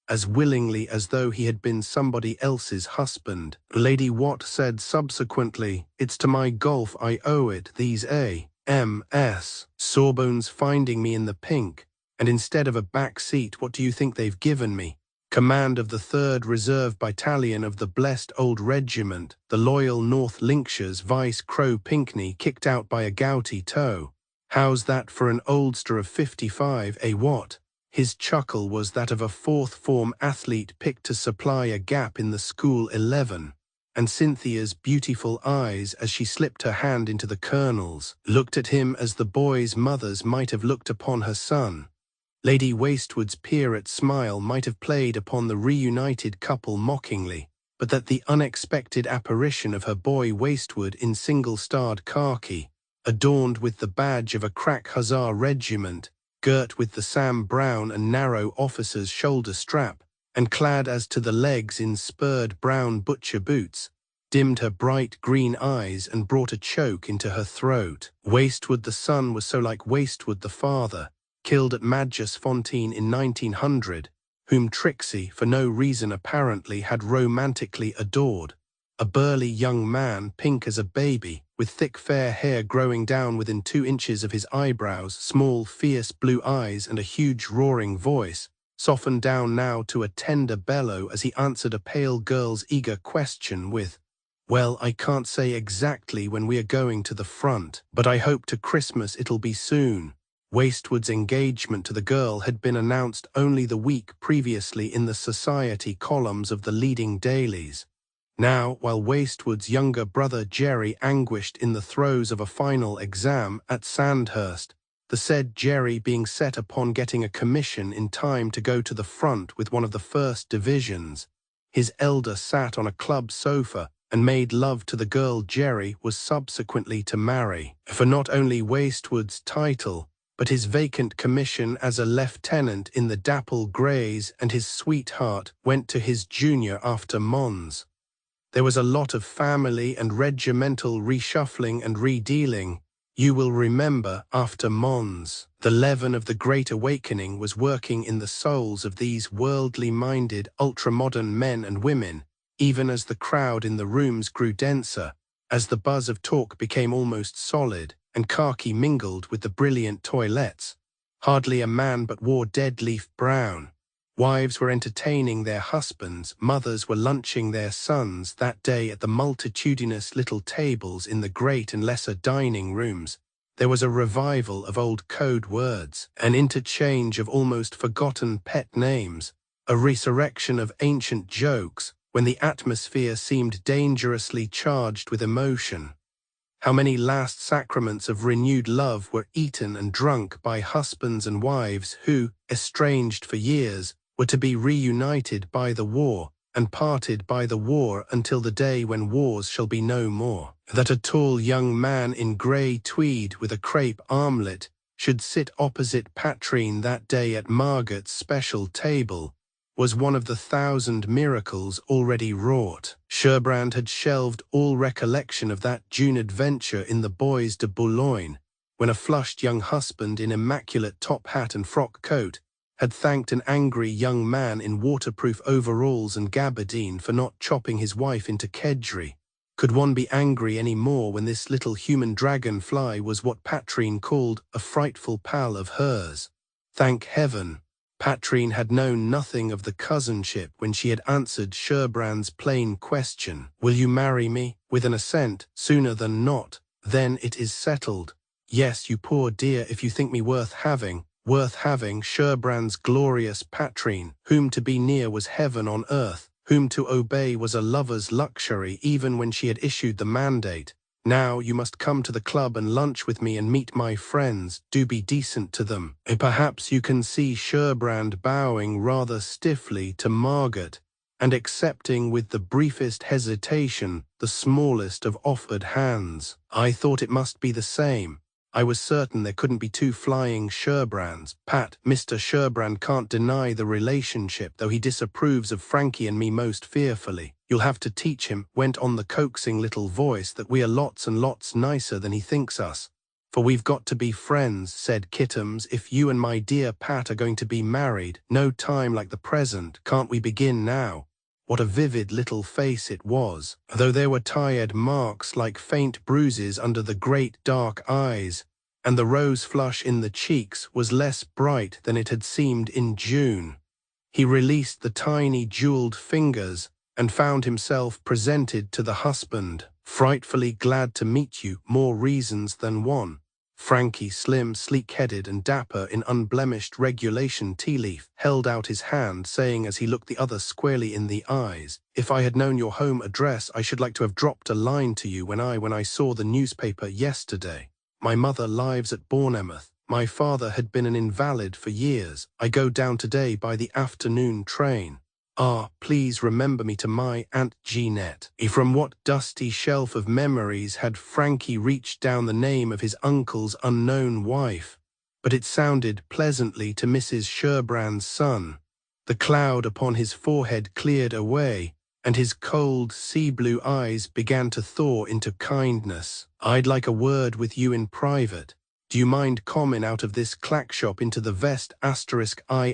as willingly as though he had been somebody else's husband. Lady Watt said subsequently, "It's to my golf I owe it, these A.M.S. Sawbones finding me in the pink, and instead of a back seat, what do you think they've given me? Command of the 3rd Reserve Battalion of the blessed old regiment, the loyal North Linkshire's Vice Crow Pinkney, kicked out by a gouty toe. How's that for an oldster of 55, eh what?" His chuckle was that of a 4th form athlete picked to supply a gap in the school 11, and Cynthia's beautiful eyes, as she slipped her hand into the Colonel's, looked at him as the boy's mother's might have looked upon her son. Lady Wastewood's Pierrot smile might have played upon the reunited couple mockingly, but that the unexpected apparition of her boy Wastewood in single-starred khaki, adorned with the badge of a crack hussar regiment, girt with the Sam Brown and narrow officer's shoulder strap, and clad as to the legs in spurred brown butcher boots, dimmed her bright green eyes and brought a choke into her throat. Wastewood the son was so like Wastewood the father, killed at Madgersfontein in 1900, whom Trixie, for no reason apparently, had romantically adored. A burly young man, pink as a baby, with thick fair hair growing down within 2 inches of his eyebrows, small fierce blue eyes and a huge roaring voice, softened down now to a tender bellow as he answered a pale girl's eager question with, "Well, I can't say exactly when we are going to the front, but I hope to Christmas it'll be soon." Wastewood's engagement to the girl had been announced only the week previously in the society columns of the leading dailies. Now, while Wastewood's younger brother Jerry anguished in the throes of a final exam at Sandhurst, the said Jerry being set upon getting a commission in time to go to the front with one of the 1st divisions, his elder sat on a club sofa and made love to the girl Jerry was subsequently to marry, for not only Wastewood's title, but his vacant commission as a lieutenant in the Dapple Greys, and his sweetheart went to his junior after Mons. There was a lot of family and regimental reshuffling and redealing. You will remember, after Mons, the leaven of the Great Awakening was working in the souls of these worldly-minded, ultramodern men and women, even as the crowd in the rooms grew denser, as the buzz of talk became almost solid, and khaki mingled with the brilliant toilettes. Hardly a man but wore dead-leaf brown. Wives were entertaining their husbands, mothers were lunching their sons that day at the multitudinous little tables in the great and lesser dining rooms. There was a revival of old code words, an interchange of almost forgotten pet names, a resurrection of ancient jokes, when the atmosphere seemed dangerously charged with emotion. How many last sacraments of renewed love were eaten and drunk by husbands and wives who, estranged for years, were to be reunited by the war, and parted by the war until the day when wars shall be no more. That a tall young man in grey tweed with a crepe armlet should sit opposite Patrine that day at Margot's special table was one of the 1,000 miracles already wrought. Sherbrand had shelved all recollection of that June adventure in the Bois de Boulogne, when a flushed young husband in immaculate top hat and frock coat had thanked an angry young man in waterproof overalls and gabardine for not chopping his wife into kedgeree. Could one be angry any more when this little human dragonfly was what Patrine called a frightful pal of hers? Thank heaven, Patrine had known nothing of the cousinship when she had answered Sherbrand's plain question, "Will you marry me?" with an assent, sooner than not. "Then it is settled. Yes, you poor dear, if you think me worth having, Sherbrand's glorious Patrine, whom to be near was heaven on earth, whom to obey was a lover's luxury even when she had issued the mandate. Now you must come to the club and lunch with me and meet my friends. Do be decent to them." Perhaps you can see Sherbrand bowing rather stiffly to Margot and accepting with the briefest hesitation the smallest of offered hands. I thought it must be the same. I was certain there couldn't be two flying Sherbrands. Pat, Mr. Sherbrand can't deny the relationship, though he disapproves of Frankie and me most fearfully. You'll have to teach him, went on the coaxing little voice, that we are lots and lots nicer than he thinks us. For we've got to be friends, said Kittums. If you and my dear Pat are going to be married, no time like the present. Can't we begin now? What a vivid little face it was, though there were tired marks like faint bruises under the great dark eyes, and the rose flush in the cheeks was less bright than it had seemed in June. He released the tiny jeweled fingers and found himself presented to the husband. Frightfully glad to meet you, more reasons than one. Frankie, slim, sleek-headed and dapper in unblemished regulation tea leaf, held out his hand, saying as he looked the other squarely in the eyes, "If I had known your home address, I should like to have dropped a line to you when I saw the newspaper yesterday. My mother lives at Bournemouth. My father had been an invalid for years. I go down today by the afternoon train. Ah, please remember me to my Aunt Jeanette." From what dusty shelf of memories had Frankie reached down the name of his uncle's unknown wife? But it sounded pleasantly to Mrs. Sherbrand's son. The cloud upon his forehead cleared away, and his cold sea-blue eyes began to thaw into kindness. "I'd like a word with you in private. Do you mind comin' out of this clackshop into the Vest *I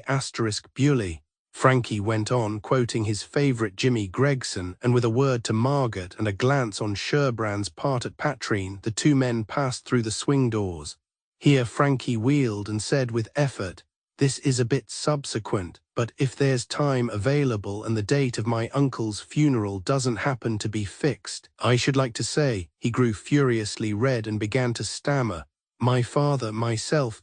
Bewley?" Frankie went on, quoting his favourite Jimmy Gregson, and with a word to Margaret and a glance on Sherbrand's part at Patrine, the two men passed through the swing doors. Here Frankie wheeled and said with effort, "This is a bit subsequent, but if there's time available and the date of my uncle's funeral doesn't happen to be fixed, I should like to say," he grew furiously red and began to stammer, "my father, myself,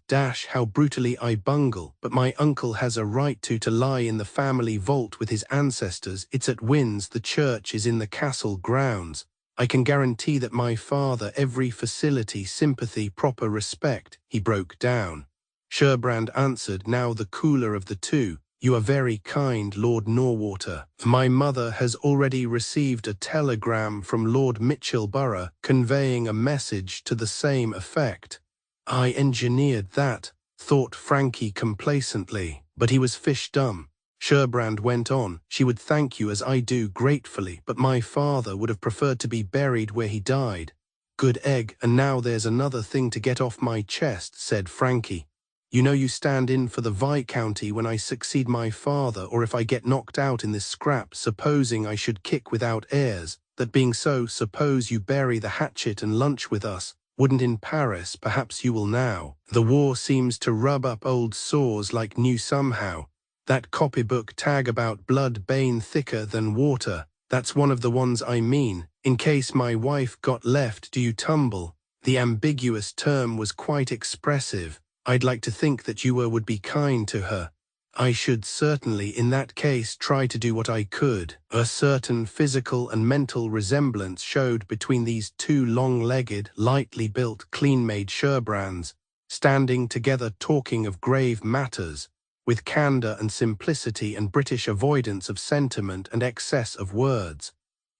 how brutally I bungle, but my uncle has a right to lie in the family vault with his ancestors. It's at Winds, the church is in the castle grounds. I can guarantee that my father, every facility, sympathy, proper respect." He broke down. Sherbrand answered, now the cooler of the two, "You are very kind, Lord Norwater. My mother has already received a telegram from Lord Michelborough conveying a message to the same effect." "I engineered that," thought Frankie complacently, but he was fish-dumb. Sherbrand went on, "She would thank you as I do gratefully, but my father would have preferred to be buried where he died." "Good egg, and now there's another thing to get off my chest," said Frankie. "You know you stand in for the Viscounty when I succeed my father, or if I get knocked out in this scrap, supposing I should kick without heirs. That being so, suppose you bury the hatchet and lunch with us. Wouldn't in Paris, perhaps you will now. The war seems to rub up old sores like new somehow. That copybook tag about blood bane thicker than water, that's one of the ones I mean. In case my wife got left, do you tumble?" The ambiguous term was quite expressive. "I'd like to think that you would be kind to her." "I should certainly in that case try to do what I could." A certain physical and mental resemblance showed between these two long-legged, lightly built, clean-made Sherbrands, standing together talking of grave matters, with candour and simplicity and British avoidance of sentiment and excess of words.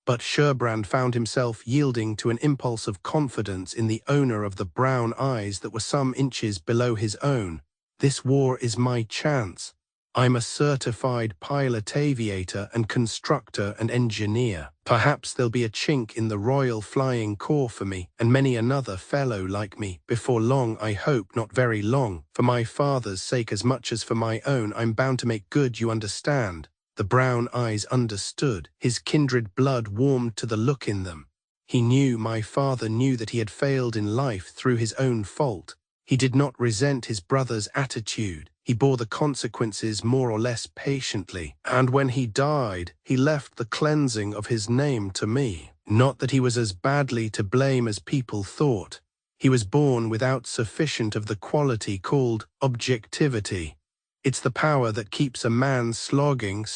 But Sherbrand found himself yielding to an impulse of confidence in the owner of the brown eyes that were some inches below his own. "This war is my chance. I'm a certified pilot aviator and constructor and engineer. Perhaps there'll be a chink in the Royal Flying Corps for me, and many another fellow like me. Before long, I hope not very long. For my father's sake as much as for my own, I'm bound to make good, you understand." The brown eyes understood. His kindred blood warmed to the look in them. He knew, my father knew, that he had failed in life through his own fault. He did not resent his brother's attitude. He bore the consequences more or less patiently. And when he died, he left the cleansing of his name to me. Not that he was as badly to blame as people thought. He was born without sufficient of the quality called objectivity. It's the power that keeps a man slogging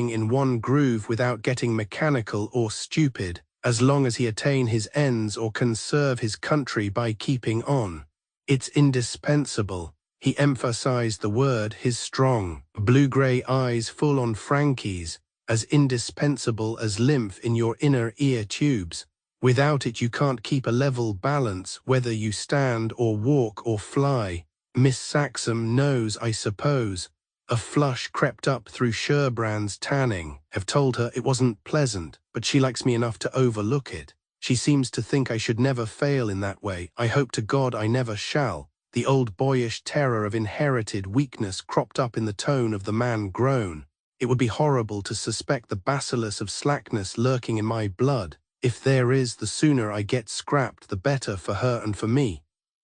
in one groove without getting mechanical or stupid, as long as he attain his ends or can serve his country by keeping on. It's indispensable. He emphasized the word, his strong, blue-grey eyes full on Frankie's, as indispensable as lymph in your inner ear tubes. Without it you can't keep a level balance, whether you stand or walk or fly. Miss Saxham knows, I suppose. A flush crept up through Sherbrand's tanning. Have told her it wasn't pleasant, but she likes me enough to overlook it. She seems to think I should never fail in that way. I hope to God I never shall. The old boyish terror of inherited weakness cropped up in the tone of the man grown. It would be horrible to suspect the bacillus of slackness lurking in my blood. If there is, the sooner I get scrapped, the better for her and for me.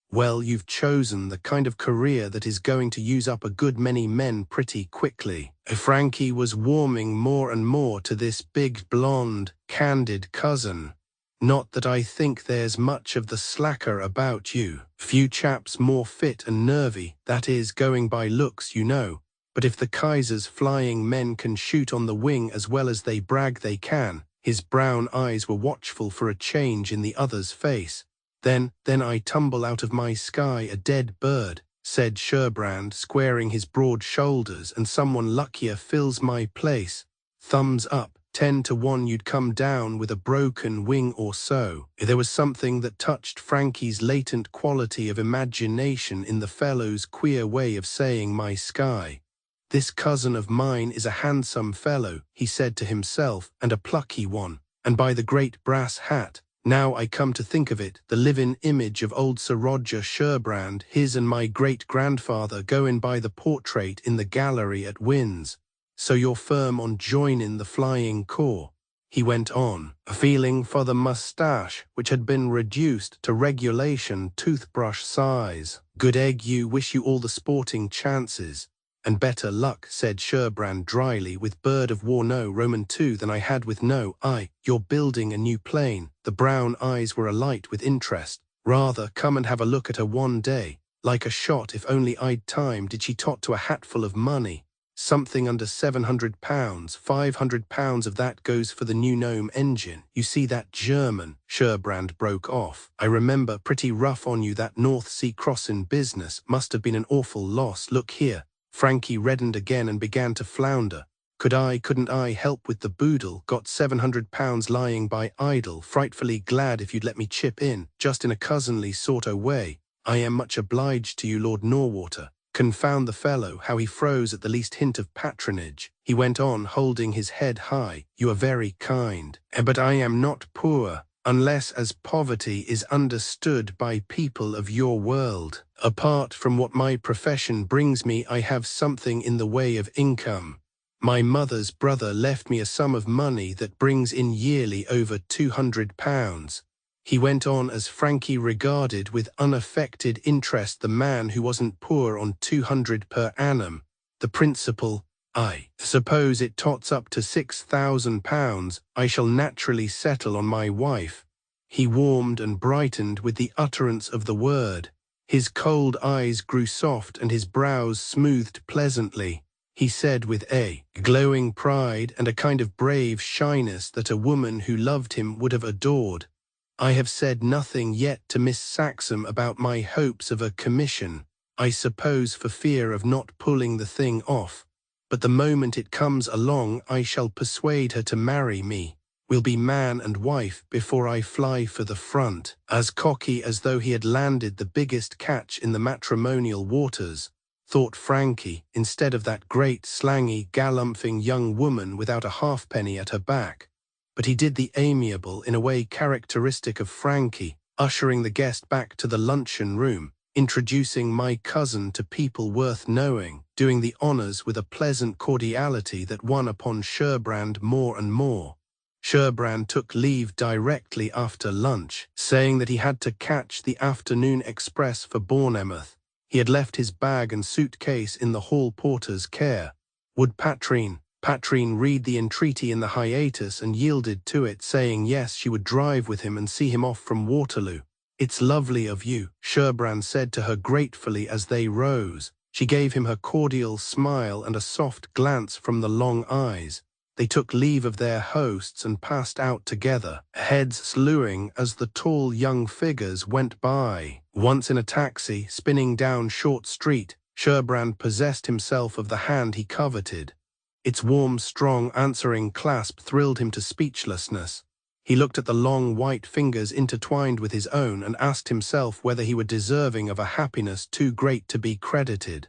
Well, you've chosen the kind of career that is going to use up a good many men pretty quickly. Frankie was warming more and more to this big, blonde, candid cousin. Not that I think there's much of the slacker about you. Few chaps more fit and nervy, that is, going by looks, you know. But if the Kaiser's flying men can shoot on the wing as well as they brag they can, his brown eyes were watchful for a change in the other's face. Then I tumble out of my sky a dead bird, said Sherbrand, squaring his broad shoulders, and someone luckier fills my place. Thumbs up. 10 to 1 you'd come down with a broken wing or so. There was something that touched Frankie's latent quality of imagination in the fellow's queer way of saying my sky. This cousin of mine is a handsome fellow, he said to himself, and a plucky one, and by the great brass hat, now I come to think of it, the live-in image of old Sir Roger Sherbrand, his and my great-grandfather going by the portrait in the gallery at Winds. So you're firm on joinin' the flying corps, he went on, feeling for the moustache, which had been reduced to regulation toothbrush size. Good egg, you, wish you all the sporting chances. And better luck, said Sherbrand dryly, with bird of war no Roman 2 than I had with no I. You're building a new plane. The brown eyes were alight with interest. Rather, come and have a look at her one day. Like a shot, if only I'd time, did she tot to a hatful of money. Something under £700, £500 of that goes for the new Gnome engine. You see that German, Sherbrand broke off. I remember pretty rough on you that North Sea crossing business. Must have been an awful loss. Look here. Frankie reddened again and began to flounder. Couldn't I help with the boodle? Got £700 lying by idle. Frightfully glad if you'd let me chip in, just in a cousinly sort o' way. I am much obliged to you, Lord Norwater. Confound the fellow, how he froze at the least hint of patronage. He went on, holding his head high. You are very kind. But I am not poor, unless as poverty is understood by people of your world. Apart from what my profession brings me, I have something in the way of income. My mother's brother left me a sum of money that brings in yearly over £200. He went on as Frankie regarded with unaffected interest the man who wasn't poor on £200 per annum. The principal, I suppose it tots up to £6,000. I shall naturally settle on my wife. He warmed and brightened with the utterance of the word. His cold eyes grew soft and his brows smoothed pleasantly. He said with a glowing pride and a kind of brave shyness that a woman who loved him would have adored, I have said nothing yet to Miss Saxham about my hopes of a commission, I suppose for fear of not pulling the thing off. But the moment it comes along I shall persuade her to marry me. We'll be man and wife before I fly for the front. As cocky as though he had landed the biggest catch in the matrimonial waters, thought Frankie, instead of that great slangy galumphing young woman without a halfpenny at her back. But he did the amiable in a way characteristic of Frankie, ushering the guest back to the luncheon room, introducing my cousin to people worth knowing, doing the honours with a pleasant cordiality that won upon Sherbrand more and more. Sherbrand took leave directly after lunch, saying that he had to catch the afternoon express for Bournemouth. He had left his bag and suitcase in the hall porter's care. Would Patrine read the entreaty in the hiatus and yielded to it, saying yes, she would drive with him and see him off from Waterloo. It's lovely of you, Sherbrand said to her gratefully as they rose. She gave him her cordial smile and a soft glance from the long eyes. They took leave of their hosts and passed out together, heads slewing as the tall young figures went by. Once in a taxi, spinning down Short Street, Sherbrand possessed himself of the hand he coveted. Its warm, strong, answering clasp thrilled him to speechlessness. He looked at the long white fingers intertwined with his own and asked himself whether he were deserving of a happiness too great to be credited.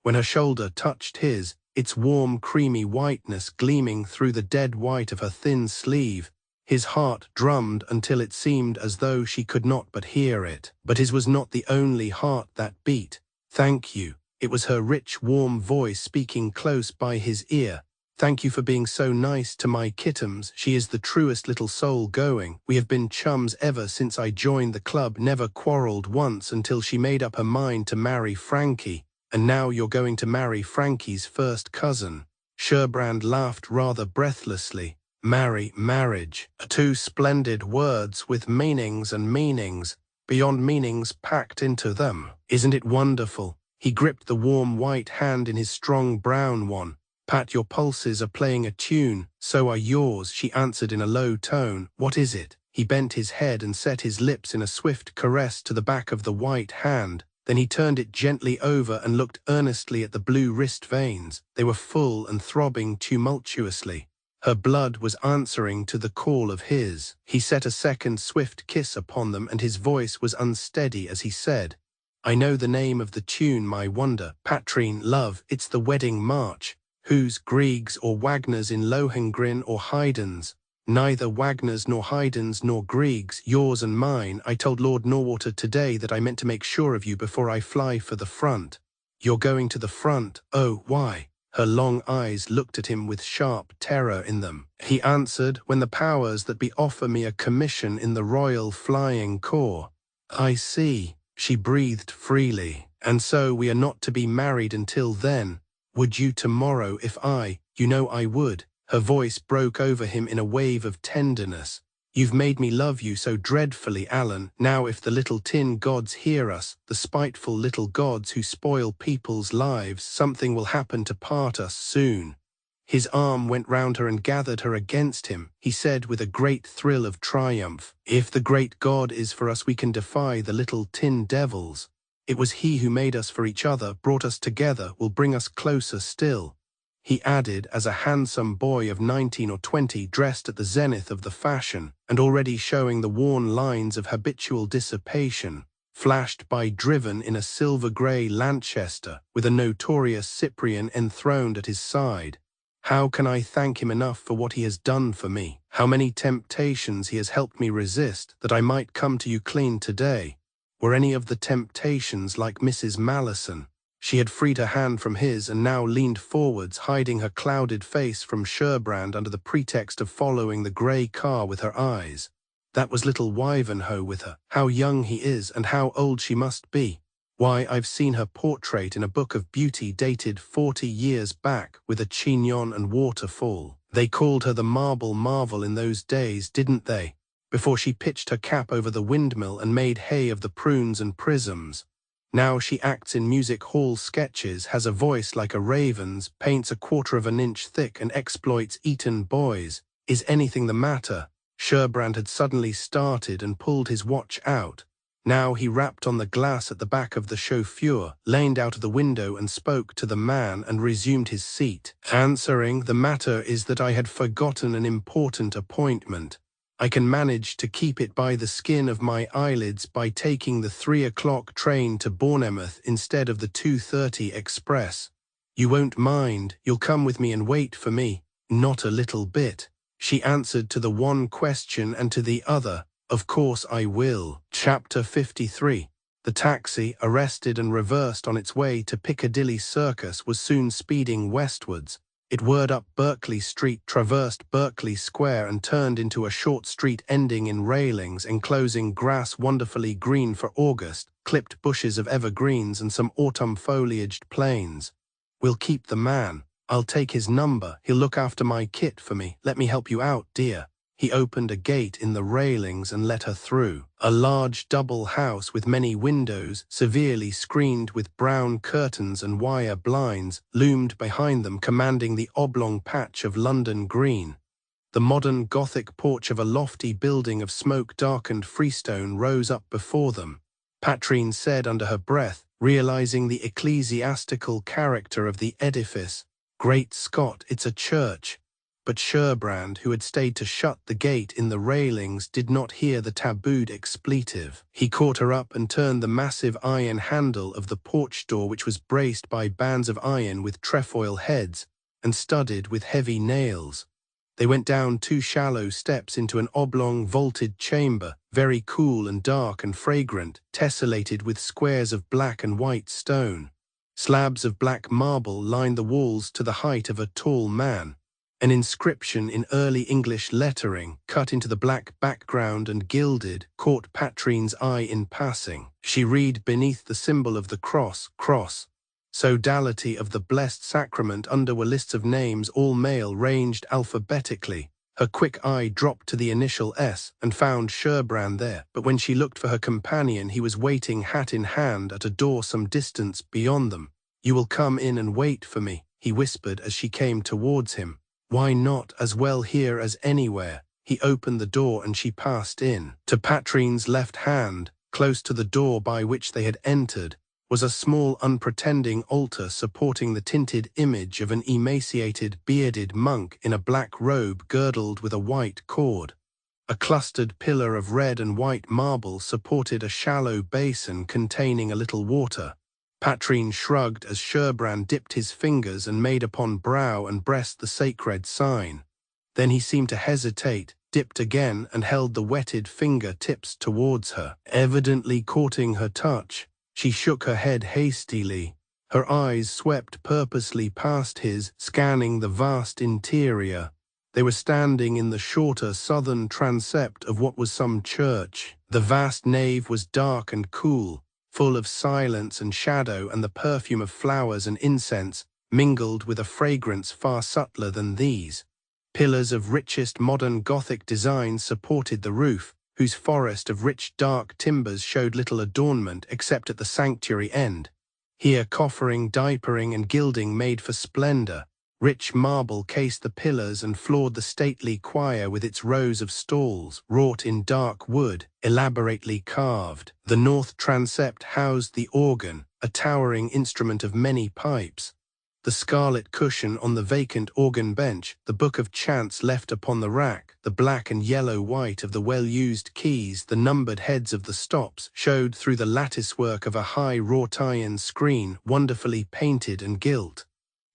When her shoulder touched his, its warm, creamy whiteness gleaming through the dead white of her thin sleeve, His heart drummed until it seemed as though she could not but hear it. But his was not the only heart that beat. "Thank you." It was her rich, warm voice speaking close by his ear. "Thank you for being so nice to my kittens. She is the truest little soul going. We have been chums ever since I joined the club, never quarreled once until she made up her mind to marry Frankie. And now you're going to marry Frankie's first cousin." Sherbrand laughed rather breathlessly. Marriage. Two splendid words with meanings and meanings, beyond meanings packed into them. Isn't it wonderful? He gripped the warm white hand in his strong brown one. "Pat, your pulses are playing a tune. So are yours," she answered in a low tone. "What is it?" He bent his head and set his lips in a swift caress to the back of the white hand. Then he turned it gently over and looked earnestly at the blue wrist veins. They were full and throbbing tumultuously. Her blood was answering to the call of his. He set a second swift kiss upon them, and his voice was unsteady as he said, "I know the name of the tune, my wonder. Patrine, love, it's the wedding march. Whose, Grieg's or Wagner's in Lohengrin or Haydn's?" "Neither Wagner's nor Haydn's nor Grieg's, yours and mine. I told Lord Norwater today that I meant to make sure of you before I fly for the front." "You're going to the front? Oh, why?" Her long eyes looked at him with sharp terror in them. He answered, "When the powers that be offer me a commission in the Royal Flying Corps." "I see." She breathed freely. "And so we are not to be married until then. Would you tomorrow if you know I would." Her voice broke over him in a wave of tenderness. "You've made me love you so dreadfully, Alan. Now if the little tin gods hear us, the spiteful little gods who spoil people's lives, something will happen to part us soon." His arm went round her and gathered her against him. He said with a great thrill of triumph, "If the great God is for us, we can defy the little tin devils. It was he who made us for each other, brought us together, will bring us closer still." He added, as a handsome boy of 19 or 20, dressed at the zenith of the fashion, and already showing the worn lines of habitual dissipation, flashed by, driven in a silver-grey Lanchester, with a notorious Cyprian enthroned at his side. "How can I thank him enough for what he has done for me? How many temptations he has helped me resist, that I might come to you clean today. Were any of the temptations like Mrs. Malleson?" She had freed her hand from his and now leaned forwards, hiding her clouded face from Sherbrand under the pretext of following the grey car with her eyes. "That was little Wivenhoe with her. How young he is, and how old she must be. Why, I've seen her portrait in a book of beauty dated 40 years back, with a chignon and waterfall. They called her the Marble Marvel in those days, didn't they? Before she pitched her cap over the windmill and made hay of the prunes and prisms. Now she acts in music hall sketches, has a voice like a raven's, paints a quarter of an inch thick and exploits Eton boys. Is anything the matter?" Sherbrand had suddenly started and pulled his watch out. Now he rapped on the glass at the back of the chauffeur, leaned out of the window and spoke to the man and resumed his seat. Answering, "The matter is that I had forgotten an important appointment. I can manage to keep it by the skin of my eyelids by taking the 3 o'clock train to Bournemouth instead of the 2:30 express. You won't mind, you'll come with me and wait for me?" "Not a little bit." She answered to the one question and to the other, "Of course I will." Chapter 53. The taxi, arrested and reversed on its way to Piccadilly Circus, was soon speeding westwards. It whirred up Berkeley Street, traversed Berkeley Square, and turned into a short street ending in railings, enclosing grass wonderfully green for August, clipped bushes of evergreens and some autumn-foliaged plains. "We'll keep the man. I'll take his number. He'll look after my kit for me. Let me help you out, dear." He opened a gate in the railings and let her through. A large double house with many windows, severely screened with brown curtains and wire blinds, loomed behind them, commanding the oblong patch of London Green. The modern Gothic porch of a lofty building of smoke-darkened freestone rose up before them. Patrine said under her breath, realizing the ecclesiastical character of the edifice, "Great Scott, it's a church." But Sherbrand, who had stayed to shut the gate in the railings, did not hear the tabooed expletive. He caught her up and turned the massive iron handle of the porch door, which was braced by bands of iron with trefoil heads and studded with heavy nails. They went down 2 shallow steps into an oblong vaulted chamber, very cool and dark and fragrant, tessellated with squares of black and white stone. Slabs of black marble lined the walls to the height of a tall man. An inscription in early English lettering, cut into the black background and gilded, caught Patrine's eye in passing. She read beneath the symbol of the cross, Sodality of the Blessed Sacrament. Under were lists of names, all male, ranged alphabetically. Her quick eye dropped to the initial S and found Sherbrand there, but when she looked for her companion, he was waiting hat in hand at a door some distance beyond them. "You will come in and wait for me," he whispered as she came towards him. "Why not as well here as anywhere?" He opened the door and she passed in. To Patrine's left hand, close to the door by which they had entered, was a small unpretending altar supporting the tinted image of an emaciated, bearded monk in a black robe girdled with a white cord. A clustered pillar of red and white marble supported a shallow basin containing a little water. Patrine shrugged as Sherbrand dipped his fingers and made upon brow and breast the sacred sign. Then he seemed to hesitate, dipped again, and held the wetted finger tips towards her, evidently courting her touch. She shook her head hastily. Her eyes swept purposely past his, scanning the vast interior. They were standing in the shorter southern transept of what was some church. The vast nave was dark and cool, full of silence and shadow, and the perfume of flowers and incense mingled with a fragrance far subtler than these. Pillars of richest modern Gothic design supported the roof, whose forest of rich dark timbers showed little adornment except at the sanctuary end. Here coffering, diapering, and gilding made for splendor. Rich marble cased the pillars and floored the stately choir with its rows of stalls, wrought in dark wood, elaborately carved. The north transept housed the organ, a towering instrument of many pipes. The scarlet cushion on the vacant organ bench, the book of chants left upon the rack, the black and yellow-white of the well-used keys, the numbered heads of the stops, showed through the lattice-work of a high wrought-iron screen, wonderfully painted and gilt.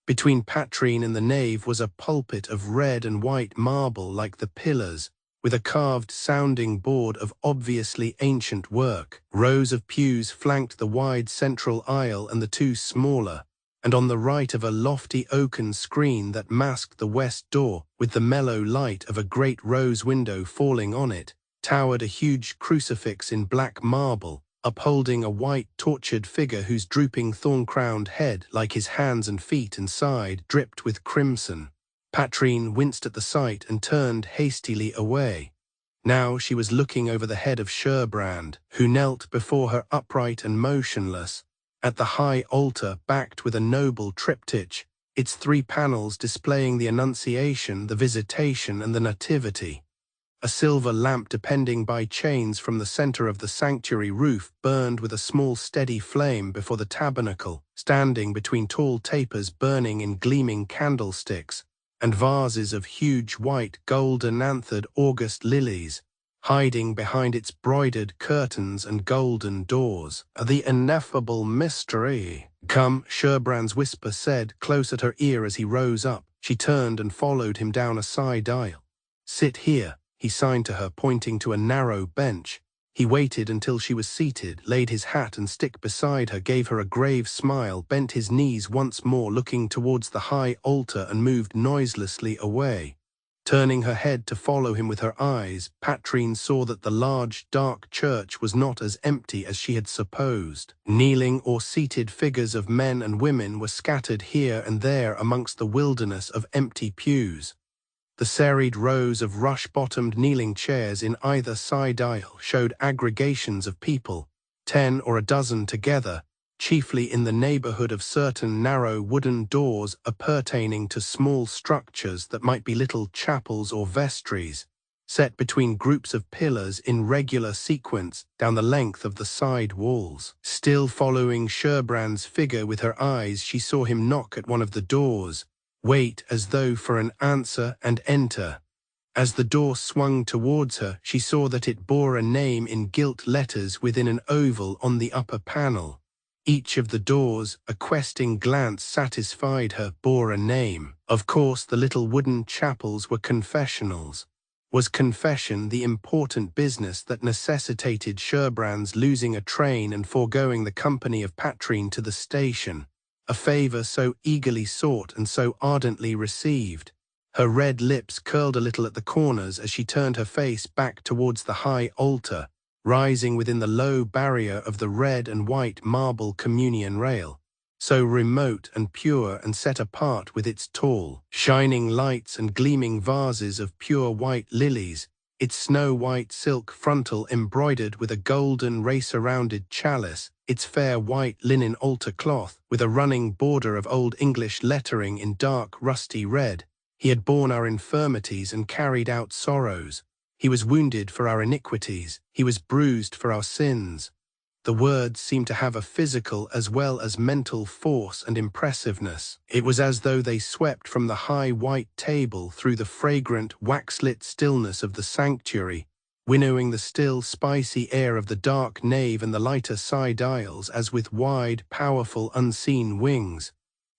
Between Patrine and the nave was a pulpit of red and white marble like the pillars, with a carved sounding board of obviously ancient work. Rows of pews flanked the wide central aisle and the 2 smaller, and on the right of a lofty oaken screen that masked the west door, with the mellow light of a great rose window falling on it, towered a huge crucifix in black marble, upholding a white tortured figure whose drooping thorn-crowned head, like his hands and feet and side, dripped with crimson. Patrine winced at the sight and turned hastily away. Now she was looking over the head of Sherbrand, who knelt before her upright and motionless, at the high altar backed with a noble triptych, its 3 panels displaying the Annunciation, the Visitation, and the Nativity. A silver lamp depending by chains from the center of the sanctuary roof burned with a small steady flame before the tabernacle, standing between tall tapers burning in gleaming candlesticks, and vases of huge white golden-anthered August lilies, hiding behind its broidered curtains and golden doors. "The ineffable mystery." "Come," Sherbrand's whisper said, close at her ear as he rose up. She turned and followed him down a side aisle. "Sit here," he signed to her, pointing to a narrow bench. He waited until she was seated, laid his hat and stick beside her, gave her a grave smile, bent his knees once more, looking towards the high altar, and moved noiselessly away. Turning her head to follow him with her eyes, Patrine saw that the large, dark church was not as empty as she had supposed. Kneeling or seated figures of men and women were scattered here and there amongst the wilderness of empty pews. The serried rows of rush-bottomed kneeling chairs in either side aisle showed aggregations of people, 10 or a dozen together, chiefly in the neighborhood of certain narrow wooden doors appertaining to small structures that might be little chapels or vestries, set between groups of pillars in regular sequence down the length of the side walls. Still following Sherbrand's figure with her eyes, she saw him knock at one of the doors, wait as though for an answer, and enter. As the door swung towards her, she saw that it bore a name in gilt letters within an oval on the upper panel. Each of the doors, a questing glance satisfied her, bore a name. Of course, the little wooden chapels were confessionals. Was confession the important business that necessitated Sherbrand's losing a train and foregoing the company of Patrine to the station? A favour so eagerly sought and so ardently received. Her red lips curled a little at the corners as she turned her face back towards the high altar, rising within the low barrier of the red and white marble communion rail, so remote and pure and set apart with its tall, shining lights and gleaming vases of pure white lilies, its snow-white silk frontal embroidered with a golden racer-rounded chalice, its fair white linen altar cloth with a running border of Old English lettering in dark rusty red. He had borne our infirmities and carried out sorrows. He was wounded for our iniquities. He was bruised for our sins. The words seemed to have a physical as well as mental force and impressiveness. It was as though they swept from the high white table through the fragrant, wax-lit stillness of the sanctuary, winnowing the still, spicy air of the dark nave and the lighter side aisles as with wide, powerful, unseen wings.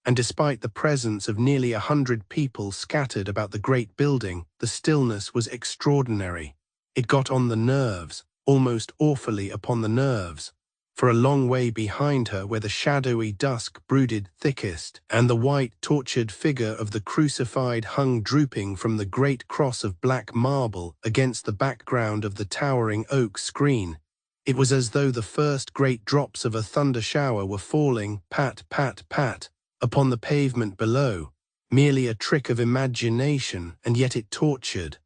And despite the presence of nearly 100 people scattered about the great building, the stillness was extraordinary. It got on the nerves, almost awfully upon the nerves. For a long way behind her, where the shadowy dusk brooded thickest, and the white tortured figure of the crucified hung drooping from the great cross of black marble against the background of the towering oak screen, it was as though the first great drops of a thunder shower were falling, pat, pat, pat, upon the pavement below, merely a trick of imagination, and yet it tortured.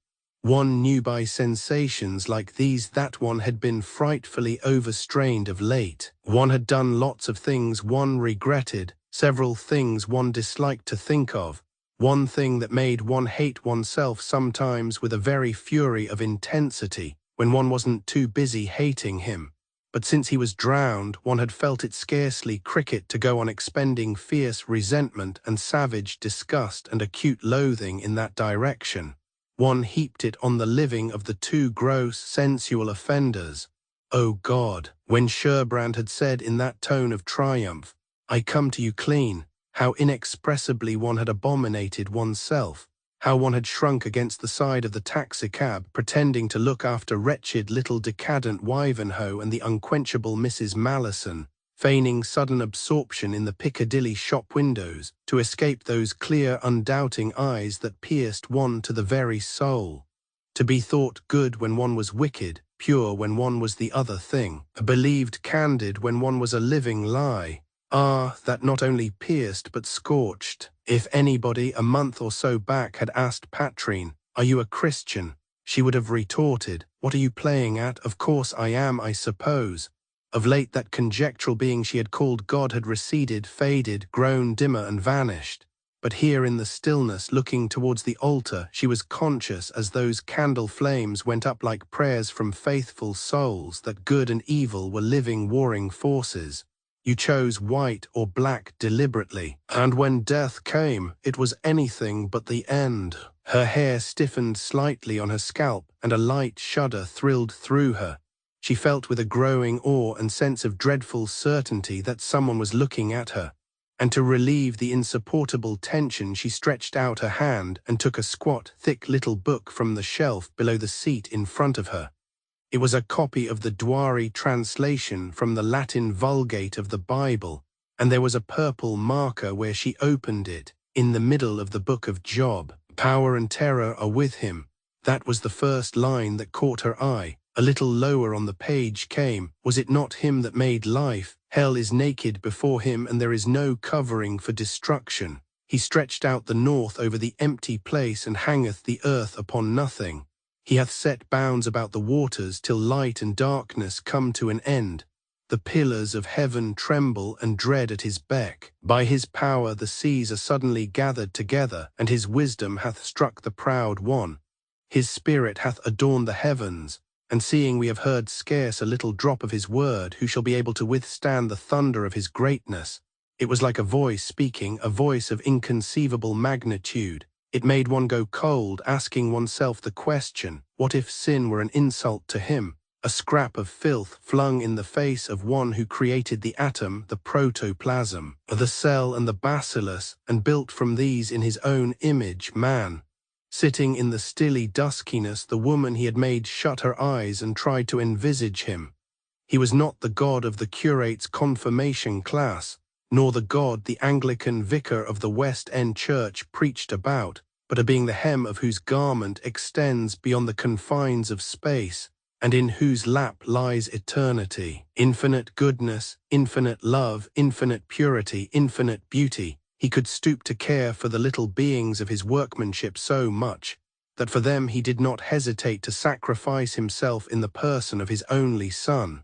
One knew by sensations like these that one had been frightfully overstrained of late. One had done lots of things one regretted, several things one disliked to think of, one thing that made one hate oneself sometimes with a very fury of intensity, when one wasn't too busy hating him. But since he was drowned, one had felt it scarcely cricket to go on expending fierce resentment and savage disgust and acute loathing in that direction. One heaped it on the living of the two gross, sensual offenders. "Oh God," when Sherbrand had said in that tone of triumph, "I come to you clean," how inexpressibly one had abominated oneself, how one had shrunk against the side of the taxicab, pretending to look after wretched little decadent Wivenhoe and the unquenchable Mrs. Malleson, feigning sudden absorption in the Piccadilly shop windows, to escape those clear, undoubting eyes that pierced one to the very soul. To be thought good when one was wicked, pure when one was the other thing, believed candid when one was a living lie. Ah, that not only pierced but scorched. If anybody a month or so back had asked Patrine, "Are you a Christian?" she would have retorted, "What are you playing at? Of course I am, I suppose." Of late that conjectural being she had called God had receded, faded, grown dimmer and vanished. But here in the stillness, looking towards the altar, she was conscious as those candle flames went up like prayers from faithful souls that good and evil were living warring forces. You chose white or black deliberately, and when death came, it was anything but the end. Her hair stiffened slightly on her scalp, and a light shudder thrilled through her. She felt with a growing awe and sense of dreadful certainty that someone was looking at her, and to relieve the insupportable tension she stretched out her hand and took a squat, thick little book from the shelf below the seat in front of her. It was a copy of the Douay translation from the Latin Vulgate of the Bible, and there was a purple marker where she opened it, in the middle of the book of Job. "Power and terror are with him." That was the first line that caught her eye. A little lower on the page came, "Was it not him that made life? Hell is naked before him, and there is no covering for destruction. He stretched out the north over the empty place, and hangeth the earth upon nothing. He hath set bounds about the waters, till light and darkness come to an end. The pillars of heaven tremble and dread at his beck. By his power the seas are suddenly gathered together, and his wisdom hath struck the proud one. His spirit hath adorned the heavens, and seeing we have heard scarce a little drop of his word, who shall be able to withstand the thunder of his greatness?" It was like a voice speaking, a voice of inconceivable magnitude. It made one go cold, asking oneself the question, what if sin were an insult to him? a scrap of filth flung in the face of one who created the atom, the protoplasm, the cell and the bacillus, and built from these in his own image man. Sitting in the stilly duskiness, the woman he had made shut her eyes and tried to envisage him. He was not the God of the curate's confirmation class, nor the God the Anglican vicar of the West End church preached about, but a being the hem of whose garment extends beyond the confines of space, and in whose lap lies eternity. Infinite goodness, infinite love, infinite purity, infinite beauty. He could stoop to care for the little beings of his workmanship so much, that for them he did not hesitate to sacrifice himself in the person of his only Son.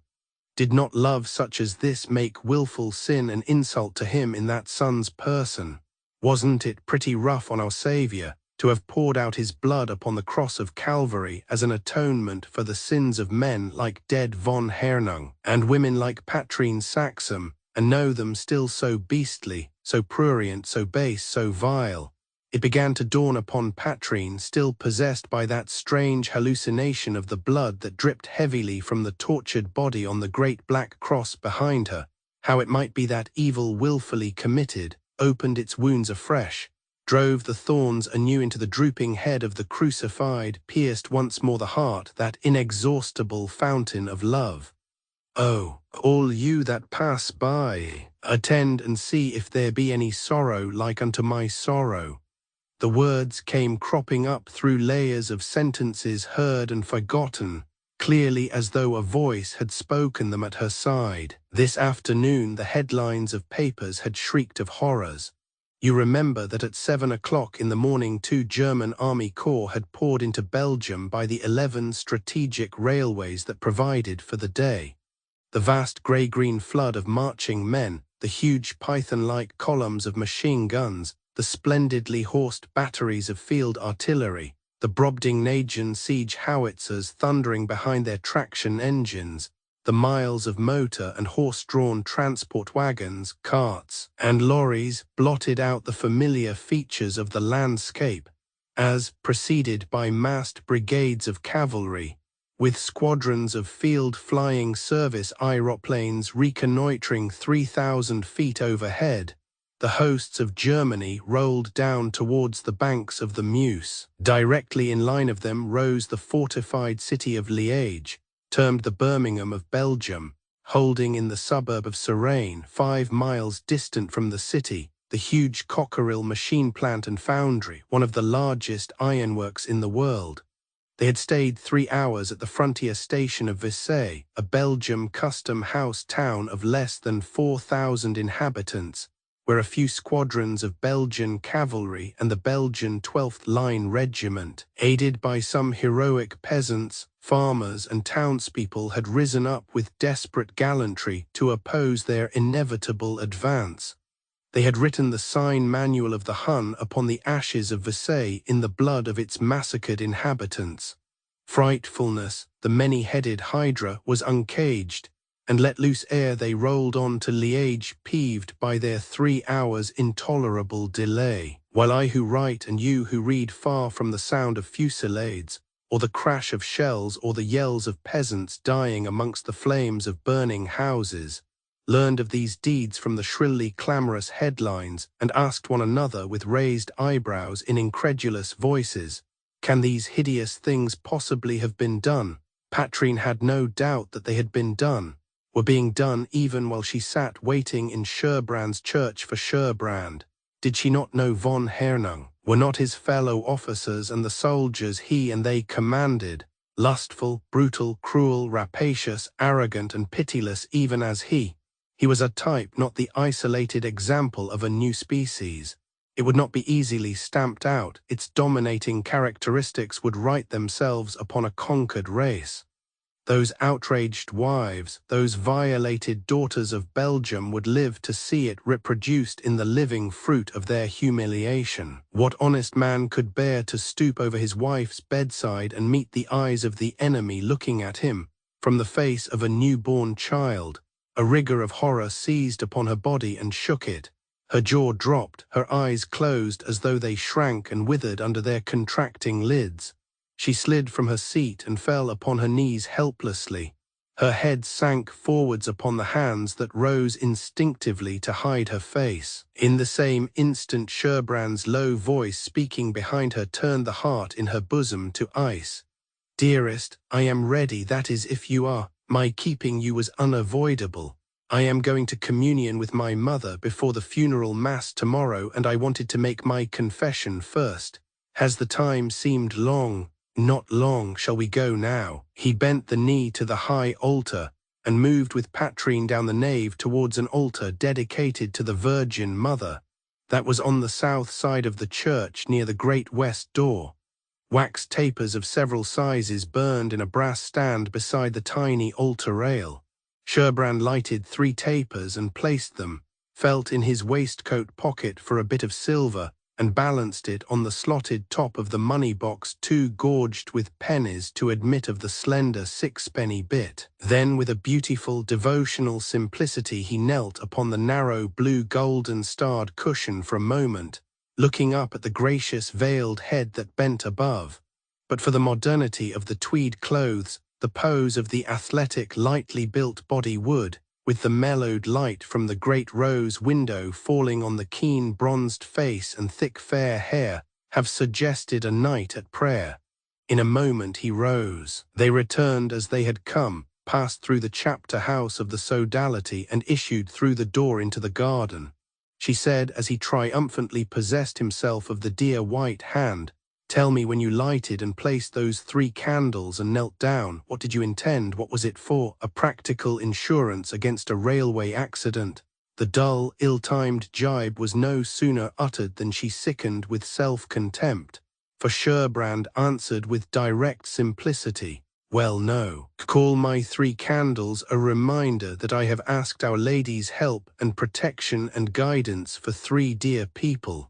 Did not love such as this make willful sin an insult to him in that Son's person? Wasn't it pretty rough on our Saviour to have poured out his blood upon the cross of Calvary as an atonement for the sins of men like dead von Hernung, and women like Patrine Saxum, and know them still so beastly, so prurient, so base, so vile? It began to dawn upon Patrine, still possessed by that strange hallucination of the blood that dripped heavily from the tortured body on the great black cross behind her, how it might be that evil willfully committed opened its wounds afresh, drove the thorns anew into the drooping head of the crucified, pierced once more the heart, that inexhaustible fountain of love. Oh, all you that pass by, attend and see if there be any sorrow like unto my sorrow. The words came cropping up through layers of sentences heard and forgotten, clearly as though a voice had spoken them at her side. This afternoon the headlines of papers had shrieked of horrors. You remember that at 7 o'clock in the morning 2 German army corps had poured into Belgium by the 11 strategic railways that provided for the day. The vast grey-green flood of marching men, the huge python-like columns of machine guns, the splendidly horsed batteries of field artillery, the Brobdingnagian siege howitzers thundering behind their traction engines, the miles of motor and horse-drawn transport wagons, carts, and lorries blotted out the familiar features of the landscape, as, preceded by massed brigades of cavalry, with squadrons of field-flying service aeroplanes reconnoitring 3,000 feet overhead, the hosts of Germany rolled down towards the banks of the Meuse. Directly in line of them rose the fortified city of Liège, termed the Birmingham of Belgium, holding in the suburb of Suresnes, 5 miles distant from the city, the huge Cockerill machine plant and foundry, one of the largest ironworks in the world. They had stayed 3 hours at the frontier station of Vissay, a Belgium custom house town of less than 4,000 inhabitants, where a few squadrons of Belgian cavalry and the Belgian 12th Line Regiment, aided by some heroic peasants, farmers and townspeople, had risen up with desperate gallantry to oppose their inevitable advance. They had written the sign manual of the Hun upon the ashes of Versailles in the blood of its massacred inhabitants. Frightfulness, the many-headed hydra, was uncaged, and let loose ere they rolled on to Liège, peeved by their 3 hours' intolerable delay, while I who write and you who read, far from the sound of fusillades, or the crash of shells, or the yells of peasants dying amongst the flames of burning houses, learned of these deeds from the shrilly clamorous headlines, and asked one another with raised eyebrows in incredulous voices, can these hideous things possibly have been done? Patrine had no doubt that they had been done, were being done even while she sat waiting in Sherbrand's church for Sherbrand. Did she not know von Hernung? Were not his fellow officers and the soldiers he and they commanded, lustful, brutal, cruel, rapacious, arrogant and pitiless even as he? He was a type, not the isolated example of a new species. It would not be easily stamped out. Its dominating characteristics would write themselves upon a conquered race. Those outraged wives, those violated daughters of Belgium would live to see it reproduced in the living fruit of their humiliation. What honest man could bear to stoop over his wife's bedside and meet the eyes of the enemy looking at him from the face of a newborn child? A rigor of horror seized upon her body and shook it. Her jaw dropped, her eyes closed as though they shrank and withered under their contracting lids. She slid from her seat and fell upon her knees helplessly. Her head sank forwards upon the hands that rose instinctively to hide her face. In the same instant, Sherbrand's low voice speaking behind her turned the heart in her bosom to ice. "Dearest, I am ready, that is, if you are. My keeping you was unavoidable. I am going to communion with my mother before the funeral mass tomorrow, and I wanted to make my confession first. Has the time seemed long? Not long. Shall we go now?" He bent the knee to the high altar and moved with Patrine down the nave towards an altar dedicated to the Virgin Mother that was on the south side of the church near the great west door. Wax tapers of several sizes burned in a brass stand beside the tiny altar rail. Sherbrand lighted 3 tapers and placed them, felt in his waistcoat pocket for a bit of silver, and balanced it on the slotted top of the money box too gorged with pennies to admit of the slender 6-penny bit. Then with a beautiful devotional simplicity he knelt upon the narrow blue golden starred cushion for a moment, looking up at the gracious veiled head that bent above. But for the modernity of the tweed clothes, the pose of the athletic lightly built body would, with the mellowed light from the great rose window falling on the keen bronzed face and thick fair hair, have suggested a night at prayer. In a moment he rose. They returned as they had come, passed through the chapter house of the sodality and issued through the door into the garden. She said as he triumphantly possessed himself of the dear white hand, "Tell me when you lighted and placed those 3 candles and knelt down, what did you intend? What was it for? A practical insurance against a railway accident?" The dull, ill-timed jibe was no sooner uttered than she sickened with self-contempt, for Sherbrand answered with direct simplicity, "Well, no. Call my 3 candles a reminder that I have asked Our Lady's help and protection and guidance for 3 dear people.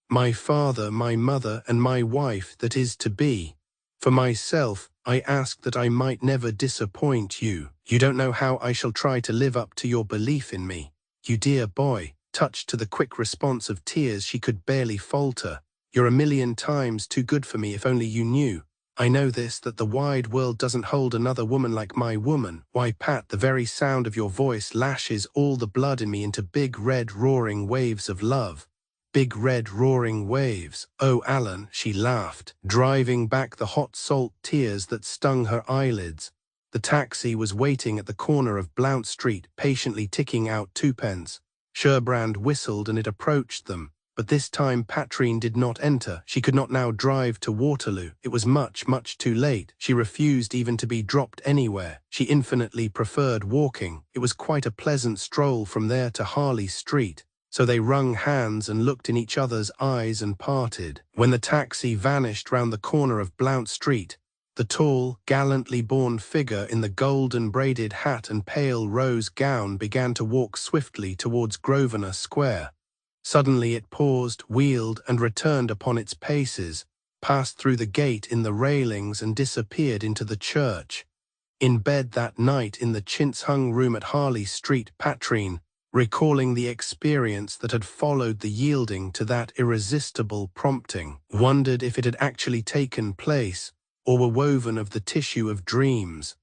My father, my mother, and my wife that is to be. For myself, I ask that I might never disappoint you. You don't know how I shall try to live up to your belief in me. You dear boy," touched to the quick response of tears she could barely falter, "you're a million times too good for me if only you knew. I know this, that the wide world doesn't hold another woman like my woman. Why, Pat, the very sound of your voice lashes all the blood in me into big red roaring waves of love. Big red roaring waves. Oh, Alan," she laughed, driving back the hot salt tears that stung her eyelids. The taxi was waiting at the corner of Blount Street, patiently ticking out 2p. Sherbrand whistled and it approached them, but this time Patrine did not enter. She could not now drive to Waterloo. It was much, much too late. She refused even to be dropped anywhere. She infinitely preferred walking. It was quite a pleasant stroll from there to Harley Street. So they wrung hands and looked in each other's eyes and parted. When the taxi vanished round the corner of Blount Street, the tall, gallantly born figure in the golden braided hat and pale rose gown began to walk swiftly towards Grosvenor Square. Suddenly it paused, wheeled, and returned upon its paces, passed through the gate in the railings and disappeared into the church. In bed that night in the chintz-hung room at Harley Street, Patrine, recalling the experience that had followed the yielding to that irresistible prompting, wondered if it had actually taken place, or were woven of the tissue of dreams.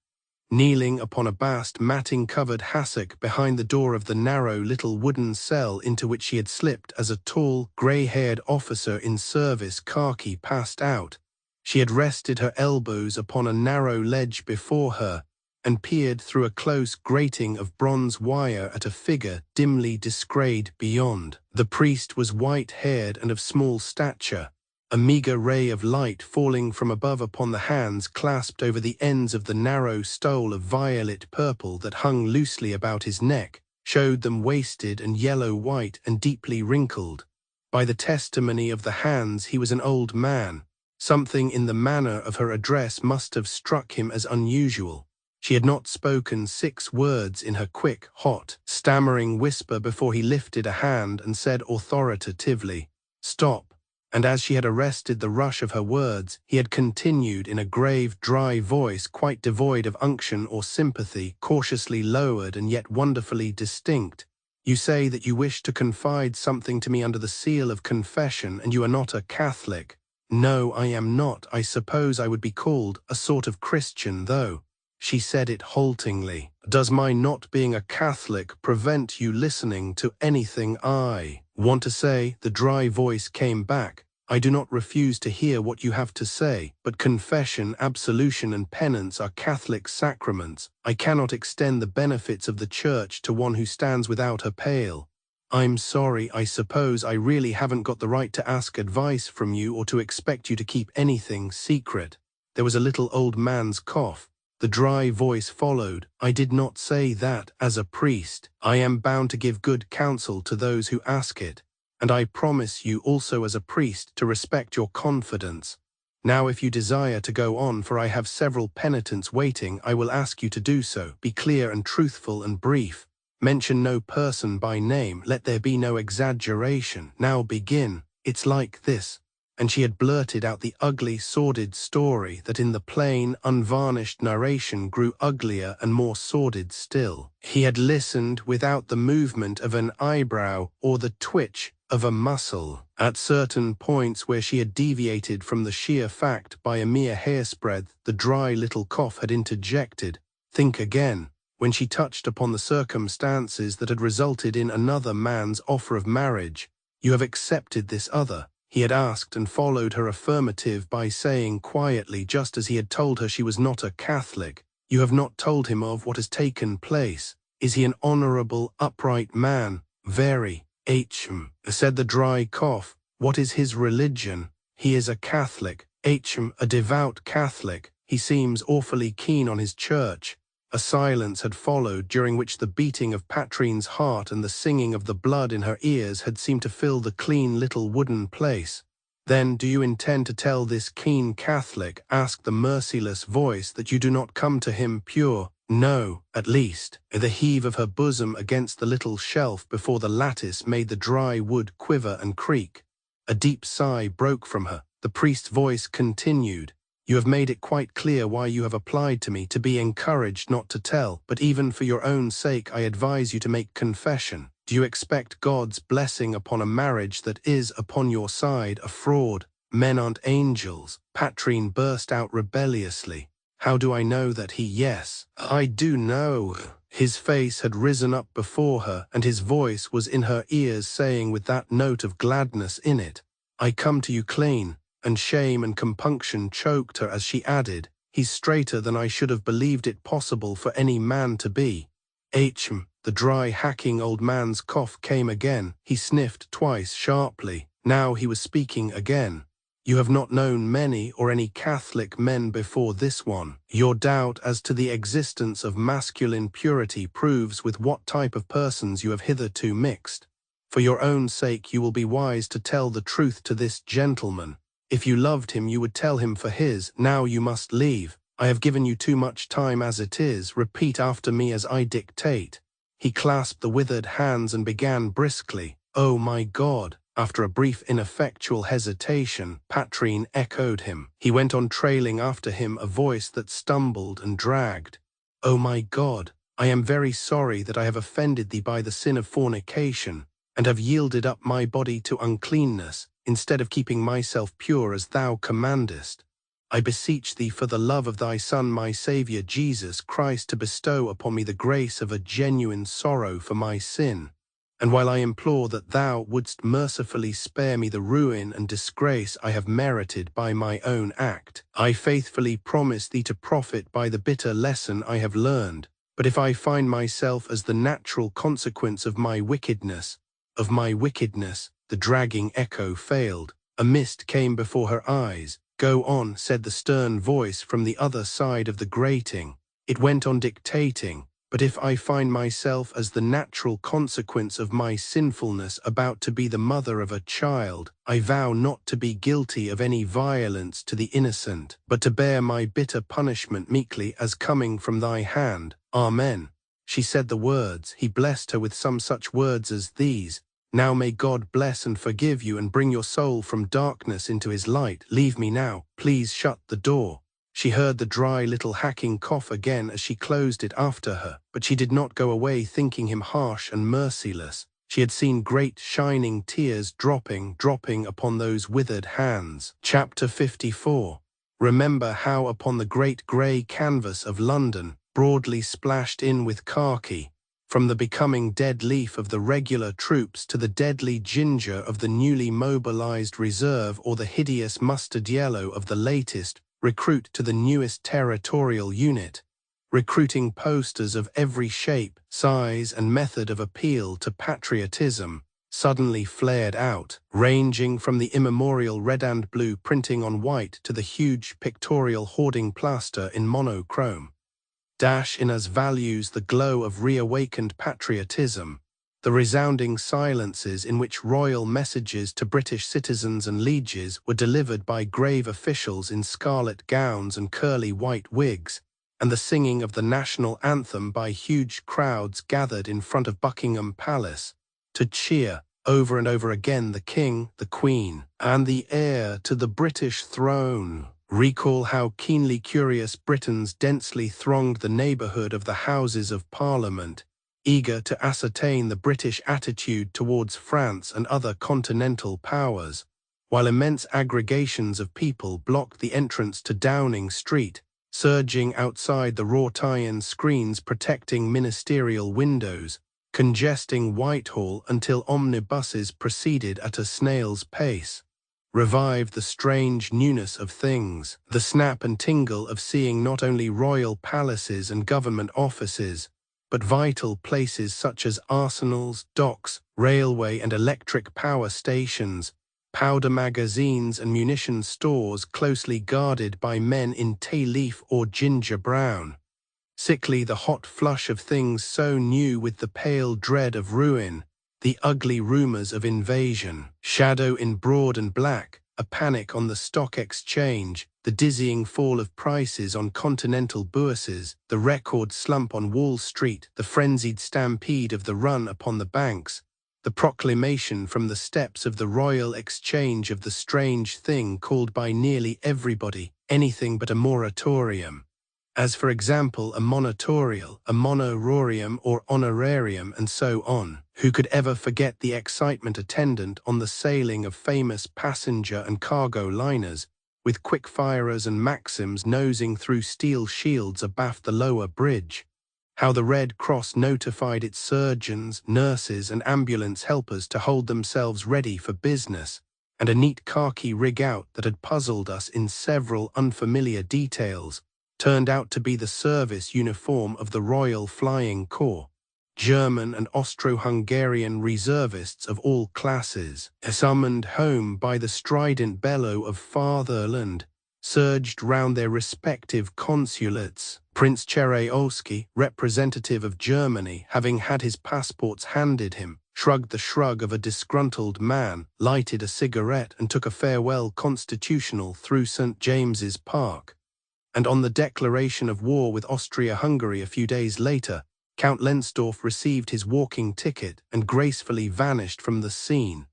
Kneeling upon a bast matting-covered hassock behind the door of the narrow little wooden cell into which she had slipped as a tall, grey-haired officer in service khaki passed out, she had rested her elbows upon a narrow ledge before her, and peered through a close grating of bronze wire at a figure dimly descried beyond. The priest was white-haired and of small stature. A meagre ray of light falling from above upon the hands clasped over the ends of the narrow stole of violet purple that hung loosely about his neck showed them wasted and yellow-white and deeply wrinkled. By the testimony of the hands he was an old man. Something in the manner of her address must have struck him as unusual. She had not spoken 6 words in her quick, hot, stammering whisper before he lifted a hand and said authoritatively, "Stop." And as she had arrested the rush of her words, he had continued in a grave, dry voice quite devoid of unction or sympathy, cautiously lowered and yet wonderfully distinct. "You say that you wish to confide something to me under the seal of confession, and you are not a Catholic. No, I am not. I suppose I would be called a sort of Christian, though. She said it haltingly. Does my not being a Catholic prevent you listening to anything I want to say? The dry voice came back. I do not refuse to hear what you have to say, but confession, absolution, and penance are Catholic sacraments. I cannot extend the benefits of the Church to one who stands without her pale. I'm sorry, I suppose I really haven't got the right to ask advice from you or to expect you to keep anything secret. There was a little old man's cough. The dry voice followed. I did not say that as a priest. I am bound to give good counsel to those who ask it. And I promise you also as a priest to respect your confidence. Now if you desire to go on, for I have several penitents waiting, I will ask you to do so. Be clear and truthful and brief. Mention no person by name. Let there be no exaggeration. Now begin. It's like this. And she had blurted out the ugly, sordid story that in the plain, unvarnished narration grew uglier and more sordid still. He had listened without the movement of an eyebrow or the twitch of a muscle. At certain points where she had deviated from the sheer fact by a mere hairsbreadth, the dry little cough had interjected. Think again. When she touched upon the circumstances that had resulted in another man's offer of marriage. You have accepted this other? He had asked, and followed her affirmative by saying quietly, just as he had told her she was not a Catholic, you have not told him of what has taken place. Is he an honourable, upright man? Very. Said the dry cough. What is his religion? He is a Catholic. A devout Catholic. He seems awfully keen on his church. A silence had followed, during which the beating of Patrine's heart and the singing of the blood in her ears had seemed to fill the clean little wooden place. Then, do you intend to tell this keen Catholic, asked the merciless voice, that you do not come to him pure? No, at least. The heave of her bosom against the little shelf before the lattice made the dry wood quiver and creak. A deep sigh broke from her. The priest's voice continued. You have made it quite clear why you have applied to me, to be encouraged not to tell, but even for your own sake I advise you to make confession. Do you expect God's blessing upon a marriage that is, upon your side, a fraud? Men aren't angels. Patrine burst out rebelliously. How do I know that he? Yes, I do know. His face had risen up before her, and his voice was in her ears, saying with that note of gladness in it, I come to you clean. And shame and compunction choked her as she added, he's straighter than I should have believed it possible for any man to be. The dry, hacking old man's cough came again. He sniffed twice sharply. Now he was speaking again. You have not known many or any Catholic men before this one. Your doubt as to the existence of masculine purity proves with what type of persons you have hitherto mixed. For your own sake you will be wise to tell the truth to this gentleman. If you loved him, you would tell him for his. Now you must leave. I have given you too much time as it is. Repeat after me as I dictate. He clasped the withered hands and began briskly. Oh my God. After a brief ineffectual hesitation, Patrine echoed him. He went on, trailing after him a voice that stumbled and dragged. Oh my God. I am very sorry that I have offended thee by the sin of fornication, and have yielded up my body to uncleanness, instead of keeping myself pure as thou commandest. I beseech thee for the love of thy Son, my Saviour Jesus Christ, to bestow upon me the grace of a genuine sorrow for my sin. And while I implore that thou wouldst mercifully spare me the ruin and disgrace I have merited by my own act, I faithfully promise thee to profit by the bitter lesson I have learned. But if I find myself as the natural consequence of my wickedness, the dragging echo failed. A mist came before her eyes. Go on, said the stern voice from the other side of the grating. It went on dictating. But if I find myself as the natural consequence of my sinfulness about to be the mother of a child, I vow not to be guilty of any violence to the innocent, but to bear my bitter punishment meekly as coming from thy hand. Amen. She said the words. He blessed her with some such words as these. Now may God bless and forgive you and bring your soul from darkness into his light. Leave me now. Please shut the door. She heard the dry little hacking cough again as she closed it after her, but she did not go away thinking him harsh and merciless. She had seen great shining tears dropping upon those withered hands. Chapter 54. Remember how upon the great grey canvas of London, broadly splashed in with khaki, from the becoming dead leaf of the regular troops to the deadly ginger of the newly mobilized reserve, or the hideous mustard yellow of the latest recruit to the newest territorial unit, recruiting posters of every shape, size, and method of appeal to patriotism suddenly flared out, ranging from the immemorial red and blue printing on white to the huge pictorial hoarding plaster in monochrome. Dash in as values the glow of reawakened patriotism, the resounding silences in which royal messages to British citizens and lieges were delivered by grave officials in scarlet gowns and curly white wigs, and the singing of the national anthem by huge crowds gathered in front of Buckingham Palace, to cheer over and over again the King, the Queen, and the heir to the British throne. Recall how keenly curious Britons densely thronged the neighbourhood of the Houses of Parliament, eager to ascertain the British attitude towards France and other continental powers, while immense aggregations of people blocked the entrance to Downing Street, surging outside the wrought iron screens protecting ministerial windows, congesting Whitehall until omnibuses proceeded at a snail's pace. Revived the strange newness of things, the snap and tingle of seeing not only royal palaces and government offices, but vital places such as arsenals, docks, railway and electric power stations, powder magazines and munition stores closely guarded by men in tay-leaf or ginger brown. Sickly the hot flush of things so new with the pale dread of ruin, the ugly rumours of invasion, shadow in broad and black, a panic on the stock exchange, the dizzying fall of prices on continental bourses, the record slump on Wall Street, the frenzied stampede of the run upon the banks, the proclamation from the steps of the Royal Exchange of the strange thing called by nearly everybody anything but a moratorium, as for example a monatorial, a monororium or honorarium, and so on. Who could ever forget the excitement attendant on the sailing of famous passenger and cargo liners, with quick-firers and Maxims nosing through steel shields abaft the lower bridge? How the Red Cross notified its surgeons, nurses and ambulance helpers to hold themselves ready for business, and a neat khaki rig-out that had puzzled us in several unfamiliar details turned out to be the service uniform of the Royal Flying Corps. German and Austro-Hungarian reservists of all classes, summoned home by the strident bellow of Fatherland, surged round their respective consulates. Prince Cherayovsky, representative of Germany, having had his passports handed him, shrugged the shrug of a disgruntled man, lighted a cigarette and took a farewell constitutional through St. James's Park. And on the declaration of war with Austria-Hungary a few days later, Count Lensdorff received his walking ticket and gracefully vanished from the scene,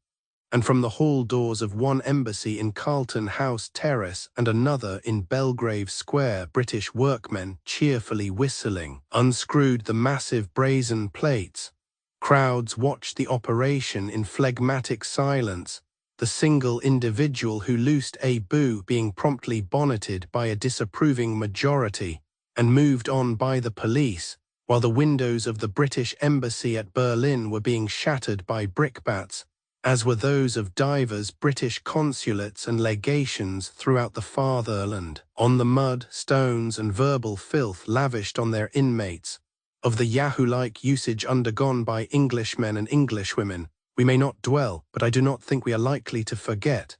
and from the hall doors of one embassy in Carlton House Terrace and another in Belgrave Square, British workmen, cheerfully whistling, unscrewed the massive brazen plates. Crowds watched the operation in phlegmatic silence, the single individual who loosed a boo being promptly bonneted by a disapproving majority and moved on by the police, while the windows of the British Embassy at Berlin were being shattered by brickbats, as were those of divers British consulates and legations throughout the fatherland. On the mud, stones and verbal filth lavished on their inmates, of the Yahoo-like usage undergone by Englishmen and Englishwomen, we may not dwell, but I do not think we are likely to forget.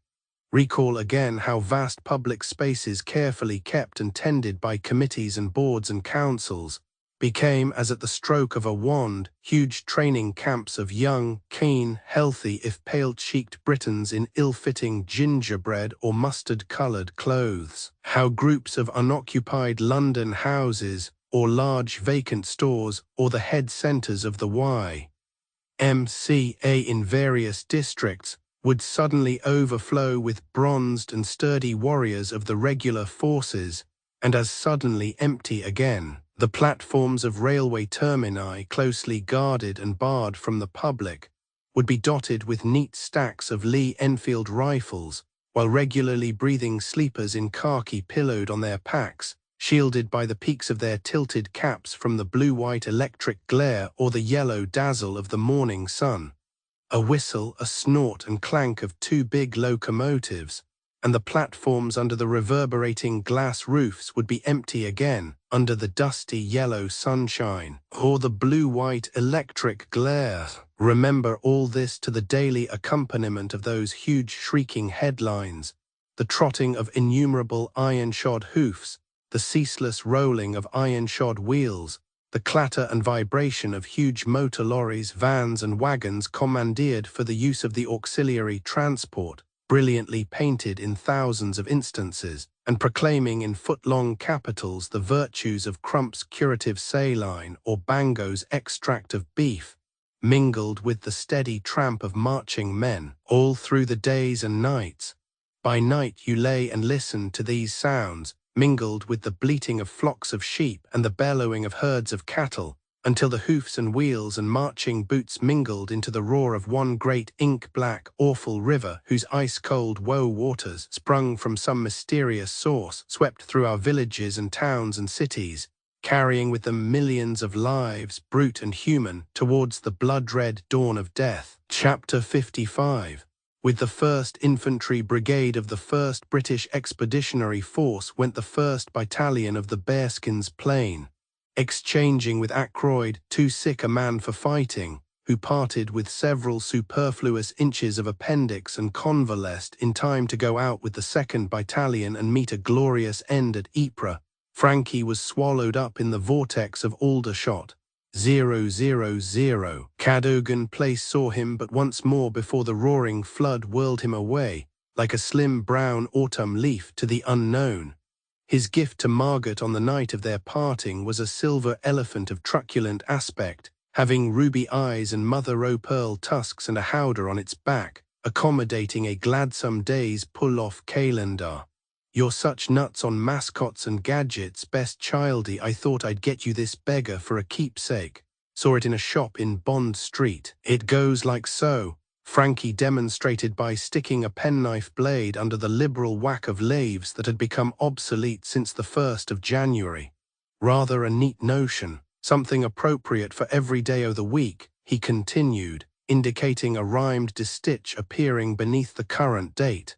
Recall again how vast public spaces carefully kept and tended by committees and boards and councils became, as at the stroke of a wand, huge training camps of young, keen, healthy if pale-cheeked Britons in ill-fitting gingerbread or mustard-coloured clothes. How groups of unoccupied London houses, or large vacant stores, or the head centres of the Y.M.C.A. in various districts, would suddenly overflow with bronzed and sturdy warriors of the regular forces, and as suddenly empty again. The platforms of railway termini, closely guarded and barred from the public, would be dotted with neat stacks of Lee Enfield rifles, while regularly breathing sleepers in khaki pillowed on their packs, shielded by the peaks of their tilted caps from the blue-white electric glare or the yellow dazzle of the morning sun. A whistle, a snort and clank of two big locomotives, and the platforms under the reverberating glass roofs would be empty again under the dusty yellow sunshine, or the blue-white electric glare. Remember all this to the daily accompaniment of those huge shrieking headlines, the trotting of innumerable iron-shod hoofs, the ceaseless rolling of iron-shod wheels, the clatter and vibration of huge motor lorries, vans and wagons commandeered for the use of the auxiliary transport, brilliantly painted in thousands of instances, and proclaiming in foot-long capitals the virtues of Crump's curative saline or Bango's extract of beef, mingled with the steady tramp of marching men, all through the days and nights. By night you lay and listened to these sounds, mingled with the bleating of flocks of sheep and the bellowing of herds of cattle, until the hoofs and wheels and marching boots mingled into the roar of one great ink-black, awful river whose ice-cold woe waters, sprung from some mysterious source, swept through our villages and towns and cities, carrying with them millions of lives, brute and human, towards the blood-red dawn of death. Chapter 55. With the 1st Infantry Brigade of the 1st British Expeditionary Force went the 1st Battalion of the Bearskins Plain, exchanging with Ackroyd, too sick a man for fighting, who parted with several superfluous inches of appendix and convalesced in time to go out with the 2nd Battalion and meet a glorious end at Ypres. Frankie was swallowed up in the vortex of Aldershot. 000. Cadogan Place saw him but once more before the roaring flood whirled him away, like a slim brown autumn leaf, to the unknown. His gift to Margaret on the night of their parting was a silver elephant of truculent aspect, having ruby eyes and mother-o'-pearl tusks and a howdah on its back, accommodating a gladsome day's pull-off calendar. "You're such nuts on mascots and gadgets, best childie, I thought I'd get you this beggar for a keepsake. Saw it in a shop in Bond Street. It goes like so," Frankie demonstrated by sticking a penknife blade under the liberal whack of laths that had become obsolete since the 1st of January. "Rather a neat notion, something appropriate for every day o' the week," he continued, indicating a rhymed distich appearing beneath the current date.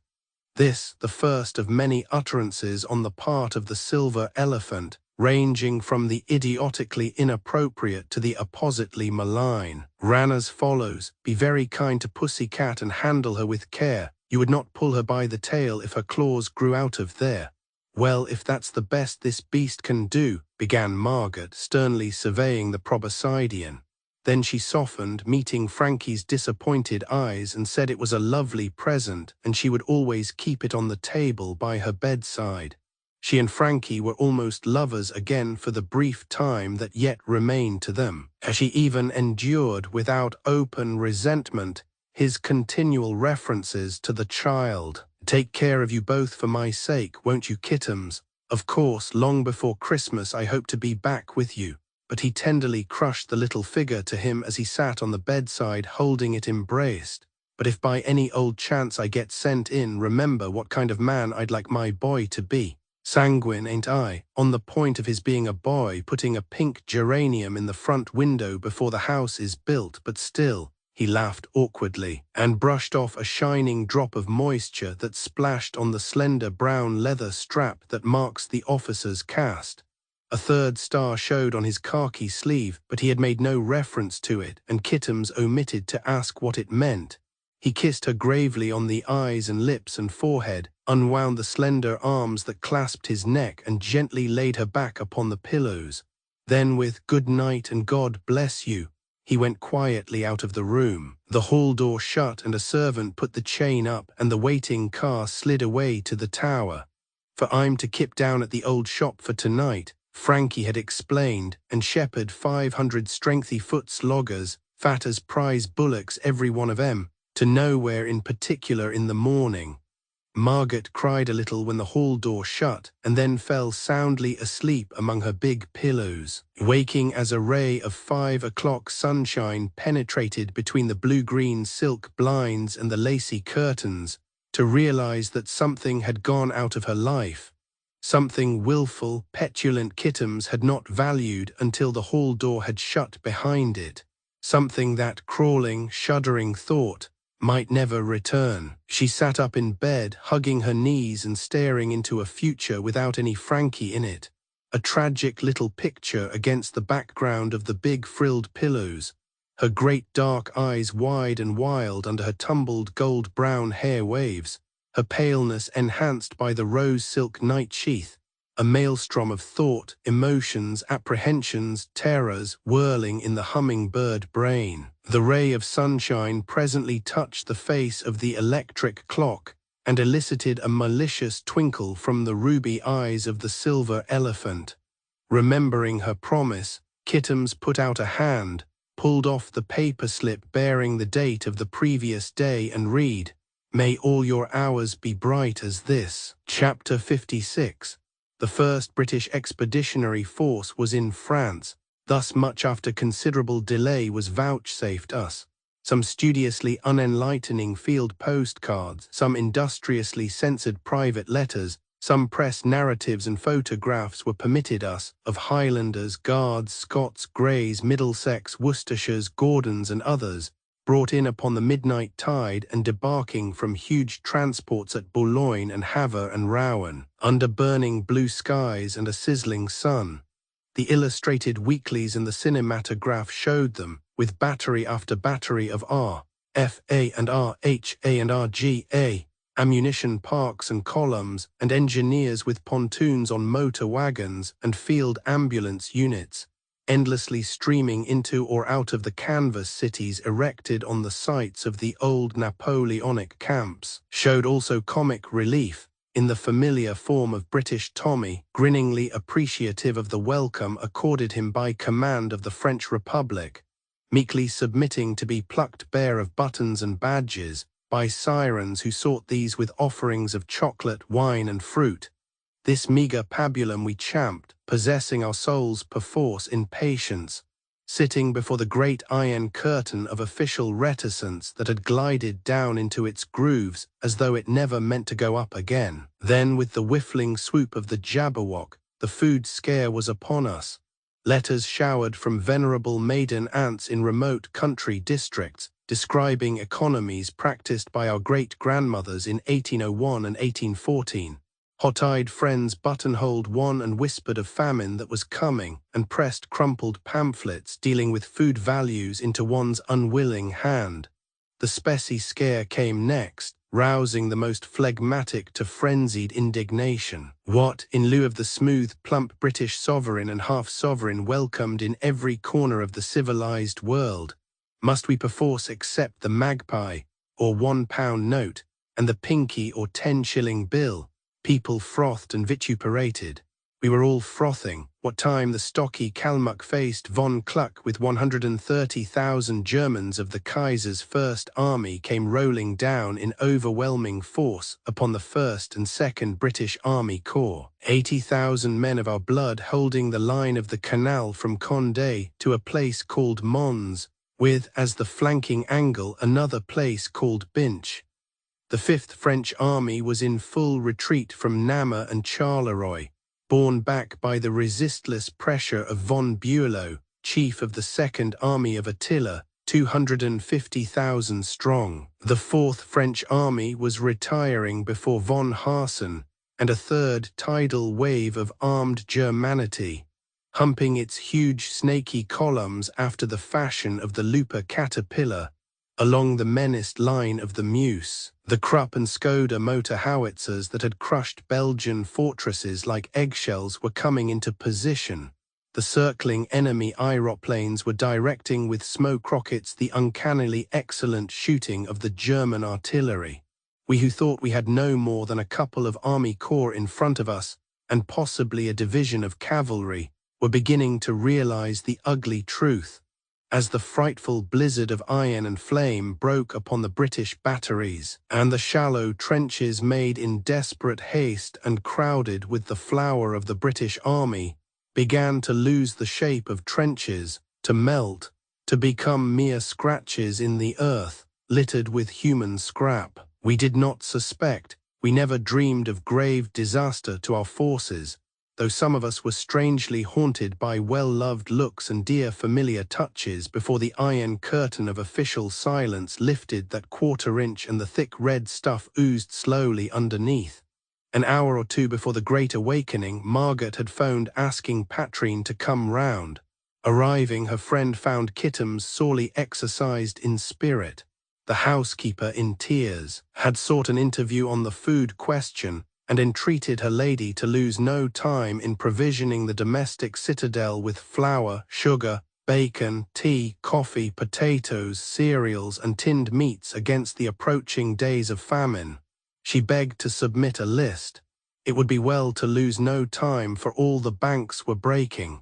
This, the first of many utterances on the part of the silver elephant, ranging from the idiotically inappropriate to the appositely malign, ran as follows: "Be very kind to Pussycat and handle her with care. You would not pull her by the tail if her claws grew out of there." "Well, if that's the best this beast can do," began Margaret, sternly surveying the proboscidean. Then she softened, meeting Frankie's disappointed eyes, and said it was a lovely present and she would always keep it on the table by her bedside. She and Frankie were almost lovers again for the brief time that yet remained to them, as she even endured without open resentment his continual references to the child. "Take care of you both for my sake, won't you, kittums? Of course, long before Christmas I hope to be back with you." But he tenderly crushed the little figure to him as he sat on the bedside holding it embraced. "But if by any old chance I get sent in, remember what kind of man I'd like my boy to be. Sanguine, ain't I? On the point of his being a boy, putting a pink geranium in the front window before the house is built, but still," he laughed awkwardly, and brushed off a shining drop of moisture that splashed on the slender brown leather strap that marks the officer's caste. A 3rd star showed on his khaki sleeve, but he had made no reference to it, and Kittums omitted to ask what it meant. He kissed her gravely on the eyes and lips and forehead, unwound the slender arms that clasped his neck, and gently laid her back upon the pillows. Then, with "Good night and God bless you," he went quietly out of the room. The hall door shut and a servant put the chain up, and the waiting car slid away to the tower. "For I'm to kip down at the old shop for tonight," Frankie had explained, "and shepherd 500 strengthy-foot sloggers, fat as prize bullocks every one of 'em, to nowhere in particular in the morning." Margaret cried a little when the hall door shut, and then fell soundly asleep among her big pillows, waking as a ray of 5 o'clock sunshine penetrated between the blue-green silk blinds and the lacy curtains, to realize that something had gone out of her life. Something willful, petulant Kittums had not valued until the hall door had shut behind it. Something that crawling, shuddering thought might never return. She sat up in bed, hugging her knees and staring into a future without any Frankie in it. A tragic little picture against the background of the big frilled pillows, her great dark eyes wide and wild under her tumbled gold-brown hair waves, her paleness enhanced by the rose silk night sheath, a maelstrom of thought, emotions, apprehensions, terrors whirling in the hummingbird brain. The ray of sunshine presently touched the face of the electric clock and elicited a malicious twinkle from the ruby eyes of the silver elephant. Remembering her promise, Kittums put out a hand, pulled off the paper slip bearing the date of the previous day and read, "May all your hours be bright as this." Chapter 56. The first British expeditionary force was in France. Thus much after considerable delay was vouchsafed us. Some studiously unenlightening field postcards, some industriously censored private letters, some press narratives and photographs were permitted us, of Highlanders, Guards, Scots, Greys, Middlesex, Worcestershires, Gordons and others, brought in upon the midnight tide and debarking from huge transports at Boulogne and Havre and Rouen, under burning blue skies and a sizzling sun. The illustrated weeklies and the cinematograph showed them, with battery after battery of R.F.A. and R.H.A. and R.G.A., ammunition parks and columns, and engineers with pontoons on motor wagons and field ambulance units, endlessly streaming into or out of the canvas cities erected on the sites of the old Napoleonic camps, showed also comic relief, in the familiar form of British Tommy, grinningly appreciative of the welcome accorded him by command of the French Republic, meekly submitting to be plucked bare of buttons and badges, by sirens who sought these with offerings of chocolate, wine and fruit. This meagre pabulum we champed, possessing our souls perforce in patience, sitting before the great iron curtain of official reticence that had glided down into its grooves as though it never meant to go up again. Then with the whiffling swoop of the Jabberwock, the food scare was upon us. Letters showered from venerable maiden aunts in remote country districts, describing economies practiced by our great-grandmothers in 1801 and 1814. Hot-eyed friends buttonholed one and whispered of famine that was coming, and pressed crumpled pamphlets dealing with food values into one's unwilling hand. The specie scare came next, rousing the most phlegmatic to frenzied indignation. What, in lieu of the smooth, plump British sovereign and half-sovereign welcomed in every corner of the civilized world, must we perforce accept the magpie, or £1 note, and the pinky or 10-shilling bill? People frothed and vituperated. We were all frothing. What time the stocky Kalmuck-faced von Kluck with 130,000 Germans of the Kaiser's First Army came rolling down in overwhelming force upon the 1st and 2nd British Army Corps. 80,000 men of our blood holding the line of the canal from Condé to a place called Mons, with, as the flanking angle, another place called Binch. The 5th French Army was in full retreat from Namur and Charleroi, borne back by the resistless pressure of von Bülow, chief of the 2nd Army of Attila, 250,000 strong. The 4th French Army was retiring before von Harsen, and a third tidal wave of armed Germanity, humping its huge snaky columns after the fashion of the Luper caterpillar, along the menaced line of the Meuse. The Krupp and Skoda motor howitzers that had crushed Belgian fortresses like eggshells were coming into position. The circling enemy aeroplanes were directing with smoke rockets the uncannily excellent shooting of the German artillery. We who thought we had no more than a couple of army corps in front of us, and possibly a division of cavalry, were beginning to realize the ugly truth. as the frightful blizzard of iron and flame broke upon the British batteries, and the shallow trenches made in desperate haste and crowded with the flower of the British army began to lose the shape of trenches, to melt, to become mere scratches in the earth, littered with human scrap. We did not suspect, we never dreamed of grave disaster to our forces, though some of us were strangely haunted by well-loved looks and dear familiar touches before the iron curtain of official silence lifted that quarter-inch and the thick red stuff oozed slowly underneath. An hour or two before the Great Awakening, Margaret had phoned asking Patrine to come round. Arriving, her friend found Kittums sorely exercised in spirit. The housekeeper, in tears, had sought an interview on the food question, and entreated her lady to lose no time in provisioning the domestic citadel with flour, sugar, bacon, tea, coffee, potatoes, cereals, and tinned meats against the approaching days of famine. She begged to submit a list. It would be well to lose no time, for all the banks were breaking.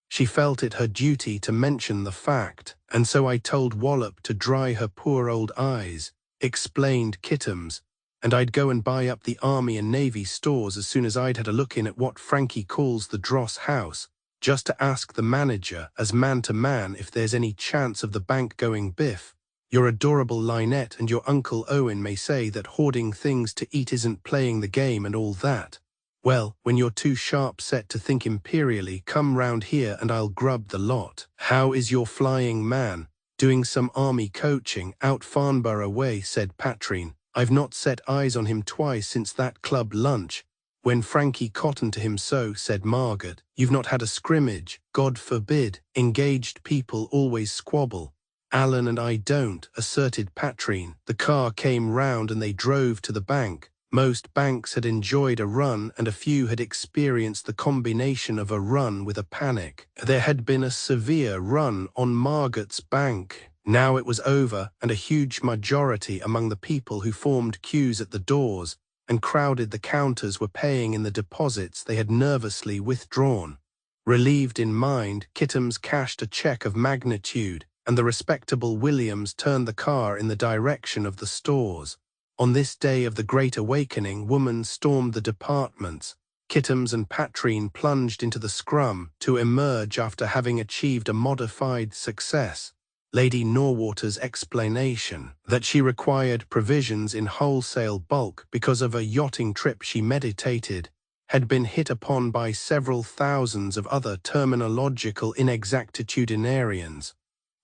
She felt it her duty to mention the fact, and so I told Wallop to dry her poor old eyes, explained Kittums, and I'd go and buy up the Army and Navy stores as soon as I'd had a look in at what Frankie calls the Dross House, just to ask the manager, as man to man, if there's any chance of the bank going biff. Your adorable Lynette and your Uncle Owen may say that hoarding things to eat isn't playing the game and all that. Well, when you're too sharp set to think imperially, come round here and I'll grub the lot. How is your flying man? Doing some army coaching out Farnborough way, said Patrine. I've not set eyes on him twice since that club lunch, when Frankie cottoned to him so, said Margaret. You've not had a scrimmage? God forbid. Engaged people always squabble. Alan and I don't, asserted Patrine. The car came round and they drove to the bank. Most banks had enjoyed a run and a few had experienced the combination of a run with a panic. There had been a severe run on Margaret's bank. Now it was over, and a huge majority among the people who formed queues at the doors and crowded the counters were paying in the deposits they had nervously withdrawn. Relieved in mind, Kittums cashed a cheque of magnitude, and the respectable Williams turned the car in the direction of the stores. On this day of the Great Awakening, woman stormed the departments. Kittums and Patrine plunged into the scrum to emerge after having achieved a modified success. Lady Norwater's explanation that she required provisions in wholesale bulk because of a yachting trip she meditated had been hit upon by several thousands of other terminological inexactitudinarians.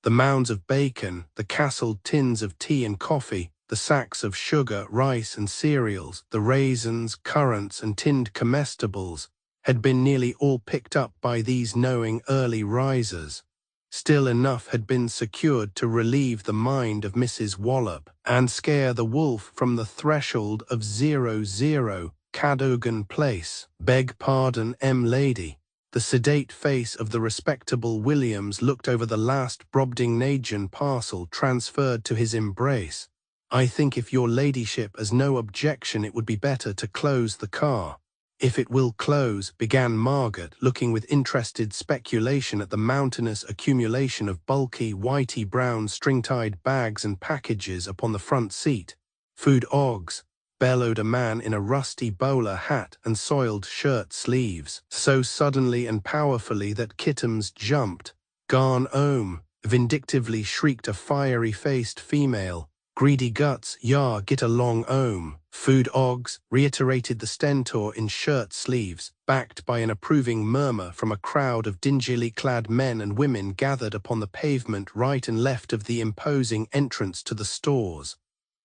The mounds of bacon, the castled tins of tea and coffee, the sacks of sugar, rice and cereals, the raisins, currants and tinned comestibles had been nearly all picked up by these knowing early risers. Still enough had been secured to relieve the mind of Mrs. Wallop and scare the wolf from the threshold of 00 Cadogan Place. Beg pardon, lady. The sedate face of the respectable Williams looked over the last Brobdingnagian parcel transferred to his embrace. I think if your ladyship has no objection it would be better to close the car. If it will close, began Margaret, looking with interested speculation at the mountainous accumulation of bulky, whitey-brown, string-tied bags and packages upon the front seat. Food ogs, bellowed a man in a rusty bowler hat and soiled shirt sleeves, so suddenly and powerfully that Kittums jumped. Garn ome, vindictively shrieked a fiery-faced female. Greedy guts, yah, get along ome. Food ogs, reiterated the stentor in shirt sleeves, backed by an approving murmur from a crowd of dingily clad men and women gathered upon the pavement right and left of the imposing entrance to the stores.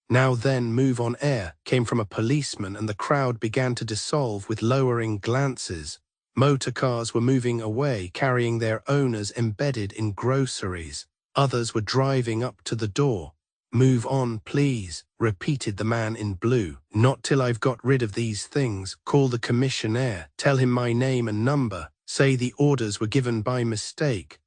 Now then, move on air, came from a policeman, and the crowd began to dissolve with lowering glances. Motor cars were moving away, carrying their owners embedded in groceries. Others were driving up to the door. Move on, please, repeated the man in blue. Not till I've got rid of these things. Call the commissionaire, tell him my name and number, say the orders were given by mistake.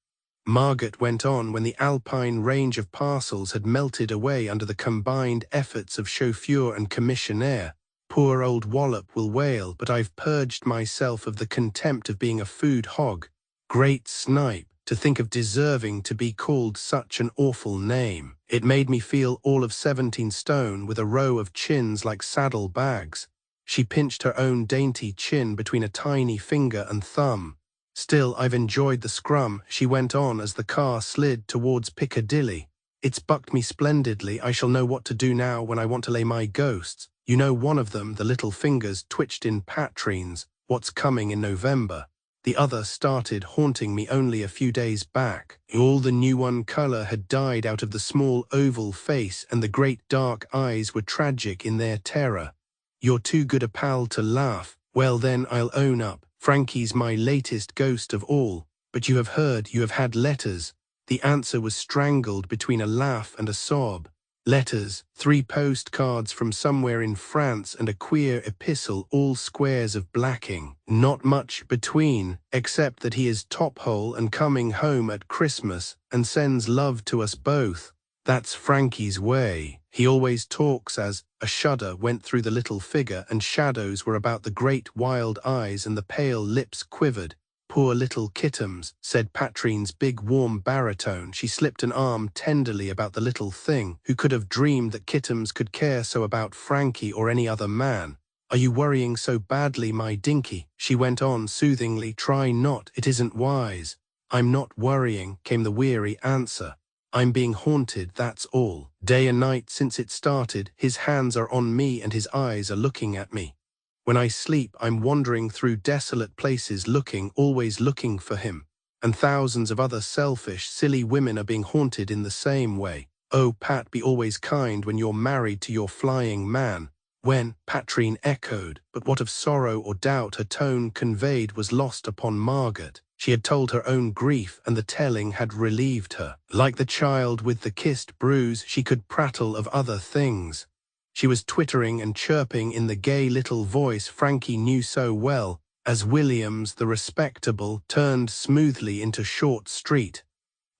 Margaret went on when the alpine range of parcels had melted away under the combined efforts of chauffeur and commissionaire. Poor old Wallop will wail, but I've purged myself of the contempt of being a food hog. Great snipe, To think of deserving to be called such an awful name. It made me feel all of 17 stone with a row of chins like saddle bags. She pinched her own dainty chin between a tiny finger and thumb. Still, I've enjoyed the scrum, she went on as the car slid towards Piccadilly. It's bucked me splendidly. I shall know what to do now when I want to lay my ghosts. You know, one of them, the little fingers twitched in Patrine's What's Coming in November. The other started haunting me only a few days back. All the new one colour had died out of the small oval face, and the great dark eyes were tragic in their terror. You're too good a pal to laugh. Well then, I'll own up. Frankie's my latest ghost of all. But you have heard, you have had letters. The answer was strangled between a laugh and a sob. Letters, 3 postcards from somewhere in France and a queer epistle, all squares of blacking. Not much between, except that he is top hole and coming home at Christmas and sends love to us both. That's Frankie's way. He always talks as. A shudder went through the little figure, and shadows were about the great wild eyes, and the pale lips quivered. Poor little kittums, said Patrine's big warm baritone. She slipped an arm tenderly about the little thing. Who could have dreamed that kittums could care so about Frankie or any other man? Are you worrying so badly, my dinky? She went on soothingly. Try not, it isn't wise. I'm not worrying, came the weary answer. I'm being haunted, that's all. Day and night since it started, his hands are on me and his eyes are looking at me. When I sleep, I'm wandering through desolate places looking, always looking for him. And thousands of other selfish, silly women are being haunted in the same way. Oh, Pat, be always kind when you're married to your flying man. When, Patrine echoed, but what of sorrow or doubt her tone conveyed was lost upon Margaret. She had told her own grief, and the telling had relieved her. Like the child with the kissed bruise, she could prattle of other things. She was twittering and chirping in the gay little voice Frankie knew so well, as Williams, the respectable, turned smoothly into Short Street.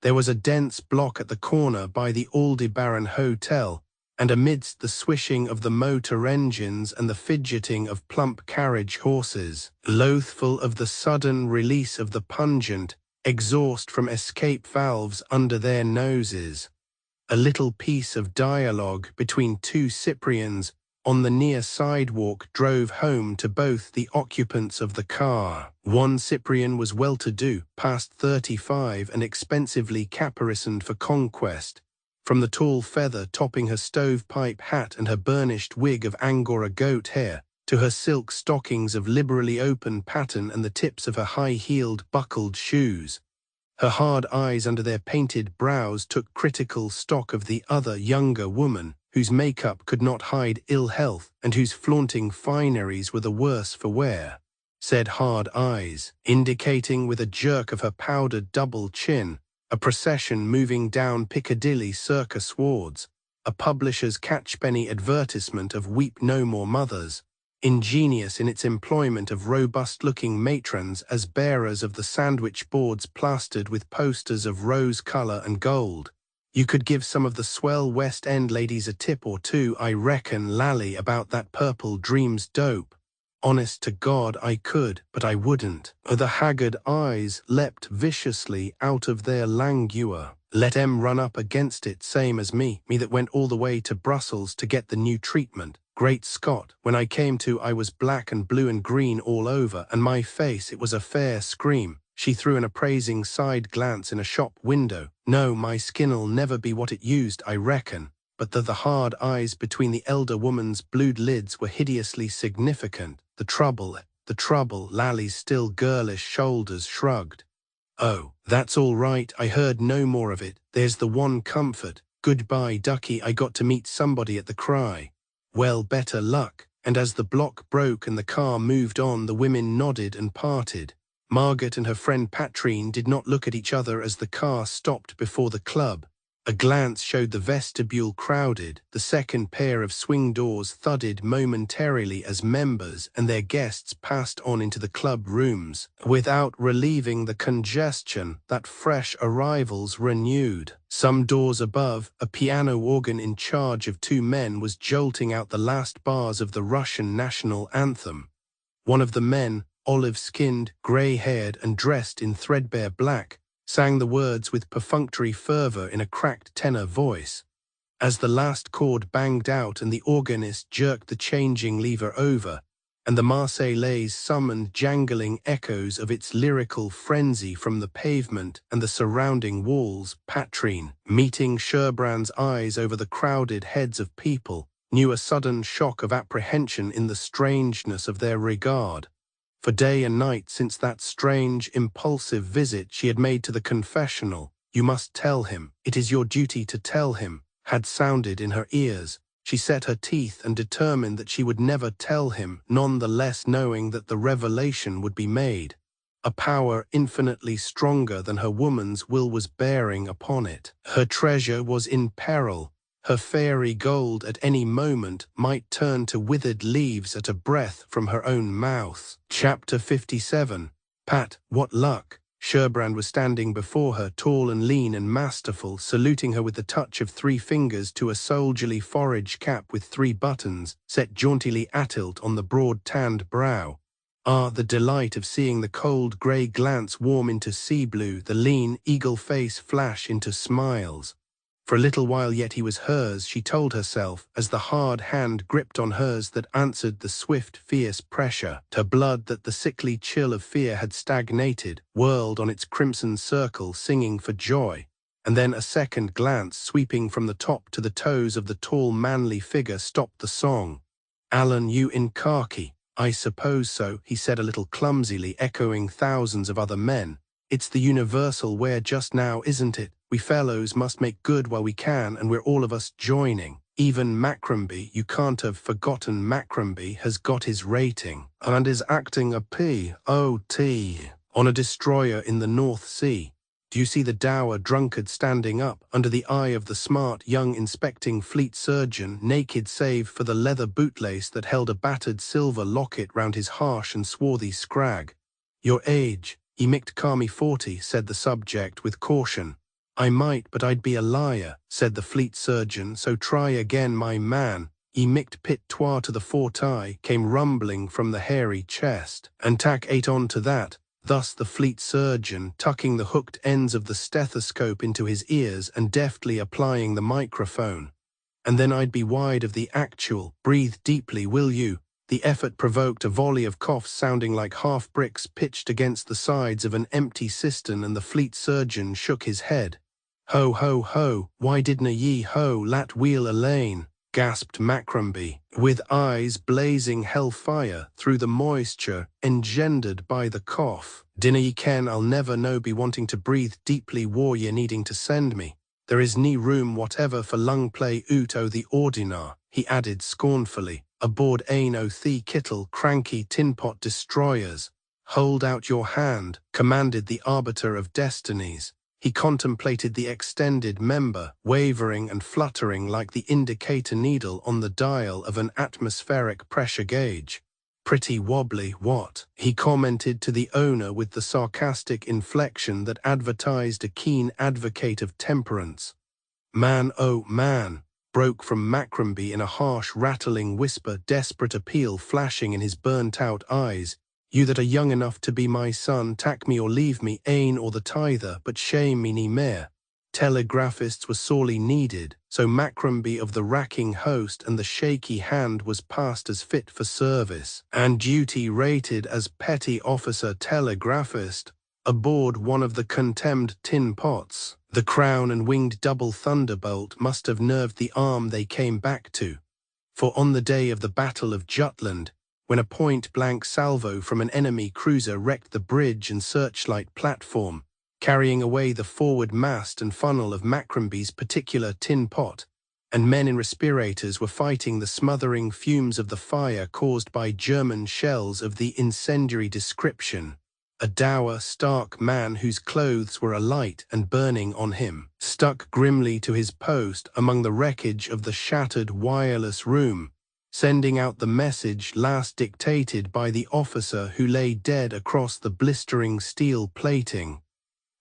There was a dense block at the corner by the Aldebaran Hotel, and amidst the swishing of the motor engines and the fidgeting of plump carriage horses, loathful of the sudden release of the pungent exhaust from escape valves under their noses, a little piece of dialogue between 2 Cyprians on the near sidewalk drove home to both the occupants of the car. One Cyprian was well-to-do, past 35 and expensively caparisoned for conquest. From the tall feather topping her stovepipe hat and her burnished wig of Angora goat hair, to her silk stockings of liberally open pattern and the tips of her high-heeled, buckled shoes. Her hard eyes under their painted brows took critical stock of the other younger woman, whose makeup could not hide ill health and whose flaunting fineries were the worse for wear. Said hard eyes, indicating with a jerk of her powdered double chin, a procession moving down Piccadilly Circus wards, a publisher's catchpenny advertisement of Weep No More Mothers, ingenious in its employment of robust-looking matrons as bearers of the sandwich boards plastered with posters of rose colour and gold. You could give some of the swell West End ladies a tip or two, I reckon, Lally, about that Purple Dreams dope. Honest to God, I could, but I wouldn't. The haggard eyes leapt viciously out of their languor. Let 'em run up against it, same as me that went all the way to Brussels to get the new treatment. Great Scott, when I came to, I was black and blue and green all over, and my face, it was a fair scream. She threw an appraising side glance in a shop window. No, my skin'll never be what it used, I reckon. But the hard eyes between the elder woman's blued lids were hideously significant. The trouble, Lally's still girlish shoulders shrugged. Oh, that's all right, I heard no more of it. There's the one comfort. Goodbye, ducky, I got to meet somebody at the Cry. Well, better luck. And as the block broke and the car moved on, the women nodded and parted. Margaret and her friend Patrine did not look at each other as the car stopped before the club. A glance showed the vestibule crowded, the second pair of swing doors thudded momentarily as members and their guests passed on into the club rooms, without relieving the congestion that fresh arrivals renewed. Some doors above, a piano organ in charge of 2 men was jolting out the last bars of the Russian national anthem. One of the men, olive-skinned, grey-haired and dressed in threadbare black, sang the words with perfunctory fervor in a cracked tenor voice. As the last chord banged out and the organist jerked the changing lever over, and the Marseillaise summoned jangling echoes of its lyrical frenzy from the pavement and the surrounding walls, Patrine, meeting Sherbrand's eyes over the crowded heads of people, knew a sudden shock of apprehension in the strangeness of their regard. For day and night since that strange, impulsive visit she had made to the confessional, "You must tell him, it is your duty to tell him," had sounded in her ears. She set her teeth and determined that she would never tell him, none the less knowing that the revelation would be made. A power infinitely stronger than her woman's will was bearing upon it. Her treasure was in peril. Her fairy gold at any moment might turn to withered leaves at a breath from her own mouth. Chapter 57. Pat, what luck! Sherbrand was standing before her, tall and lean and masterful, saluting her with the touch of 3 fingers to a soldierly forage cap with 3 buttons, set jauntily atilt on the broad tanned brow. Ah, the delight of seeing the cold grey glance warm into sea blue, the lean, eagle face flash into smiles. For a little while yet he was hers, she told herself, as the hard hand gripped on hers that answered the swift, fierce pressure. Her blood that the sickly chill of fear had stagnated, whirled on its crimson circle, singing for joy. And then a second glance, sweeping from the top to the toes of the tall, manly figure, stopped the song. "Alan, you in khaki?" "I suppose so," he said a little clumsily, echoing thousands of other men. "It's the universal wear just now, isn't it? We fellows must make good while we can, and we're all of us joining. Even Macrombie, you can't have forgotten Macrombie, has got his rating, and is acting a P.O.T. on a destroyer in the North Sea. Do you see the dour drunkard standing up, under the eye of the smart young inspecting fleet surgeon, naked save for the leather bootlace that held a battered silver locket round his harsh and swarthy scrag? Your age, ye micht ca' me 40, said the subject with caution. I might, but I'd be a liar, said the fleet surgeon, so try again, my man. Ye micht pit twa to the forty, came rumbling from the hairy chest, and tack 8 on to that. Thus the fleet surgeon, tucking the hooked ends of the stethoscope into his ears and deftly applying the microphone. And then I'd be wide of the actual. Breathe deeply, will you? The effort provoked a volley of coughs sounding like half-bricks pitched against the sides of an empty cistern, and the fleet surgeon shook his head. Ho, ho, ho, why didna ye ho lat wheel alane? Gasped Macrombie, with eyes blazing hellfire through the moisture engendered by the cough. Dinna ye ken I'll never no be wanting to breathe deeply war ye needing to send me. There is nae room whatever for lung play oot o' the ordinar, he added scornfully, aboard ane o' the kittle cranky tin-pot destroyers. Hold out your hand, commanded the arbiter of destinies. He contemplated the extended member, wavering and fluttering like the indicator needle on the dial of an atmospheric pressure gauge. Pretty wobbly, what? He commented to the owner with the sarcastic inflection that advertised a keen advocate of temperance. Man, oh man, broke from Macrombie in a harsh, rattling whisper, desperate appeal flashing in his burnt-out eyes. You that are young enough to be my son, tack me or leave me, ane or the tither, but shame me nae mair. Telegraphists were sorely needed, so Macrombie of the racking host and the shaky hand was passed as fit for service, and duty rated as petty officer telegraphist, aboard one of the contemned tin pots. The crown and winged double thunderbolt must have nerved the arm they came back to. For on the day of the Battle of Jutland, when a point-blank salvo from an enemy cruiser wrecked the bridge and searchlight platform, carrying away the forward mast and funnel of Macrombie's particular tin pot, and men in respirators were fighting the smothering fumes of the fire caused by German shells of the incendiary description, a dour, stark man whose clothes were alight and burning on him, stuck grimly to his post among the wreckage of the shattered wireless room, sending out the message last dictated by the officer who lay dead across the blistering steel plating.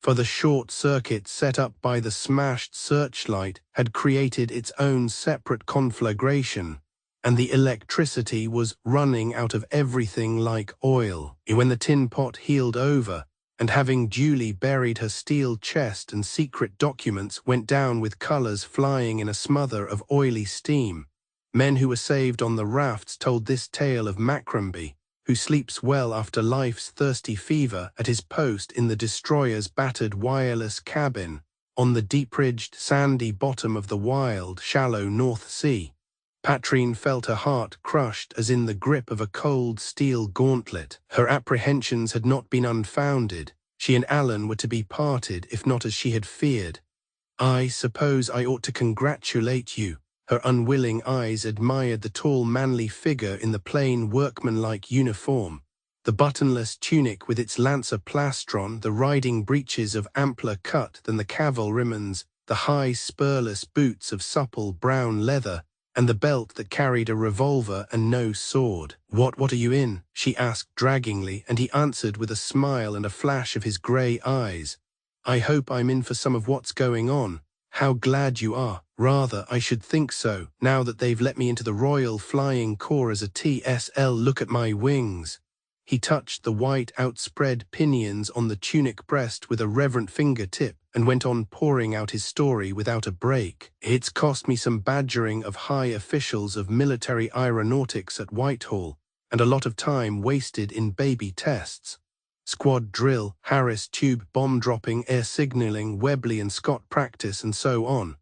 For the short circuit set up by the smashed searchlight had created its own separate conflagration, and the electricity was running out of everything like oil. When the tin pot heeled over, and having duly buried her steel chest and secret documents, went down with colours flying in a smother of oily steam. Men who were saved on the rafts told this tale of Macromby, who sleeps well after life's thirsty fever at his post in the destroyer's battered wireless cabin, on the deep-ridged, sandy bottom of the wild, shallow North Sea. Patrine felt her heart crushed as in the grip of a cold steel gauntlet. Her apprehensions had not been unfounded. She and Alan were to be parted, if not as she had feared. "I suppose I ought to congratulate you." Her unwilling eyes admired the tall manly figure in the plain workmanlike uniform, the buttonless tunic with its lancer plastron, the riding breeches of ampler cut than the cavalryman's, the high spurless boots of supple brown leather, and the belt that carried a revolver and no sword. What are you in?" she asked draggingly, and he answered with a smile and a flash of his grey eyes. "I hope I'm in for some of what's going on." "How glad you are." "Rather, I should think so, now that they've let me into the Royal Flying Corps as a TSL. Look at my wings." He touched the white outspread pinions on the tunic breast with a reverent fingertip, and went on pouring out his story without a break. "It's cost me some badgering of high officials of military aeronautics at Whitehall, and a lot of time wasted in baby tests. Squad drill, Harris tube bomb dropping, air signalling, Webley and Scott practice, and so on.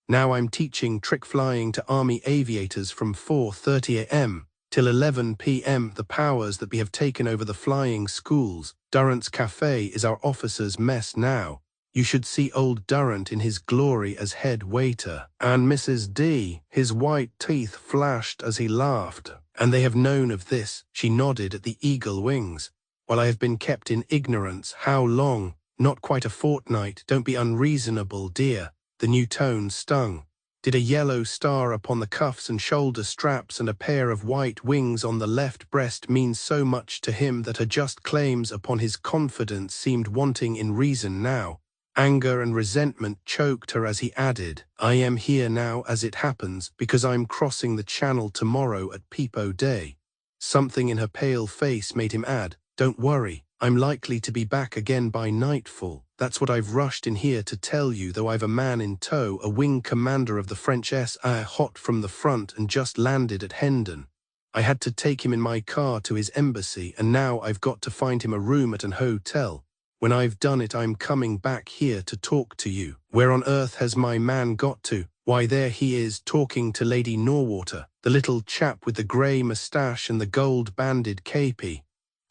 Now I'm teaching trick flying to Army aviators from 4:30 a.m. till 11 p.m. The powers that be have taken over the flying schools. Durrant's Cafe is our officers' mess now. You should see old Durrant in his glory as head waiter. And Mrs. D, his white teeth flashed as he laughed. And they have known of this." She nodded at the eagle wings. "While I have been kept in ignorance. How long?" "Not quite a fortnight. Don't be unreasonable, dear." The new tone stung. Did a yellow star upon the cuffs and shoulder straps and a pair of white wings on the left breast mean so much to him that her just claims upon his confidence seemed wanting in reason now? Anger and resentment choked her as he added, "I am here now, as it happens, because I'm crossing the Channel tomorrow at Peep-O Day." Something in her pale face made him add, "Don't worry, I'm likely to be back again by nightfall. That's what I've rushed in here to tell you, though I've a man in tow, a wing commander of the French S.A. hot from the front and just landed at Hendon. I had to take him in my car to his embassy, and now I've got to find him a room at an hotel. When I've done it, I'm coming back here to talk to you." "Where on earth has my man got to?" "Why, there he is, talking to Lady Norwater, the little chap with the grey moustache and the gold-banded képi."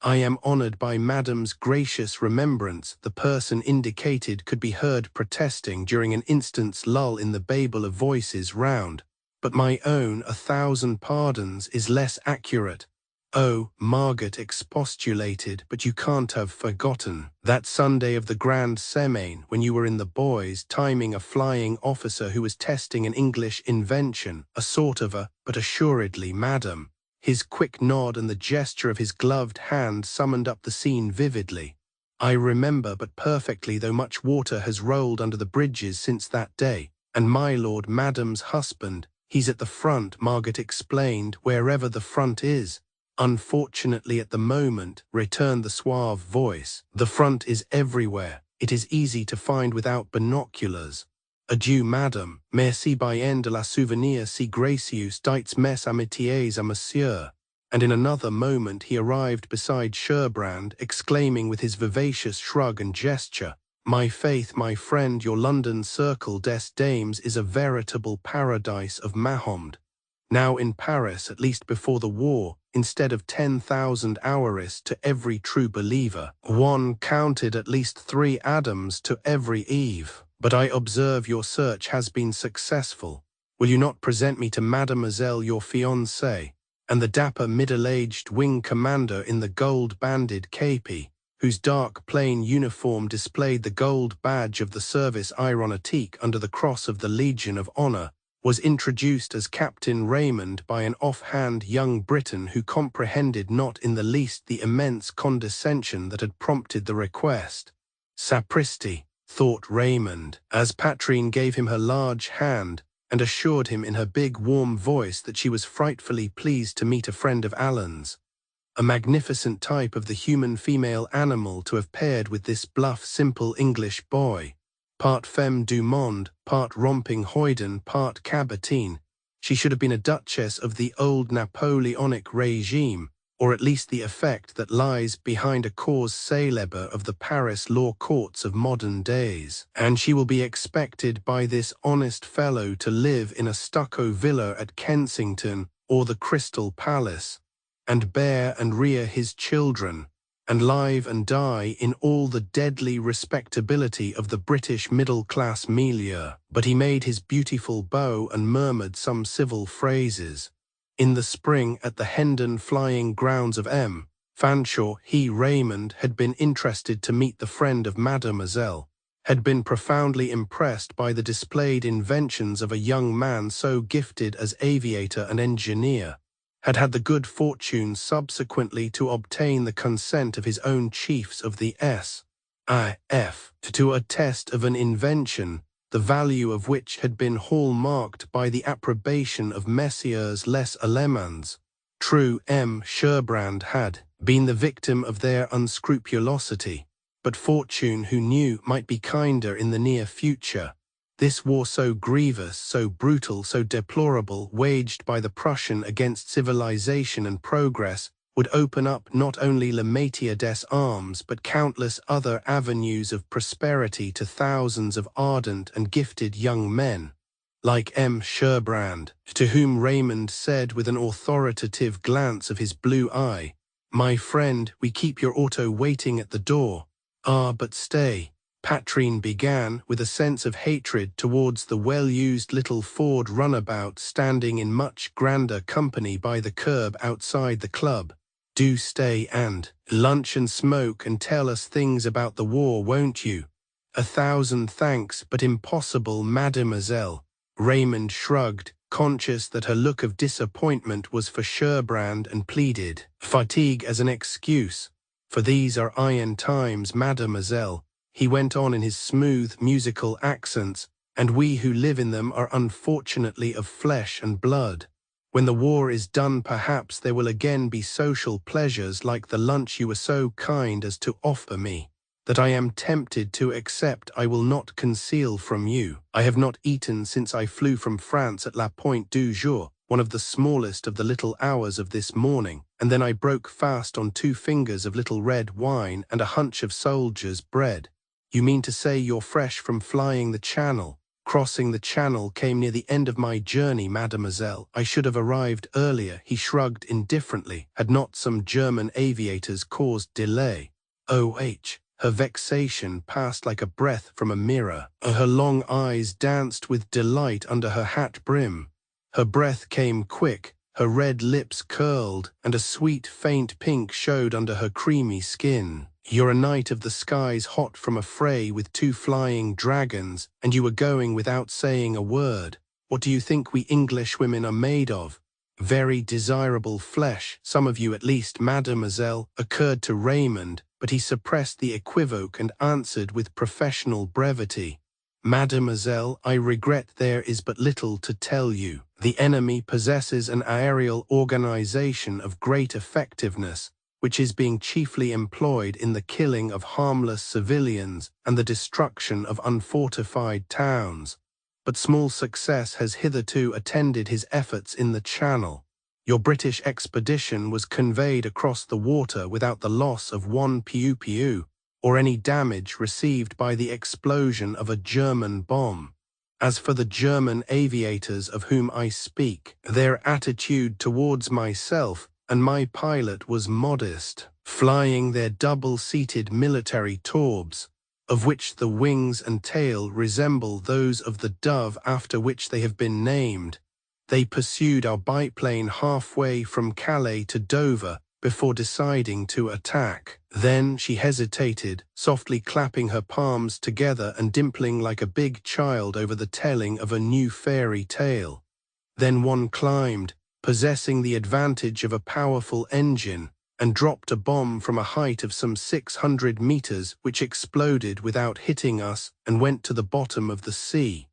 "I am honoured by Madam's gracious remembrance," the person indicated could be heard protesting during an instant's lull in the babel of voices round. "But my own, 1,000 pardons, is less accurate." "Oh," Margaret expostulated, "but you can't have forgotten that Sunday of the Grand Semaine when you were in the boys timing a flying officer who was testing an English invention, a sort of a, but assuredly, madam." His quick nod and the gesture of his gloved hand summoned up the scene vividly. "I remember but perfectly, though much water has rolled under the bridges since that day. And my lord Madam's husband, he's at the front," Margaret explained, "wherever the front is." "Unfortunately at the moment," returned the suave voice. "The front is everywhere. It is easy to find without binoculars. Adieu, madame. Merci bien de la souvenir si gracieux dites mes amitiés à monsieur." And in another moment he arrived beside Sherbrand, exclaiming with his vivacious shrug and gesture, "My faith, my friend, your London Circle des Dames is a veritable paradise of Mahomed. Now in Paris, at least before the war, instead of 10,000 hourists to every true believer, one counted at least 3 Adams to every Eve. But I observe your search has been successful. Will you not present me to Mademoiselle your fiancée?" And the dapper middle-aged wing commander in the gold-banded képi, whose dark plain uniform displayed the gold badge of the Service Aéronautique under the Cross of the Legion of Honor, was introduced as Captain Raymond by an off-hand young Briton who comprehended not in the least the immense condescension that had prompted the request. "Sapristi," thought Raymond, as Patrine gave him her large hand and assured him in her big warm voice that she was frightfully pleased to meet a friend of Alan's. a magnificent type of the human female animal to have paired with this bluff, simple English boy. Part femme du monde, part romping hoyden, part cabotin. She should have been a duchess of the old Napoleonic regime, or at least the effect that lies behind a cause célèbre of the Paris law courts of modern days. And she will be expected by this honest fellow to live in a stucco villa at Kensington or the Crystal Palace, and bear and rear his children, and live and die in all the deadly respectability of the British middle-class milieu. But he made his beautiful bow and murmured some civil phrases. In the spring, at the Hendon flying grounds of M. Fanshawe, he, Raymond, had been interested to meet the friend of Mademoiselle, had been profoundly impressed by the displayed inventions of a young man so gifted as aviator and engineer, had had the good fortune subsequently to obtain the consent of his own chiefs of the S.I.F. to a test of an invention, the value of which had been hall-marked by the approbation of Messieurs les Allemands. True, M. Sherbrand had been the victim of their unscrupulosity, but fortune, who knew, might be kinder in the near future. This war so grievous, so brutal, so deplorable, waged by the Prussian against civilization and progress, would open up not only le métier des armes but countless other avenues of prosperity to thousands of ardent and gifted young men, like M. Sherbrand, to whom Raymond said with an authoritative glance of his blue eye, "My friend, we keep your auto waiting at the door." "Ah, but stay," Patrine began, with a sense of hatred towards the well-used little Ford runabout standing in much grander company by the curb outside the club. "Do stay and lunch and smoke and tell us things about the war, won't you?" "1,000 thanks, but impossible, mademoiselle." Raymond shrugged, conscious that her look of disappointment was for Sherbrand, and pleaded fatigue as an excuse. "For these are iron times, mademoiselle," he went on in his smooth, musical accents, "and we who live in them are unfortunately of flesh and blood. When the war is done, perhaps there will again be social pleasures like the lunch you were so kind as to offer me. That I am tempted to accept I will not conceal from you. I have not eaten since I flew from France at La Pointe du Jour, one of the smallest of the little hours of this morning, and then I broke fast on 2 fingers of little red wine and a hunch of soldier's bread." "You mean to say you're fresh from flying the Channel?" "Crossing the Channel came near the end of my journey, mademoiselle. I should have arrived earlier," he shrugged indifferently, "had not some German aviators caused delay." "Oh." Her vexation passed like a breath from a mirror. Her long eyes danced with delight under her hat brim. Her breath came quick, her red lips curled, and a sweet faint pink showed under her creamy skin. "You're a knight of the skies, hot from a fray with 2 flying dragons, and you were going without saying a word. What do you think we English women are made of?" "Very desirable flesh, some of you at least, mademoiselle," occurred to Raymond, but he suppressed the equivoque and answered with professional brevity, "Mademoiselle, I regret there is but little to tell you. The enemy possesses an aerial organization of great effectiveness, which is being chiefly employed in the killing of harmless civilians and the destruction of unfortified towns. But small success has hitherto attended his efforts in the Channel. Your British expedition was conveyed across the water without the loss of 1 piu-piu, or any damage received by the explosion of a German bomb. As for the German aviators of whom I speak, their attitude towards myself and my pilot was modest, flying their double-seated military Taubes, of which the wings and tail resemble those of the dove after which they have been named. They pursued our biplane halfway from Calais to Dover before deciding to attack. Then she hesitated, softly clapping her palms together and dimpling like a big child over the telling of a new fairy tale. Then one climbed, possessing the advantage of a powerful engine, and dropped a bomb from a height of some 600 meters, which exploded without hitting us and went to the bottom of the sea.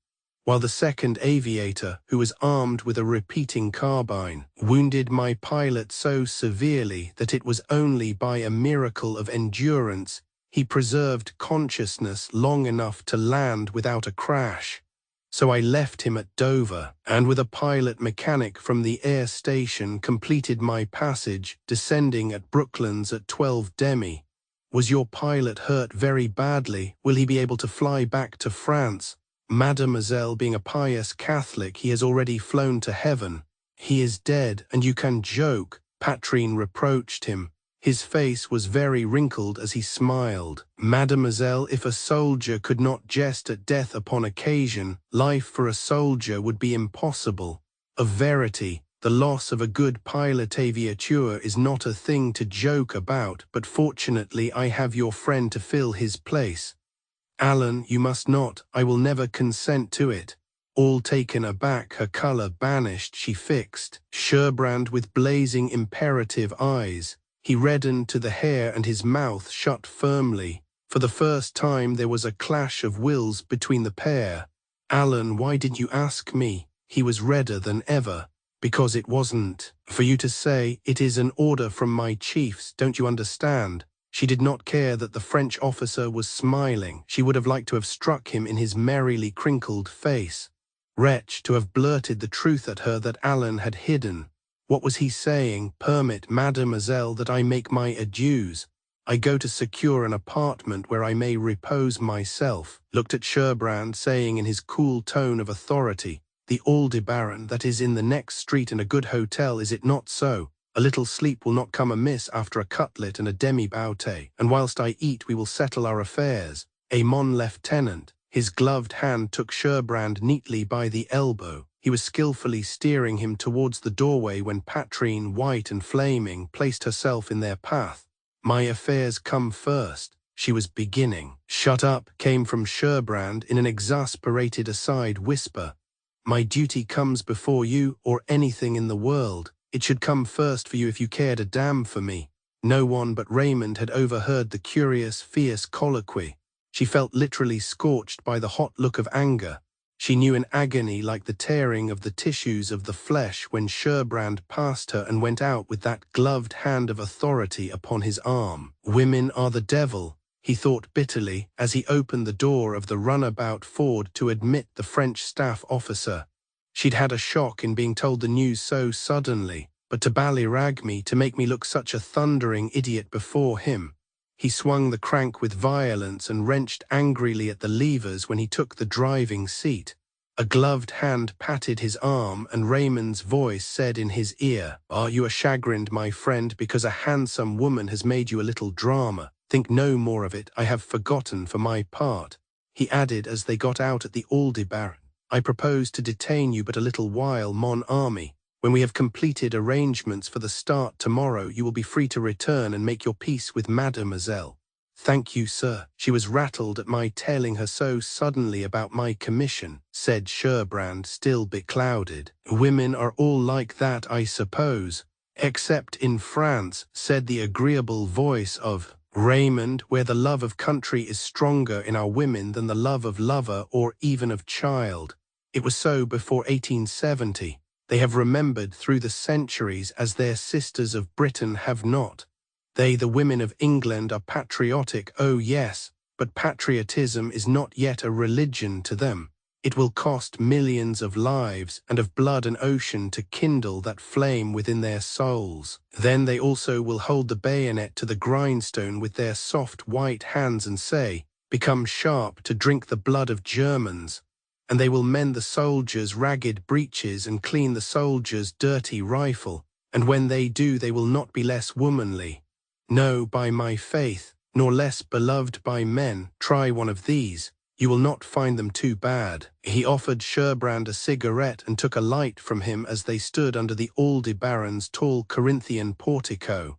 while the second aviator, who was armed with a repeating carbine, wounded my pilot so severely that it was only by a miracle of endurance he preserved consciousness long enough to land without a crash. So I left him at Dover, and with a pilot mechanic from the air station completed my passage, descending at Brooklands at 12 Demi. Was your pilot hurt very badly? Will he be able to fly back to France? Mademoiselle, being a pious Catholic, he has already flown to heaven. He is dead, and you can joke, Patrine reproached him. His face was very wrinkled as he smiled. Mademoiselle, if a soldier could not jest at death upon occasion, life for a soldier would be impossible. Of verity, the loss of a good pilot aviateur is not a thing to joke about, but fortunately I have your friend to fill his place. Alan, you must not, I will never consent to it. All taken aback, her colour banished, she fixed Sherbrand with blazing imperative eyes. He reddened to the hair and his mouth shut firmly. For the first time there was a clash of wills between the pair. Alan, why did you ask me? He was redder than ever. Because it wasn't for you to say. It is an order from my chiefs, don't you understand? She did not care that the French officer was smiling. She would have liked to have struck him in his merrily crinkled face. Wretch, to have blurted the truth at her that Alan had hidden. What was he saying? Permit, mademoiselle, that I make my adieus. I go to secure an apartment where I may repose myself. Looked at Sherbrand, saying in his cool tone of authority, the Aldebaran, that is in the next street and a good hotel, is it not so? A little sleep will not come amiss after a cutlet and a demi-boute, and whilst I eat we will settle our affairs. A mon lieutenant. His gloved hand took Sherbrand neatly by the elbow. He was skillfully steering him towards the doorway when Patrine, white and flaming, placed herself in their path. My affairs come first, she was beginning. Shut up, came from Sherbrand in an exasperated aside whisper. My duty comes before you or anything in the world. It should come first for you if you cared a damn for me. No one but Raymond had overheard the curious, fierce colloquy. She felt literally scorched by the hot look of anger. She knew an agony like the tearing of the tissues of the flesh when Sherbrand passed her and went out with that gloved hand of authority upon his arm. Women are the devil, he thought bitterly, as he opened the door of the runabout Ford to admit the French staff officer. She'd had a shock in being told the news so suddenly, but to ballyrag me, to make me look such a thundering idiot before him. He swung the crank with violence and wrenched angrily at the levers when he took the driving seat. A gloved hand patted his arm, and Raymond's voice said in his ear, "Are you chagrined, my friend, because a handsome woman has made you a little drama? Think no more of it. I have forgotten for my part." He added as they got out at the Aldebaran, "I propose to detain you but a little while, mon ami. When we have completed arrangements for the start tomorrow, you will be free to return and make your peace with mademoiselle." "Thank you, sir. She was rattled at my telling her so suddenly about my commission," said Sherbrand, still beclouded. "Women are all like that, I suppose." "Except in France," said the agreeable voice of Raymond, "where the love of country is stronger in our women than the love of lover or even of child. It was so before 1870. They have remembered through the centuries as their sisters of Britain have not. They, the women of England, are patriotic, oh yes, but patriotism is not yet a religion to them. It will cost millions of lives and of blood and ocean to kindle that flame within their souls. Then they also will hold the bayonet to the grindstone with their soft white hands and say, 'Become sharp to drink the blood of Germans.' And they will mend the soldier's ragged breeches and clean the soldier's dirty rifle, and when they do they will not be less womanly. No, by my faith, nor less beloved by men. Try one of these. You will not find them too bad." He offered Sherbrand a cigarette and took a light from him as they stood under the Aldebaran's tall Corinthian portico.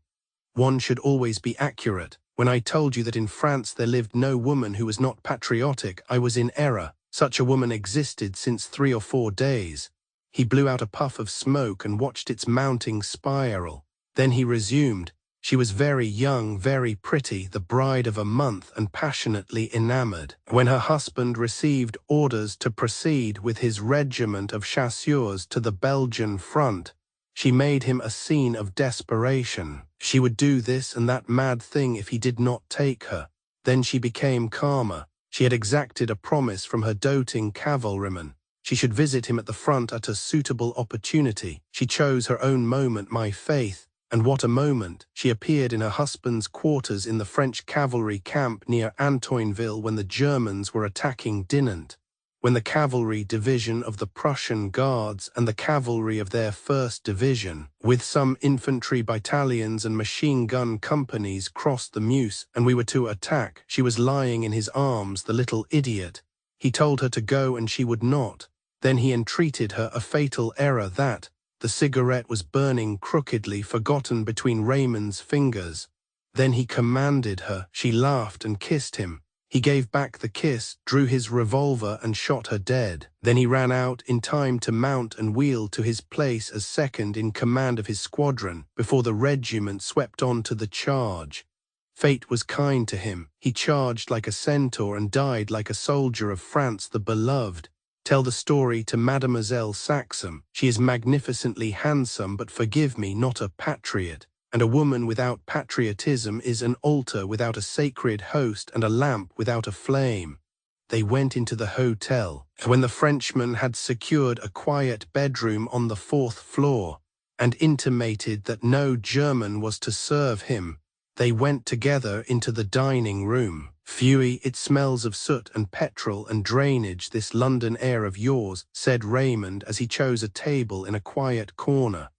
"One should always be accurate. When I told you that in France there lived no woman who was not patriotic, I was in error. Such a woman existed since 3 or 4 days. He blew out a puff of smoke and watched its mounting spiral. Then he resumed, She was very young, very pretty, the bride of a month, and passionately enamored. When her husband received orders to proceed with his regiment of chasseurs to the Belgian front, she made him a scene of desperation. She would do this and that mad thing if he did not take her. Then she became calmer. She had exacted a promise from her doting cavalryman. She should visit him at the front at a suitable opportunity. She chose her own moment, my faith. And what a moment! She appeared in her husband's quarters in the French cavalry camp near Antoineville when the Germans were attacking Dinant, when the cavalry division of the Prussian Guards and the cavalry of their 1st Division, with some infantry battalions and machine gun companies, crossed the Meuse, and we were to attack. She was lying in his arms, the little idiot. He told her to go and she would not. Then he entreated her, a fatal error that. The cigarette was burning crookedly, forgotten between Raymond's fingers. Then he commanded her. She laughed and kissed him. He gave back the kiss, drew his revolver and shot her dead. Then he ran out in time to mount and wheel to his place as second in command of his squadron, before the regiment swept on to the charge. Fate was kind to him. He charged like a centaur and died like a soldier of France the beloved. Tell the story to Mademoiselle Saxham. She is magnificently handsome, but forgive me, not a patriot. And a woman without patriotism is an altar without a sacred host and a lamp without a flame. They went into the hotel. When the Frenchman had secured a quiet bedroom on the 4th floor and intimated that no German was to serve him, they went together into the dining room. Phew, it smells of soot and petrol and drainage, this London air of yours, said Raymond as he chose a table in a quiet corner.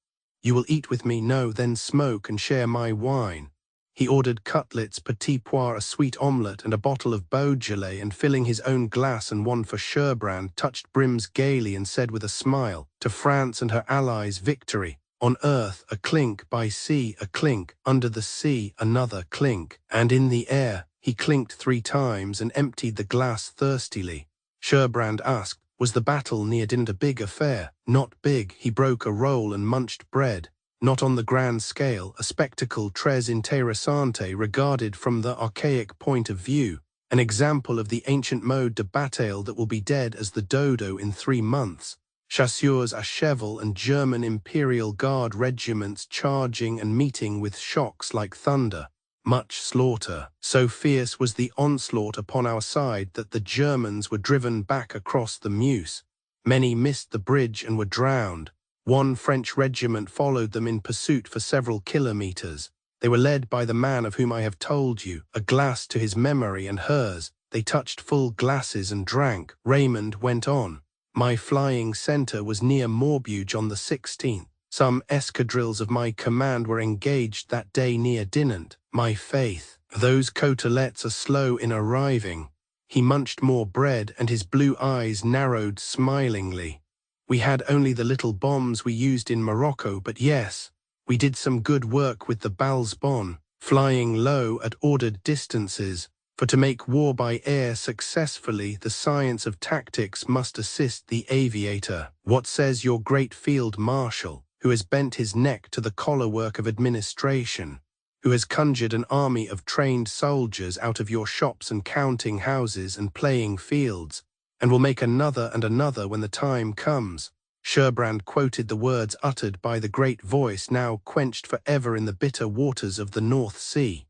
You will eat with me? No, then smoke and share my wine. He ordered cutlets, petit pois, a sweet omelette and a bottle of Beaujolais, and filling his own glass and one for Sherbrand, touched brims gaily and said with a smile, to France and her allies victory. On earth a clink, by sea a clink, under the sea another clink, and in the air. He clinked 3 times and emptied the glass thirstily. Sherbrand asked, was the battle near Dinant a big affair? Not big. He broke a roll and munched bread. Not on the grand scale, a spectacle très intéressante regarded from the archaic point of view, an example of the ancient mode de bataille that will be dead as the dodo in 3 months. Chasseurs à cheval and German Imperial Guard regiments charging and meeting with shocks like thunder. Much slaughter. So fierce was the onslaught upon our side that the Germans were driven back across the Meuse. Many missed the bridge and were drowned. 1 French regiment followed them in pursuit for several kilometers. They were led by the man of whom I have told you, a glass to his memory and hers. They touched full glasses and drank. Raymond went on. My flying centre was near Maubeuge on the 16th. Some escadrilles of my command were engaged that day near Dinant. My faith, those cotelettes are slow in arriving. He munched more bread and his blue eyes narrowed smilingly. We had only the little bombs we used in Morocco, but yes, we did some good work with the Balsbon, flying low at ordered distances, for to make war by air successfully, the science of tactics must assist the aviator. What says your great field marshal, who has bent his neck to the collar-work of administration, who has conjured an army of trained soldiers out of your shops and counting houses and playing fields, and will make another and another when the time comes? Sherbrand quoted the words uttered by the great voice now quenched for ever in the bitter waters of the North Sea.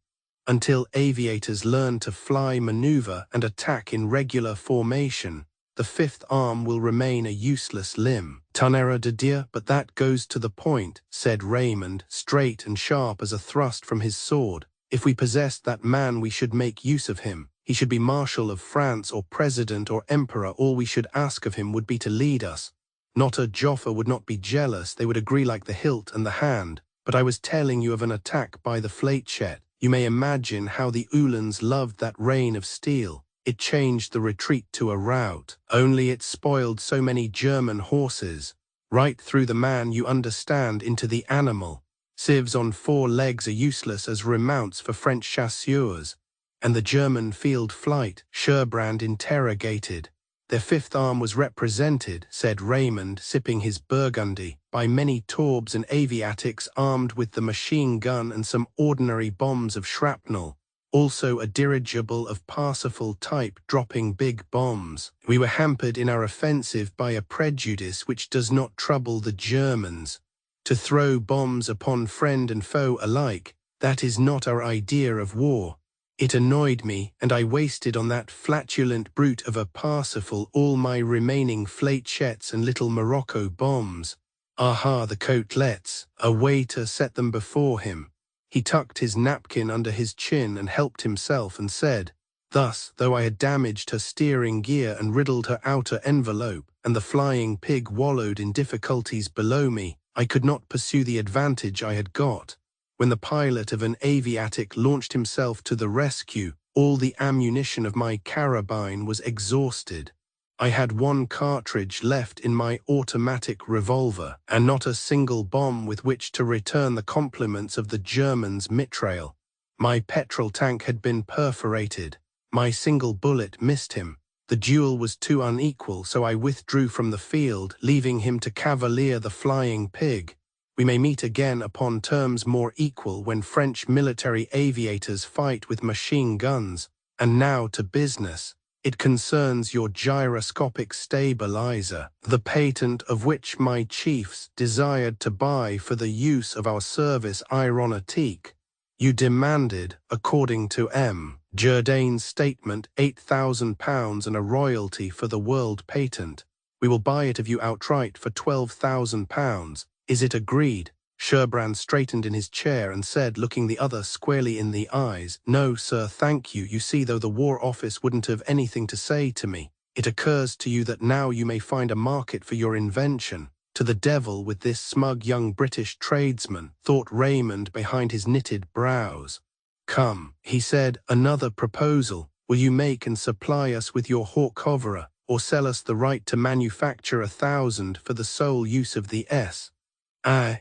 Until aviators learn to fly, maneuver, and attack in regular formation, the 5th arm will remain a useless limb. Tonnerre de Dieu, but that goes to the point, said Raymond, straight and sharp as a thrust from his sword. If we possessed that man, we should make use of him. He should be Marshal of France or President or Emperor. All we should ask of him would be to lead us. Not a Joffa would not be jealous. They would agree like the hilt and the hand. But I was telling you of an attack by the Fleetchet. You may imagine how the Uhlans loved that rain of steel. It changed the retreat to a rout. Only it spoiled so many German horses. Right through the man, you understand, into the animal. Sieves on 4 legs are useless as remounts for French chasseurs. And the German field flight, Sherbrand interrogated. Their 5th arm was represented, said Raymond, sipping his Burgundy, by many Torbs and aviatics armed with the machine gun and some ordinary bombs of shrapnel, also a dirigible of Parsifal type dropping big bombs. We were hampered in our offensive by a prejudice which does not trouble the Germans. To throw bombs upon friend and foe alike, that is not our idea of war. It annoyed me, and I wasted on that flatulent brute of a Parsifal all my remaining flechettes and little Morocco bombs. Aha, the côtelettes! A waiter set them before him. He tucked his napkin under his chin and helped himself and said, thus, though I had damaged her steering gear and riddled her outer envelope, and the flying pig wallowed in difficulties below me, I could not pursue the advantage I had got. When the pilot of an aviatic launched himself to the rescue, all the ammunition of my carabine was exhausted. I had one cartridge left in my automatic revolver, and not a single bomb with which to return the compliments of the Germans' mitraille. My petrol tank had been perforated. My single bullet missed him. The duel was too unequal, so I withdrew from the field, leaving him to cavalier the flying pig. We may meet again upon terms more equal when French military aviators fight with machine guns. And now to business. It concerns your gyroscopic stabilizer, the patent of which my chiefs desired to buy for the use of our service aeronautique. You demanded, according to M. Jourdain's statement, £8,000 and a royalty for the world patent. We will buy it of you outright for £12,000. Is it agreed? Sherbrand straightened in his chair and said, looking the other squarely in the eyes, no, sir, thank you. You see, though the War Office wouldn't have anything to say to me, it occurs to you that now you may find a market for your invention. To the devil with this smug young British tradesman, thought Raymond behind his knitted brows. Come, he said, another proposal. Will you make and supply us with your hawk hoverer, or sell us the right to manufacture 1,000 for the sole use of the S?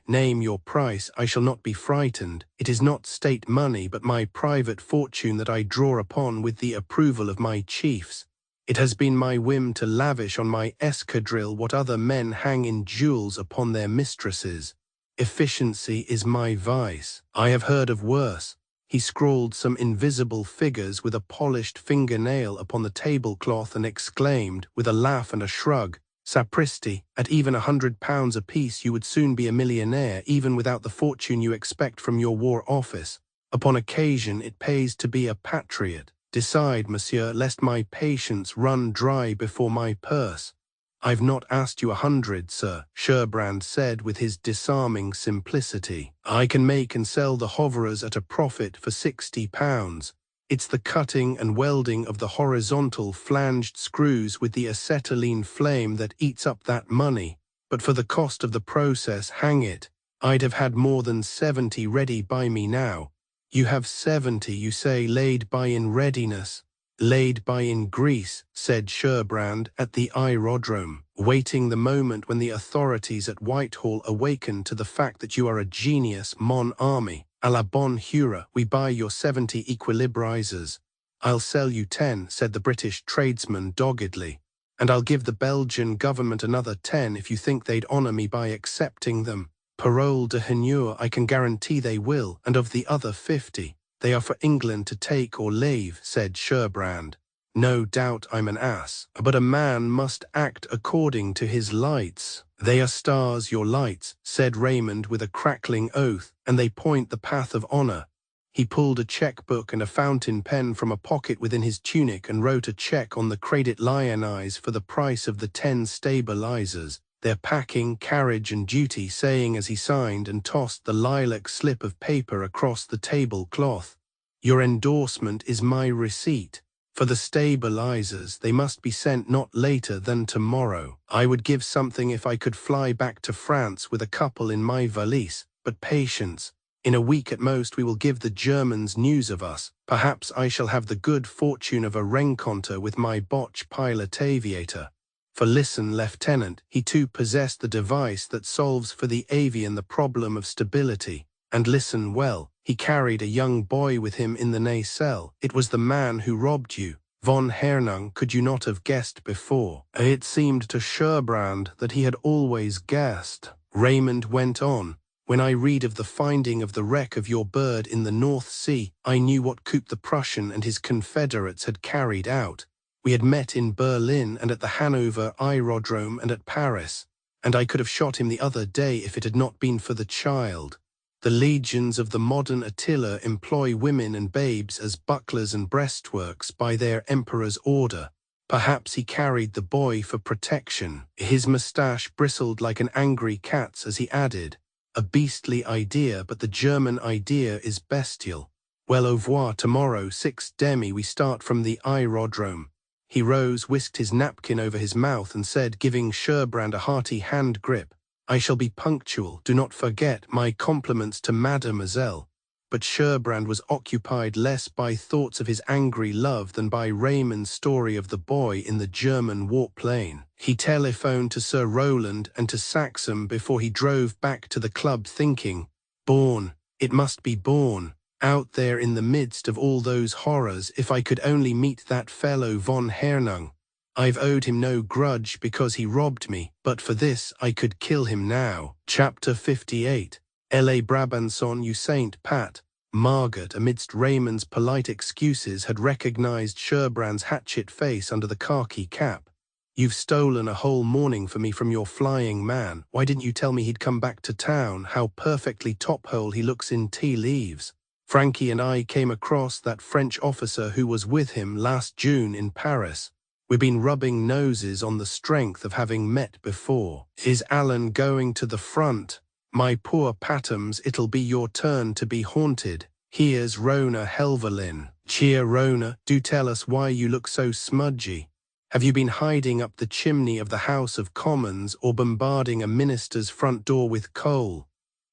Name your price, I shall not be frightened. It is not state money but my private fortune that I draw upon with the approval of my chiefs. It has been my whim to lavish on my escadrille what other men hang in jewels upon their mistresses. Efficiency is my vice. I have heard of worse. He scrawled some invisible figures with a polished fingernail upon the tablecloth and exclaimed, with a laugh and a shrug, Sapristi, at even £100 apiece you would soon be a millionaire, even without the fortune you expect from your War Office. Upon occasion it pays to be a patriot. Decide, monsieur, lest my patience run dry before my purse. I've not asked you 100, sir, Sherbrand said with his disarming simplicity. I can make and sell the hoverers at a profit for £60. It's the cutting and welding of the horizontal flanged screws with the acetylene flame that eats up that money. But for the cost of the process, hang it, I'd have had more than 70 ready by me now. You have 70, you say, laid by in readiness. Laid by in Greece, said Sherbrand, at the aerodrome, waiting the moment when the authorities at Whitehall awaken to the fact that you are a genius, mon ami. À la bonne heure, we buy your 70 equilibrizers. I'll sell you 10, said the British tradesman doggedly. And I'll give the Belgian government another 10 if you think they'd honour me by accepting them. Parole d'honneur, I can guarantee they will, and of the other 50, they are for England to take or leave, said Sherbrand. No doubt I'm an ass, but a man must act according to his lights. They are stars, your lights, said Raymond with a crackling oath, and they point the path of honour. He pulled a cheque-book and a fountain pen from a pocket within his tunic and wrote a cheque on the Credit Lyonnais for the price of the 10 stabilizers, their packing, carriage and duty, saying as he signed and tossed the lilac slip of paper across the tablecloth, your endorsement is my receipt. For the stabilizers, they must be sent not later than tomorrow. I would give something if I could fly back to France with a couple in my valise, but patience. In a week at most we will give the Germans news of us. Perhaps I shall have the good fortune of a rencontre with my Boche pilot aviator. For listen, Lieutenant, he too possessed the device that solves for the avian the problem of stability. And listen well, he carried a young boy with him in the nacelle. It was the man who robbed you. Von Hernung could you not have guessed before? It seemed to Sherbrand that he had always guessed. Raymond went on. When I read of the finding of the wreck of your bird in the North Sea, I knew what coup the Prussian and his confederates had carried out. We had met in Berlin and at the Hanover aerodrome and at Paris, and I could have shot him the other day if it had not been for the child. The legions of the modern Attila employ women and babes as bucklers and breastworks by their emperor's order. Perhaps he carried the boy for protection. His moustache bristled like an angry cat's as he added, "A beastly idea, but the German idea is bestial. Well, au revoir, tomorrow, 6:30 we start from the aerodrome." He rose, whisked his napkin over his mouth and said, giving Sherbrand a hearty hand grip, "I shall be punctual, do not forget my compliments to mademoiselle." But Sherbrand was occupied less by thoughts of his angry love than by Raymond's story of the boy in the German warplane. He telephoned to Sir Rowland and to Saxham before he drove back to the club thinking, "Born, it must be born, out there in the midst of all those horrors, if I could only meet that fellow von Hernung. I've owed him no grudge because he robbed me, but for this I could kill him now." Chapter 58. L.A. Brabanson, you Saint Pat. Margaret, amidst Raymond's polite excuses, had recognized Sherbrand's hatchet face under the khaki cap. "You've stolen a whole morning for me from your flying man. Why didn't you tell me he'd come back to town? How perfectly top-hole he looks in tea leaves. Frankie and I came across that French officer who was with him last June in Paris. We've been rubbing noses on the strength of having met before. Is Alan going to the front? My poor Patams, it'll be your turn to be haunted. Here's Rona Helverlin." "Cheer, Rona, do tell us why you look so smudgy. Have you been hiding up the chimney of the House of Commons or bombarding a minister's front door with coal?"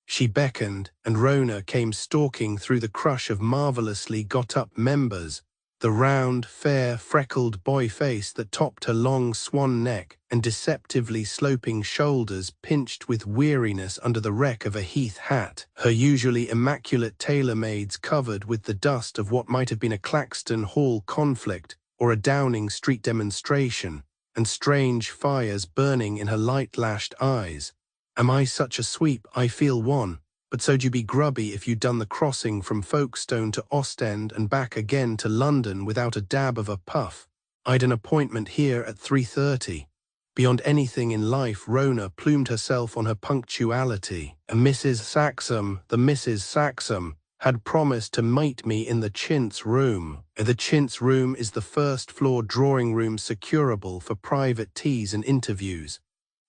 She beckoned, and Rona came stalking through the crush of marvellously got-up members, the round, fair, freckled boy face that topped her long swan neck and deceptively sloping shoulders pinched with weariness under the wreck of a Heath hat, her usually immaculate tailor-mades covered with the dust of what might have been a Claxton Hall conflict or a Downing Street demonstration, and strange fires burning in her light-lashed eyes. "Am I such a sweep? I feel one. But so'd you be grubby if you'd done the crossing from Folkestone to Ostend and back again to London without a dab of a puff. I'd an appointment here at 3:30. Beyond anything in life, Rona plumed herself on her punctuality. Mrs. Saxham, the Mrs. Saxham, had promised to meet me in the chintz room. The chintz room is the first-floor drawing-room securable for private teas and interviews.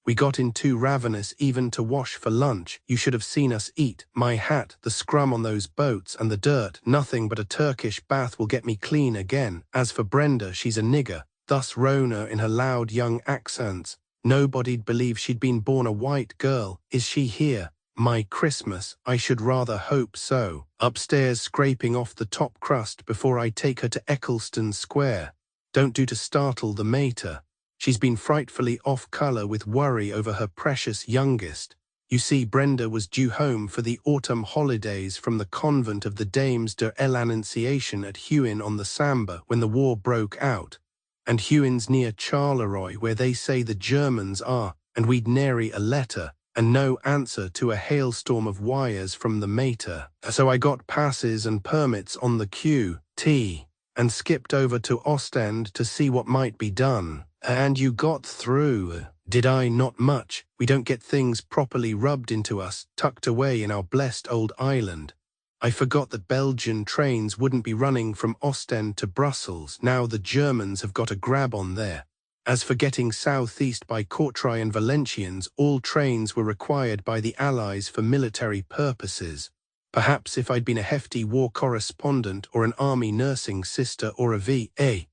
We got in too ravenous even to wash for lunch. You should have seen us eat. My hat, the scrum on those boats, and the dirt. Nothing but a Turkish bath will get me clean again. As for Brenda, she's a nigger." Thus Rona in her loud young accents. "Nobody'd believe she'd been born a white girl. Is she here? My Christmas, I should rather hope so. Upstairs scraping off the top crust before I take her to Eccleston Square. Don't do to startle the mater. She's been frightfully off-colour with worry over her precious youngest. You see, Brenda was due home for the autumn holidays from the convent of the Dames de l'Annonciation at Huyn on the Sambre when the war broke out. And Huyn's near Charleroi, where they say the Germans are, and we'd nary a letter, and no answer to a hailstorm of wires from the mater. So I got passes and permits on the Q.T. and skipped over to Ostend to see what might be done. And you got through." "Did I? Not much. We don't get things properly rubbed into us, tucked away in our blessed old island. I forgot that Belgian trains wouldn't be running from Ostend to Brussels. Now the Germans have got a grab on there. As for getting southeast by Courtrai and Valenciennes, all trains were required by the Allies for military purposes. Perhaps if I'd been a hefty war correspondent or an army nursing sister or a V.A.D.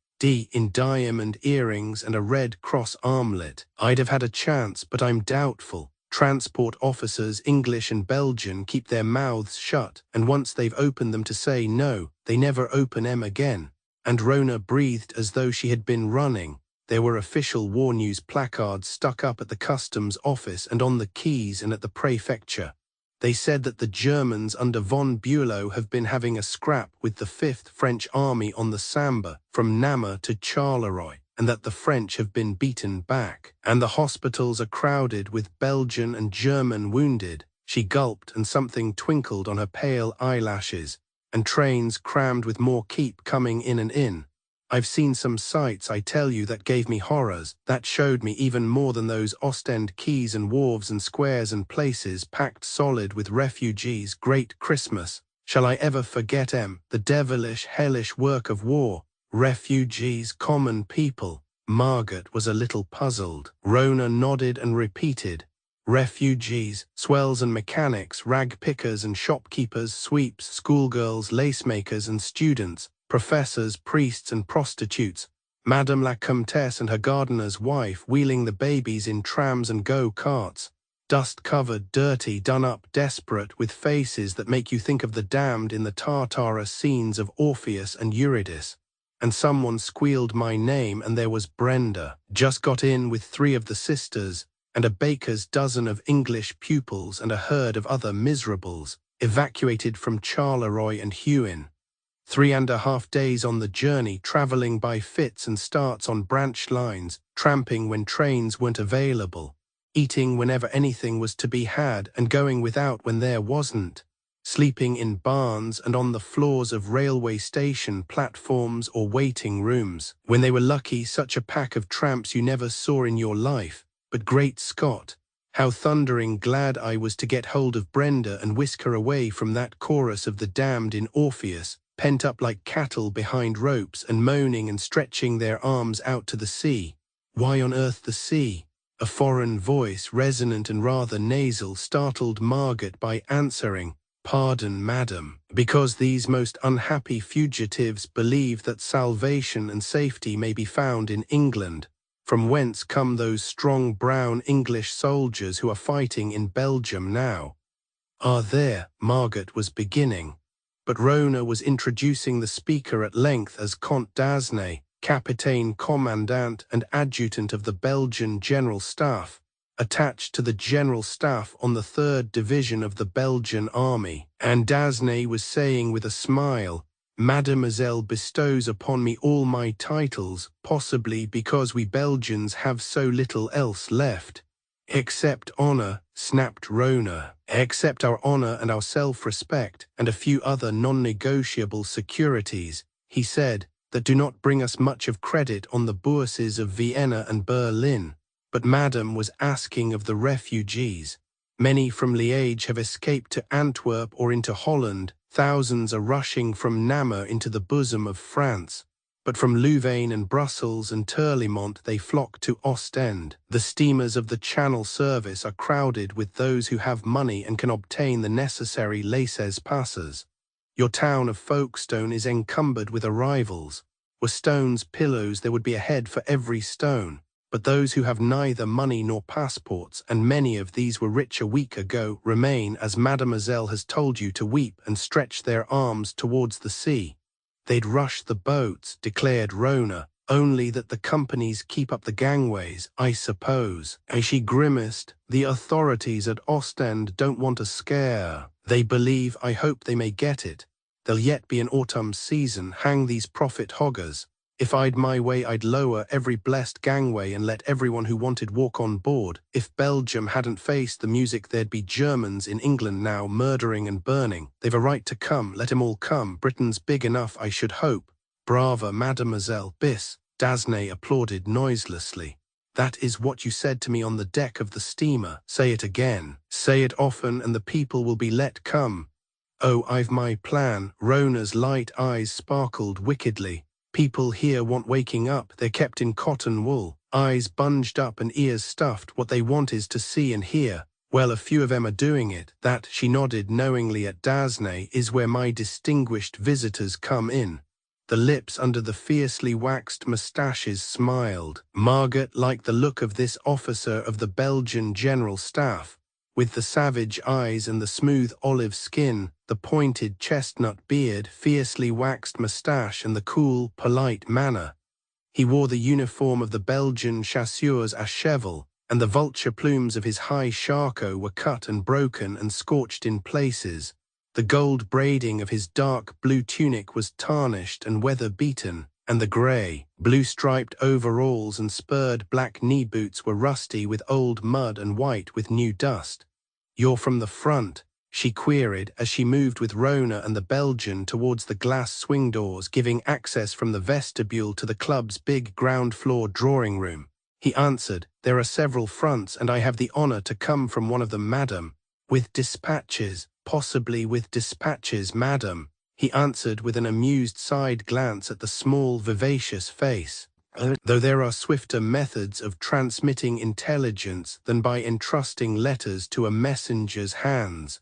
in diamond earrings and a Red Cross armlet, I'd have had a chance, but I'm doubtful. Transport officers, English and Belgian, keep their mouths shut, and once they've opened them to say no, they never open 'em again." And Rona breathed as though she had been running. There were official war news placards stuck up at the customs office and on the quays and at the prefecture. They said that the Germans under von Bülow have been having a scrap with the 5th French Army on the Sambre from Namur to Charleroi, and that the French have been beaten back, and the hospitals are crowded with Belgian and German wounded. She gulped, and something twinkled on her pale eyelashes, and trains crammed with more keep coming in and in. I've seen some sights, I tell you, that gave me horrors, that showed me even more than those Ostend quays and wharves and squares and places packed solid with refugees. Great Christmas! Shall I ever forget the devilish, hellish work of war? Refugees, common people. Margaret was a little puzzled. Rona nodded and repeated. Refugees, swells and mechanics, rag pickers and shopkeepers, sweeps, schoolgirls, lacemakers and students, professors, priests and prostitutes, Madame la Comtesse and her gardener's wife wheeling the babies in trams and go-karts, dust-covered, dirty, done-up, desperate, with faces that make you think of the damned in the Tartara scenes of Orpheus and Eurydice. And someone squealed my name, and there was Brenda, just got in with 3 of the sisters, and a baker's dozen of English pupils and a herd of other miserables, evacuated from Charleroi and Huin. 3.5 days on the journey, travelling by fits and starts on branch lines, tramping when trains weren't available, eating whenever anything was to be had and going without when there wasn't, sleeping in barns and on the floors of railway station platforms or waiting rooms. When they were lucky, such a pack of tramps you never saw in your life. But great Scott, how thundering glad I was to get hold of Brenda and whisk her away from that chorus of the damned in Orpheus, pent up like cattle behind ropes and moaning and stretching their arms out to the sea. Why on earth the sea? A foreign voice, resonant and rather nasal, startled Margaret by answering, "Pardon, madam." Because these most unhappy fugitives believe that salvation and safety may be found in England, from whence come those strong brown English soldiers who are fighting in Belgium now. "Are there?" Margaret was beginning, but Rona was introducing the speaker at length as Comte d'Asnay, Capitaine Commandant and Adjutant of the Belgian General Staff, attached to the General Staff on the 3rd Division of the Belgian Army. And d'Asnay was saying with a smile, "Mademoiselle bestows upon me all my titles, possibly because we Belgians have so little else left." "Except honor," snapped Rona. "Except our honor and our self-respect, and a few other non-negotiable securities," he said, "that do not bring us much of credit on the bourses of Vienna and Berlin." But Madame was asking of the refugees. Many from Liège have escaped to Antwerp or into Holland. Thousands are rushing from Namur into the bosom of France. But from Louvain and Brussels and Terlimont they flock to Ostend. The steamers of the Channel service are crowded with those who have money and can obtain the necessary laissez-passes. Your town of Folkestone is encumbered with arrivals. Were stones pillows, there would be a head for every stone. But those who have neither money nor passports, and many of these were rich a week ago, remain, as Mademoiselle has told you, to weep and stretch their arms towards the sea. They'd rush the boats, declared Rona, only that the companies keep up the gangways, I suppose. As she grimaced, the authorities at Ostend don't want a scare. They believe, I hope they may get it. There'll yet be an autumn season, hang these profit hoggers. If I'd my way, I'd lower every blessed gangway and let everyone who wanted walk on board. If Belgium hadn't faced the music, there'd be Germans in England now murdering and burning. They've a right to come, let 'em all come. Britain's big enough, I should hope. Brava, Mademoiselle Bis, d'Asnay applauded noiselessly. That is what you said to me on the deck of the steamer. Say it again. Say it often and the people will be let come. Oh, I've my plan. Rona's light eyes sparkled wickedly. People here want waking up. They're kept in cotton wool, eyes bunged up and ears stuffed. What they want is to see and hear. Well, a few of 'em are doing it. That," she nodded knowingly at d'Asnay, "is where my distinguished visitors come in." The lips under the fiercely waxed moustaches smiled. Margaret liked the look of this officer of the Belgian General Staff. With the savage eyes and the smooth olive skin, the pointed chestnut beard, fiercely waxed moustache and the cool, polite manner. He wore the uniform of the Belgian chasseurs à cheval, and the vulture plumes of his high charcot were cut and broken and scorched in places. The gold braiding of his dark blue tunic was tarnished and weather-beaten, and the grey, blue-striped overalls and spurred black knee boots were rusty with old mud and white with new dust. "You're from the front?" she queried as she moved with Rona and the Belgian towards the glass swing doors giving access from the vestibule to the club's big ground-floor drawing room. He answered, "There are several fronts and I have the honor to come from one of them, madam." "With dispatches, possibly with dispatches, madam," he answered with an amused side glance at the small, vivacious face. "Though there are swifter methods of transmitting intelligence than by entrusting letters to a messenger's hands."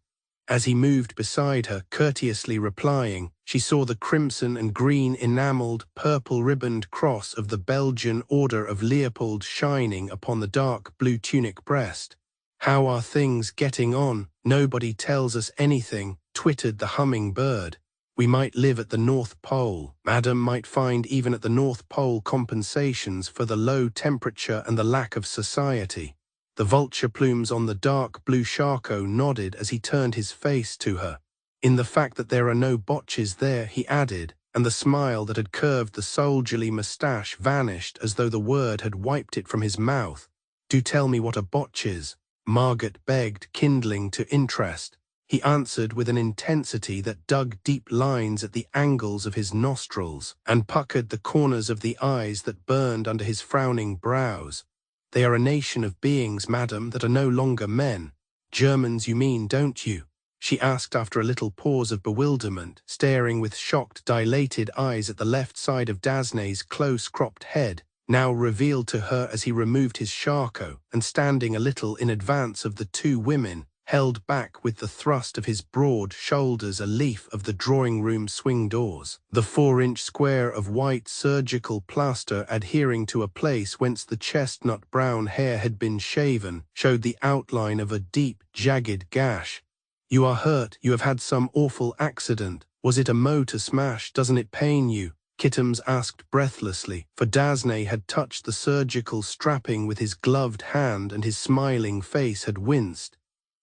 As he moved beside her, courteously replying, she saw the crimson and green enameled, purple-ribboned cross of the Belgian Order of Leopold shining upon the dark blue tunic breast. "How are things getting on? Nobody tells us anything," twittered the humming-bird. "We might live at the North Pole. Madam might find even at the North Pole compensations for the low temperature and the lack of society." The vulture plumes on the dark blue charco nodded as he turned his face to her. "In the fact that there are no botches there," he added, and the smile that had curved the soldierly moustache vanished as though the word had wiped it from his mouth. "Do tell me what a botch is," Margaret begged, kindling to interest. He answered with an intensity that dug deep lines at the angles of his nostrils and puckered the corners of the eyes that burned under his frowning brows. "They are a nation of beings, madam, that are no longer men. Germans, you mean, don't you?" she asked after a little pause of bewilderment, staring with shocked, dilated eyes at the left side of Dasney's close-cropped head, now revealed to her as he removed his charco, and standing a little in advance of the two women, held back with the thrust of his broad shoulders a leaf of the drawing-room swing doors. The 4-inch square of white surgical plaster adhering to a place whence the chestnut-brown hair had been shaven showed the outline of a deep, jagged gash. "You are hurt, you have had some awful accident. Was it a motor smash? Doesn't it pain you?" Kittums asked breathlessly, for Dasney had touched the surgical strapping with his gloved hand and his smiling face had winced.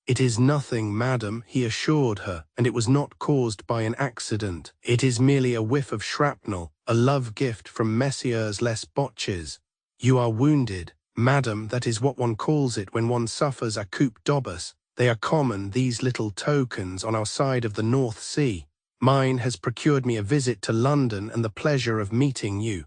"It is nothing, madam," he assured her, "and it was not caused by an accident. It is merely a whiff of shrapnel, a love gift from Messieurs les Botches." "You are wounded?" "Madam, that is what one calls it when one suffers a coup d'obus. They are common, these little tokens, on our side of the North Sea. Mine has procured me a visit to London and the pleasure of meeting you."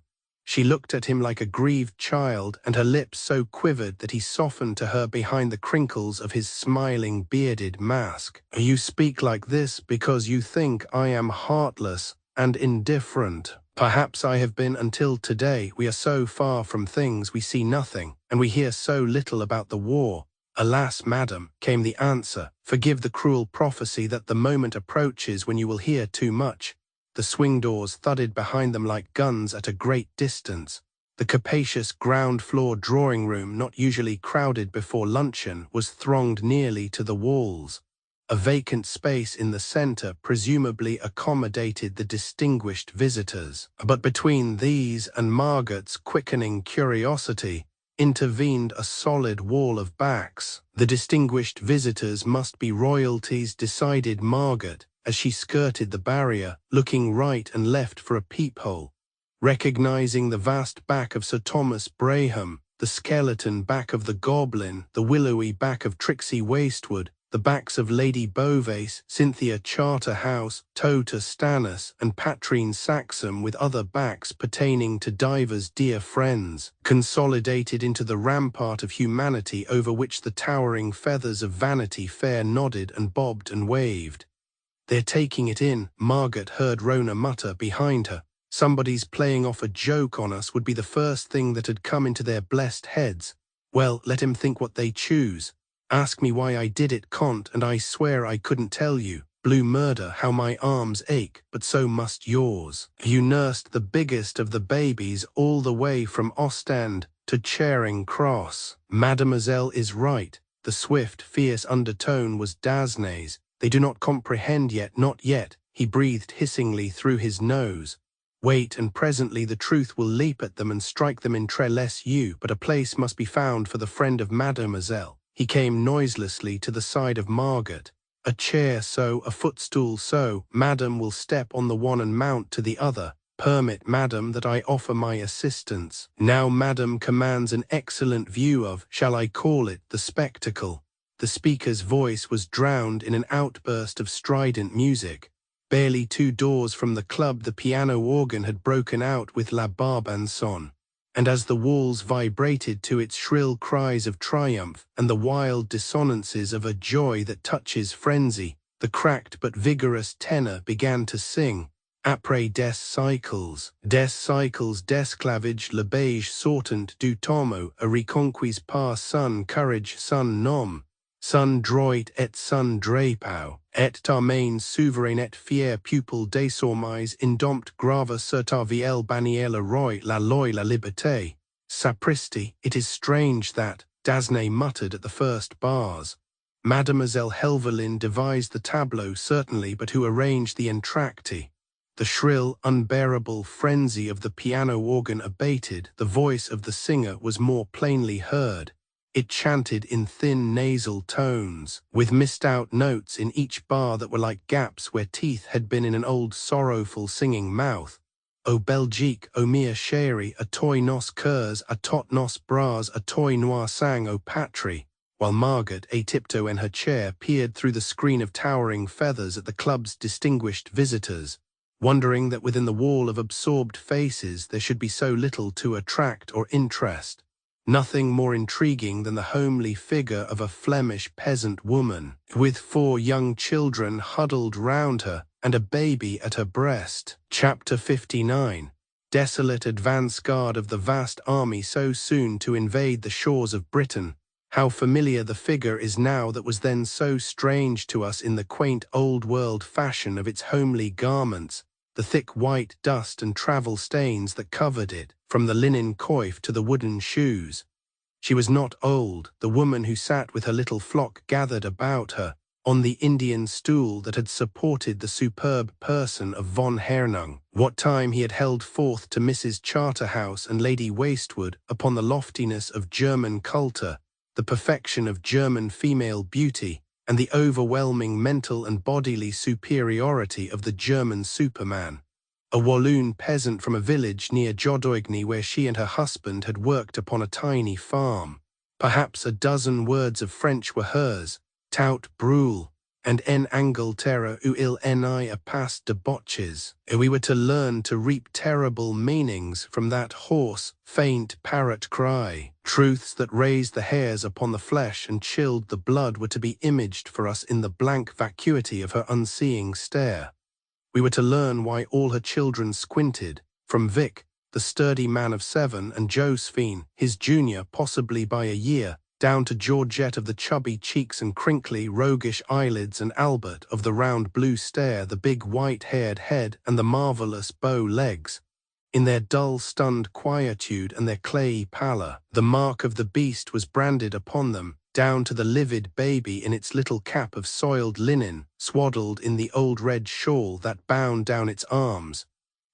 She looked at him like a grieved child, and her lips so quivered that he softened to her behind the crinkles of his smiling bearded mask. "You speak like this because you think I am heartless and indifferent. Perhaps I have been until today. We are so far from things, we see nothing, and we hear so little about the war." "Alas, madam," came the answer, "forgive the cruel prophecy that the moment approaches when you will hear too much." The swing doors thudded behind them like guns at a great distance. The capacious ground-floor drawing-room, not usually crowded before luncheon, was thronged nearly to the walls. A vacant space in the centre presumably accommodated the distinguished visitors. But between these and Margaret's quickening curiosity intervened a solid wall of backs. The distinguished visitors must be royalties, decided Margaret, as she skirted the barrier, looking right and left for a peephole. Recognizing the vast back of Sir Thomas Braham, the skeleton back of the Goblin, the willowy back of Trixie Wastewood, the backs of Lady Beauvais, Cynthia Charterhouse, Tota Stannis, and Patrine Saxham, with other backs pertaining to divers dear friends, consolidated into the rampart of humanity over which the towering feathers of Vanity Fair nodded and bobbed and waved. "They're taking it in," Margaret heard Rona mutter behind her. "Somebody's playing off a joke on us would be the first thing that had come into their blessed heads. Well, let him think what they choose. Ask me why I did it, Comte, and I swear I couldn't tell you. Blue murder, how my arms ache, but so must yours. You nursed the biggest of the babies all the way from Ostend to Charing Cross." "Mademoiselle is right." The swift, fierce undertone was Dasney's. "They do not comprehend yet, not yet," he breathed hissingly through his nose. "Wait, and presently the truth will leap at them and strike them in trellis. But a place must be found for the friend of Mademoiselle." He came noiselessly to the side of Margaret. "A chair so, a footstool so. Madame will step on the one and mount to the other." Permit, madam, that I offer my assistance. Now madam commands an excellent view of, shall I call it, the spectacle. The speaker's voice was drowned in an outburst of strident music. Barely 2 doors from the club the piano organ had broken out with La Barbanson, and as the walls vibrated to its shrill cries of triumph and the wild dissonances of a joy that touches frenzy, the cracked but vigorous tenor began to sing, Après des cycles, d'esclavage le beige sortant du tomo a reconquis par son courage son nom, son droit et son drapeau, et tarmain souverain et fier pupil désormais indompte grava sur ta vielle bannière le roi la loi la liberté. Sapristi, it is strange that, Dasnay muttered at the first bars. Mademoiselle Helverlin devised the tableau certainly, but who arranged the entr'acte? The shrill, unbearable frenzy of the piano organ abated, the voice of the singer was more plainly heard. It chanted in thin nasal tones, with missed-out notes in each bar that were like gaps where teeth had been in an old sorrowful singing mouth. O Belgique, o mia chérie, a toi nos cœurs, a tot nos bras, a toi noir sang o patrie, while Margaret, a tiptoe in her chair, peered through the screen of towering feathers at the club's distinguished visitors, wondering that within the wall of absorbed faces there should be so little to attract or interest. Nothing more intriguing than the homely figure of a Flemish peasant woman, with 4 young children huddled round her and a baby at her breast. Chapter 59. Desolate advance guard of the vast army so soon to invade the shores of Britain. How familiar the figure is now that was then so strange to us in the quaint old-world fashion of its homely garments, the thick white dust and travel stains that covered it, from the linen coif to the wooden shoes. She was not old, the woman who sat with her little flock gathered about her, on the Indian stool that had supported the superb person of von Hernung. What time he had held forth to Mrs. Charterhouse and Lady Wastewood upon the loftiness of German culture, the perfection of German female beauty, and the overwhelming mental and bodily superiority of the German Superman. A Walloon peasant from a village near Jodoigny where she and her husband had worked upon a tiny farm. Perhaps a dozen words of French were hers, tout brûle, and en Angleterre où il n'y a pas de botches. We were to learn to reap terrible meanings from that hoarse, faint parrot cry. Truths that raised the hairs upon the flesh and chilled the blood were to be imaged for us in the blank vacuity of her unseeing stare. We were to learn why all her children squinted, from Vic, the sturdy man of 7, and Josephine, his junior possibly by a year, down to Georgette of the chubby cheeks and crinkly, roguish eyelids, and Albert of the round blue stare, the big white-haired head, and the marvelous bow legs. In their dull, stunned quietude and their clayey pallor, the mark of the beast was branded upon them, down to the livid baby in its little cap of soiled linen, swaddled in the old red shawl that bound down its arms.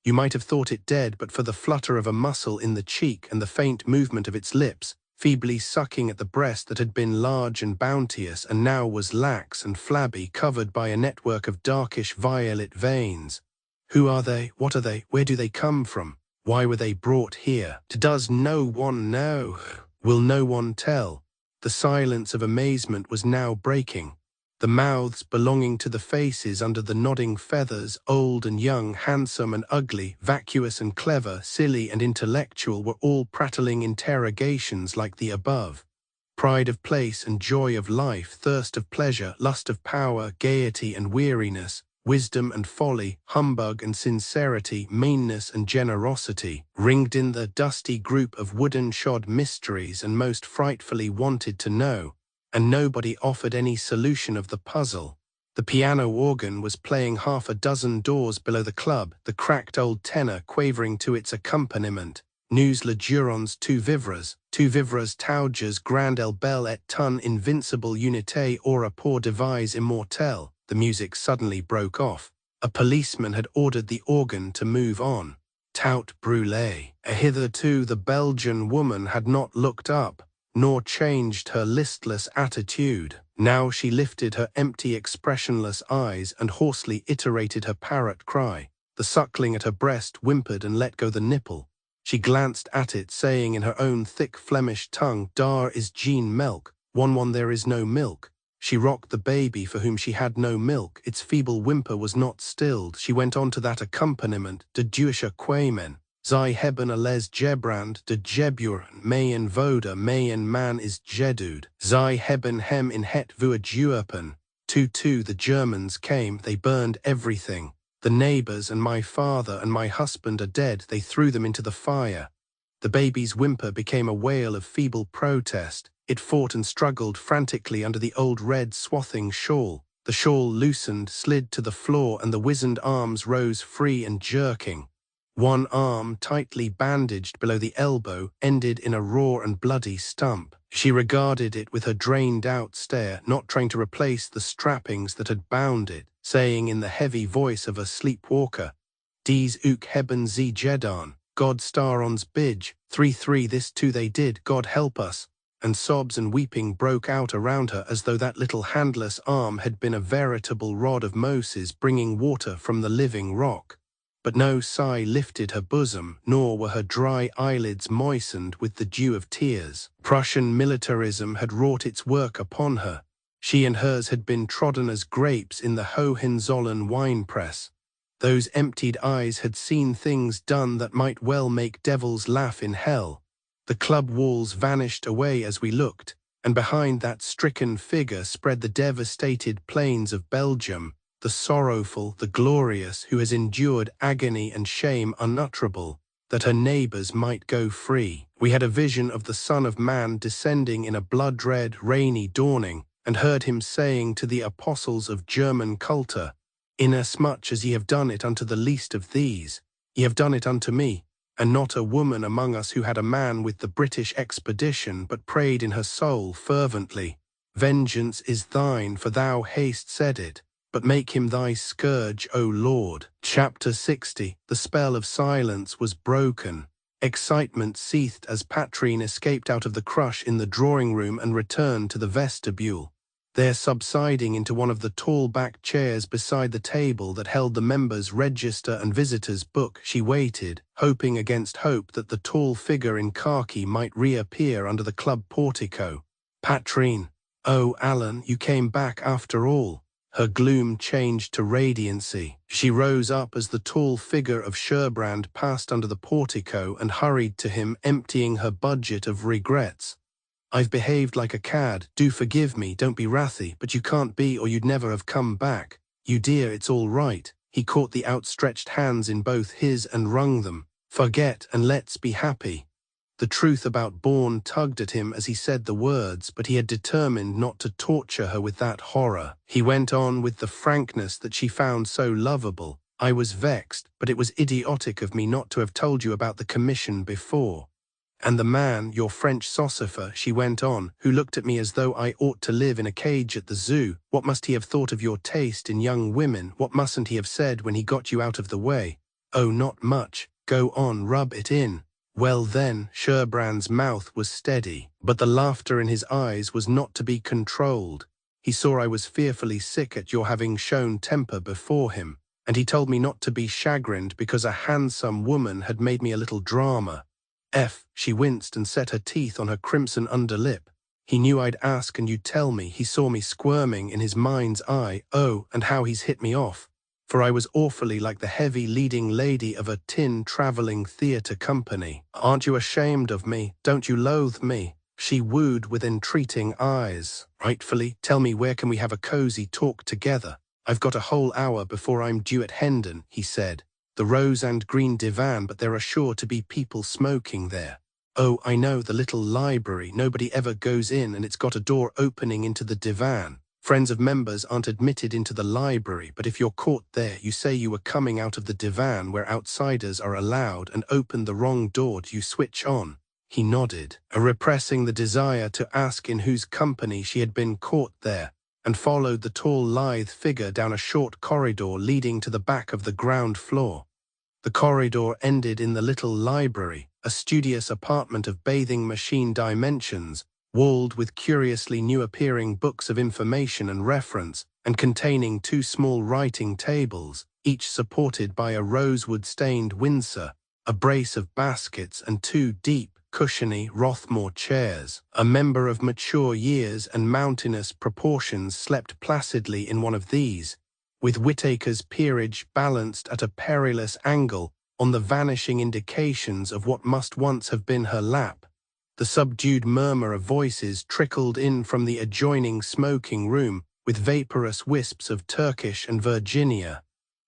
You might have thought it dead but for the flutter of a muscle in the cheek and the faint movement of its lips, feebly sucking at the breast that had been large and bounteous and now was lax and flabby, covered by a network of darkish violet veins. Who are they? What are they? Where do they come from? Why were they brought here? Does no one know? Will no one tell? The silence of amazement was now breaking. The mouths belonging to the faces under the nodding feathers, old and young, handsome and ugly, vacuous and clever, silly and intellectual, were all prattling interrogations like the above. Pride of place and joy of life, thirst of pleasure, lust of power, gaiety and weariness, wisdom and folly, humbug and sincerity, meanness and generosity, ringed in the dusty group of wooden-shod mysteries and most frightfully wanted to know, and nobody offered any solution of the puzzle. The piano organ was playing 6 doors below the club, the cracked old tenor quavering to its accompaniment, Nous le jurons tu vivras tauges grand el bel et ton invincible unité aura pour devise immortelle. The music suddenly broke off. A policeman had ordered the organ to move on. Tout brûlé. Hitherto the Belgian woman had not looked up, nor changed her listless attitude. Now she lifted her empty, expressionless eyes and hoarsely iterated her parrot cry. The suckling at her breast whimpered and let go the nipple. She glanced at it, saying in her own thick Flemish tongue, "Daar is geen melk, one there is no milk." She rocked the baby for whom she had no milk. Its feeble whimper was not stilled. She went on to that accompaniment, de Duische Quamen. Zij hebben les gebrand, de geburen, mijn voda, mijn man is gedud. Zij hebben hem in het vuur geworpen. 2-2 the Germans came, they burned everything. The neighbors and my father and my husband are dead, they threw them into the fire. The baby's whimper became a wail of feeble protest. It fought and struggled frantically under the old red swathing shawl. The shawl loosened, slid to the floor, and the wizened arms rose free and jerking. One arm, tightly bandaged below the elbow, ended in a raw and bloody stump. She regarded it with her drained-out stare, not trying to replace the strappings that had bound it, saying in the heavy voice of a sleepwalker, "Dies ook hebben ze gedaan, God star ons bidge, 3-3 this too they did, God help us." And sobs and weeping broke out around her as though that little handless arm had been a veritable rod of Moses bringing water from the living rock. But no sigh lifted her bosom, nor were her dry eyelids moistened with the dew of tears. Prussian militarism had wrought its work upon her. She and hers had been trodden as grapes in the Hohenzollern winepress. Those emptied eyes had seen things done that might well make devils laugh in hell. The club walls vanished away as we looked, and behind that stricken figure spread the devastated plains of Belgium, the sorrowful, the glorious, who has endured agony and shame unutterable, that her neighbors might go free. We had a vision of the Son of Man descending in a blood-red, rainy dawning, and heard him saying to the apostles of German culture, "Inasmuch as ye have done it unto the least of these, ye have done it unto me." And not a woman among us who had a man with the British expedition, but prayed in her soul fervently, "Vengeance is thine, for thou hast said it, but make him thy scourge, O Lord." Chapter 60. The spell of silence was broken. Excitement ceased as Patrine escaped out of the crush in the drawing-room and returned to the vestibule. There, subsiding into one of the tall back chairs beside the table that held the members' register and visitors' book, she waited, hoping against hope that the tall figure in khaki might reappear under the club portico. "Patrine, oh, Alan, you came back after all." Her gloom changed to radiancy. She rose up as the tall figure of Sherbrand passed under the portico and hurried to him, emptying her budget of regrets. "I've behaved like a cad, do forgive me, don't be wrathy, but you can't be or you'd never have come back. You dear, it's all right." He caught the outstretched hands in both his and wrung them. "Forget and let's be happy." The truth about Bourne tugged at him as he said the words, but he had determined not to torture her with that horror. He went on with the frankness that she found so lovable. "I was vexed, but it was idiotic of me not to have told you about the commission before. And the man, your French saucifer," she went on, "who looked at me as though I ought to live in a cage at the zoo, what must he have thought of your taste in young women? What mustn't he have said when he got you out of the way?" "Oh, not much. Go on, rub it in." "Well then," Sherbrand's mouth was steady, but the laughter in his eyes was not to be controlled. "He saw I was fearfully sick at your having shown temper before him, and he told me not to be chagrined because a handsome woman had made me a little drama." She winced and set her teeth on her crimson underlip. "He knew I'd ask and you'd tell me. He saw me squirming in his mind's eye. Oh, and how he's hit me off. For I was awfully like the heavy leading lady of a tin travelling theatre company. Aren't you ashamed of me? Don't you loathe me?" She wooed with entreating eyes. "Rightfully, tell me where can we have a cosy talk together? I've got a whole hour before I'm due at Hendon," he said. "The rose and green divan, but there are sure to be people smoking there." "Oh, I know, the little library, nobody ever goes in and it's got a door opening into the divan. Friends of members aren't admitted into the library, but if you're caught there, you say you were coming out of the divan where outsiders are allowed and open the wrong door you switch on." He nodded, repressing the desire to ask in whose company she had been caught there, and followed the tall lithe figure down a short corridor leading to the back of the ground floor. The corridor ended in the little library, a studious apartment of bathing machine dimensions, walled with curiously new-appearing books of information and reference, and containing 2 small writing tables, each supported by a rosewood-stained Windsor, a brace of baskets and 2 deep, cushiony Rothmore chairs. A member of mature years and mountainous proportions slept placidly in one of these, with Whittaker's peerage balanced at a perilous angle on the vanishing indications of what must once have been her lap. The subdued murmur of voices trickled in from the adjoining smoking room, with vaporous wisps of Turkish and Virginia.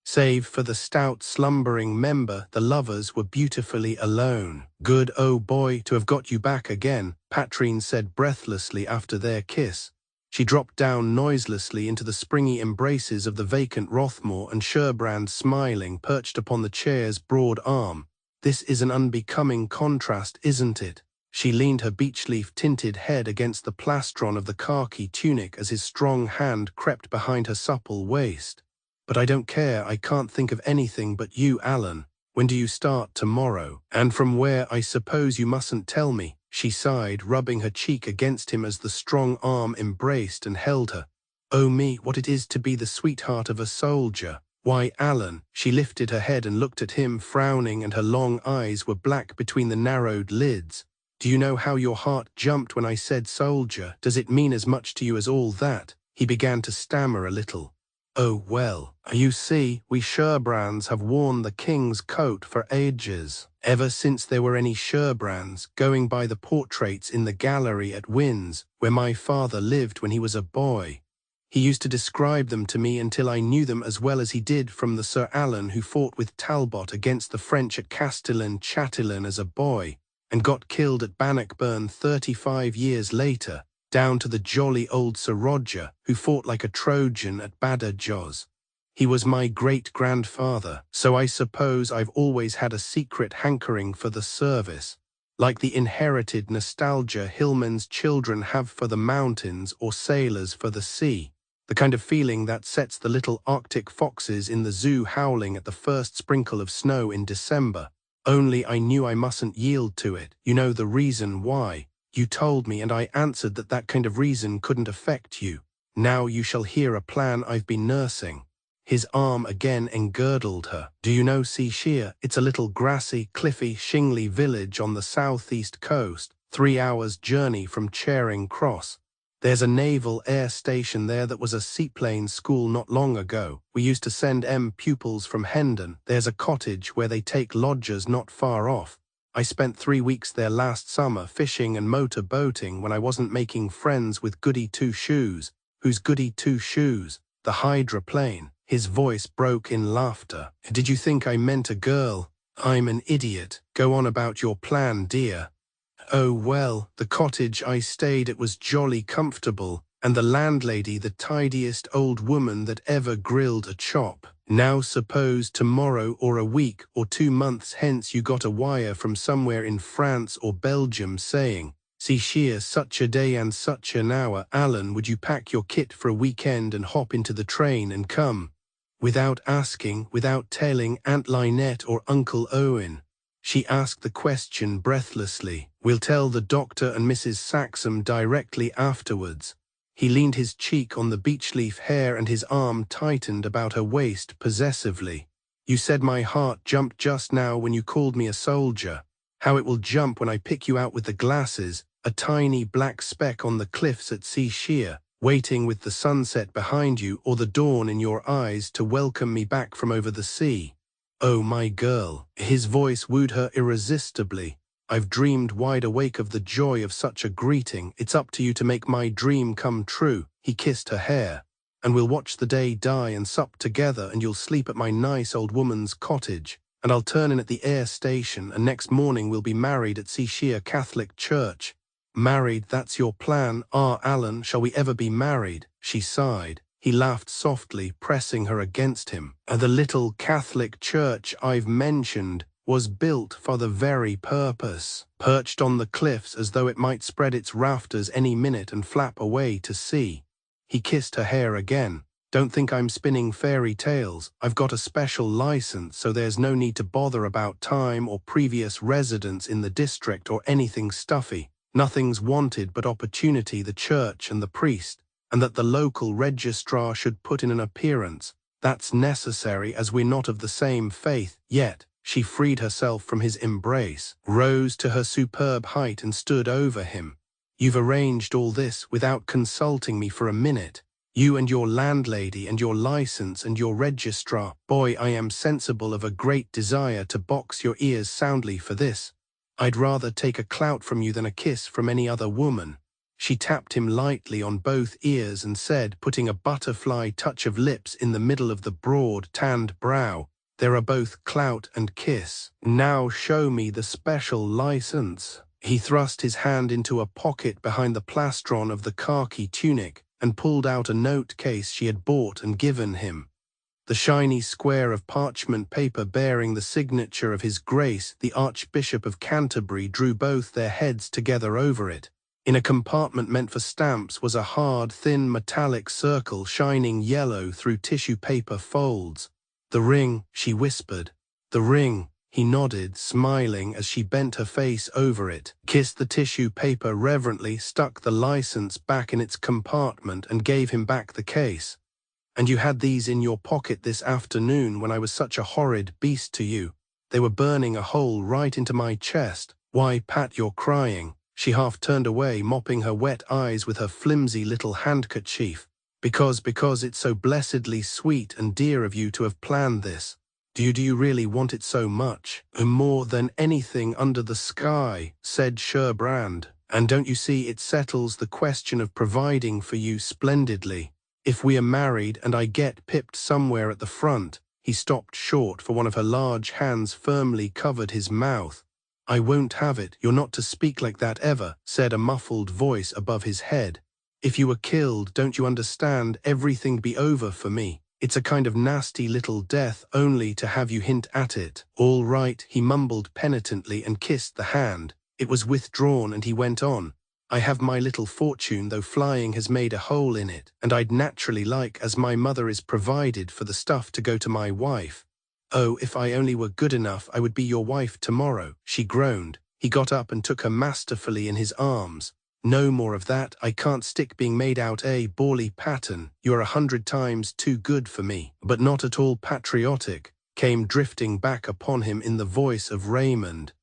Save for the stout slumbering member, the lovers were beautifully alone. "Good, oh boy, to have got you back again," Patrine said breathlessly after their kiss. She dropped down noiselessly into the springy embraces of the vacant Rothmore, and Sherbrand, smiling, perched upon the chair's broad arm. "This is an unbecoming contrast, isn't it?" She leaned her beech-leaf-tinted head against the plastron of the khaki tunic as his strong hand crept behind her supple waist. "But I don't care, I can't think of anything but you, Alan. When do you start tomorrow? And from where? I suppose you mustn't tell me," she sighed, rubbing her cheek against him as the strong arm embraced and held her. "Oh me, what it is to be the sweetheart of a soldier. Why, Alan," she lifted her head and looked at him, frowning, and her long eyes were black between the narrowed lids. "Do you know how your heart jumped when I said soldier? Does it mean as much to you as all that?" He began to stammer a little. "Oh, well, you see, we Sherbrands have worn the king's coat for ages. Ever since there were any Sherbrands, going by the portraits in the gallery at Winds, where my father lived when he was a boy. He used to describe them to me until I knew them as well as he did from the Sir Alan who fought with Talbot against the French at Castillon-Chatillon as a boy, and got killed at Bannockburn 35 years later, down to the jolly old Sir Roger, who fought like a Trojan at Badajoz. He was my great-grandfather, so I suppose I've always had a secret hankering for the service, like the inherited nostalgia hillmen's children have for the mountains or sailors for the sea, the kind of feeling that sets the little Arctic foxes in the zoo howling at the first sprinkle of snow in December. Only I knew I mustn't yield to it. You know the reason why. You told me, and I answered that that kind of reason couldn't affect you. Now you shall hear a plan I've been nursing." His arm again engirdled her. "Do you know Seashire? It's a little grassy, cliffy, shingly village on the southeast coast, 3 hours' journey from Charing Cross. There's a naval air station there that was a seaplane school not long ago. We used to send pupils from Hendon. There's a cottage where they take lodgers not far off. I spent 3 weeks there last summer fishing and motor boating when I wasn't making friends with Goody Two-Shoes." "Who's Goody Two-Shoes?" "The hydroplane." His voice broke in laughter. "Did you think I meant a girl? I'm an idiot. Go on about your plan, dear." "Oh well, the cottage I stayed at was jolly comfortable, and the landlady the tidiest old woman that ever grilled a chop. Now suppose tomorrow or a week or 2 months hence you got a wire from somewhere in France or Belgium saying, 'Seashire such a day and such an hour,' Alan, would you pack your kit for a weekend and hop into the train and come? Without asking, without telling Aunt Lynette or Uncle Owen?" She asked the question breathlessly. "We'll tell the doctor and Mrs. Saxham directly afterwards." He leaned his cheek on the beech-leaf hair and his arm tightened about her waist possessively. "You said my heart jumped just now when you called me a soldier. How it will jump when I pick you out with the glasses, a tiny black speck on the cliffs at Seashire, waiting with the sunset behind you or the dawn in your eyes to welcome me back from over the sea. Oh, my girl." His voice wooed her irresistibly. "I've dreamed wide awake of the joy of such a greeting. It's up to you to make my dream come true." He kissed her hair. "And we'll watch the day die and sup together, and you'll sleep at my nice old woman's cottage, and I'll turn in at the air station, and next morning we'll be married at Seashire Catholic Church." "Married, that's your plan? Ah, Alan, shall we ever be married?" She sighed. He laughed softly, pressing her against him. "The little Catholic church I've mentioned was built for the very purpose, perched on the cliffs as though it might spread its rafters any minute and flap away to sea." He kissed her hair again. "Don't think I'm spinning fairy tales. I've got a special license, so there's no need to bother about time or previous residence in the district or anything stuffy. Nothing's wanted but opportunity, the church and the priest, and that the local registrar should put in an appearance. That's necessary as we're not of the same faith yet. She freed herself from his embrace, rose to her superb height and stood over him. You've arranged all this without consulting me for a minute. You and your landlady and your license and your registrar. Boy, I am sensible of a great desire to box your ears soundly for this. I'd rather take a clout from you than a kiss from any other woman. She tapped him lightly on both ears and said, putting a butterfly touch of lips in the middle of the broad, tanned brow, there are both clout and kiss. Now show me the special license. He thrust his hand into a pocket behind the plastron of the khaki tunic and pulled out a note case she had bought and given him. The shiny square of parchment paper bearing the signature of His Grace, the Archbishop of Canterbury, drew both their heads together over it. In a compartment meant for stamps was a hard, thin metallic circle shining yellow through tissue paper folds. The ring, she whispered. The ring. He nodded, smiling as she bent her face over it, kissed the tissue paper reverently, stuck the license back in its compartment and gave him back the case. And you had these in your pocket this afternoon when I was such a horrid beast to you. They were burning a hole right into my chest. Why, Pat, you're crying. She half turned away, mopping her wet eyes with her flimsy little handkerchief. Because it's so blessedly sweet and dear of you to have planned this. Do you really want it so much? More than anything under the sky, said Sherbrand. And don't you see it settles the question of providing for you splendidly. If we are married and I get pipped somewhere at the front. He stopped short, for one of her large hands firmly covered his mouth. I won't have it. You're not to speak like that ever, said a muffled voice above his head. If you were killed, don't you understand, everything'd be over for me. It's a kind of nasty little death only to have you hint at it. All right, he mumbled penitently and kissed the hand. It was withdrawn and he went on. I have my little fortune, though flying has made a hole in it, and I'd naturally like, as my mother is provided, for the stuff to go to my wife. Oh, if I only were good enough, I would be your wife tomorrow, she groaned. He got up and took her masterfully in his arms. No more of that. I can't stick being made out a bally pattern. You're 100 times too good for me. But not at all patriotic, came drifting back upon him in the voice of Raymond.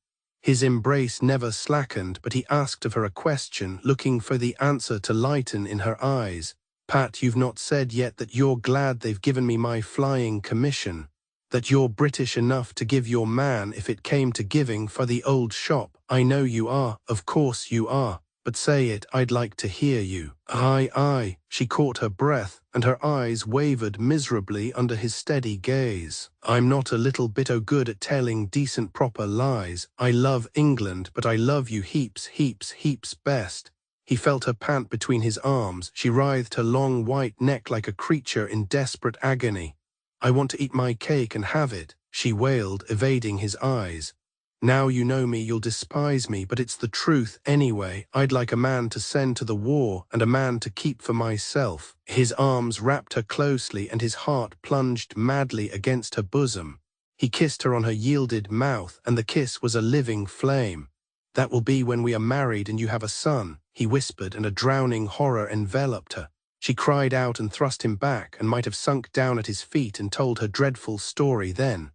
His embrace never slackened, but he asked of her a question, looking for the answer to lighten in her eyes. Pat, you've not said yet that you're glad they've given me my flying commission. That you're British enough to give your man if it came to giving for the old shop. I know you are, of course you are. But say it, I'd like to hear you. Aye. She caught her breath, and her eyes wavered miserably under his steady gaze. I'm not a little bit good at telling decent proper lies. I love England, but I love you heaps best. He felt her pant between his arms. She writhed her long white neck like a creature in desperate agony. I want to eat my cake and have it, she wailed, evading his eyes. Now you know me, you'll despise me, but it's the truth anyway. I'd like a man to send to the war and a man to keep for myself. His arms wrapped her closely and his heart plunged madly against her bosom. He kissed her on her yielded mouth, and the kiss was a living flame. That will be when we are married and you have a son, he whispered, and a drowning horror enveloped her. She cried out and thrust him back, and might have sunk down at his feet and told her dreadful story then.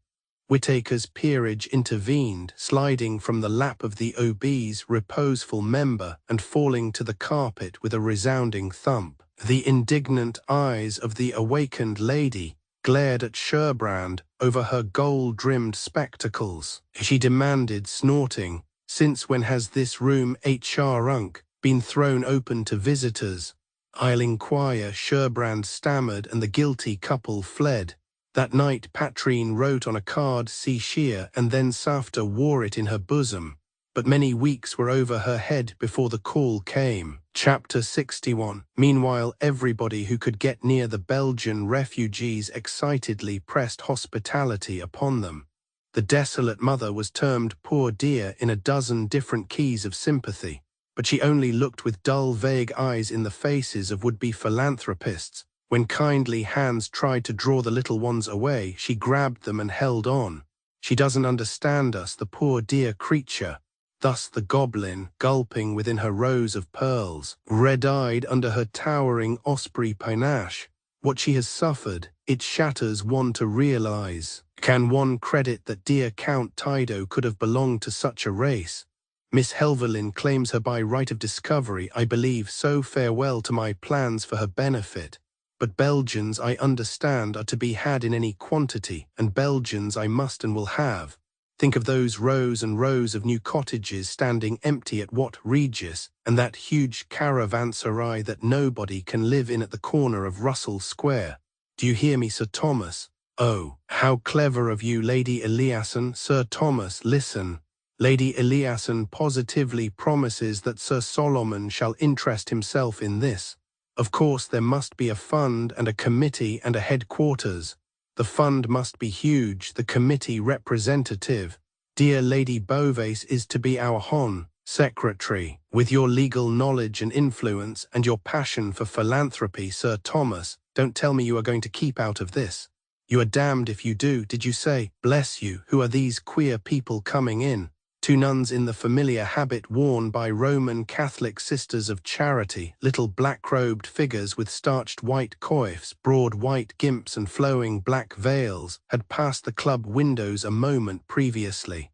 Whittaker's peerage intervened, sliding from the lap of the obese, reposeful member and falling to the carpet with a resounding thump. The indignant eyes of the awakened lady glared at Sherbrand over her gold-rimmed spectacles. She demanded, snorting, "Since when has this room, H.R. been thrown open to visitors?" "I'll inquire," Sherbrand stammered, and the guilty couple fled. That night Patrine wrote on a card "See Sheer," and then Safta wore it in her bosom. But many weeks were over her head before the call came. Chapter 61. Meanwhile, everybody who could get near the Belgian refugees excitedly pressed hospitality upon them. The desolate mother was termed "poor dear" in a dozen different keys of sympathy, but she only looked with dull, vague eyes in the faces of would-be philanthropists. When kindly hands tried to draw the little ones away, she grabbed them and held on. "She doesn't understand us, the poor dear creature." Thus the goblin, gulping within her rows of pearls, red-eyed under her towering osprey panache. What she has suffered, it shatters one to realize. Can one credit that dear Count Tydo could have belonged to such a race? Miss Helverlyn claims her by right of discovery, I believe, so farewell to my plans for her benefit. But Belgians, I understand, are to be had in any quantity, and Belgians I must and will have. Think of those rows and rows of new cottages standing empty at Wat Regis, and that huge caravanserai that nobody can live in at the corner of Russell Square. Do you hear me, Sir Thomas? Oh, how clever of you, Lady Eliasson. Sir Thomas, listen. Lady Eliasson positively promises that Sir Solomon shall interest himself in this. Of course there must be a fund and a committee and a headquarters. The fund must be huge, the committee representative. Dear Lady Beauvais is to be our Hon. Secretary. With your legal knowledge and influence and your passion for philanthropy, Sir Thomas, don't tell me you are going to keep out of this. You are damned if you do, did you say? Bless you, who are these queer people coming in? Two nuns in the familiar habit worn by Roman Catholic sisters of charity, little black-robed figures with starched white coifs, broad white gimps and flowing black veils, had passed the club windows a moment previously.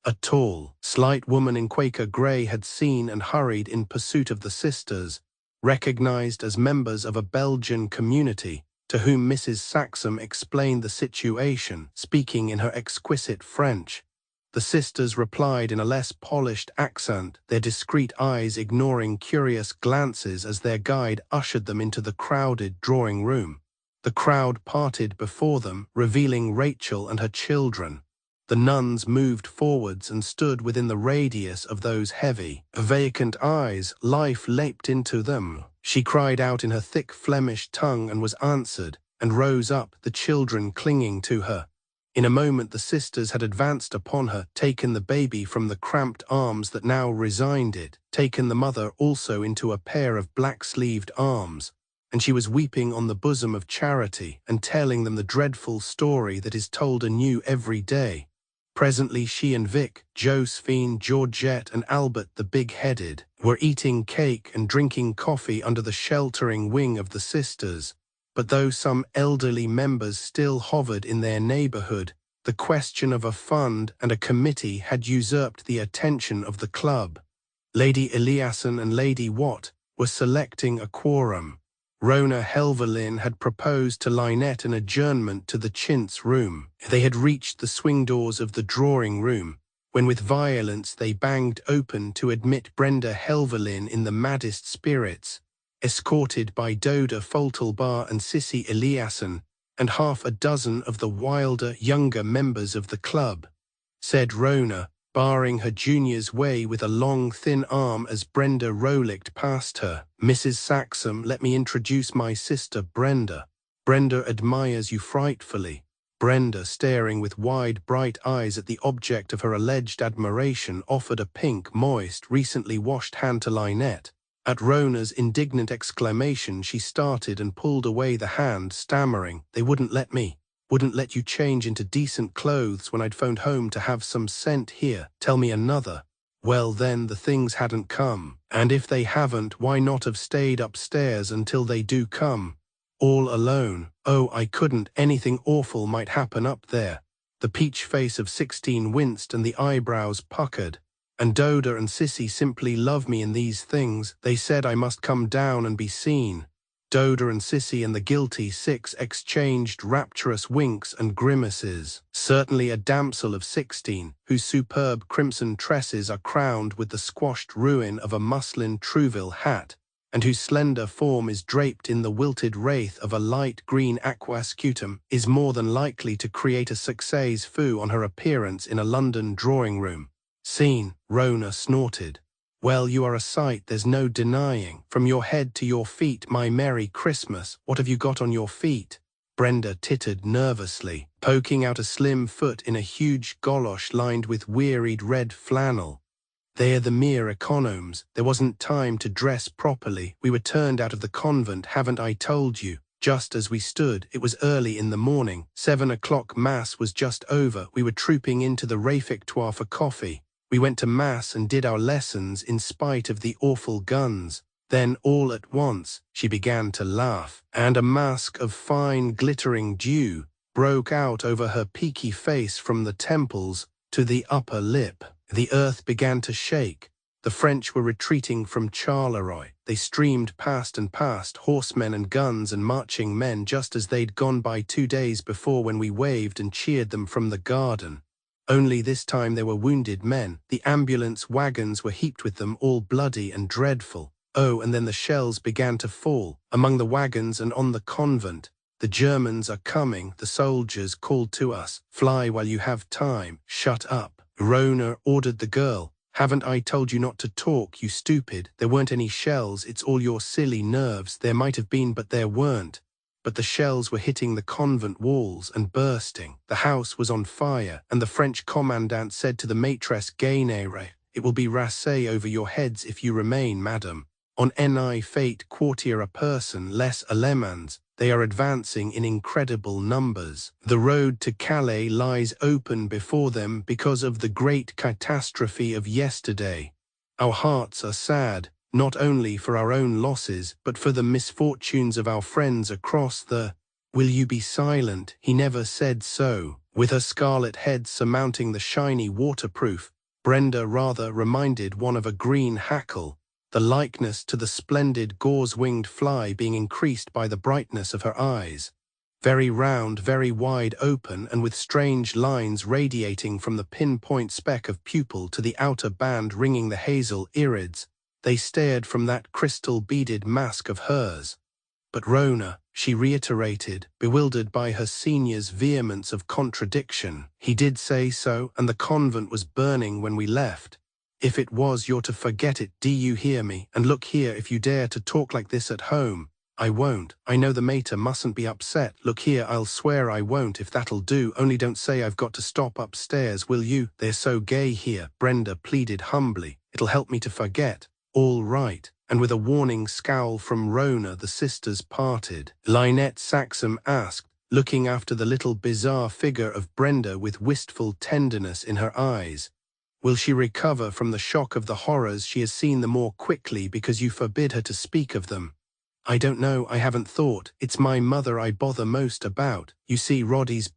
A tall, slight woman in Quaker grey had seen and hurried in pursuit of the sisters, recognized as members of a Belgian community, to whom Mrs. Saxham explained the situation, speaking in her exquisite French. The sisters replied in a less polished accent, their discreet eyes ignoring curious glances as their guide ushered them into the crowded drawing-room. The crowd parted before them, revealing Rachel and her children. The nuns moved forwards and stood within the radius of those heavy, vacant eyes. Life leaped into them. She cried out in her thick Flemish tongue and was answered, and rose up, the children clinging to her. In a moment the sisters had advanced upon her, taken the baby from the cramped arms that now resigned it, taken the mother also into a pair of black-sleeved arms, and she was weeping on the bosom of charity and telling them the dreadful story that is told anew every day. Presently she and Vic, Josephine, Georgette and Albert the big-headed were eating cake and drinking coffee under the sheltering wing of the sisters. But though some elderly members still hovered in their neighborhood, the question of a fund and a committee had usurped the attention of the club. Lady Eliasson and Lady Watt were selecting a quorum. Rona Helverlyn had proposed to Lynette an adjournment to the chintz room. They had reached the swing doors of the drawing-room, when with violence they banged open to admit Brenda Helverlyn in the maddest spirits, escorted by Doda Foltelbar and Sissy Eliasson, and half a dozen of the wilder, younger members of the club. Said Rona, barring her junior's way with a long, thin arm as Brenda rollicked past her, Mrs. Saxham, let me introduce my sister Brenda. Brenda admires you frightfully. Brenda, staring with wide, bright eyes at the object of her alleged admiration, offered a pink, moist, recently washed hand to Lynette. At Rona's indignant exclamation she started and pulled away the hand, stammering, "They wouldn't let me. Wouldn't let you change into decent clothes when I'd phoned home to have some sent here. Tell me another." Well then, the things hadn't come. And if they haven't, why not have stayed upstairs until they do come? All alone. Oh, I couldn't. Anything awful might happen up there. The peach face of 16 winced and the eyebrows puckered. And Doda and Sissy simply love me in these things. They said I must come down and be seen. Doda and Sissy and the guilty 6 exchanged rapturous winks and grimaces. Certainly a damsel of 16, whose superb crimson tresses are crowned with the squashed ruin of a muslin Trouville hat, and whose slender form is draped in the wilted wraith of a light green aquascutum, is more than likely to create a succès fou on her appearance in a London drawing-room. Seen, Rona snorted. Well, you are a sight, there's no denying. From your head to your feet, my Merry Christmas, what have you got on your feet? Brenda tittered nervously, poking out a slim foot in a huge golosh lined with wearied red flannel. They're the mere economes. There wasn't time to dress properly. We were turned out of the convent, haven't I told you? Just as we stood, it was early in the morning. 7 o'clock mass was just over. We were trooping into the réfectoire for coffee. We went to mass and did our lessons in spite of the awful guns. Then all at once she began to laugh, and a mask of fine glittering dew broke out over her peaky face from the temples to the upper lip. The earth began to shake. The French were retreating from Charleroi. They streamed past and past, horsemen and guns and marching men, just as they'd gone by 2 days before when we waved and cheered them from the garden. Only this time they were wounded men. The ambulance wagons were heaped with them, all bloody and dreadful. Oh, and then the shells began to fall, among the wagons and on the convent. The Germans are coming, the soldiers called to us. Fly while you have time. Shut up. Rona ordered the girl. Haven't I told you not to talk, you stupid? There weren't any shells, it's all your silly nerves. There might have been, but there weren't. But the shells were hitting the convent walls and bursting. The house was on fire, and the French commandant said to the maîtresse Gainere, "It will be rassé over your heads if you remain, madam. On ni fate quartier a person less alemans. They are advancing in incredible numbers. The road to Calais lies open before them because of the great catastrophe of yesterday. Our hearts are sad, not only for our own losses, but for the misfortunes of our friends across the— Will you be silent? He never said so." With her scarlet head surmounting the shiny waterproof, Brenda rather reminded one of a green hackle, the likeness to the splendid gauze-winged fly being increased by the brightness of her eyes. Very round, very wide open, and with strange lines radiating from the pinpoint speck of pupil to the outer band ringing the hazel irids, they stared from that crystal-beaded mask of hers. "But Rona," she reiterated, bewildered by her senior's vehemence of contradiction. "He did say so, and the convent was burning when we left. If it was, you're to forget it, do you hear me? And look here, if you dare to talk like this at home—" "I won't. I know the mater mustn't be upset. Look here, I'll swear I won't if that'll do. Only don't say I've got to stop upstairs, will you? They're so gay here," Brenda pleaded humbly. "It'll help me to forget." "All right." And with a warning scowl from Rona, the sisters parted. Lynette Saxham asked, looking after the little bizarre figure of Brenda with wistful tenderness in her eyes, "Will she recover from the shock of the horrors she has seen the more quickly because you forbid her to speak of them?" "I don't know, I haven't thought. It's my mother I bother most about. You see, Roddy's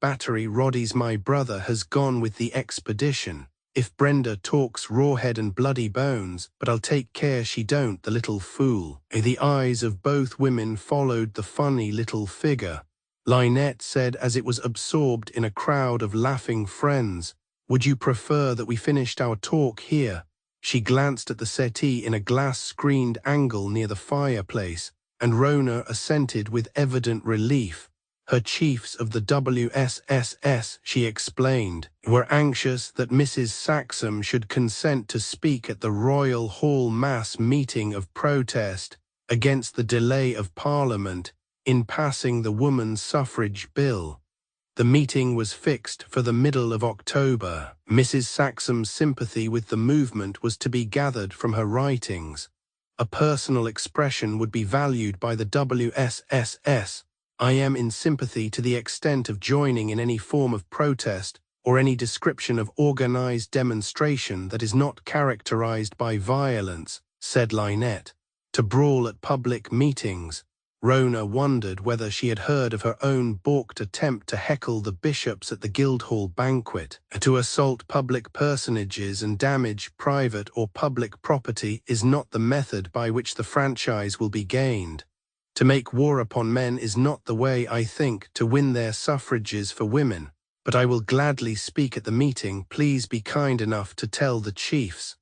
my brother, has gone with the expedition. If Brenda talks rawhead and bloody bones, but I'll take care she don't, the little fool." The eyes of both women followed the funny little figure. Lynette said as it was absorbed in a crowd of laughing friends, "Would you prefer that we finished our talk here?" She glanced at the settee in a glass-screened angle near the fireplace, and Rona assented with evident relief. Her chiefs of the WSSS, she explained, were anxious that Mrs. Saxham should consent to speak at the Royal Hall mass meeting of protest against the delay of Parliament in passing the woman's suffrage bill. The meeting was fixed for the middle of October. Mrs. Saxham's sympathy with the movement was to be gathered from her writings. A personal expression would be valued by the WSSS. "I am in sympathy to the extent of joining in any form of protest or any description of organized demonstration that is not characterized by violence," said Lynette. To brawl at public meetings. Rona wondered whether she had heard of her own balked attempt to heckle the bishops at the Guildhall banquet. To assault public personages and damage private or public property is not the method by which the franchise will be gained. To make war upon men is not the way, I think, to win their suffrages for women. But I will gladly speak at the meeting. Please be kind enough to tell the chiefs.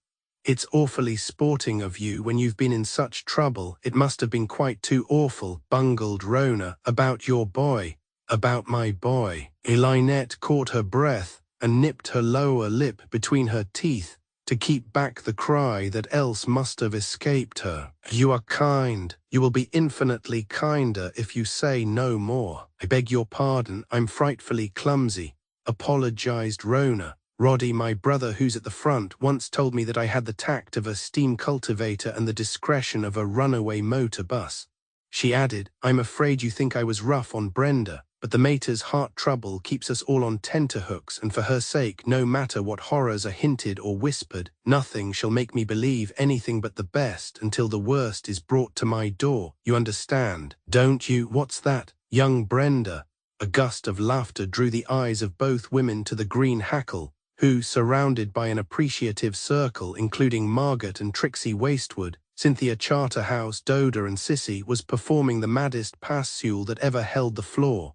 It's awfully sporting of you when you've been in such trouble. It must have been quite too awful, bungled Rona. About your boy. About my boy. Lynette caught her breath and nipped her lower lip between her teeth to keep back the cry that else must have escaped her. "You are kind. You will be infinitely kinder if you say no more." "I beg your pardon, I'm frightfully clumsy," apologized Rona. "Roddy, my brother who's at the front, once told me that I had the tact of a steam cultivator and the discretion of a runaway motor bus." She added, "I'm afraid you think I was rough on Brenda. But the mater's heart trouble keeps us all on tenterhooks, and for her sake, no matter what horrors are hinted or whispered, nothing shall make me believe anything but the best until the worst is brought to my door. You understand, don't you? What's that? Young Brenda. A gust of laughter drew the eyes of both women to the green hackle, who, surrounded by an appreciative circle including Margaret and Trixie Wastwood, Cynthia Charterhouse, Doda and Sissy, was performing the maddest pas-seul that ever held the floor.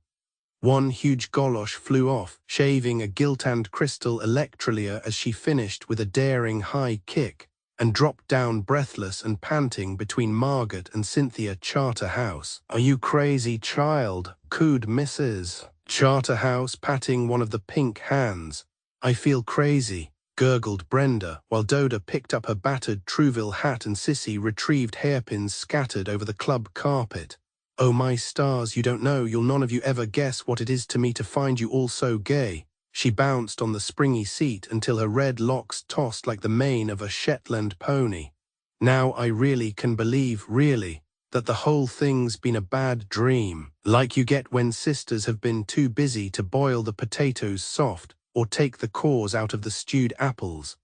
One huge golosh flew off, shaving a gilt and crystal electrolia as she finished with a daring high kick, and dropped down breathless and panting between Margaret and Cynthia Charterhouse. "Are you crazy, child?" cooed Mrs. Charterhouse, patting one of the pink hands. "I feel crazy," gurgled Brenda, while Doda picked up her battered Trouville hat and Sissy retrieved hairpins scattered over the club carpet. "Oh my stars, you don't know, you'll none of you ever guess what it is to me to find you all so gay." She bounced on the springy seat until her red locks tossed like the mane of a Shetland pony. "Now I really can believe, really, that the whole thing's been a bad dream, like you get when sisters have been too busy to boil the potatoes soft or take the cores out of the stewed apples."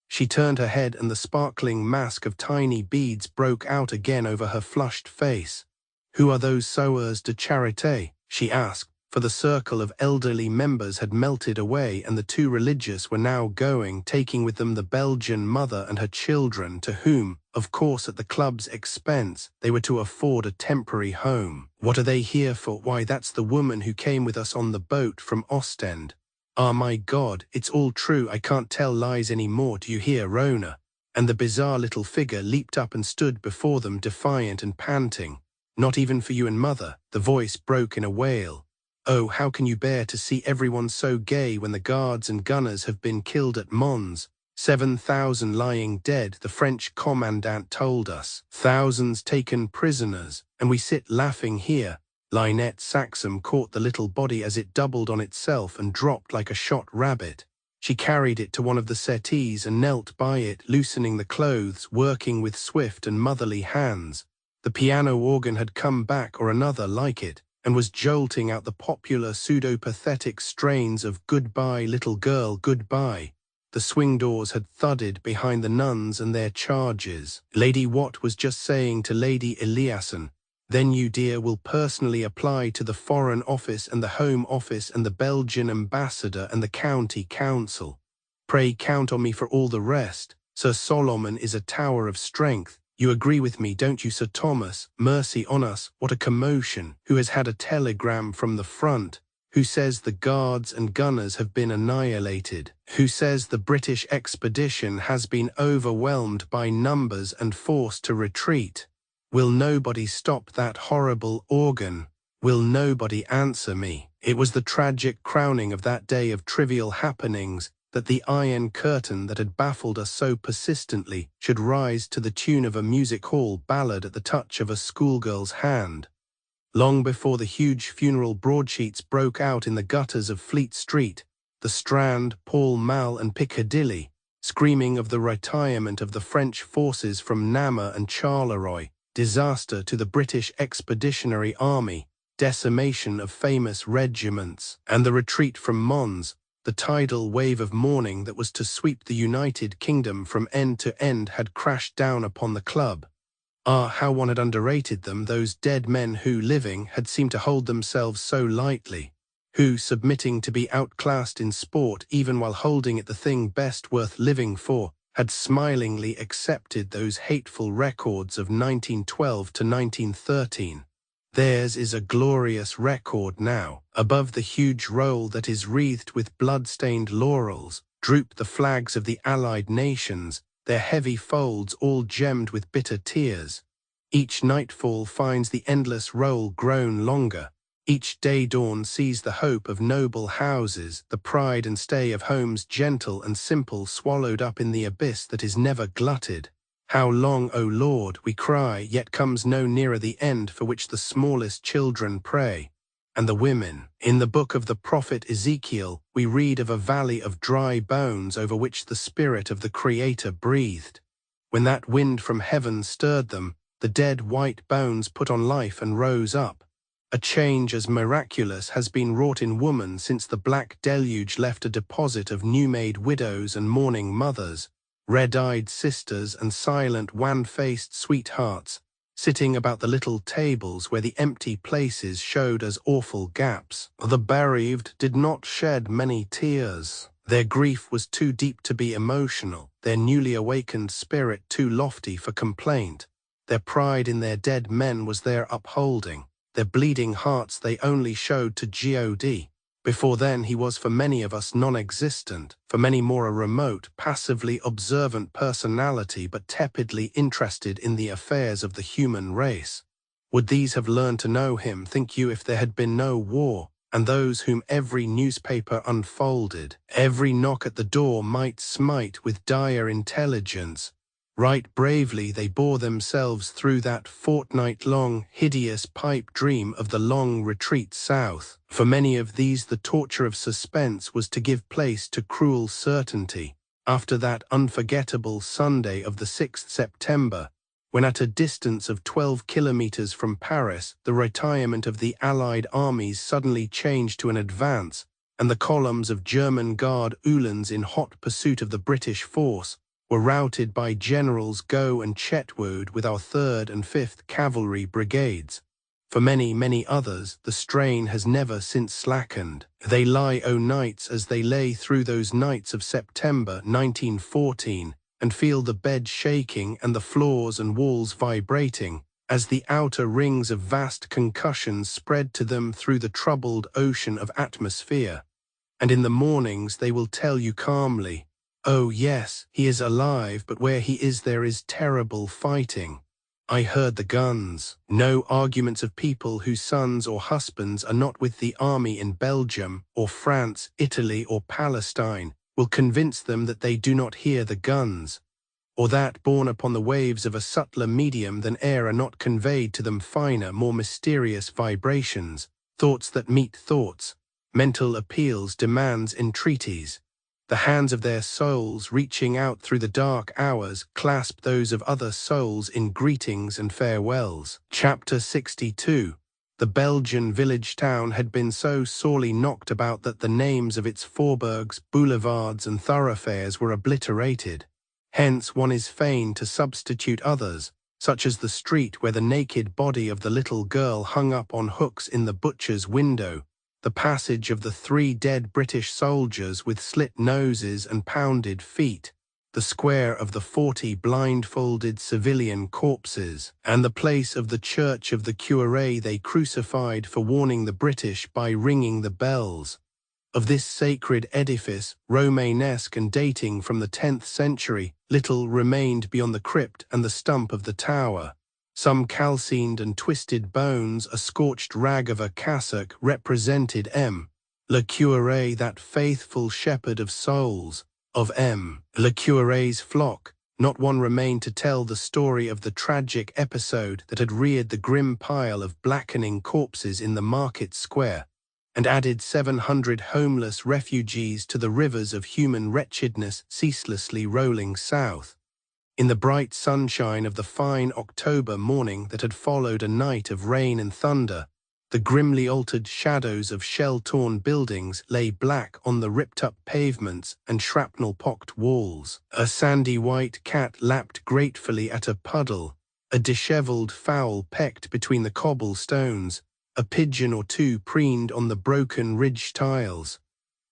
She turned her head and the sparkling mask of tiny beads broke out again over her flushed face. "Who are those sœurs de charité?" she asked, for the circle of elderly members had melted away and the two religious were now going, taking with them the Belgian mother and her children, to whom, of course at the club's expense, they were to afford a temporary home. "What are they here for?" "Why, that's the woman who came with us on the boat from Ostend." "Ah, my God, it's all true, I can't tell lies any more, do you hear, Rona?" And the bizarre little figure leaped up and stood before them defiant and panting. "Not even for you and Mother?" The voice broke in a wail. "Oh, how can you bear to see everyone so gay when the guards and gunners have been killed at Mons? 7,000 lying dead, the French commandant told us. Thousands taken prisoners, and we sit laughing here." Lynette Saxham caught the little body as it doubled on itself and dropped like a shot rabbit. She carried it to one of the settees and knelt by it, loosening the clothes, working with swift and motherly hands. The piano organ had come back, or another like it, and was jolting out the popular pseudo-pathetic strains of "Goodbye, Little Girl, Goodbye." The swing doors had thudded behind the nuns and their charges. Lady Watt was just saying to Lady Eliasson, "Then you, dear, will personally apply to the Foreign Office and the Home Office and the Belgian Ambassador and the County Council. Pray count on me for all the rest. Sir Solomon is a tower of strength. You agree with me, don't you, Sir Thomas? Mercy on us, what a commotion. Who has had a telegram from the front? Who says the guards and gunners have been annihilated? Who says the British expedition has been overwhelmed by numbers and forced to retreat? Will nobody stop that horrible organ? Will nobody answer me?" It was the tragic crowning of that day of trivial happenings that the iron curtain that had baffled us so persistently should rise to the tune of a music hall ballad at the touch of a schoolgirl's hand. Long before the huge funeral broadsheets broke out in the gutters of Fleet Street, the Strand, Pall Mall and Piccadilly, screaming of the retirement of the French forces from Namur and Charleroi, disaster to the British Expeditionary Army, decimation of famous regiments, and the retreat from Mons, the tidal wave of mourning that was to sweep the United Kingdom from end to end had crashed down upon the club. Ah, how one had underrated them, those dead men who, living, had seemed to hold themselves so lightly, who, submitting to be outclassed in sport even while holding it the thing best worth living for, had smilingly accepted those hateful records of 1912 to 1913. Theirs is a glorious record now. Above the huge roll that is wreathed with blood-stained laurels, droop the flags of the Allied nations, their heavy folds all gemmed with bitter tears. Each nightfall finds the endless roll grown longer. Each day dawn sees the hope of noble houses, the pride and stay of homes gentle and simple swallowed up in the abyss that is never glutted. How long, O Lord, we cry, yet comes no nearer the end for which the smallest children pray. And the women. In the book of the prophet Ezekiel, we read of a valley of dry bones over which the Spirit of the Creator breathed. When that wind from heaven stirred them, the dead white bones put on life and rose up. A change as miraculous has been wrought in woman since the Black Deluge left a deposit of new-made widows and mourning mothers, red-eyed sisters and silent, wan-faced sweethearts, sitting about the little tables where the empty places showed as awful gaps. The bereaved did not shed many tears. Their grief was too deep to be emotional, their newly awakened spirit too lofty for complaint. Their pride in their dead men was their upholding. Their bleeding hearts they only showed to God. Before then he was for many of us non-existent, for many more a remote, passively observant personality but tepidly interested in the affairs of the human race. Would these have learned to know him, think you, if there had been no war, and those whom every newspaper unfolded, every knock at the door might smite with dire intelligence? Right bravely they bore themselves through that fortnight-long, hideous pipe dream of the long retreat south. For many of these the torture of suspense was to give place to cruel certainty. After that unforgettable Sunday of the 6th September, when at a distance of 12 kilometers from Paris, the retirement of the Allied armies suddenly changed to an advance, and the columns of German Guard Uhlans in hot pursuit of the British force were routed by Generals Gough and Chetwode with our 3rd and 5th Cavalry Brigades. For many, many others, the strain has never since slackened. They lie o' nights as they lay through those nights of September 1914, and feel the bed shaking and the floors and walls vibrating, as the outer rings of vast concussions spread to them through the troubled ocean of atmosphere. And in the mornings they will tell you calmly, "Oh yes, he is alive, but where he is there is terrible fighting. I heard the guns." No arguments of people whose sons or husbands are not with the army in Belgium, or France, Italy, or Palestine will convince them that they do not hear the guns, or that, borne upon the waves of a subtler medium than air, are not conveyed to them finer, more mysterious vibrations, thoughts that meet thoughts, mental appeals, demands, entreaties. The hands of their souls, reaching out through the dark hours, clasp those of other souls in greetings and farewells. Chapter 62. The Belgian village town had been so sorely knocked about that the names of its faubourgs, boulevards and thoroughfares were obliterated. Hence one is fain to substitute others, such as the street where the naked body of the little girl hung up on hooks in the butcher's window, the passage of the 3 dead British soldiers with slit noses and pounded feet, the square of the 40 blindfolded civilian corpses, and the place of the church of the curé they crucified for warning the British by ringing the bells. Of this sacred edifice, Romanesque and dating from the 10th century, little remained beyond the crypt and the stump of the tower. Some calcined and twisted bones, a scorched rag of a cassock represented Le Curé, that faithful shepherd of souls, of Le Curé's flock. Not one remained to tell the story of the tragic episode that had reared the grim pile of blackening corpses in the market square, and added 700 homeless refugees to the rivers of human wretchedness ceaselessly rolling south. In the bright sunshine of the fine October morning that had followed a night of rain and thunder, the grimly altered shadows of shell-torn buildings lay black on the ripped-up pavements and shrapnel-pocked walls. A sandy white cat lapped gratefully at a puddle, a dishevelled fowl pecked between the cobblestones, a pigeon or two preened on the broken ridge tiles.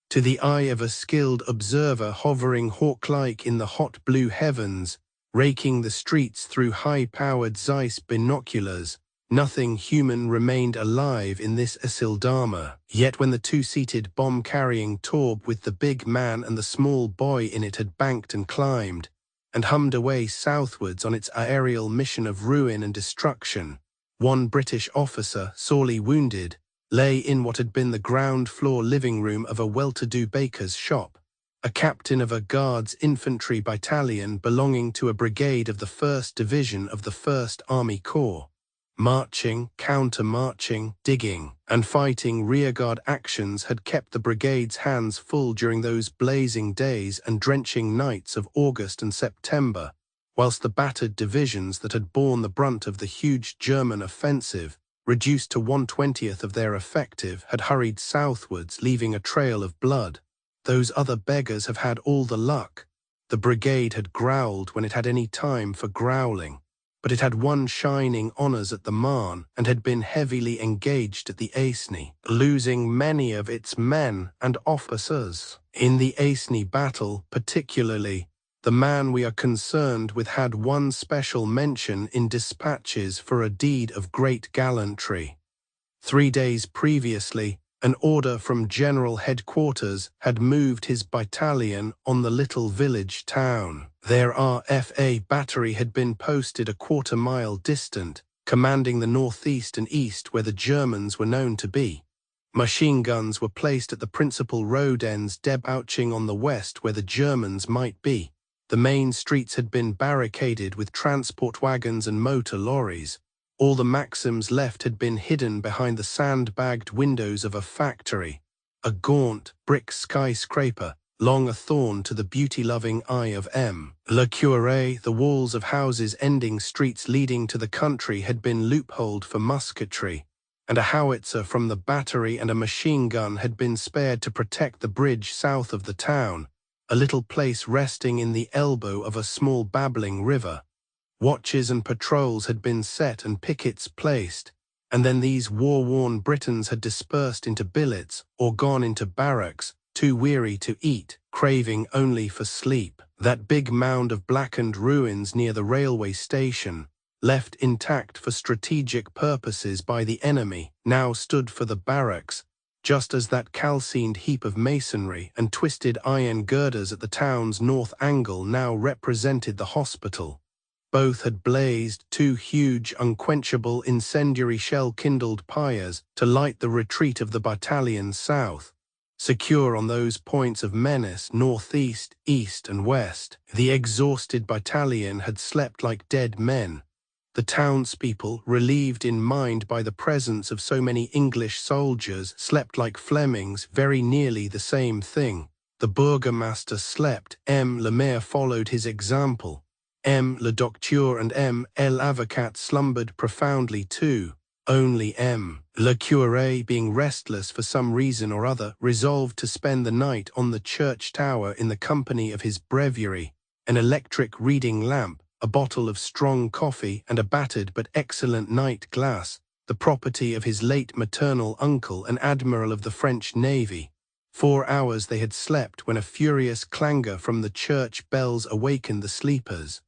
To the eye of a skilled observer hovering hawk-like in the hot blue heavens, raking the streets through high-powered Zeiss binoculars, nothing human remained alive in this Isildama. Yet when the 2-seated bomb-carrying Taube with the big man and the small boy in it had banked and climbed, and hummed away southwards on its aerial mission of ruin and destruction, one British officer, sorely wounded, lay in what had been the ground-floor living-room of a well-to-do baker's shop. A captain of a Guards infantry battalion belonging to a brigade of the 1st Division of the 1st Army Corps. Marching, counter-marching, digging, and fighting rearguard actions had kept the brigade's hands full during those blazing days and drenching nights of August and September, whilst the battered divisions that had borne the brunt of the huge German offensive reduced to 1/20th of their effective, had hurried southwards, leaving a trail of blood. Those other beggars have had all the luck. The brigade had growled when it had any time for growling, but it had won shining honours at the Marne and had been heavily engaged at the Aisne, losing many of its men and officers. In the Aisne battle, particularly, the man we are concerned with had one special mention in dispatches for a deed of great gallantry. 3 days previously, an order from General Headquarters had moved his battalion on the little village town. Their RFA battery had been posted a quarter-mile distant, commanding the northeast and east where the Germans were known to be. Machine guns were placed at the principal road ends, debouching on the west where the Germans might be. The main streets had been barricaded with transport wagons and motor lorries. All the Maxims left had been hidden behind the sandbagged windows of a factory, a gaunt brick skyscraper, long a thorn to the beauty-loving eye of M. Le Curé. The walls of houses ending streets leading to the country had been loopholed for musketry, and a howitzer from the battery and a machine gun had been spared to protect the bridge south of the town, a little place resting in the elbow of a small babbling river. Watches and patrols had been set and pickets placed, and then these war-worn Britons had dispersed into billets or gone into barracks, too weary to eat, craving only for sleep. That big mound of blackened ruins near the railway station, left intact for strategic purposes by the enemy, now stood for the barracks, just as that calcined heap of masonry and twisted iron girders at the town's north angle now represented the hospital. Both had blazed, two huge, unquenchable, incendiary shell-kindled pyres to light the retreat of the battalion south. Secure on those points of menace, northeast, east and west, the exhausted battalion had slept like dead men. The townspeople, relieved in mind by the presence of so many English soldiers, slept like Flemings, very nearly the same thing. The burgomaster slept. M. le Maire followed his example. M. le Docteur and M. l'Avocat slumbered profoundly too. Only M. le Curé, being restless for some reason or other, resolved to spend the night on the church tower in the company of his breviary, an electric reading lamp, a bottle of strong coffee and a battered but excellent night glass, the property of his late maternal uncle, an admiral of the French Navy. 4 hours they had slept when a furious clangor from the church bells awakened the sleepers.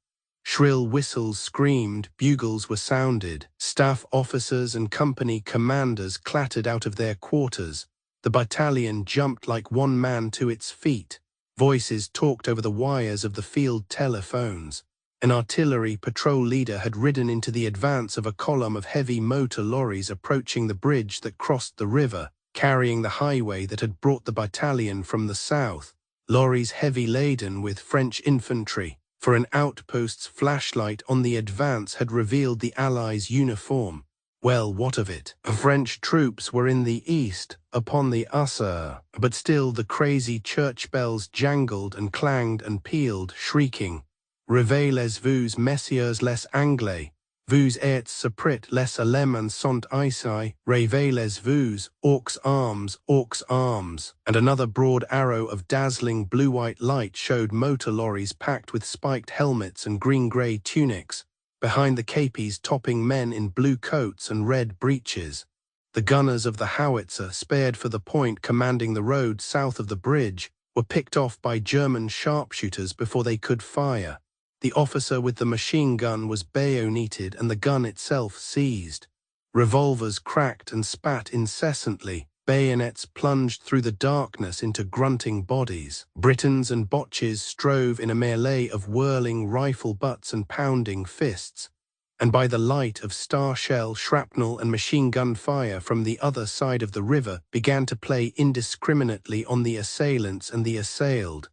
Shrill whistles screamed, bugles were sounded, staff officers and company commanders clattered out of their quarters. The battalion jumped like one man to its feet. Voices talked over the wires of the field telephones. An artillery patrol leader had ridden into the advance of a column of heavy motor lorries approaching the bridge that crossed the river, carrying the highway that had brought the battalion from the south. Lorries heavy laden with French infantry, for an outpost's flashlight on the advance had revealed the Allies' uniform. Well, what of it? French troops were in the east, upon the Ussur, but still the crazy church bells jangled and clanged and pealed, shrieking, Réveillez-vous, messieurs les Anglais, vous êtes surpris les Allemands sont ici, réveillez-vous, aux arms, and another broad arrow of dazzling blue-white light showed motor lorries packed with spiked helmets and green-grey tunics, behind the kepies topping men in blue coats and red breeches. The gunners of the howitzer, spared for the point commanding the road south of the bridge, were picked off by German sharpshooters before they could fire. The officer with the machine gun was bayoneted and the gun itself seized. Revolvers cracked and spat incessantly. Bayonets plunged through the darkness into grunting bodies. Britons and Boches strove in a melee of whirling rifle butts and pounding fists, and by the light of star shell, shrapnel and machine gun fire from the other side of the river began to play indiscriminately on the assailants and the assailed.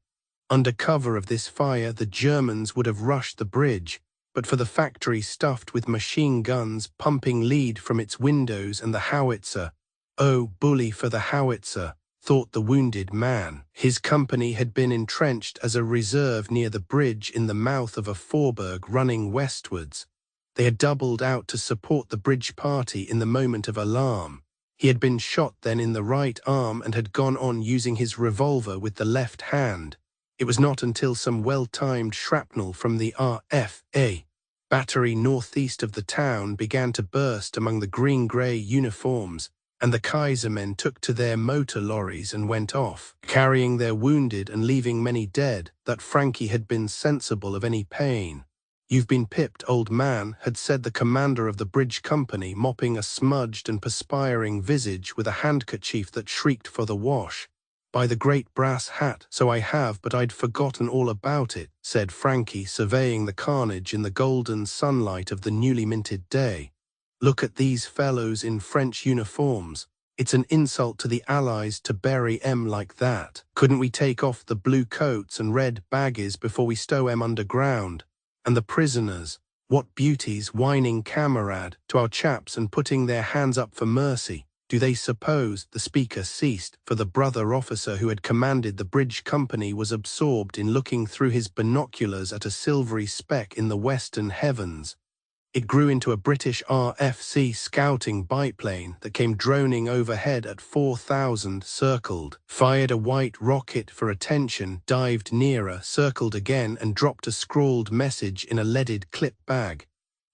Under cover of this fire, the Germans would have rushed the bridge, but for the factory stuffed with machine guns pumping lead from its windows and the howitzer. Oh, bully for the howitzer, thought the wounded man. His company had been entrenched as a reserve near the bridge in the mouth of a faubourg running westwards. They had doubled out to support the bridge party in the moment of alarm. He had been shot then in the right arm and had gone on using his revolver with the left hand. It was not until some well-timed shrapnel from the RFA battery northeast of the town began to burst among the green-grey uniforms, and the Kaisermen took to their motor lorries and went off, carrying their wounded and leaving many dead, that Frankie had been sensible of any pain. "You've been pipped, old man," had said the commander of the bridge company, mopping a smudged and perspiring visage with a handkerchief that shrieked for the wash. "By the great brass hat, so I have, but I'd forgotten all about it," said Frankie, surveying the carnage in the golden sunlight of the newly minted day. "Look at these fellows in French uniforms. It's an insult to the Allies to bury 'em like that. Couldn't we take off the blue coats and red baggies before we stow 'em underground? And the prisoners, what beauties, whining camarade to our chaps and putting their hands up for mercy. Do they suppose," the speaker ceased, for the brother officer who had commanded the bridge company was absorbed in looking through his binoculars at a silvery speck in the western heavens. It grew into a British RFC scouting biplane that came droning overhead at 4,000, circled, fired a white rocket for attention, dived nearer, circled again, and dropped a scrawled message in a leaded clip bag.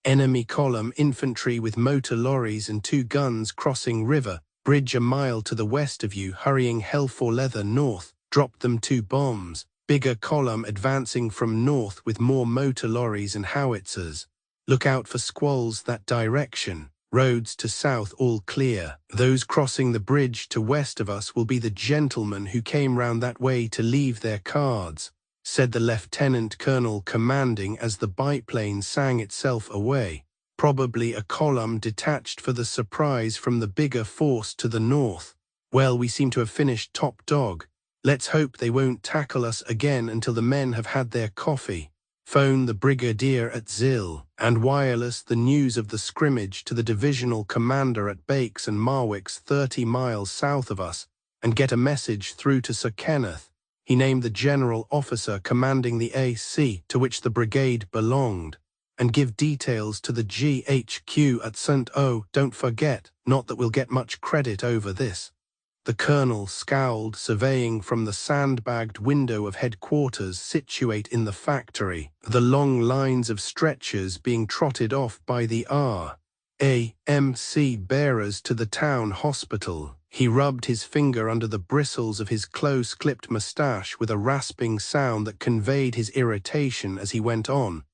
"Enemy column, infantry with motor lorries and 2 guns crossing river, bridge a mile to the west of you, hurrying hell for leather north, dropped them 2 bombs. Bigger column advancing from north with more motor lorries and howitzers. Look out for squalls that direction. Roads to south all clear. Those crossing the bridge to west of us will be the gentlemen who came round that way to leave their cards," said the lieutenant colonel commanding as the biplane sang itself away. "Probably a column detached for the surprise from the bigger force to the north. Well, we seem to have finished top dog. Let's hope they won't tackle us again until the men have had their coffee. Phone the brigadier at Zill, and wireless the news of the scrimmage to the divisional commander at Bakes and Marwick's 30 miles south of us, and get a message through to Sir Kenneth." He named the general officer commanding the AC to which the brigade belonged, "and give details to the GHQ at St. O. Don't forget, not that we'll get much credit over this." The colonel scowled, surveying from the sandbagged window of headquarters situate in the factory, the long lines of stretchers being trotted off by the R.A.M.C. bearers to the town hospital. He rubbed his finger under the bristles of his close-clipped moustache with a rasping sound that conveyed his irritation as he went on.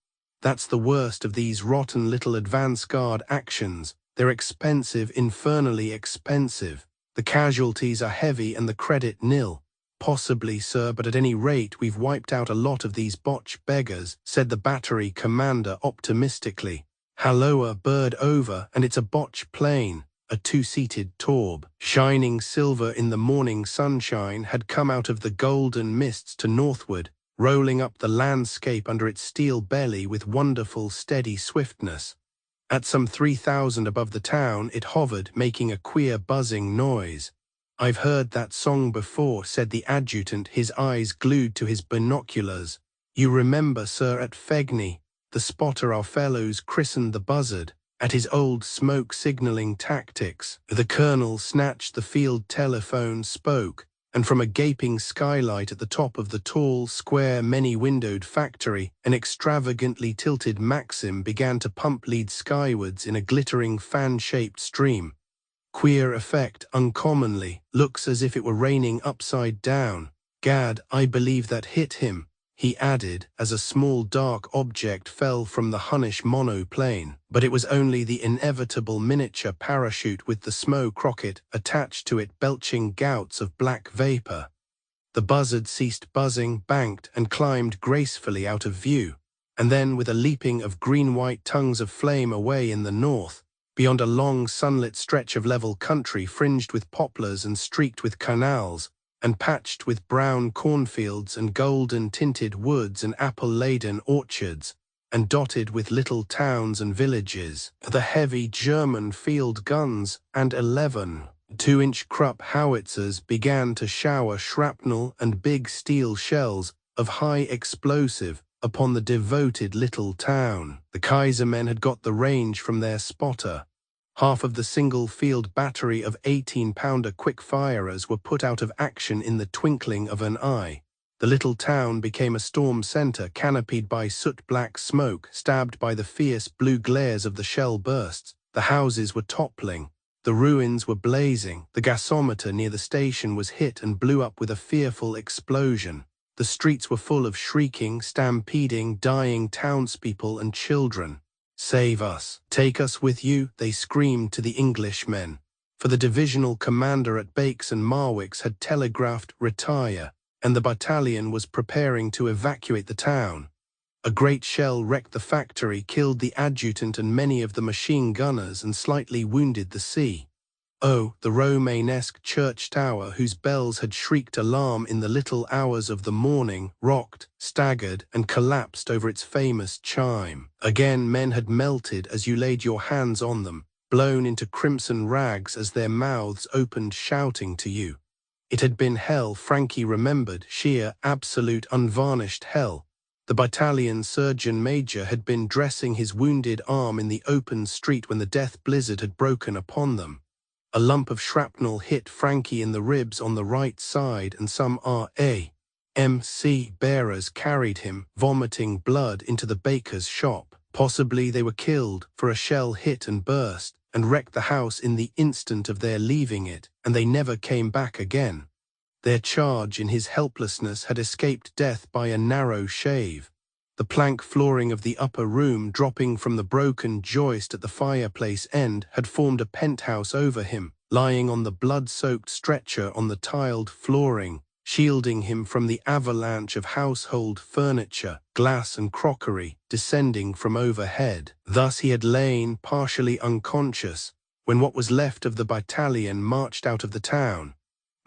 "That's the worst of these rotten little advance guard actions. They're expensive, infernally expensive. The casualties are heavy and the credit nil." "Possibly, sir, but at any rate we've wiped out a lot of these botch beggars," said the battery commander optimistically. "Halloa, bird over, and it's a botch plane." A 2-seated Taube, shining silver in the morning sunshine, had come out of the golden mists to northward, rolling up the landscape under its steel belly with wonderful steady swiftness. At some 3,000 above the town it hovered, making a queer buzzing noise. "I've heard that song before," said the adjutant, his eyes glued to his binoculars. "You remember, sir, at Fegney, the spotter our fellows christened the Buzzard, at his old smoke signalling tactics." The colonel snatched the field telephone, spoke, and from a gaping skylight at the top of the tall, square, many-windowed factory, an extravagantly tilted Maxim began to pump lead skywards in a glittering fan-shaped stream. "Queer effect, uncommonly. Looks as if it were raining upside down. Gad, I believe that hit him," he added, as a small dark object fell from the Hunnish monoplane. But it was only the inevitable miniature parachute with the smoke rocket attached to it, belching gouts of black vapor. The Buzzard ceased buzzing, banked, and climbed gracefully out of view, and then with a leaping of green-white tongues of flame away in the north, beyond a long sunlit stretch of level country fringed with poplars and streaked with canals, and patched with brown cornfields and golden-tinted woods and apple-laden orchards, and dotted with little towns and villages. The heavy German field guns and 11 2-inch Krupp howitzers began to shower shrapnel and big steel shells of high explosive upon the devoted little town. The Kaiser men had got the range from their spotter. Half of the single-field battery of 18-pounder quick-firers were put out of action in the twinkling of an eye. The little town became a storm center canopied by soot-black smoke, stabbed by the fierce blue glares of the shell bursts. The houses were toppling. The ruins were blazing. The gasometer near the station was hit and blew up with a fearful explosion. The streets were full of shrieking, stampeding, dying townspeople and children. "Save us! Take us with you!" they screamed to the Englishmen. For the divisional commander at Bakes and Marwick's had telegraphed "retire," and the battalion was preparing to evacuate the town. A great shell wrecked the factory, killed the adjutant and many of the machine gunners, and slightly wounded the C.O. The Romanesque church tower, whose bells had shrieked alarm in the little hours of the morning, rocked, staggered, and collapsed over its famous chime. Again men had melted as you laid your hands on them, blown into crimson rags as their mouths opened shouting to you. It had been hell, Frankie remembered, sheer, absolute, unvarnished hell. The battalion surgeon major had been dressing his wounded arm in the open street when the death blizzard had broken upon them. A lump of shrapnel hit Frankie in the ribs on the right side, and some R.A.M.C. bearers carried him, vomiting blood, into the baker's shop. Possibly they were killed, for a shell hit and burst, and wrecked the house in the instant of their leaving it, and they never came back again. Their charge in his helplessness had escaped death by a narrow shave. The plank flooring of the upper room, dropping from the broken joist at the fireplace end, had formed a penthouse over him, lying on the blood-soaked stretcher on the tiled flooring, shielding him from the avalanche of household furniture, glass and crockery, descending from overhead. Thus he had lain, partially unconscious, when what was left of the battalion marched out of the town.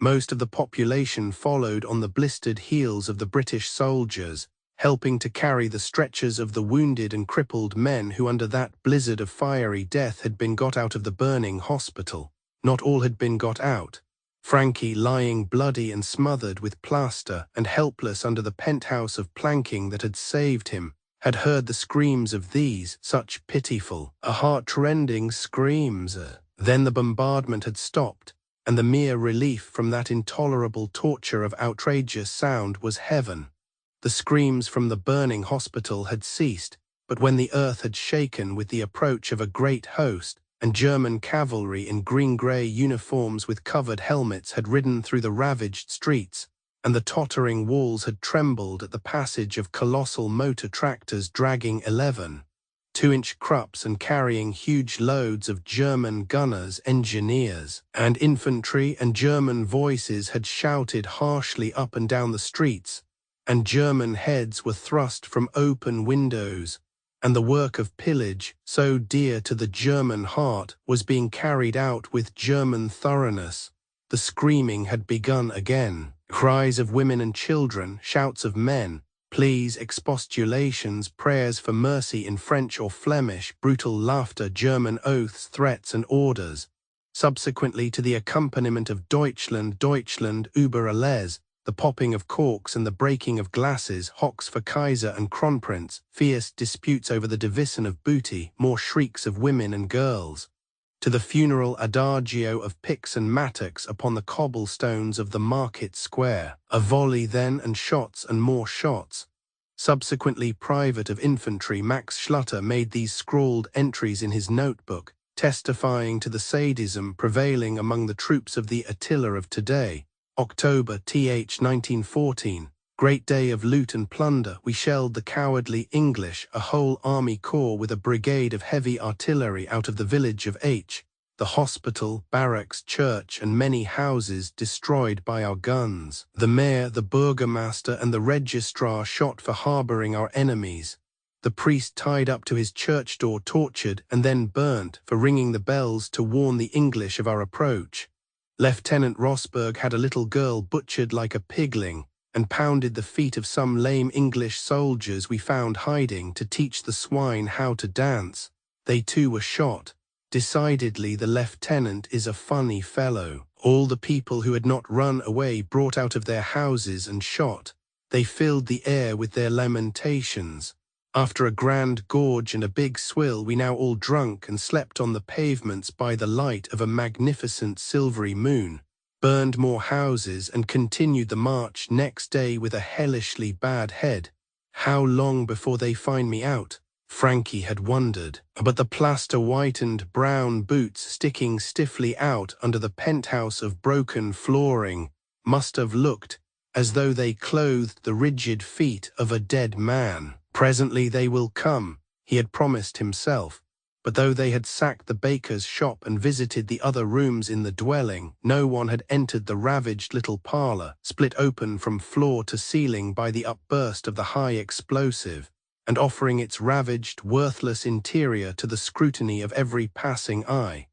Most of the population followed on the blistered heels of the British soldiers, helping to carry the stretchers of the wounded and crippled men who under that blizzard of fiery death had been got out of the burning hospital. Not all had been got out. Frankie, lying bloody and smothered with plaster and helpless under the penthouse of planking that had saved him, had heard the screams of these, such pitiful, heart-rending screams. Then the bombardment had stopped, and the mere relief from that intolerable torture of outrageous sound was heaven. The screams from the burning hospital had ceased, but when the earth had shaken with the approach of a great host, and German cavalry in green-grey uniforms with covered helmets had ridden through the ravaged streets, and the tottering walls had trembled at the passage of colossal motor tractors dragging 11-2-inch Krupps and carrying huge loads of German gunners, engineers, and infantry, and German voices had shouted harshly up and down the streets, and German heads were thrust from open windows, and the work of pillage, so dear to the German heart, was being carried out with German thoroughness. The screaming had begun again. Cries of women and children, shouts of men, pleas, expostulations, prayers for mercy in French or Flemish, brutal laughter, German oaths, threats and orders. Subsequently to the accompaniment of Deutschland, Deutschland, über alles, the popping of corks and the breaking of glasses, hocks for Kaiser and Kronprinz, fierce disputes over the division of booty, more shrieks of women and girls. To the funeral adagio of picks and mattocks upon the cobblestones of the market square. A volley then, and shots and more shots. Subsequently Private of Infantry Max Schlutter made these scrawled entries in his notebook, testifying to the sadism prevailing among the troops of the Attila of today. October th 1914, great day of loot and plunder. We shelled the cowardly English, a whole army corps with a brigade of heavy artillery out of the village of H. The hospital, barracks, church, and many houses destroyed by our guns. The mayor, the burgomaster, and the registrar shot for harboring our enemies. The priest tied up to his church door, tortured, and then burnt for ringing the bells to warn the English of our approach. Lieutenant Rosberg had a little girl butchered like a pigling, and pounded the feet of some lame English soldiers we found hiding to teach the swine how to dance. They too were shot. Decidedly the lieutenant is a funny fellow. All the people who had not run away brought out of their houses and shot. They filled the air with their lamentations. After a grand gorge and a big swill, we now all drunk and slept on the pavements by the light of a magnificent silvery moon, burned more houses, and continued the march next day with a hellishly bad head. How long before they find me out? Frankie had wondered, but the plaster-whitened brown boots sticking stiffly out under the penthouse of broken flooring must have looked as though they clothed the rigid feet of a dead man. Presently they will come, he had promised himself, but though they had sacked the baker's shop and visited the other rooms in the dwelling, no one had entered the ravaged little parlour, split open from floor to ceiling by the upburst of the high explosive, and offering its ravaged, worthless interior to the scrutiny of every passing eye.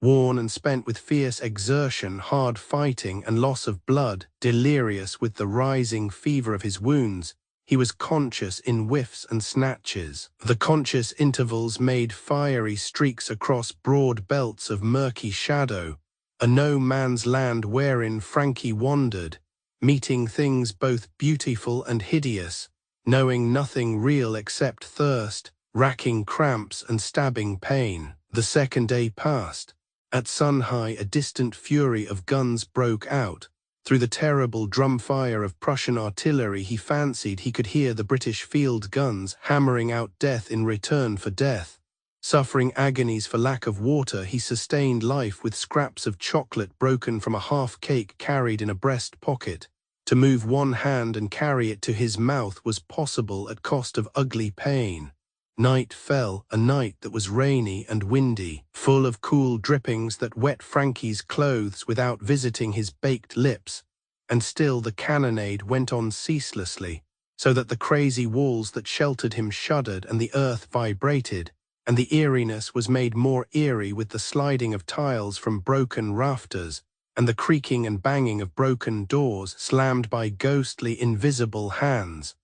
Worn and spent with fierce exertion, hard fighting, and loss of blood, delirious with the rising fever of his wounds, he was conscious in whiffs and snatches. The conscious intervals made fiery streaks across broad belts of murky shadow, a no-man's land wherein Frankie wandered, meeting things both beautiful and hideous, knowing nothing real except thirst, racking cramps, and stabbing pain. The second day passed. At sun-high, a distant fury of guns broke out. Through the terrible drumfire of Prussian artillery, he fancied he could hear the British field guns hammering out death in return for death. Suffering agonies for lack of water, he sustained life with scraps of chocolate broken from a half-cake carried in a breast pocket. To move one hand and carry it to his mouth was possible at cost of ugly pain. Night fell, a night that was rainy and windy, full of cool drippings that wet Frankie's clothes without visiting his baked lips, and still the cannonade went on ceaselessly, so that the crazy walls that sheltered him shuddered and the earth vibrated, and the eeriness was made more eerie with the sliding of tiles from broken rafters, and the creaking and banging of broken doors slammed by ghostly invisible hands.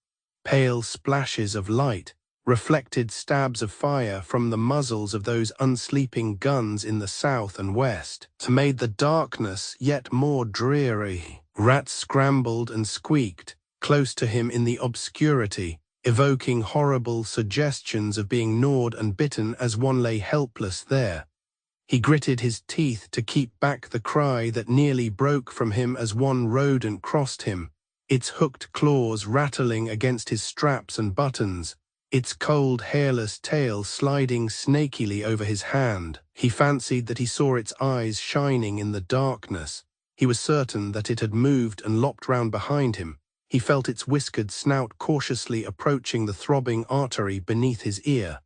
Pale splashes of light, reflected stabs of fire from the muzzles of those unsleeping guns in the south and west, made the darkness yet more dreary. Rats scrambled and squeaked close to him in the obscurity, evoking horrible suggestions of being gnawed and bitten as one lay helpless there. He gritted his teeth to keep back the cry that nearly broke from him as one rodent crossed him, its hooked claws rattling against his straps and buttons, its cold, hairless tail sliding snakily over his hand. He fancied that he saw its eyes shining in the darkness. He was certain that it had moved and lopped round behind him. He felt its whiskered snout cautiously approaching the throbbing artery beneath his ear.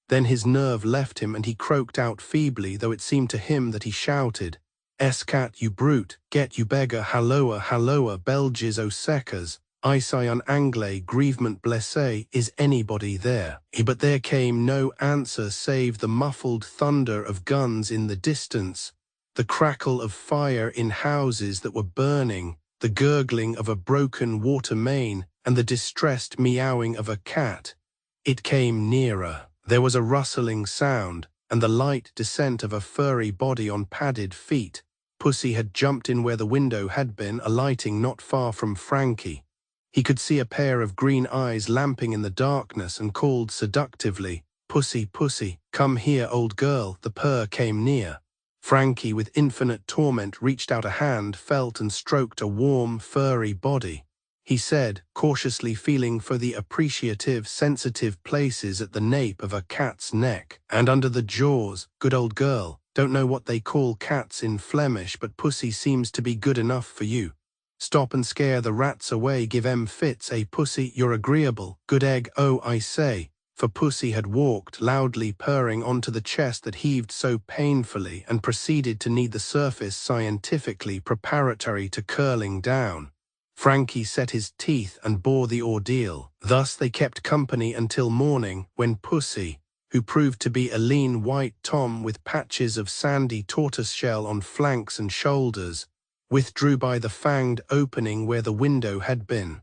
Then his nerve left him and he croaked out feebly, though it seemed to him that he shouted, "Escat, you brute, get you beggar, halloa, halloa, Belges o secas, Isai un anglais, grievement blessé, is anybody there?" But there came no answer save the muffled thunder of guns in the distance, the crackle of fire in houses that were burning, the gurgling of a broken water main, and the distressed meowing of a cat. It came nearer. There was a rustling sound, and the light descent of a furry body on padded feet. Pussy had jumped in where the window had been, alighting not far from Frankie. He could see a pair of green eyes lamping in the darkness and called seductively, "Pussy, pussy, come here, old girl." The purr came near. Frankie, with infinite torment, reached out a hand, felt and stroked a warm, furry body. He said, cautiously feeling for the appreciative, sensitive places at the nape of a cat's neck and under the jaws, "Good old girl, don't know what they call cats in Flemish, but pussy seems to be good enough for you. Stop and scare the rats away, give 'em fits, eh pussy, you're agreeable, good egg, oh I say." For pussy had walked, loudly purring, onto the chest that heaved so painfully and proceeded to knead the surface scientifically preparatory to curling down. Frankie set his teeth and bore the ordeal. Thus they kept company until morning, when pussy, who proved to be a lean white tom with patches of sandy tortoiseshell on flanks and shoulders, withdrew by the fanged opening where the window had been.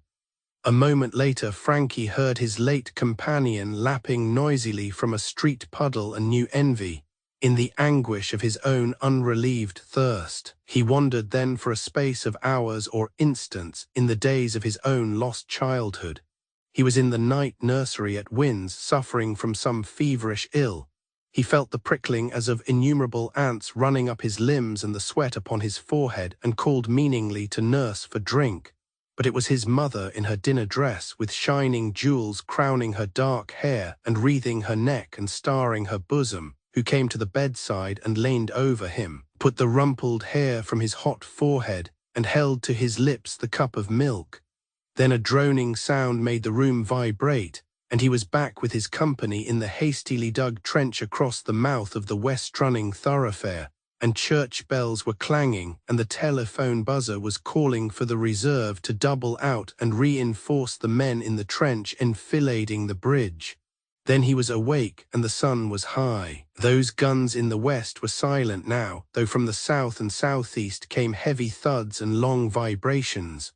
A moment later Frankie heard his late companion lapping noisily from a street puddle and knew envy. in the anguish of his own unrelieved thirst. He wandered then for a space of hours or instants in the days of his own lost childhood. He was in the night nursery at Winds, suffering from some feverish ill. He felt the prickling as of innumerable ants running up his limbs and the sweat upon his forehead, and called meaningly to nurse for drink. But it was his mother in her dinner dress, with shining jewels crowning her dark hair and wreathing her neck and starring her bosom, who came to the bedside and leaned over him, put the rumpled hair from his hot forehead, and held to his lips the cup of milk. Then a droning sound made the room vibrate, and he was back with his company in the hastily dug trench across the mouth of the west-running thoroughfare, and church bells were clanging, and the telephone buzzer was calling for the reserve to double out and reinforce the men in the trench enfilading the bridge. Then he was awake, and the sun was high. Those guns in the west were silent now, though from the south and southeast came heavy thuds and long vibrations.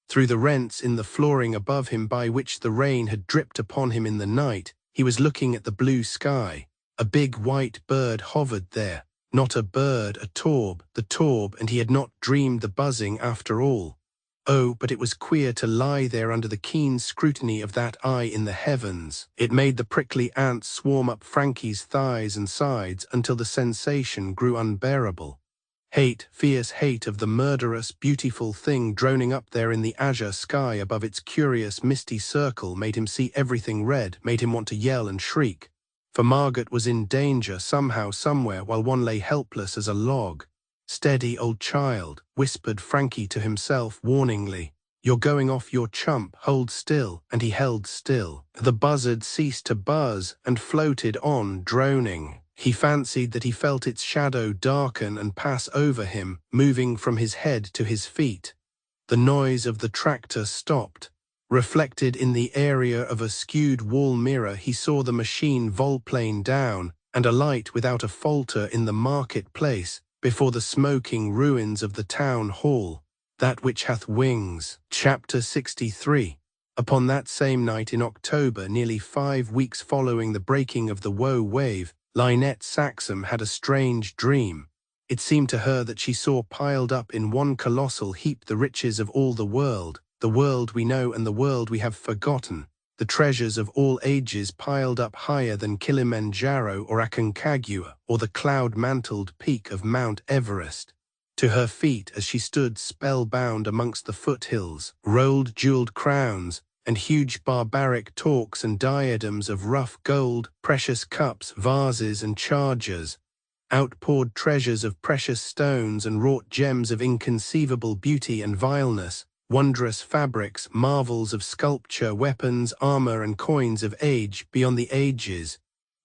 Through the rents in the flooring above him by which the rain had dripped upon him in the night, he was looking at the blue sky. A big white bird hovered there. Not a bird, a taube, the taube, and he had not dreamed the buzzing after all. Oh, but it was queer to lie there under the keen scrutiny of that eye in the heavens. It made the prickly ants swarm up Frankie's thighs and sides until the sensation grew unbearable. Hate, fierce hate of the murderous, beautiful thing droning up there in the azure sky above its curious misty circle made him see everything red, made him want to yell and shriek. For Margaret was in danger somehow, somewhere, while one lay helpless as a log. "Steady, old child," whispered Frankie to himself warningly. "You're going off your chump, hold still," and he held still. The buzzard ceased to buzz and floated on, droning. He fancied that he felt its shadow darken and pass over him, moving from his head to his feet. The noise of the tractor stopped. Reflected in the area of a skewed wall mirror, he saw the machine volplane down, and alight without a falter in the market-place, before the smoking ruins of the town hall, that which hath wings. Chapter 63. Upon that same night in October, nearly 5 weeks following the breaking of the woe wave, Lynette Saxham had a strange dream. It seemed to her that she saw piled up in one colossal heap the riches of all the world we know and the world we have forgotten, the treasures of all ages piled up higher than Kilimanjaro or Aconcagua or the cloud-mantled peak of Mount Everest. To her feet, as she stood spellbound amongst the foothills, rolled jeweled crowns, and huge barbaric torques and diadems of rough gold, precious cups, vases, and chargers, outpoured treasures of precious stones and wrought gems of inconceivable beauty and vileness, wondrous fabrics, marvels of sculpture, weapons, armor, and coins of age beyond the ages,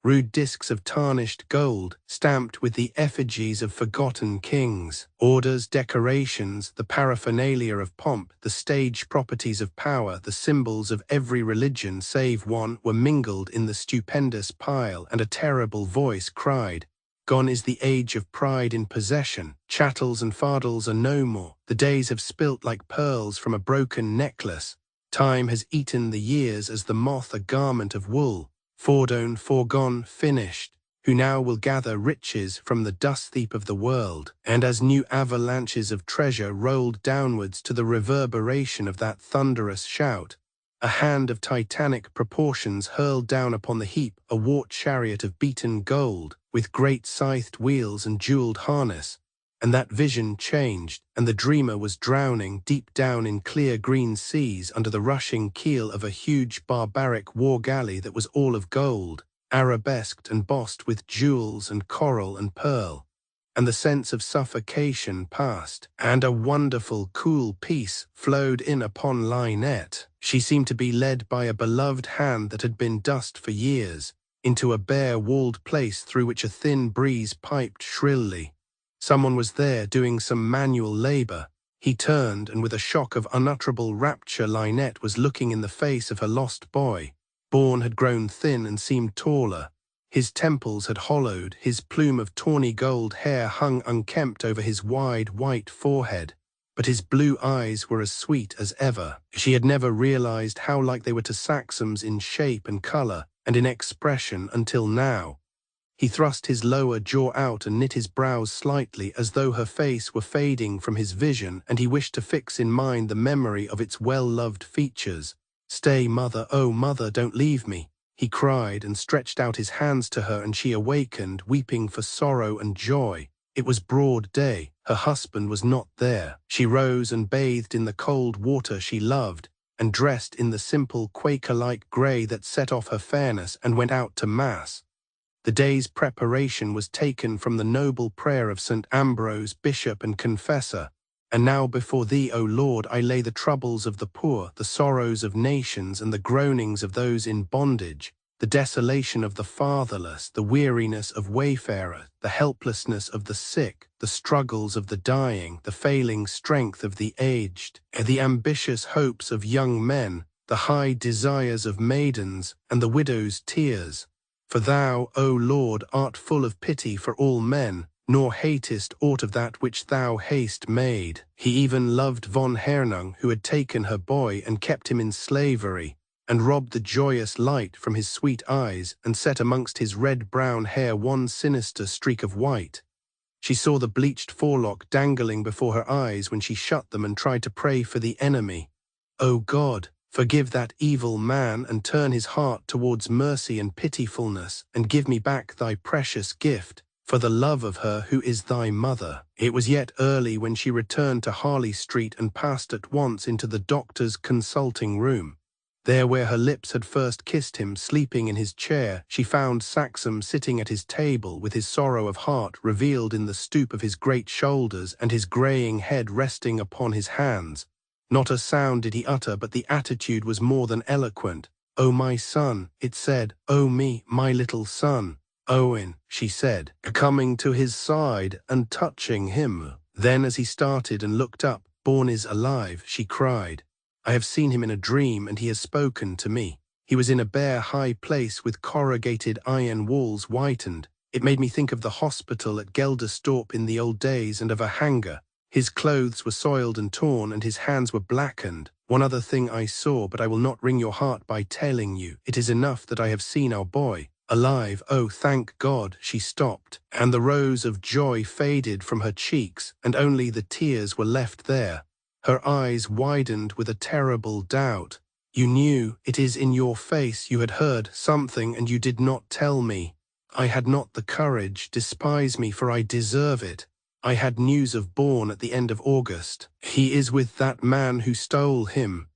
rude discs of tarnished gold, stamped with the effigies of forgotten kings, orders, decorations, the paraphernalia of pomp, the stage properties of power, the symbols of every religion save one, were mingled in the stupendous pile, and a terrible voice cried, "Gone is the age of pride in possession. Chattels and fardels are no more. The days have spilt like pearls from a broken necklace. Time has eaten the years as the moth a garment of wool. Fordone, foregone, finished, who now will gather riches from the dust heap of the world." And as new avalanches of treasure rolled downwards to the reverberation of that thunderous shout, a hand of titanic proportions hurled down upon the heap a wrought chariot of beaten gold, with great scythed wheels and jeweled harness, and that vision changed, and the dreamer was drowning deep down in clear green seas under the rushing keel of a huge barbaric war galley that was all of gold, arabesqued and bossed with jewels and coral and pearl. And the sense of suffocation passed, and a wonderful cool peace flowed in upon Lynette. She seemed to be led by a beloved hand that had been dust for years, into a bare-walled place through which a thin breeze piped shrilly. Someone was there doing some manual labor. He turned, and with a shock of unutterable rapture, Lynette was looking in the face of her lost boy. Bourne had grown thin and seemed taller. His temples had hollowed, his plume of tawny gold hair hung unkempt over his wide white forehead, but his blue eyes were as sweet as ever. She had never realized how like they were to Saxham's in shape and color, and in expression until now. He thrust his lower jaw out and knit his brows slightly as though her face were fading from his vision, and he wished to fix in mind the memory of its well-loved features. "Stay, mother, oh mother, don't leave me," he cried, and stretched out his hands to her, and she awakened, weeping for sorrow and joy. It was broad day. Her husband was not there. She rose and bathed in the cold water she loved, and dressed in the simple Quaker-like grey that set off her fairness, and went out to Mass. The day's preparation was taken from the noble prayer of St. Ambrose, bishop and confessor. "And now before thee, O Lord, I lay the troubles of the poor, the sorrows of nations, and the groanings of those in bondage, the desolation of the fatherless, the weariness of wayfarers, the helplessness of the sick, the struggles of the dying, the failing strength of the aged, the ambitious hopes of young men, the high desires of maidens, and the widow's tears. For thou, O Lord, art full of pity for all men, nor hatest aught of that which thou hast made." He even loved von Hernung, who had taken her boy and kept him in slavery, and robbed the joyous light from his sweet eyes, and set amongst his red-brown hair one sinister streak of white. She saw the bleached forelock dangling before her eyes when she shut them and tried to pray for the enemy. "O God, forgive that evil man, and turn his heart towards mercy and pitifulness, and give me back thy precious gift, for the love of her who is thy mother." It was yet early when she returned to Harley Street and passed at once into the doctor's consulting room. There, where her lips had first kissed him, sleeping in his chair, she found Saxum sitting at his table, with his sorrow of heart revealed in the stoop of his great shoulders and his greying head resting upon his hands. Not a sound did he utter, but the attitude was more than eloquent. "Oh, my son," it said. "Oh, me, my little son." "Owen," she said, coming to his side and touching him. Then, as he started and looked up, "Bourne is alive," she cried. "I have seen him in a dream, and he has spoken to me. He was in a bare high place with corrugated iron walls whitened. It made me think of the hospital at Gelderstorp in the old days, and of a hanger. His clothes were soiled and torn, and his hands were blackened. One other thing I saw, but I will not wring your heart by telling you. It is enough that I have seen our boy alive. Oh, thank God!" She stopped, and the rose of joy faded from her cheeks, and only the tears were left there. Her eyes widened with a terrible doubt. "You knew, it is in your face, you had heard something, and you did not tell me. I had not the courage. Despise me, for I deserve it. I had news of Bourne at the end of August. He is with that man who stole him."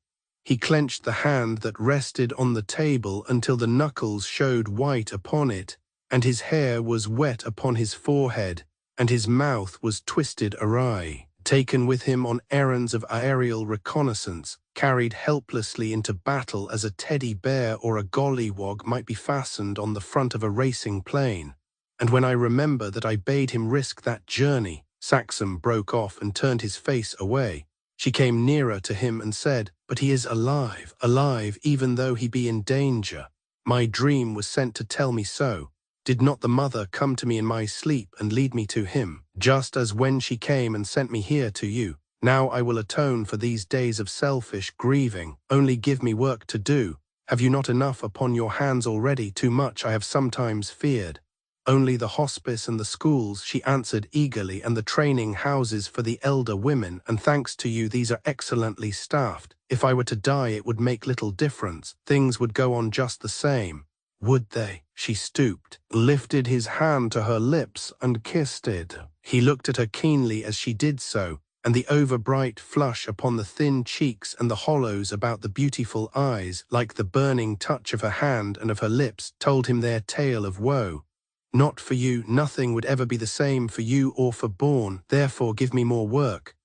He clenched the hand that rested on the table until the knuckles showed white upon it, and his hair was wet upon his forehead, and his mouth was twisted awry. Taken with him on errands of aerial reconnaissance, carried helplessly into battle as a teddy bear or a gollywog might be fastened on the front of a racing plane. And when I remember that I bade him risk that journey, Saxum broke off and turned his face away. She came nearer to him and said, "But he is alive, alive, even though he be in danger. My dream was sent to tell me so. Did not the mother come to me in my sleep and lead me to him, just as when she came and sent me here to you? Now I will atone for these days of selfish grieving. Only give me work to do. Have you not enough upon your hands already? Too much, I have sometimes feared." "Only the hospice and the schools," she answered eagerly, "and the training houses for the elder women, and thanks to you these are excellently staffed. If I were to die it would make little difference. Things would go on just the same." "Would they?" She stooped, lifted his hand to her lips and kissed it. He looked at her keenly as she did so, and the overbright flush upon the thin cheeks and the hollows about the beautiful eyes, like the burning touch of her hand and of her lips, told him their tale of woe. "Not for you, nothing would ever be the same for you or for Bourne, therefore give me more work."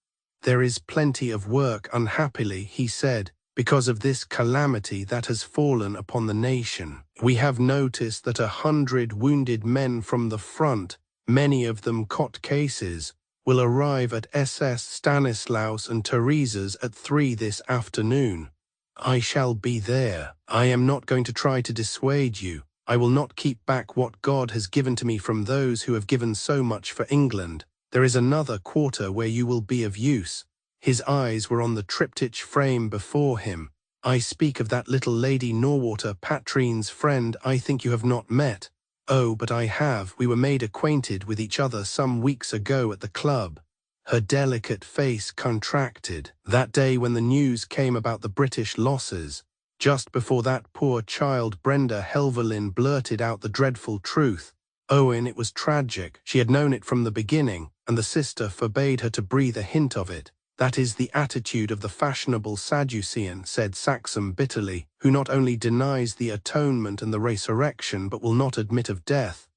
"There is plenty of work, unhappily," he said, "because of this calamity that has fallen upon the nation. We have noticed that 100 wounded men from the front, many of them cot cases, will arrive at SS Stanislaus and Teresa's at 3 this afternoon. I shall be there. I am not going to try to dissuade you. I will not keep back what God has given to me from those who have given so much for England. There is another quarter where you will be of use." His eyes were on the triptych frame before him. "I speak of that little Lady Norwater, Patrine's friend. I think you have not met." Oh, but I have. We were made acquainted with each other some weeks ago at the club. Her delicate face contracted. That day when the news came about the British losses. Just before that poor child Brenda Helverlin blurted out the dreadful truth. Owen, it was tragic. She had known it from the beginning, and the sister forbade her to breathe a hint of it. That is the attitude of the fashionable Sadducean, said Saxum bitterly, who not only denies the atonement and the resurrection, but will not admit of death.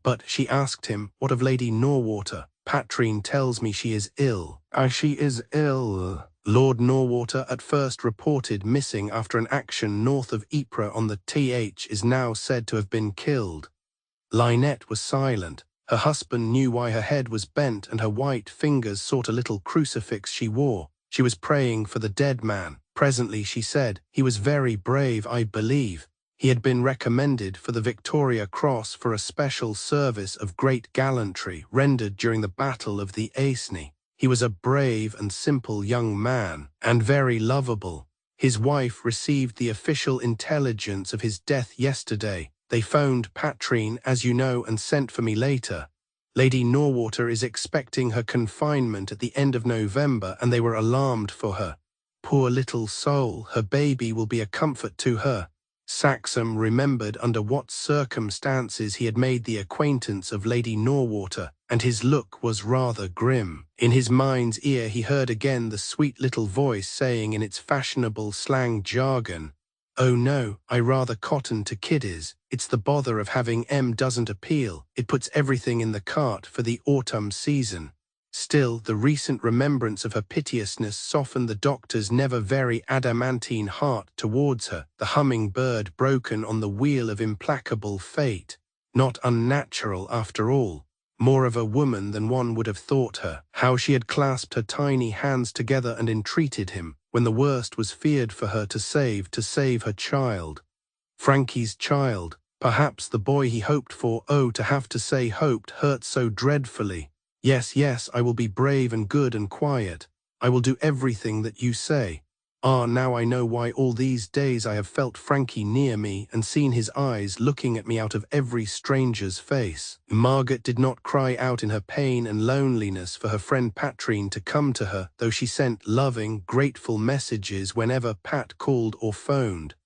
But she asked him, what of Lady Norwater? Patrine tells me she is ill. She is ill. Lord Norwater, at first reported missing after an action north of Ypres on the TH, is now said to have been killed. Lynette was silent. Her husband knew why her head was bent, and her white fingers sought a little crucifix she wore. She was praying for the dead man. Presently she said, he was very brave, I believe. He had been recommended for the Victoria Cross for a special service of great gallantry rendered during the Battle of the Aisne. He was a brave and simple young man, and very lovable. His wife received the official intelligence of his death yesterday. They phoned Patrine, as you know, and sent for me later. Lady Norwater is expecting her confinement at the end of November, and they were alarmed for her. Poor little soul, her baby will be a comfort to her. Saxum remembered under what circumstances he had made the acquaintance of Lady Norwater, and his look was rather grim. In his mind's ear he heard again the sweet little voice saying in its fashionable slang jargon, "Oh no, I rather cotton to kiddies. It's the bother of having M doesn't appeal. It puts everything in the cart for the autumn season." Still, the recent remembrance of her piteousness softened the doctor's never very adamantine heart towards her, the humming-bird broken on the wheel of implacable fate. Not unnatural after all. More of a woman than one would have thought her. How she had clasped her tiny hands together and entreated him, when the worst was feared for her, to save her child. Frankie's child, perhaps the boy he hoped for. Oh, to have to say hoped hurt so dreadfully. Yes, yes, I will be brave and good and quiet. I will do everything that you say. Ah, now I know why all these days I have felt Frankie near me and seen his eyes looking at me out of every stranger's face. Margaret did not cry out in her pain and loneliness for her friend Patrine to come to her, though she sent loving, grateful messages whenever Pat called or phoned.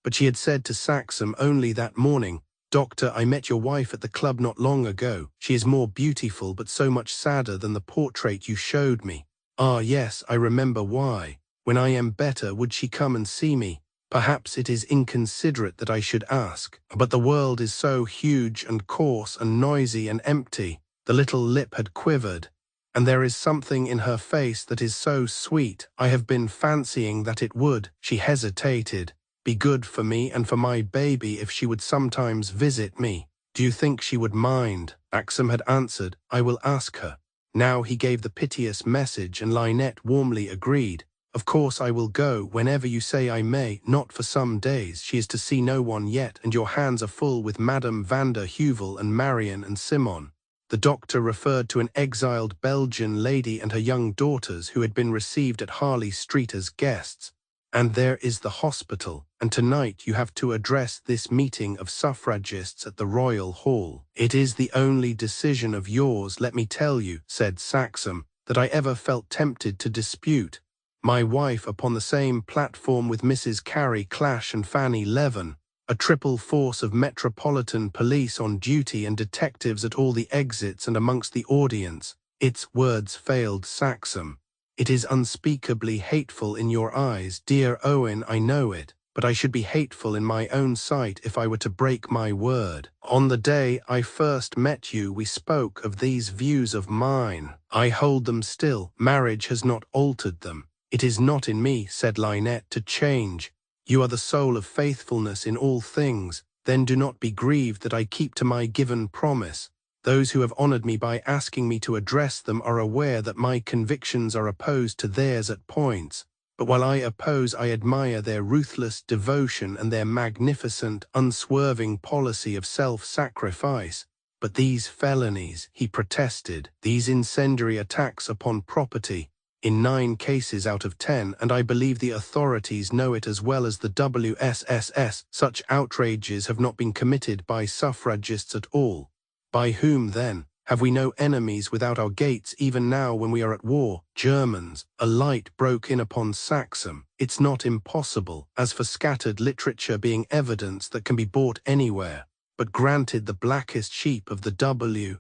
But she had said to Saxum only that morning, "Doctor, I met your wife at the club not long ago. She is more beautiful but so much sadder than the portrait you showed me." Ah, yes, I remember why. When I am better, would she come and see me? Perhaps it is inconsiderate that I should ask, but the world is so huge and coarse and noisy and empty. The little lip had quivered, and there is something in her face that is so sweet. I have been fancying that it would, she hesitated, be good for me and for my baby if she would sometimes visit me. Do you think she would mind? Axum had answered, I will ask her. Now he gave the piteous message, and Lynette warmly agreed. Of course I will go whenever you say I may, not for some days. She is to see no one yet, and your hands are full with Madame van der Heuvel and Marion and Simon. The doctor referred to an exiled Belgian lady and her young daughters who had been received at Harley Street as guests. And there is the hospital, and tonight you have to address this meeting of suffragists at the Royal Hall. It is the only decision of yours, let me tell you, said Saxum, that I ever felt tempted to dispute. My wife upon the same platform with Mrs. Carrie Clash and Fanny Levin, a triple force of metropolitan police on duty and detectives at all the exits and amongst the audience. Its words failed Saxum. It is unspeakably hateful in your eyes, dear Owen, I know it, but I should be hateful in my own sight if I were to break my word. On the day I first met you, we spoke of these views of mine. I hold them still. Marriage has not altered them. It is not in me, said Lynette, to change. You are the soul of faithfulness in all things. Then do not be grieved that I keep to my given promise. Those who have honored me by asking me to address them are aware that my convictions are opposed to theirs at points. But while I oppose, I admire their ruthless devotion and their magnificent, unswerving policy of self-sacrifice. But these felonies, he protested, these incendiary attacks upon property, in 9 cases out of 10, and I believe the authorities know it as well as the WSSS. Such outrages have not been committed by suffragists at all. By whom, then? Have we no enemies without our gates even now when we are at war? Germans. A light broke in upon Saxum. It's not impossible. As for scattered literature being evidence that can be bought anywhere, but granted the blackest sheep of the WSSS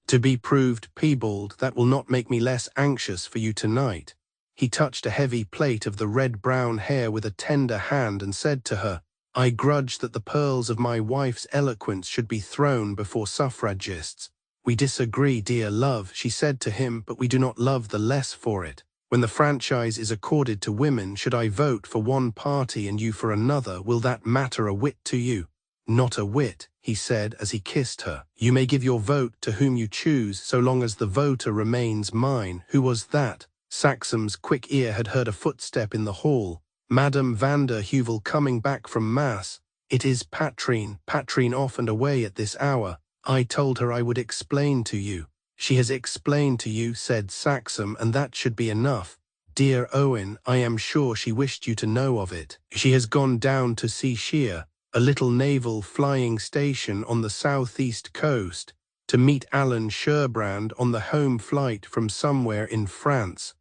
to be proved piebald, that will not make me less anxious for you tonight. He touched a heavy plait of the red-brown hair with a tender hand and said to her, I grudge that the pearls of my wife's eloquence should be thrown before suffragists. We disagree, dear love, she said to him, but we do not love the less for it. When the franchise is accorded to women, should I vote for one party and you for another, will that matter a whit to you? Not a whit, he said as he kissed her. You may give your vote to whom you choose, so long as the voter remains mine. Who was that? Saxum's quick ear had heard a footstep in the hall. Madame van der Heuvel coming back from Mass. It is Patrine off and away at this hour. I told her I would explain to you. She has explained to you, said Saxum, and that should be enough. Dear Owen, I am sure she wished you to know of it. She has gone down to Seashire, a little naval flying station on the southeast coast, to meet Alan Sherbrand on the home flight from somewhere in France.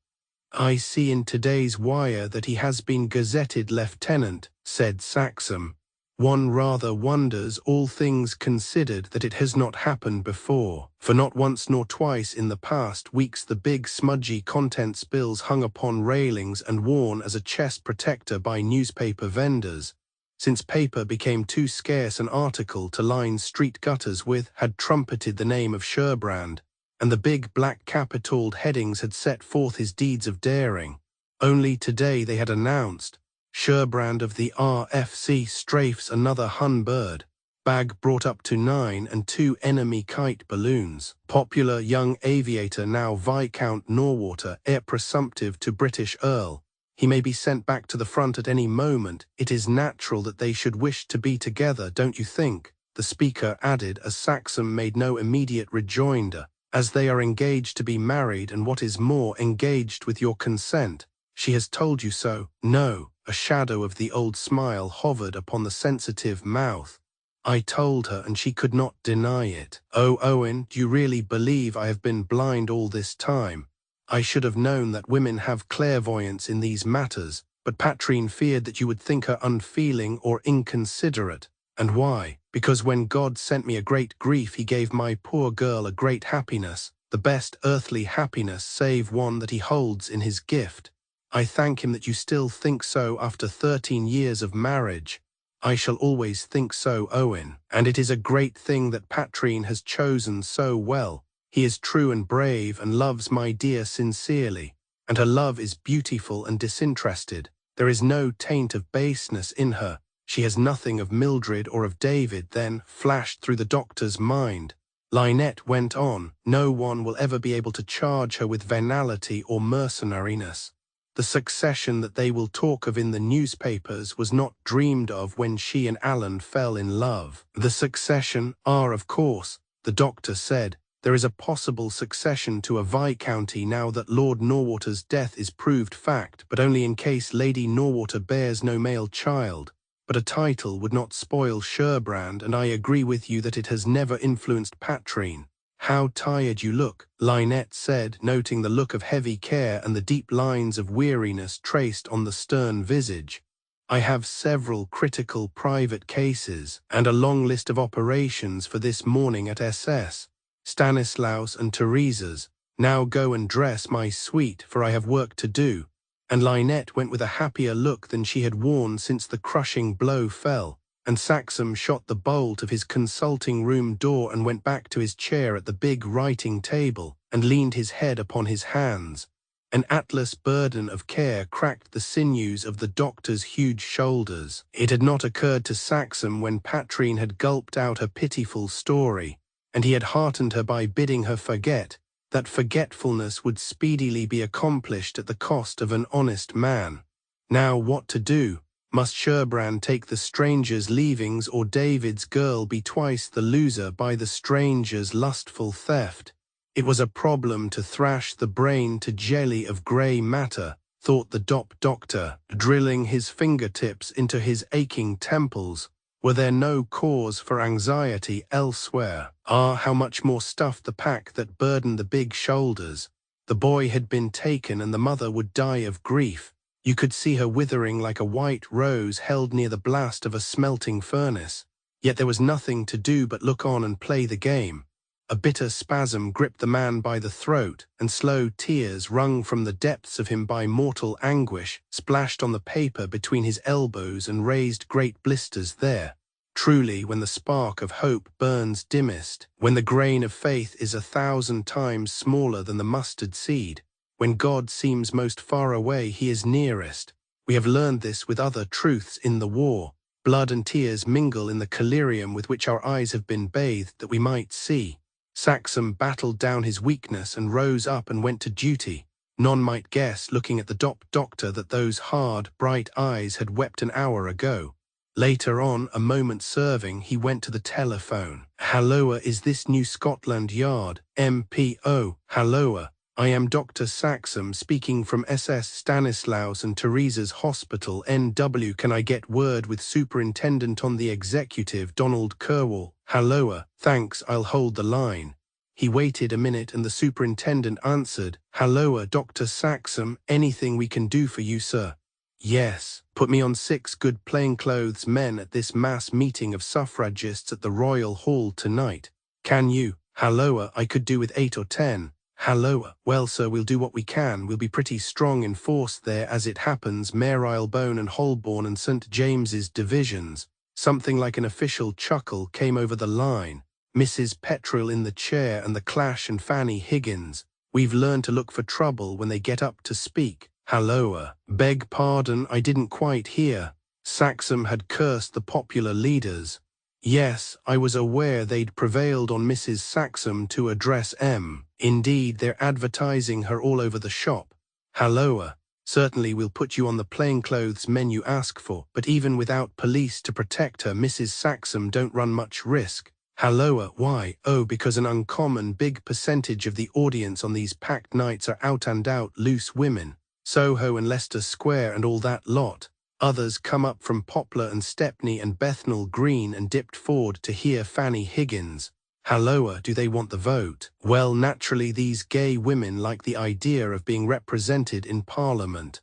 I see in today's wire that he has been gazetted lieutenant, said Saxum. One rather wonders, all things considered, that it has not happened before, for not once nor twice in the past weeks the big smudgy contents bills hung upon railings and worn as a chest protector by newspaper vendors, since paper became too scarce an article to line street gutters with, had trumpeted the name of Sherbrand, and the big black capitalled headings had set forth his deeds of daring. Only today they had announced, Sherbrand of the RFC strafes another Hun bird, bag brought up to 9 and 2 enemy kite balloons. Popular young aviator, now Viscount Norwater, heir presumptive to British Earl. He may be sent back to the front at any moment. It is natural that they should wish to be together, don't you think? The speaker added as Saxum made no immediate rejoinder. As they are engaged to be married, and what is more, engaged with your consent. She has told you so? No. A shadow of the old smile hovered upon the sensitive mouth. I told her, and she could not deny it. Oh, Owen, do you really believe I have been blind all this time? I should have known that women have clairvoyance in these matters, but Patrine feared that you would think her unfeeling or inconsiderate. And why? Because when God sent me a great grief, he gave my poor girl a great happiness, the best earthly happiness save one that he holds in his gift. I thank him that you still think so after 13 years of marriage. I shall always think so, Owen, and it is a great thing that Patrine has chosen so well. He is true and brave and loves my dear sincerely, and her love is beautiful and disinterested. There is no taint of baseness in her. She has nothing of Mildred or of David. Then flashed through the doctor's mind. Lynette went on, no one will ever be able to charge her with venality or mercenariness. The succession that they will talk of in the newspapers was not dreamed of when she and Alan fell in love. The succession of course, the doctor said, there is a possible succession to a viscounty now that Lord Norwater's death is proved fact, but only in case Lady Norwater bears no male child. But a title would not spoil Sherbrand, and I agree with you that it has never influenced Patrine. How tired you look, Lynette said, noting the look of heavy care and the deep lines of weariness traced on the stern visage. I have several critical private cases, and a long list of operations for this morning at SS. Stanislaus and Teresa's. Now go and dress, my sweet, for I have work to do. And Lynette went with a happier look than she had worn since the crushing blow fell, and Saxum shot the bolt of his consulting room door and went back to his chair at the big writing table, and leaned his head upon his hands. An atlas burden of care cracked the sinews of the doctor's huge shoulders. It had not occurred to Saxum when Patrine had gulped out her pitiful story, and he had heartened her by bidding her forget, that forgetfulness would speedily be accomplished at the cost of an honest man. Now what to do? Must Sherbrand take the stranger's leavings, or David's girl be twice the loser by the stranger's lustful theft? It was a problem to thrash the brain to jelly of grey matter, thought the doctor, drilling his fingertips into his aching temples. Were there no cause for anxiety elsewhere? Ah, how much more stuffed the pack that burdened the big shoulders. The boy had been taken and the mother would die of grief. You could see her withering like a white rose held near the blast of a smelting furnace. Yet there was nothing to do but look on and play the game. A bitter spasm gripped the man by the throat, and slow tears wrung from the depths of him by mortal anguish splashed on the paper between his elbows and raised great blisters there. Truly, when the spark of hope burns dimmest, when the grain of faith is 1,000 times smaller than the mustard seed, when God seems most far away, he is nearest. We have learned this with other truths in the war. Blood and tears mingle in the collyrium with which our eyes have been bathed that we might see. Saxum battled down his weakness and rose up and went to duty. None might guess, looking at the doctor, that those hard, bright eyes had wept an hour ago. Later on, a moment serving, he went to the telephone. "Halloa, is this New Scotland Yard? MPO, halloa. I am Dr. Saxum, speaking from SS Stanislaus and Teresa's Hospital, NW. Can I get word with Superintendent on the Executive, Donald Kerwell? Halloa, thanks, I'll hold the line." He waited a minute and the superintendent answered, "Halloa, Dr. Saxum, anything we can do for you, sir?" "Yes, put me on 6 good plainclothes men at this mass meeting of suffragists at the Royal Hall tonight. Can you?" "Halloa, I could do with 8 or 10. "Halloa, well sir, we'll do what we can. We'll be pretty strong in force there as it happens. Marylebone and Holborn and St. James's divisions." Something like an official chuckle came over the line. Mrs. Petrel in the chair and the Clash and Fanny Higgins. "We've learned to look for trouble when they get up to speak." "Halloa, beg pardon, I didn't quite hear." Saxum had cursed the popular leaders. Yes, I was aware they'd prevailed on Mrs. Saxum to address M. Indeed, they're advertising her all over the shop. "Halloa, certainly we'll put you on the plainclothes men you ask for, but even without police to protect her, Mrs. Saxum don't run much risk." "Halloa, why?" "Oh, because an uncommon big percentage of the audience on these packed nights are out-and-out loose women. Soho and Leicester Square and all that lot. Others come up from Poplar and Stepney and Bethnal Green and dipped forward to hear Fanny Higgins." "Halloa, do they want the vote?" "Well, naturally these gay women like the idea of being represented in Parliament.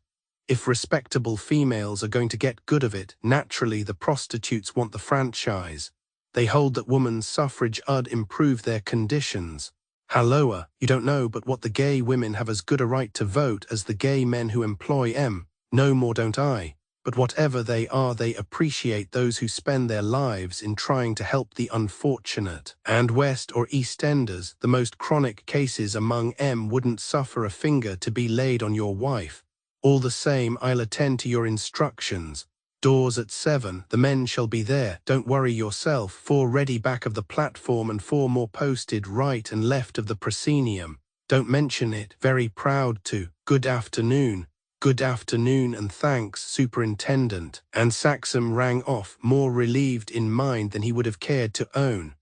If respectable females are going to get good of it, naturally the prostitutes want the franchise. They hold that woman's suffrage 'ud improve their conditions." "Halloa, you don't know but what the gay women have as good a right to vote as the gay men who employ 'em. No more don't I. But whatever they are, they appreciate those who spend their lives in trying to help the unfortunate. And West or East Enders, the most chronic cases among 'em wouldn't suffer a finger to be laid on your wife. All the same, I'll attend to your instructions. Doors at 7, the men shall be there, don't worry yourself. 4 ready back of the platform and 4 more posted right and left of the proscenium. Don't mention it, very proud to. Good afternoon." "Good afternoon and thanks, Superintendent." And Saxum rang off, more relieved in mind than he would have cared to own.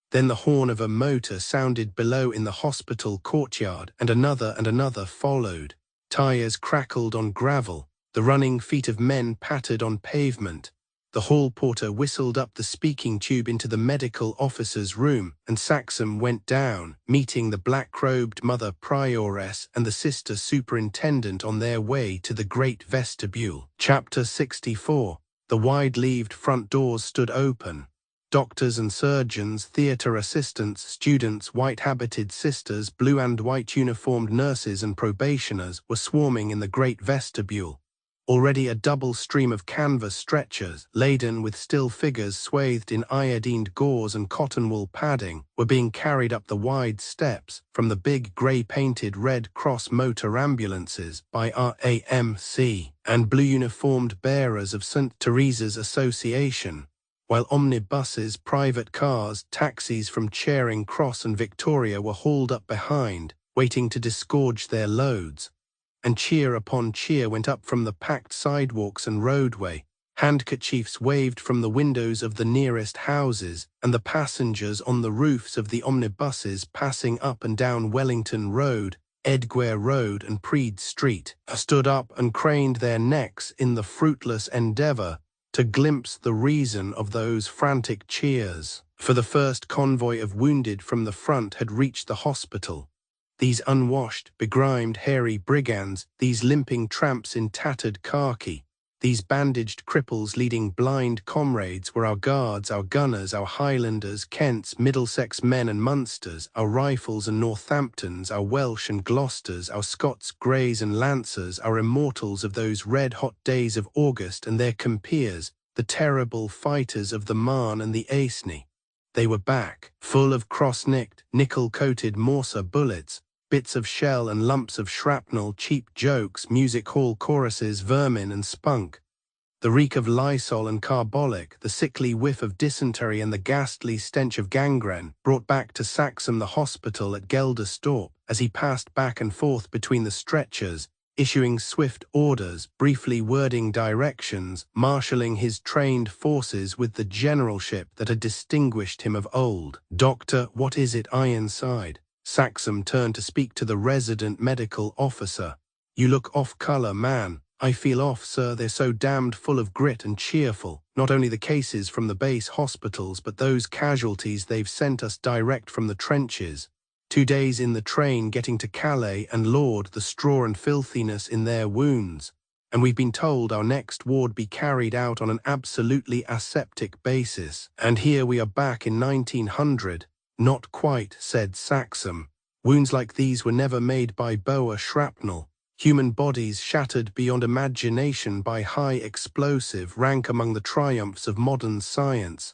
Then the horn of a motor sounded below in the hospital courtyard, and another followed. Tires crackled on gravel. The running feet of men pattered on pavement. The hall porter whistled up the speaking tube into the medical officer's room, and Saxum went down, meeting the black-robed mother prioress and the sister superintendent on their way to the great vestibule. Chapter 64. The wide-leaved front doors stood open. Doctors and surgeons, theatre assistants, students, white-habited sisters, blue and white uniformed nurses and probationers were swarming in the great vestibule. Already a double stream of canvas stretchers, laden with still figures swathed in iodined gauze and cotton wool padding, were being carried up the wide steps from the big grey-painted Red Cross motor ambulances by RAMC and blue-uniformed bearers of St. Teresa's Association, while omnibuses, private cars, taxis from Charing Cross and Victoria were hauled up behind, waiting to disgorge their loads. And cheer upon cheer went up from the packed sidewalks and roadway. Handkerchiefs waved from the windows of the nearest houses, and the passengers on the roofs of the omnibuses passing up and down Wellington Road, Edgware Road and Preed Street stood up and craned their necks in the fruitless endeavour to glimpse the reason of those frantic cheers. For the first convoy of wounded from the front had reached the hospital. These unwashed, begrimed, hairy brigands, these limping tramps in tattered khaki, these bandaged cripples leading blind comrades were our guards, our gunners, our Highlanders, Kents, Middlesex men and Munsters, our Rifles and Northamptons, our Welsh and Gloucesters, our Scots, Greys and Lancers, our immortals of those red-hot days of August and their compeers, the terrible fighters of the Marne and the Aisne. They were back, full of cross-nicked, nickel-coated mortar bullets, bits of shell and lumps of shrapnel, cheap jokes, music hall choruses, vermin and spunk. The reek of Lysol and carbolic, the sickly whiff of dysentery and the ghastly stench of gangrene brought back to Saxham the hospital at Gelderstorp as he passed back and forth between the stretchers, issuing swift orders, briefly wording directions, marshalling his trained forces with the generalship that had distinguished him of old. "Doctor, what is it, Ironside?" Saxham turned to speak to the resident medical officer. "You look off colour, man." "I feel off, sir. They're so damned full of grit and cheerful. Not only the cases from the base hospitals, but those casualties they've sent us direct from the trenches. 2 days in the train getting to Calais, and Lord, the straw and filthiness in their wounds. And we've been told our next ward be carried out on an absolutely aseptic basis. And here we are back in 1900. "Not quite," said Saxham. "Wounds like these were never made by Boer shrapnel. Human bodies shattered beyond imagination by high explosive rank among the triumphs of modern science.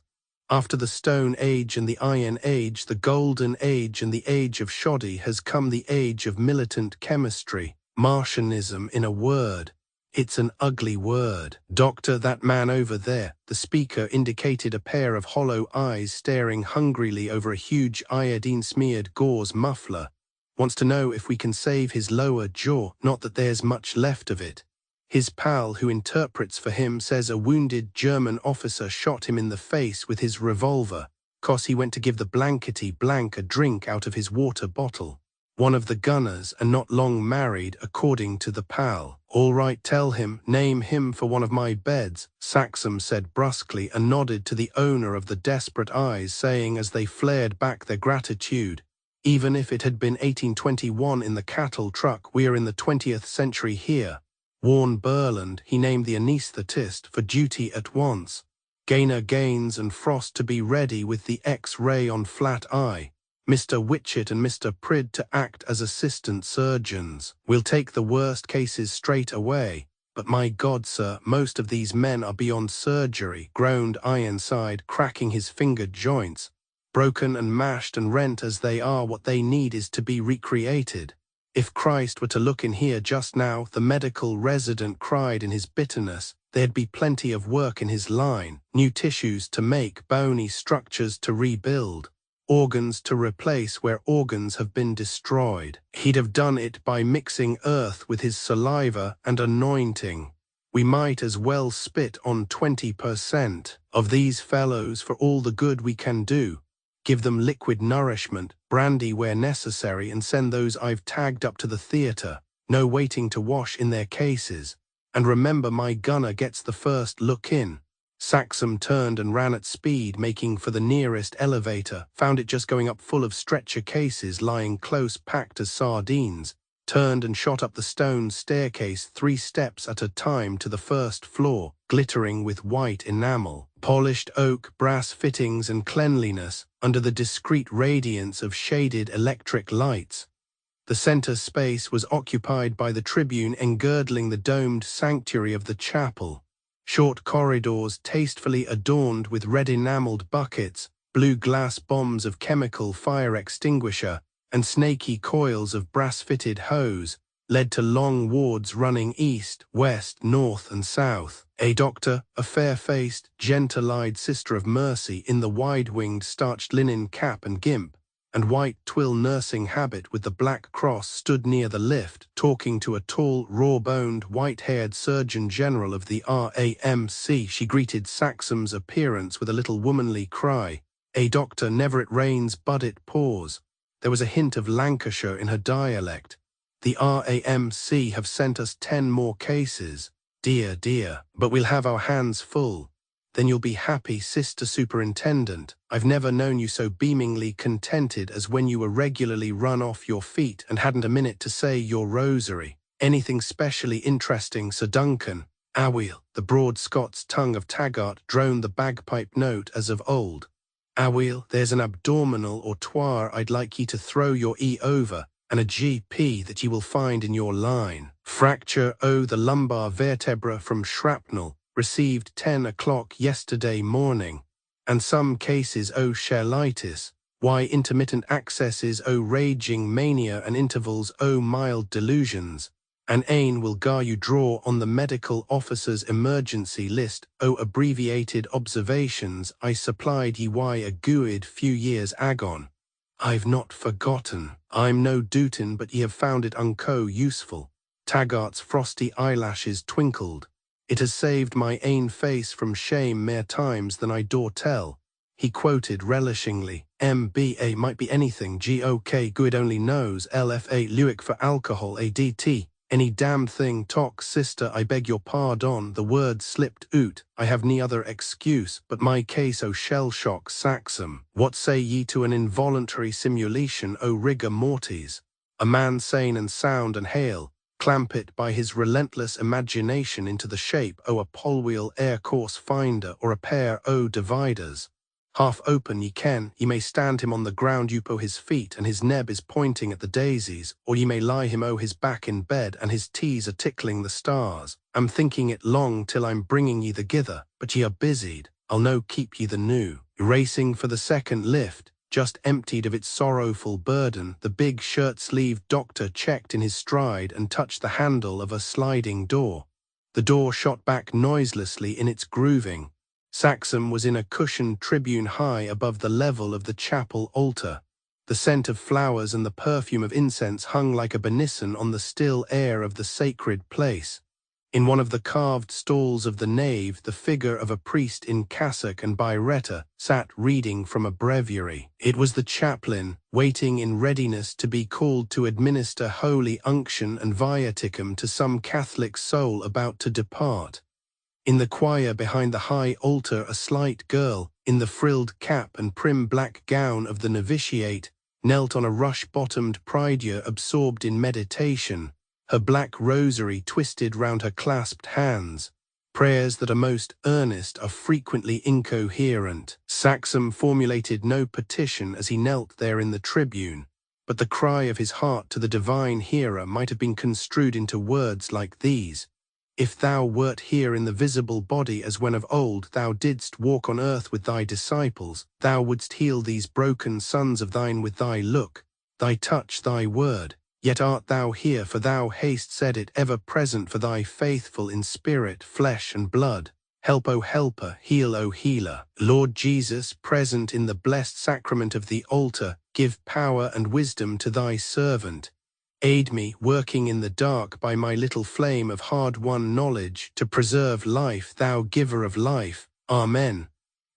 After the Stone Age and the Iron Age, the Golden Age and the Age of Shoddy has come the age of militant chemistry. Martianism, in a word. It's an ugly word. Doctor, that man over there," the speaker indicated a pair of hollow eyes staring hungrily over a huge iodine-smeared gauze muffler, "wants to know if we can save his lower jaw, not that there's much left of it. His pal, who interprets for him, says a wounded German officer shot him in the face with his revolver, 'cause he went to give the blankety-blank a drink out of his water bottle. One of the gunners, and not long married, according to the pal.' "All right, tell him, name him for one of my beds," Saxham said brusquely, and nodded to the owner of the desperate eyes, saying as they flared back their gratitude, "Even if it had been 1821 in the cattle truck, we are in the 20th century here. Warn Burland," he named the anaesthetist, "for duty at once. Gaynor Gaines and Frost to be ready with the X-ray on flat eye. Mr. Witchett and Mr. Pridd to act as assistant surgeons. We'll take the worst cases straight away. But my God, sir, most of these men are beyond surgery," groaned Ironside, cracking his finger joints. "Broken and mashed and rent as they are, what they need is to be recreated. If Christ were to look in here just now," the medical resident cried in his bitterness, "there'd be plenty of work in his line. New tissues to make, bony structures to rebuild, organs to replace where organs have been destroyed. He'd have done it by mixing earth with his saliva and anointing. We might as well spit on 20% of these fellows for all the good we can do. Give them liquid nourishment, brandy where necessary, and send those I've tagged up to the theatre. No waiting to wash in their cases. And remember, my gunner gets the first look in." Saxham turned and ran at speed, making for the nearest elevator, found it just going up full of stretcher cases lying close packed as sardines, turned and shot up the stone staircase 3 steps at a time to the first floor, glittering with white enamel, polished oak, brass fittings and cleanliness, under the discreet radiance of shaded electric lights. The center space was occupied by the tribune engirdling the domed sanctuary of the chapel. Short corridors tastefully adorned with red enameled buckets, blue glass bombs of chemical fire extinguisher, and snaky coils of brass-fitted hose, led to long wards running east, west, north and south. A doctor, a fair-faced, gentle-eyed sister of mercy in the wide-winged starched linen cap and gimp, and white twill nursing habit with the black cross stood near the lift, talking to a tall, raw-boned, white-haired Surgeon General of the RAMC. She greeted Saxum's appearance with a little womanly cry. "A doctor, never it rains, but it pours." There was a hint of Lancashire in her dialect. "The RAMC have sent us 10 more cases. Dear, dear, but we'll have our hands full." "Then you'll be happy, Sister Superintendent. I've never known you so beamingly contented as when you were regularly run off your feet and hadn't a minute to say your rosary. Anything specially interesting, Sir Duncan?" "Aweel," the broad Scots tongue of Taggart droned the bagpipe note as of old. "Aweel, there's an abdominal or twar I'd like ye to throw your over, and a GP that ye will find in your line. Fracture o' the lumbar vertebra from shrapnel, received 10 o'clock yesterday morning. And some cases o' cheilitis. Why, intermittent accesses o' raging mania and intervals o' mild delusions. And ane will gar you draw on the medical officer's emergency list o' abbreviated observations I supplied ye why a good few years agon. I've not forgotten. I'm no doutin but ye have found it unco useful." Taggart's frosty eyelashes twinkled. "It has saved my ain face from shame mair times than I dore tell." He quoted relishingly, "MBA might be anything, GOK good only knows, LFA Lewick for alcohol, ADT. Any damned thing talk, sister, I beg your pardon." The word slipped out. "I have ni other excuse, but my case o' shell-shock Saxum. What say ye to an involuntary simulation o' rigor mortis? A man sane and sound and hale, clamp it by his relentless imagination into the shape o' a polwheel air course finder or a pair o' dividers. Half open ye may stand him on the ground upo his feet and his neb is pointing at the daisies, or ye may lie him o' his back in bed and his tees are tickling the stars. I'm thinking it long till I'm bringing ye the gither, but ye are busied. I'll no keep ye the new." Racing for the second lift, just emptied of its sorrowful burden, the big shirt-sleeved doctor checked in his stride and touched the handle of a sliding door. The door shot back noiselessly in its grooving. Saxum was in a cushioned tribune high above the level of the chapel altar. The scent of flowers and the perfume of incense hung like a benison on the still air of the sacred place. In one of the carved stalls of the nave, the figure of a priest in cassock and biretta sat reading from a breviary. It was the chaplain, waiting in readiness to be called to administer holy unction and viaticum to some Catholic soul about to depart. In the choir behind the high altar, a slight girl, in the frilled cap and prim black gown of the novitiate, knelt on a rush-bottomed prie-dieu absorbed in meditation, her black rosary twisted round her clasped hands. Prayers that are most earnest are frequently incoherent. Saxum formulated no petition as he knelt there in the tribune, but the cry of his heart to the divine hearer might have been construed into words like these: "If thou wert here in the visible body as when of old thou didst walk on earth with thy disciples, thou wouldst heal these broken sons of thine with thy look, thy touch, thy word. Yet art thou here, for thou hast said it, ever present for thy faithful in spirit, flesh and blood. Help, O helper, heal, O healer. Lord Jesus, present in the blessed sacrament of the altar, give power and wisdom to thy servant. Aid me, working in the dark by my little flame of hard-won knowledge, to preserve life, thou giver of life. Amen."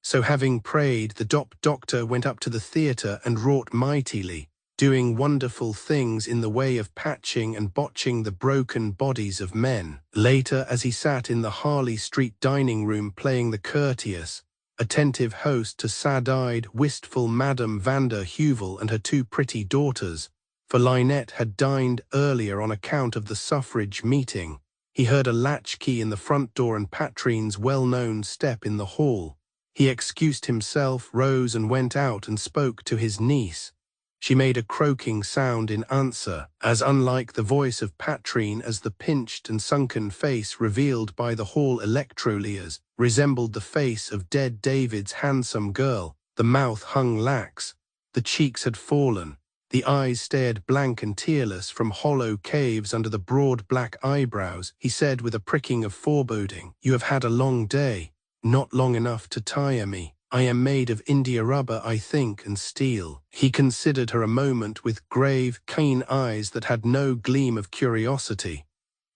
So having prayed, the doctor went up to the theatre and wrought mightily, doing wonderful things in the way of patching and botching the broken bodies of men. Later, as he sat in the Harley Street dining room playing the courteous, attentive host to sad-eyed, wistful Madame Vander Heuvel and her 2 pretty daughters, for Lynette had dined earlier on account of the suffrage meeting, he heard a latchkey in the front door and Patrine's well-known step in the hall. He excused himself, rose and went out and spoke to his niece. She made a croaking sound in answer, as unlike the voice of Patrine as the pinched and sunken face revealed by the hall electroliers resembled the face of dead David's handsome girl. The mouth hung lax, the cheeks had fallen, the eyes stared blank and tearless from hollow caves under the broad black eyebrows. He said with a pricking of foreboding, "You have had a long day, not long enough to tire me. I am made of India rubber, I think, and steel. He considered her a moment with grave, keen eyes that had no gleam of curiosity.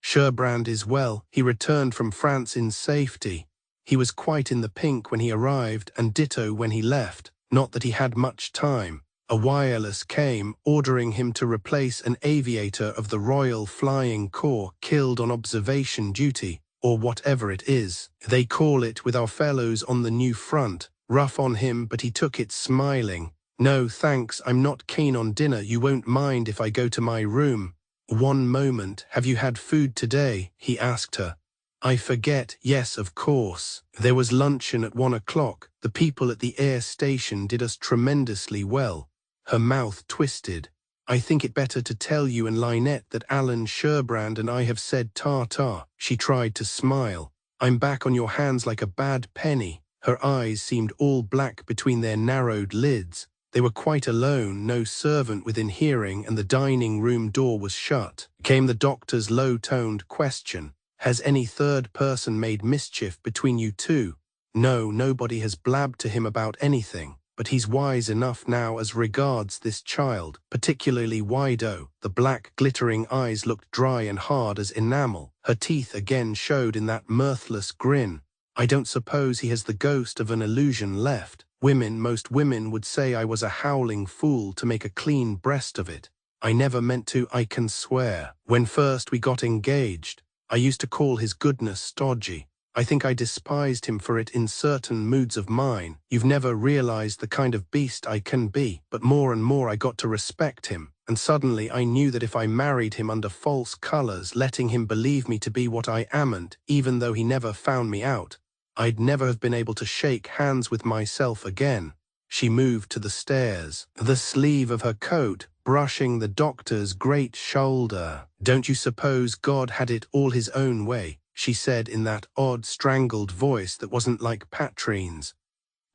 Sherbrand is well. He returned from France in safety. He was quite in the pink when he arrived, and ditto when he left. Not that he had much time. A wireless came, ordering him to replace an aviator of the Royal Flying Corps killed on observation duty, or whatever it is. They call it with our fellows on the new front. Rough on him, but he took it smiling. No, thanks, I'm not keen on dinner. You won't mind if I go to my room. One moment, have you had food today? He asked her. I forget, yes, of course. There was luncheon at 1 o'clock. The people at the air station did us tremendously well. Her mouth twisted. I think it better to tell you and Lynette that Alan Sherbrand and I have said ta-ta. She tried to smile. I'm back on your hands like a bad penny. Her eyes seemed all black between their narrowed lids. They were quite alone, no servant within hearing, and the dining room door was shut. Came the doctor's low-toned question. Has any third person made mischief between you two? No, nobody has blabbed to him about anything. But he's wise enough now as regards this child, particularly Wido. The black, glittering eyes looked dry and hard as enamel. Her teeth again showed in that mirthless grin. I don't suppose he has the ghost of an illusion left. Most women would say I was a howling fool to make a clean breast of it. I never meant to, I can swear. When first we got engaged, I used to call his goodness stodgy. I think I despised him for it in certain moods of mine. You've never realized the kind of beast I can be, but more and more I got to respect him, and suddenly I knew that if I married him under false colors, letting him believe me to be what I amn't, even though he never found me out, I'd never have been able to shake hands with myself again. She moved to the stairs, the sleeve of her coat brushing the doctor's great shoulder. Don't you suppose God had it all his own way? She said in that odd, strangled voice that wasn't like Patrine's.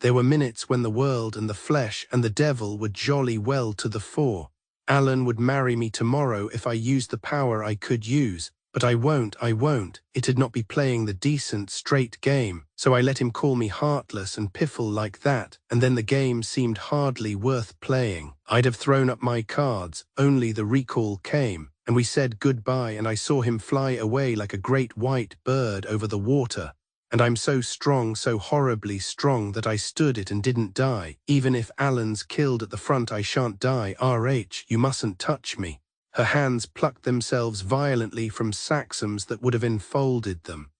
There were minutes when the world and the flesh and the devil were jolly well to the fore. Alan would marry me tomorrow if I used the power I could use, but I won't. It'd not be playing the decent, straight game, so I let him call me heartless and piffle like that, and then the game seemed hardly worth playing. I'd have thrown up my cards, only the recall came. And we said goodbye, and I saw him fly away like a great white bird over the water. And I'm so strong, so horribly strong, that I stood it and didn't die. Even if Alan's killed at the front, I shan't die. RH, you mustn't touch me. Her hands plucked themselves violently from saxums that would have enfolded them.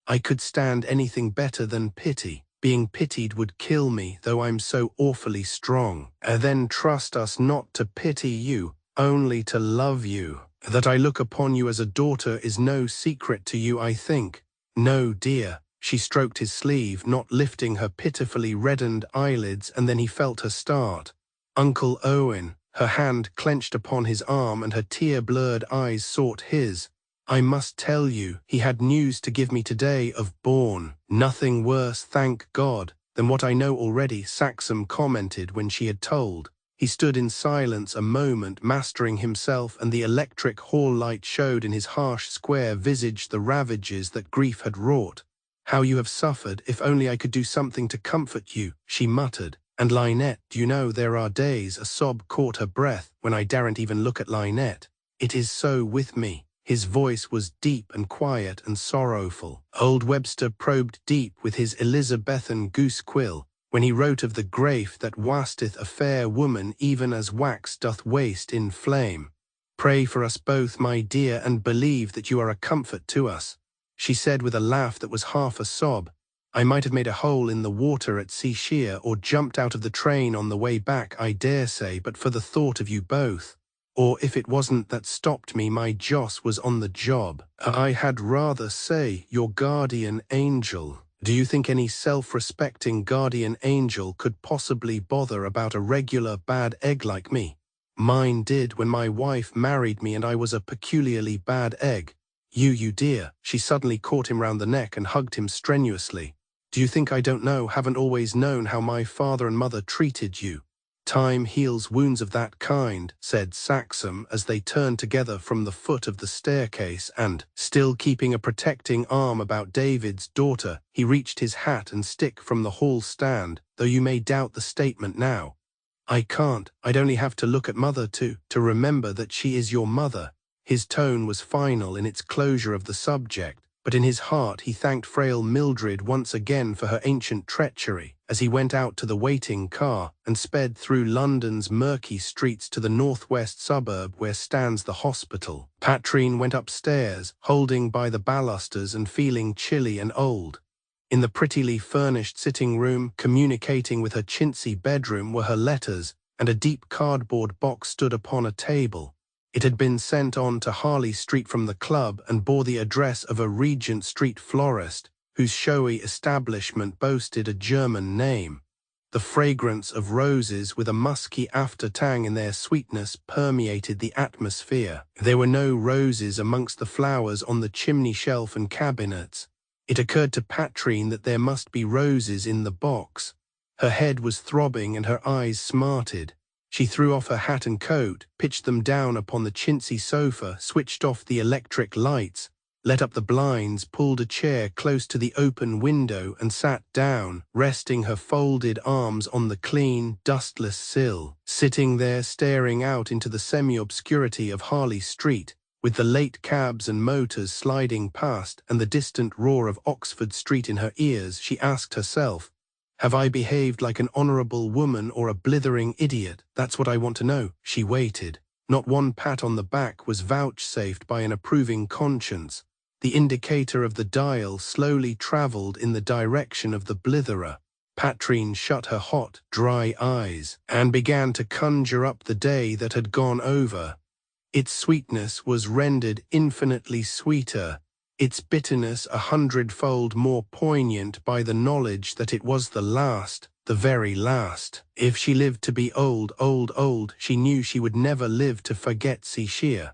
I could stand anything better than pity. Being pitied would kill me, though I'm so awfully strong. Then trust us not to pity you, only to love you. That I look upon you as a daughter is no secret to you, I think. No, dear. She stroked his sleeve, not lifting her pitifully reddened eyelids, and then he felt her start. Uncle Owen, her hand clenched upon his arm and her tear-blurred eyes sought his. I must tell you, he had news to give me today of Bourne. Nothing worse, thank God, than what I know already, Saxum commented when she had told. He stood in silence a moment, mastering himself, and the electric hall light showed in his harsh, square visage the ravages that grief had wrought. How you have suffered, if only I could do something to comfort you, she muttered. And Lynette, do you know there are days, a sob caught her breath, when I daren't even look at Lynette. It is so with me. His voice was deep and quiet and sorrowful. Old Webster probed deep with his Elizabethan goose quill, when he wrote of the grafe that wasteth a fair woman even as wax doth waste in flame. Pray for us both, my dear, and believe that you are a comfort to us, she said with a laugh that was half a sob. I might have made a hole in the water at Seashire or jumped out of the train on the way back, I dare say, but for the thought of you both. Or if it wasn't that stopped me, my Joss was on the job. I had rather say your guardian angel. Do you think any self-respecting guardian angel could possibly bother about a regular bad egg like me? Mine did when my wife married me, and I was a peculiarly bad egg. You dear. She suddenly caught him round the neck and hugged him strenuously. Do you think I don't know, haven't always known how my father and mother treated you? Time heals wounds of that kind, said Saxum as they turned together from the foot of the staircase and, still keeping a protecting arm about David's daughter, he reached his hat and stick from the hall stand, though you may doubt the statement now. I can't, I'd only have to look at Mother to remember that she is your mother. His tone was final in its closure of the subject, but in his heart he thanked frail Mildred once again for her ancient treachery, as he went out to the waiting car and sped through London's murky streets to the northwest suburb where stands the hospital. Patrine went upstairs, holding by the balusters and feeling chilly and old. In the prettily furnished sitting room, communicating with her chintzy bedroom, were her letters, and a deep cardboard box stood upon a table. It had been sent on to Harley Street from the club and bore the address of a Regent Street florist, whose showy establishment boasted a German name. The fragrance of roses with a musky aftertang in their sweetness permeated the atmosphere. There were no roses amongst the flowers on the chimney shelf and cabinets. It occurred to Patrine that there must be roses in the box. Her head was throbbing and her eyes smarted. She threw off her hat and coat, pitched them down upon the chintzy sofa, switched off the electric lights, let up the blinds, pulled a chair close to the open window and sat down, resting her folded arms on the clean, dustless sill, sitting there staring out into the semi-obscurity of Harley Street, with the late cabs and motors sliding past and the distant roar of Oxford Street in her ears. She asked herself, have I behaved like an honourable woman or a blithering idiot? That's what I want to know. She waited. Not one pat on the back was vouchsafed by an approving conscience. The indicator of the dial slowly travelled in the direction of the blitherer. Patrine shut her hot, dry eyes and began to conjure up the day that had gone over. Its sweetness was rendered infinitely sweeter, its bitterness 100-fold more poignant by the knowledge that it was the last, the very last. If she lived to be old, she knew she would never live to forget Seashire.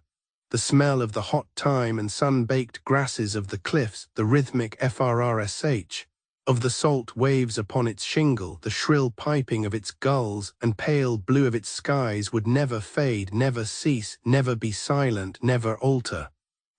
The smell of the hot thyme and sun-baked grasses of the cliffs, the rhythmic frrsh of the salt waves upon its shingle, the shrill piping of its gulls and pale blue of its skies would never fade, never cease, never be silent, never alter.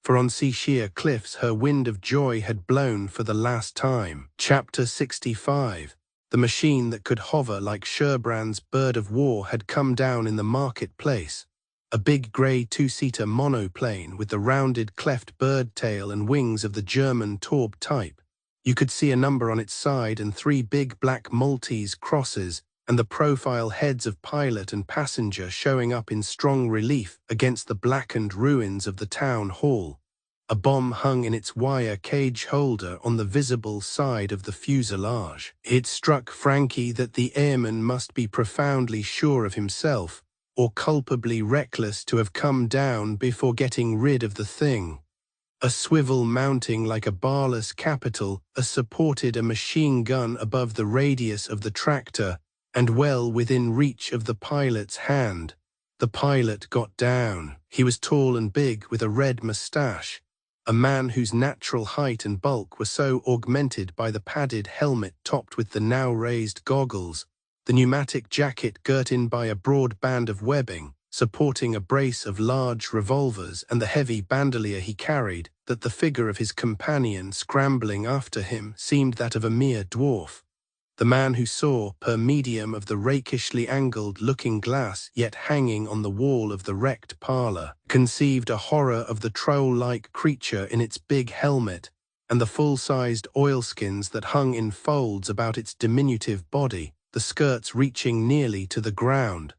For on Seashire cliffs her wind of joy had blown for the last time. Chapter 65. The machine that could hover like Sherbrand's bird of war had come down in the marketplace. A big grey two-seater monoplane with the rounded cleft bird tail and wings of the German Taube type. You could see a number on its side and 3 big black Maltese crosses, and the profile heads of pilot and passenger showing up in strong relief against the blackened ruins of the town hall. A bomb hung in its wire cage holder on the visible side of the fuselage. It struck Frankie that the airman must be profoundly sure of himself, or culpably reckless to have come down before getting rid of the thing. A swivel mounting like a barless capital supported a machine gun above the radius of the tractor, and well within reach of the pilot's hand. The pilot got down. He was tall and big with a red moustache, a man whose natural height and bulk were so augmented by the padded helmet topped with the now raised goggles, the pneumatic jacket girt in by a broad band of webbing, supporting a brace of large revolvers and the heavy bandolier he carried, that the figure of his companion scrambling after him seemed that of a mere dwarf. The man who saw, per medium of the rakishly angled looking-glass yet hanging on the wall of the wrecked parlour, conceived a horror of the troll-like creature in its big helmet, and the full-sized oilskins that hung in folds about its diminutive body, the skirts reaching nearly to the ground.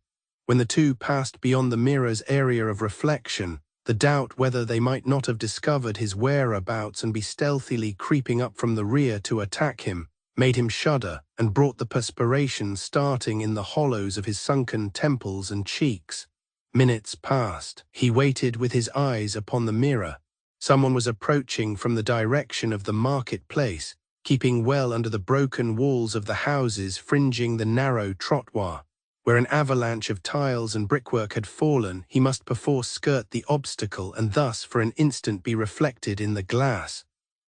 When the two passed beyond the mirror's area of reflection, the doubt whether they might not have discovered his whereabouts and be stealthily creeping up from the rear to attack him, made him shudder and brought the perspiration starting in the hollows of his sunken temples and cheeks. Minutes passed. He waited with his eyes upon the mirror. Someone was approaching from the direction of the marketplace, keeping well under the broken walls of the houses fringing the narrow trottoir. Where an avalanche of tiles and brickwork had fallen, he must perforce skirt the obstacle and thus for an instant be reflected in the glass.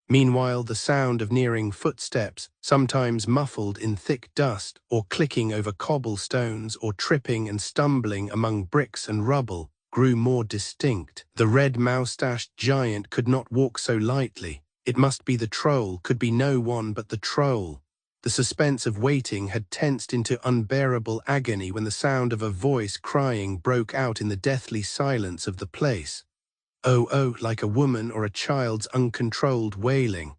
Meanwhile, the sound of nearing footsteps, sometimes muffled in thick dust, or clicking over cobblestones, or tripping and stumbling among bricks and rubble, grew more distinct. The red-moustached giant could not walk so lightly. It must be the troll, could be no one but the troll. The suspense of waiting had tensed into unbearable agony when the sound of a voice crying broke out in the deathly silence of the place. Oh, oh, like a woman or a child's uncontrolled wailing.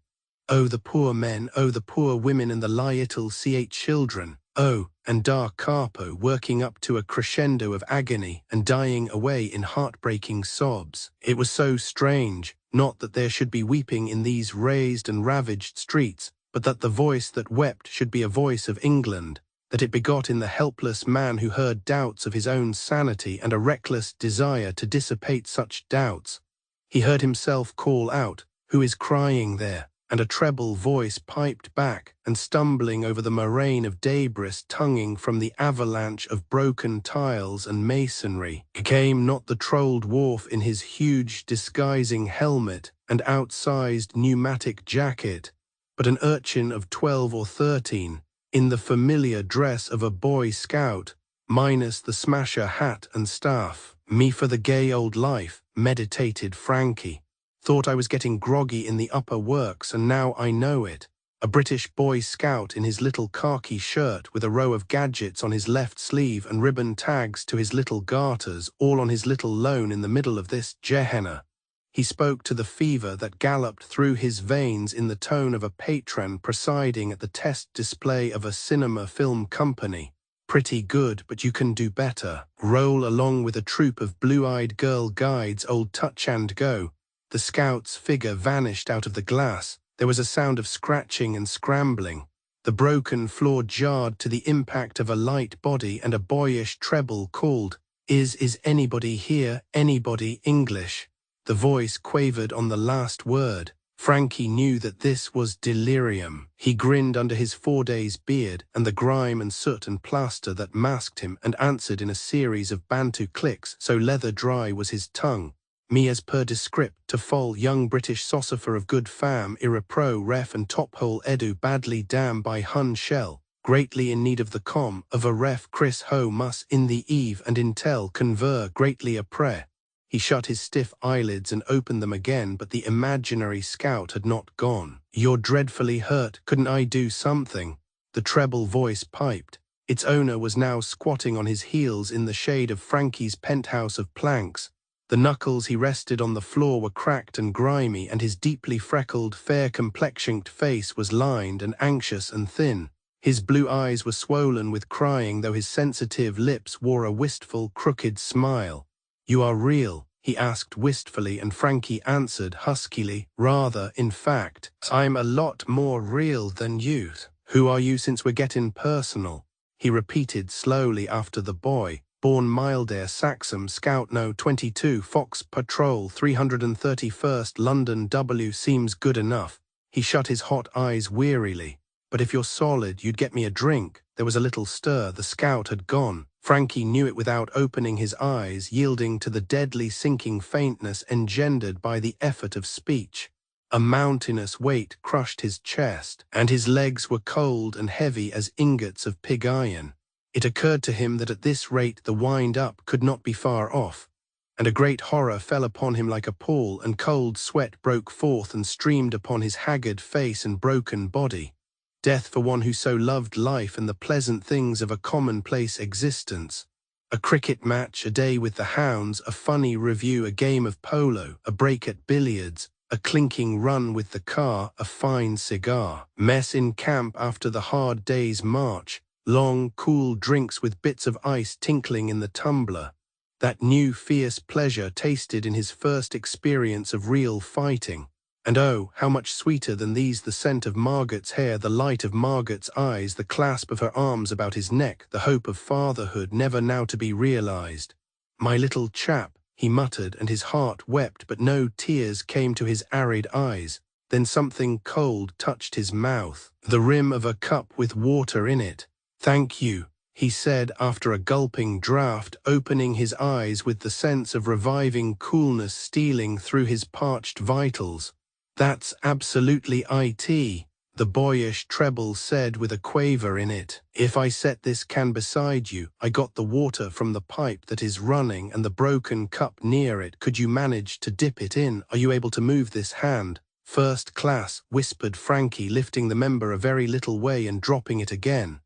Oh, the poor men, oh, the poor women and the little children. Oh, and dark Carpo working up to a crescendo of agony and dying away in heartbreaking sobs. It was so strange, not that there should be weeping in these razed and ravaged streets, but that the voice that wept should be a voice of England, that it begot in the helpless man who heard doubts of his own sanity and a reckless desire to dissipate such doubts. He heard himself call out, "Who is crying there?" And a treble voice piped back, and stumbling over the moraine of debris tonguing from the avalanche of broken tiles and masonry, came not the troll dwarf in his huge disguising helmet and outsized pneumatic jacket, but an urchin of 12 or 13, in the familiar dress of a Boy Scout, minus the smasher hat and staff. "Me for the gay old life," meditated Frankie. "Thought I was getting groggy in the upper works, and now I know it. A British Boy Scout in his little khaki shirt with a row of gadgets on his left sleeve and ribbon tags to his little garters, all on his little lone in the middle of this Gehenna." He spoke to the fever that galloped through his veins in the tone of a patron presiding at the test display of a cinema film company. "Pretty good, but you can do better." Roll along with a troop of blue-eyed girl guides, old touch and go. The scout's figure vanished out of the glass. There was a sound of scratching and scrambling. The broken floor jarred to the impact of a light body, and a boyish treble called, Is anybody here? Anybody English?" The voice quavered on the last word. Frankie knew that this was delirium. He grinned under his 4 days' beard and the grime and soot and plaster that masked him, and answered in a series of Bantu clicks, so leather dry was his tongue. "Me as per descript to fol young British saucifer of good fam, irrepro ref and top hole edu badly damn by Hun shell, greatly in need of the com of a ref Chris ho mus in the eve and intel conver greatly apre." He shut his stiff eyelids and opened them again, but the imaginary scout had not gone. "You're dreadfully hurt, couldn't I do something?" The treble voice piped. Its owner was now squatting on his heels in the shade of Frankie's penthouse of planks. The knuckles he rested on the floor were cracked and grimy, and his deeply freckled, fair-complexioned face was lined and anxious and thin. His blue eyes were swollen with crying, though his sensitive lips wore a wistful, crooked smile. "You are real?" he asked wistfully, and Frankie answered huskily, "Rather, in fact, I'm a lot more real than you." "Who are you, since we're getting personal?" he repeated slowly after the boy. "Born Mildare Saxham, Scout No. 22, Fox Patrol, 331st London W. Seems good enough." He shut his hot eyes wearily. "But if you're solid, you'd get me a drink." There was a little stir. The scout had gone. Frankie knew it without opening his eyes, yielding to the deadly sinking faintness engendered by the effort of speech. A mountainous weight crushed his chest, and his legs were cold and heavy as ingots of pig iron. It occurred to him that at this rate the wind-up could not be far off, and a great horror fell upon him like a pall, and cold sweat broke forth and streamed upon his haggard face and broken body. Death for one who so loved life and the pleasant things of a commonplace existence. A cricket match, a day with the hounds, a funny review, a game of polo, a break at billiards, a clinking run with the car, a fine cigar. Mess in camp after the hard day's march, long, cool drinks with bits of ice tinkling in the tumbler. That new fierce pleasure tasted in his first experience of real fighting. And oh, how much sweeter than these the scent of Margaret's hair, the light of Margaret's eyes, the clasp of her arms about his neck, the hope of fatherhood never now to be realized. "My little chap," he muttered, and his heart wept, but no tears came to his arid eyes. Then something cold touched his mouth, the rim of a cup with water in it. "Thank you," he said after a gulping draught, opening his eyes with the sense of reviving coolness stealing through his parched vitals. That's absolutely it, the boyish treble said with a quaver in it. If I set this can beside you, I got the water from the pipe that is running and the broken cup near it. Could you manage to dip it in? Are you able to move this hand? First class, whispered Frankie, lifting the member a very little way and dropping it again.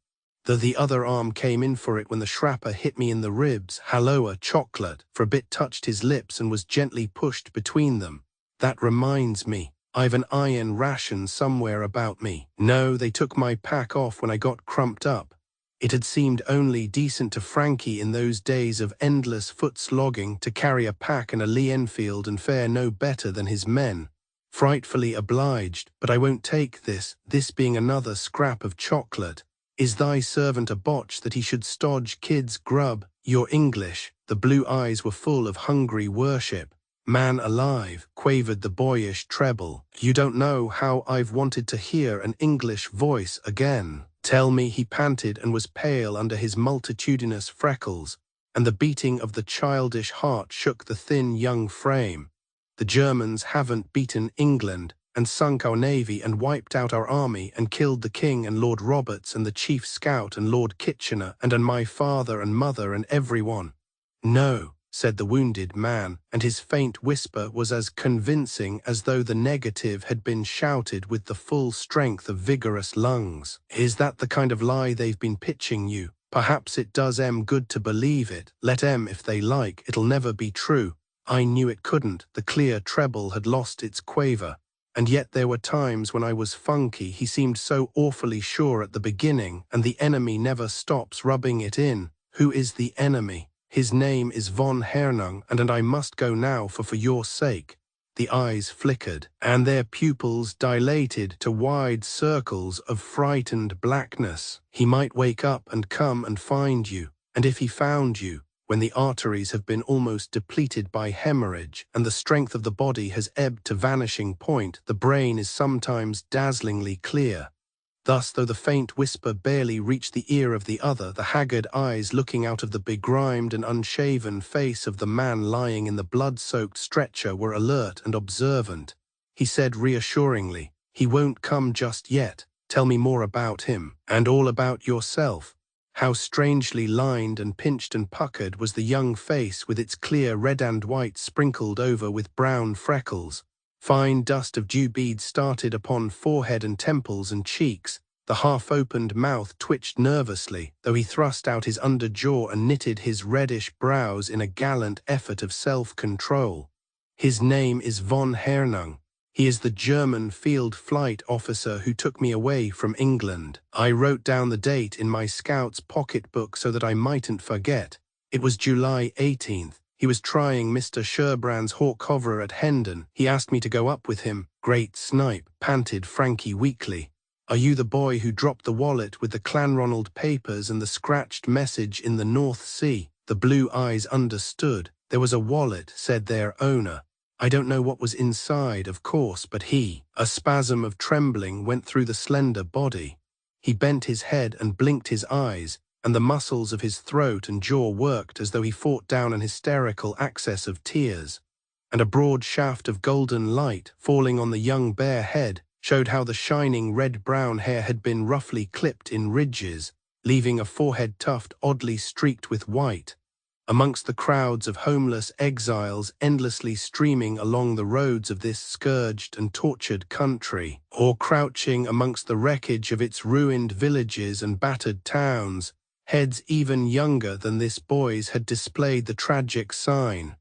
The other arm came in for it when the shrapper hit me in the ribs. Halloa, chocolate, for a bit touched his lips and was gently pushed between them. That reminds me, I've an iron ration somewhere about me. No, they took my pack off when I got crumped up. It had seemed only decent to Frankie in those days of endless foot slogging to carry a pack and a Lee Enfield and fare no better than his men. Frightfully obliged, but I won't take this being another scrap of chocolate. Is thy servant a botch that he should stodge kids' grub? You're English. The blue eyes were full of hungry worship. Man alive, quavered the boyish treble. You don't know how I've wanted to hear an English voice again. Tell me, he panted and was pale under his multitudinous freckles, and the beating of the childish heart shook the thin young frame. The Germans haven't beaten England and sunk our navy and wiped out our army and killed the king and Lord Roberts and the chief scout and Lord Kitchener and my father and mother and everyone. No, said the wounded man, and his faint whisper was as convincing as though the negative had been shouted with the full strength of vigorous lungs. Is that the kind of lie they've been pitching you? Perhaps it does 'em good to believe it. Let 'em if they like, it'll never be true. I knew it couldn't. The clear treble had lost its quaver. And yet there were times when I was funky. He seemed so awfully sure at the beginning, and the enemy never stops rubbing it in. Who is the enemy? His name is von Hernung, and I must go now for your sake. The eyes flickered, and their pupils dilated to wide circles of frightened blackness. He might wake up and come and find you, and if he found you, when the arteries have been almost depleted by hemorrhage and the strength of the body has ebbed to vanishing point, the brain is sometimes dazzlingly clear. Thus, though the faint whisper barely reached the ear of the other, the haggard eyes looking out of the begrimed and unshaven face of the man lying in the blood-soaked stretcher were alert and observant. He said reassuringly, "He won't come just yet. Tell me more about him, and all about yourself." How strangely lined and pinched and puckered was the young face with its clear red and white sprinkled over with brown freckles. Fine dust of dew beads started upon forehead and temples and cheeks. The half-opened mouth twitched nervously, though he thrust out his under jaw and knitted his reddish brows in a gallant effort of self-control. His name is von Hernung. He is the German field flight officer who took me away from England. I wrote down the date in my scout's pocketbook so that I mightn't forget. It was July 18th. He was trying Mr. Sherbrand's hawk hoverer at Hendon. He asked me to go up with him. Great snipe, panted Frankie weakly. Are you the boy who dropped the wallet with the Clanronald papers and the scratched message in the North Sea? The blue eyes understood. There was a wallet, said their owner. I don't know what was inside, of course, but a spasm of trembling went through the slender body. He bent his head and blinked his eyes, and the muscles of his throat and jaw worked as though he fought down an hysterical access of tears. And a broad shaft of golden light, falling on the young bare head, showed how the shining red-brown hair had been roughly clipped in ridges, leaving a forehead tuft oddly streaked with white. Amongst the crowds of homeless exiles endlessly streaming along the roads of this scourged and tortured country, or crouching amongst the wreckage of its ruined villages and battered towns, heads even younger than this boy's had displayed the tragic sign.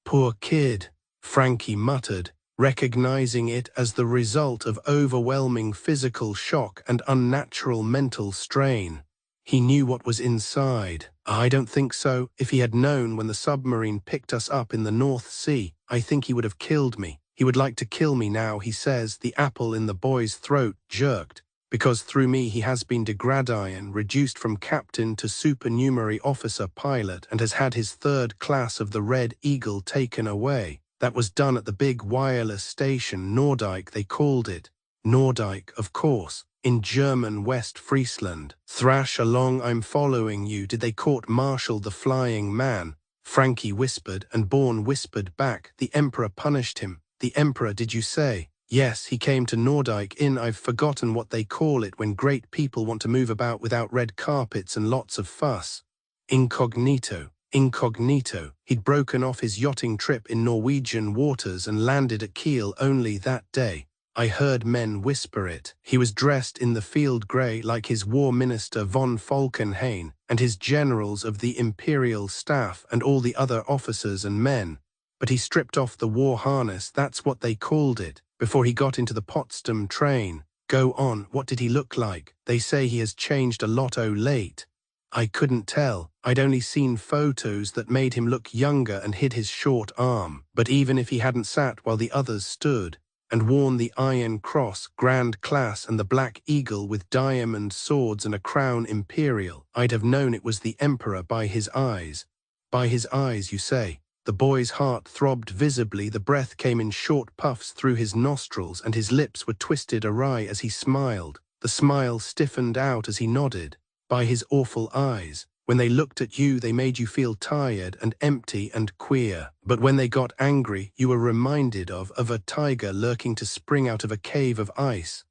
Poor kid, Frankie muttered, recognizing it as the result of overwhelming physical shock and unnatural mental strain. He knew what was inside. I don't think so. If he had known when the submarine picked us up in the North Sea, I think he would have killed me. He would like to kill me now, he says. The apple in the boy's throat jerked, because through me he has been degraded, reduced from captain to supernumerary officer pilot, and has had his third class of the Red Eagle taken away. That was done at the big wireless station, Nordyke they called it. Nordyke, of course. In German West Friesland. Thrash along, I'm following you. Did they court-martial the flying man? Frankie whispered, and Bourne whispered back. The Emperor punished him. The Emperor, did you say? Yes, he came to Nordyke Inn. I've forgotten what they call it when great people want to move about without red carpets and lots of fuss. Incognito. Incognito. He'd broken off his yachting trip in Norwegian waters and landed at Kiel only that day. I heard men whisper it. He was dressed in the field grey like his war minister von Falkenhayn and his generals of the imperial staff and all the other officers and men. But he stripped off the war harness, that's what they called it, before he got into the Potsdam train. Go on, what did he look like? They say he has changed a lot o' late. I couldn't tell. I'd only seen photos that made him look younger and hid his short arm. But even if he hadn't sat while the others stood, and worn the Iron Cross, Grand Class and the Black Eagle with diamond swords and a crown imperial, I'd have known it was the Emperor by his eyes. By his eyes, you say? The boy's heart throbbed visibly, the breath came in short puffs through his nostrils, and his lips were twisted awry as he smiled. The smile stiffened out as he nodded. By his awful eyes. When they looked at you, they made you feel tired and empty and queer. But when they got angry, you were reminded of a tiger lurking to spring out of a cave of ice.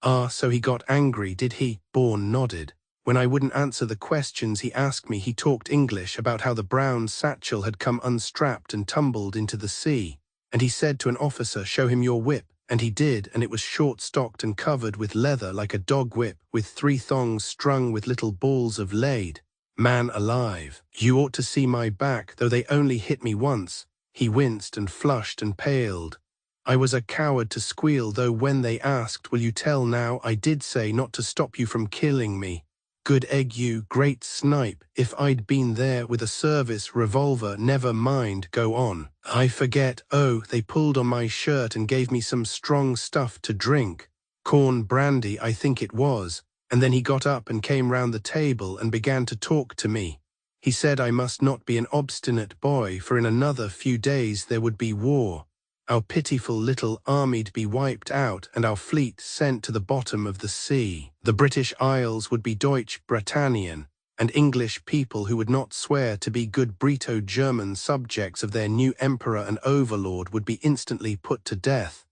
Ah, so he got angry, did he? Bourne nodded. When I wouldn't answer the questions he asked me, he talked English about how the brown satchel had come unstrapped and tumbled into the sea. And he said to an officer, "Show him your whip." And he did, and it was short-stocked and covered with leather like a dog whip, with 3 thongs strung with little balls of lead. Man alive, you ought to see my back, though they only hit me once. He winced and flushed and paled. I was a coward to squeal, though when they asked, "Will you tell now?" I did say not to stop you from killing me. Good egg you, great snipe. If I'd been there with a service revolver, never mind, go on. I forget. Oh, they pulled on my shirt and gave me some strong stuff to drink. Corn brandy, I think it was. And then he got up and came round the table and began to talk to me. He said I must not be an obstinate boy, for in another few days there would be war. Our pitiful little army'd be wiped out and our fleet sent to the bottom of the sea. The British Isles would be Deutsch-Britannian, and English people who would not swear to be good Brito-German subjects of their new emperor and overlord would be instantly put to death.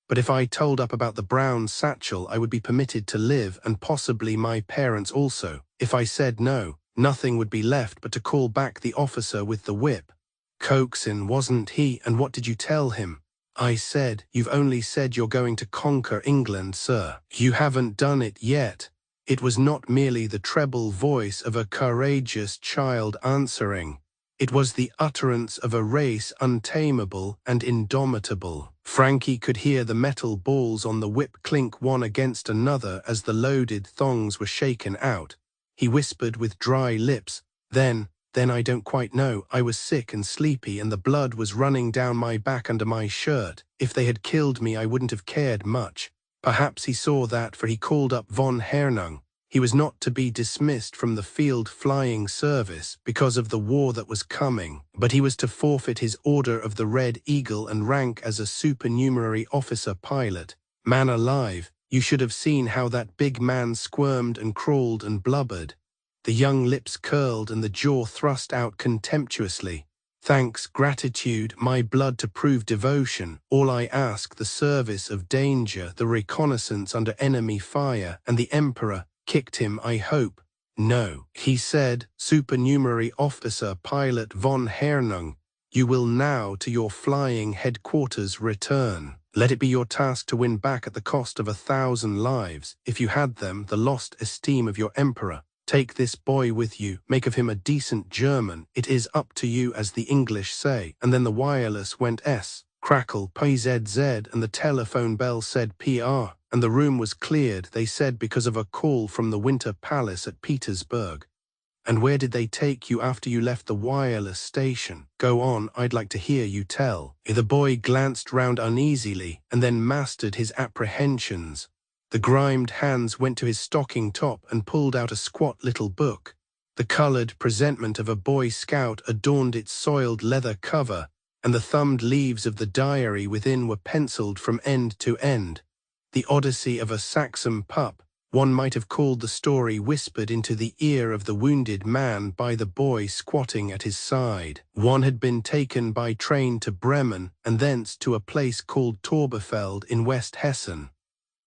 But if I told up about the brown satchel, I would be permitted to live, and possibly my parents also. If I said no, nothing would be left but to call back the officer with the whip. Coaxin', wasn't he? And what did you tell him? I said, "You've only said you're going to conquer England, sir. You haven't done it yet." It was not merely the treble voice of a courageous child answering. It was the utterance of a race untamable and indomitable. Frankie could hear the metal balls on the whip clink one against another as the loaded thongs were shaken out. He whispered with dry lips, Then I don't quite know. I was sick and sleepy and the blood was running down my back under my shirt. If they had killed me, I wouldn't have cared much. Perhaps he saw that, for he called up von Hernung. He was not to be dismissed from the field flying service because of the war that was coming, but he was to forfeit his Order of the Red Eagle and rank as a supernumerary officer pilot. Man alive, you should have seen how that big man squirmed and crawled and blubbered. The young lips curled and the jaw thrust out contemptuously. Thanks, gratitude, my blood to prove devotion. All I ask, the service of danger, the reconnaissance under enemy fire, and the Emperor kicked him, I hope. No, he said, supernumerary officer pilot von Hernung, you will now to your flying headquarters return. Let it be your task to win back at the cost of 1,000 lives, if you had them, the lost esteem of your Emperor. Take this boy with you, make of him a decent German. It is up to you, as the English say. And then the wireless went crackle, PZZ, and the telephone bell said PR, and the room was cleared, they said, because of a call from the Winter Palace at Petersburg. And where did they take you after you left the wireless station? Go on, I'd like to hear you tell. The boy glanced round uneasily, and then mastered his apprehensions. The grimed hands went to his stocking top and pulled out a squat little book. The coloured presentment of a Boy Scout adorned its soiled leather cover, and the thumbed leaves of the diary within were penciled from end to end. The Odyssey of a Saxon Pup, One might have called the story whispered into the ear of the wounded man by the boy squatting at his side. One had been taken by train to Bremen and thence to a place called Torberfeld in West Hessen.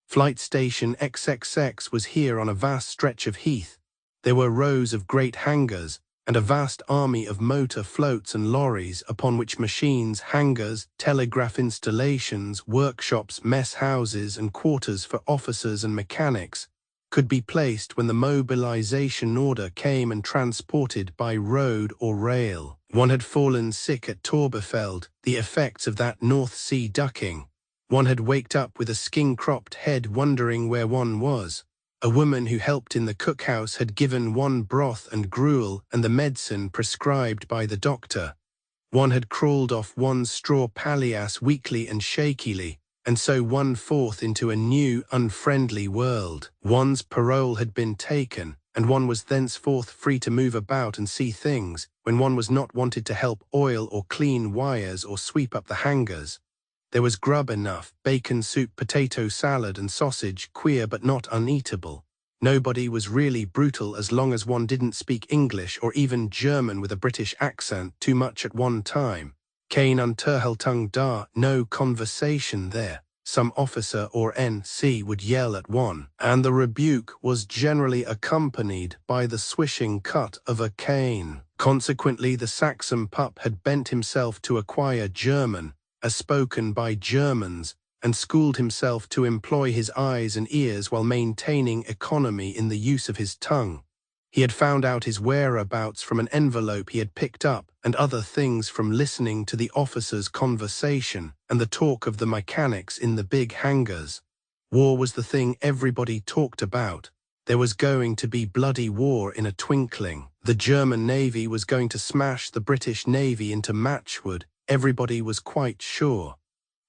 Flight station XXX was here on a vast stretch of heath. There were rows of great hangars, and a vast army of motor floats and lorries upon which machines, hangars, telegraph installations, workshops, mess houses, and quarters for officers and mechanics could be placed when the mobilization order came and transported by road or rail. One had fallen sick at Torberfeld, the effects of that North Sea ducking. One had waked up with a skin-cropped head wondering where one was. A woman who helped in the cookhouse had given one broth and gruel and the medicine prescribed by the doctor. One had crawled off one's straw palliasse weakly and shakily, and so one forth into a new, unfriendly world. One's parole had been taken, and one was thenceforth free to move about and see things, when one was not wanted to help oil or clean wires or sweep up the hangars. There was grub enough, bacon soup, potato salad and sausage, queer but not uneatable. Nobody was really brutal as long as one didn't speak English or even German with a British accent too much at one time. Keine Unterhaltung da, no conversation there. Some officer or NC would yell at one, and the rebuke was generally accompanied by the swishing cut of a cane. Consequently, the Saxon pup had bent himself to acquire German, as spoken by Germans, and schooled himself to employ his eyes and ears while maintaining economy in the use of his tongue. He had found out his whereabouts from an envelope he had picked up, and other things from listening to the officers' conversation and the talk of the mechanics in the big hangars. War was the thing everybody talked about. There was going to be bloody war in a twinkling. The German Navy was going to smash the British Navy into matchwood. Everybody was quite sure.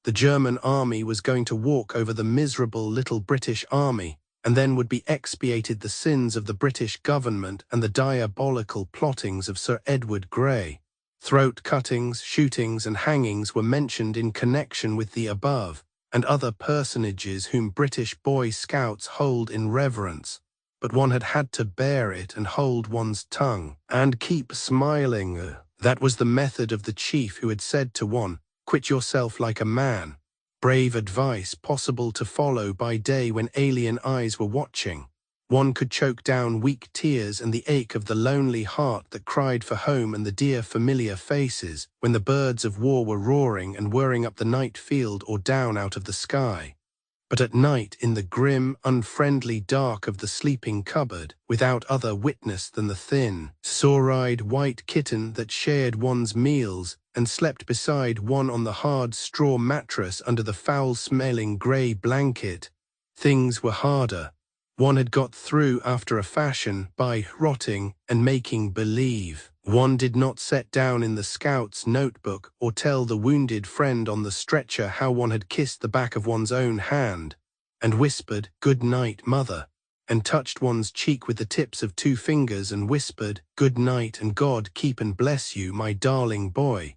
The German army was going to walk over the miserable little British army, and then would be expiated the sins of the British government and the diabolical plottings of Sir Edward Grey. Throat cuttings, shootings and hangings were mentioned in connection with the above, and other personages whom British Boy Scouts hold in reverence. But one had to bear it and hold one's tongue, and keep smiling. That was the method of the chief who had said to one, "Quit yourself like a man." Brave advice possible to follow by day when alien eyes were watching. One could choke down weak tears and the ache of the lonely heart that cried for home and the dear familiar faces when the birds of war were roaring and whirring up the night field or down out of the sky. But at night, in the grim, unfriendly dark of the sleeping cupboard, without other witness than the thin, sore-eyed white kitten that shared one's meals and slept beside one on the hard straw mattress under the foul-smelling grey blanket, things were harder. One had got through after a fashion by rotting and making believe. One did not set down in the scout's notebook or tell the wounded friend on the stretcher how one had kissed the back of one's own hand, and whispered, "Good night, mother," and touched one's cheek with the tips of 2 fingers and whispered, "Good night and God keep and bless you, my darling boy."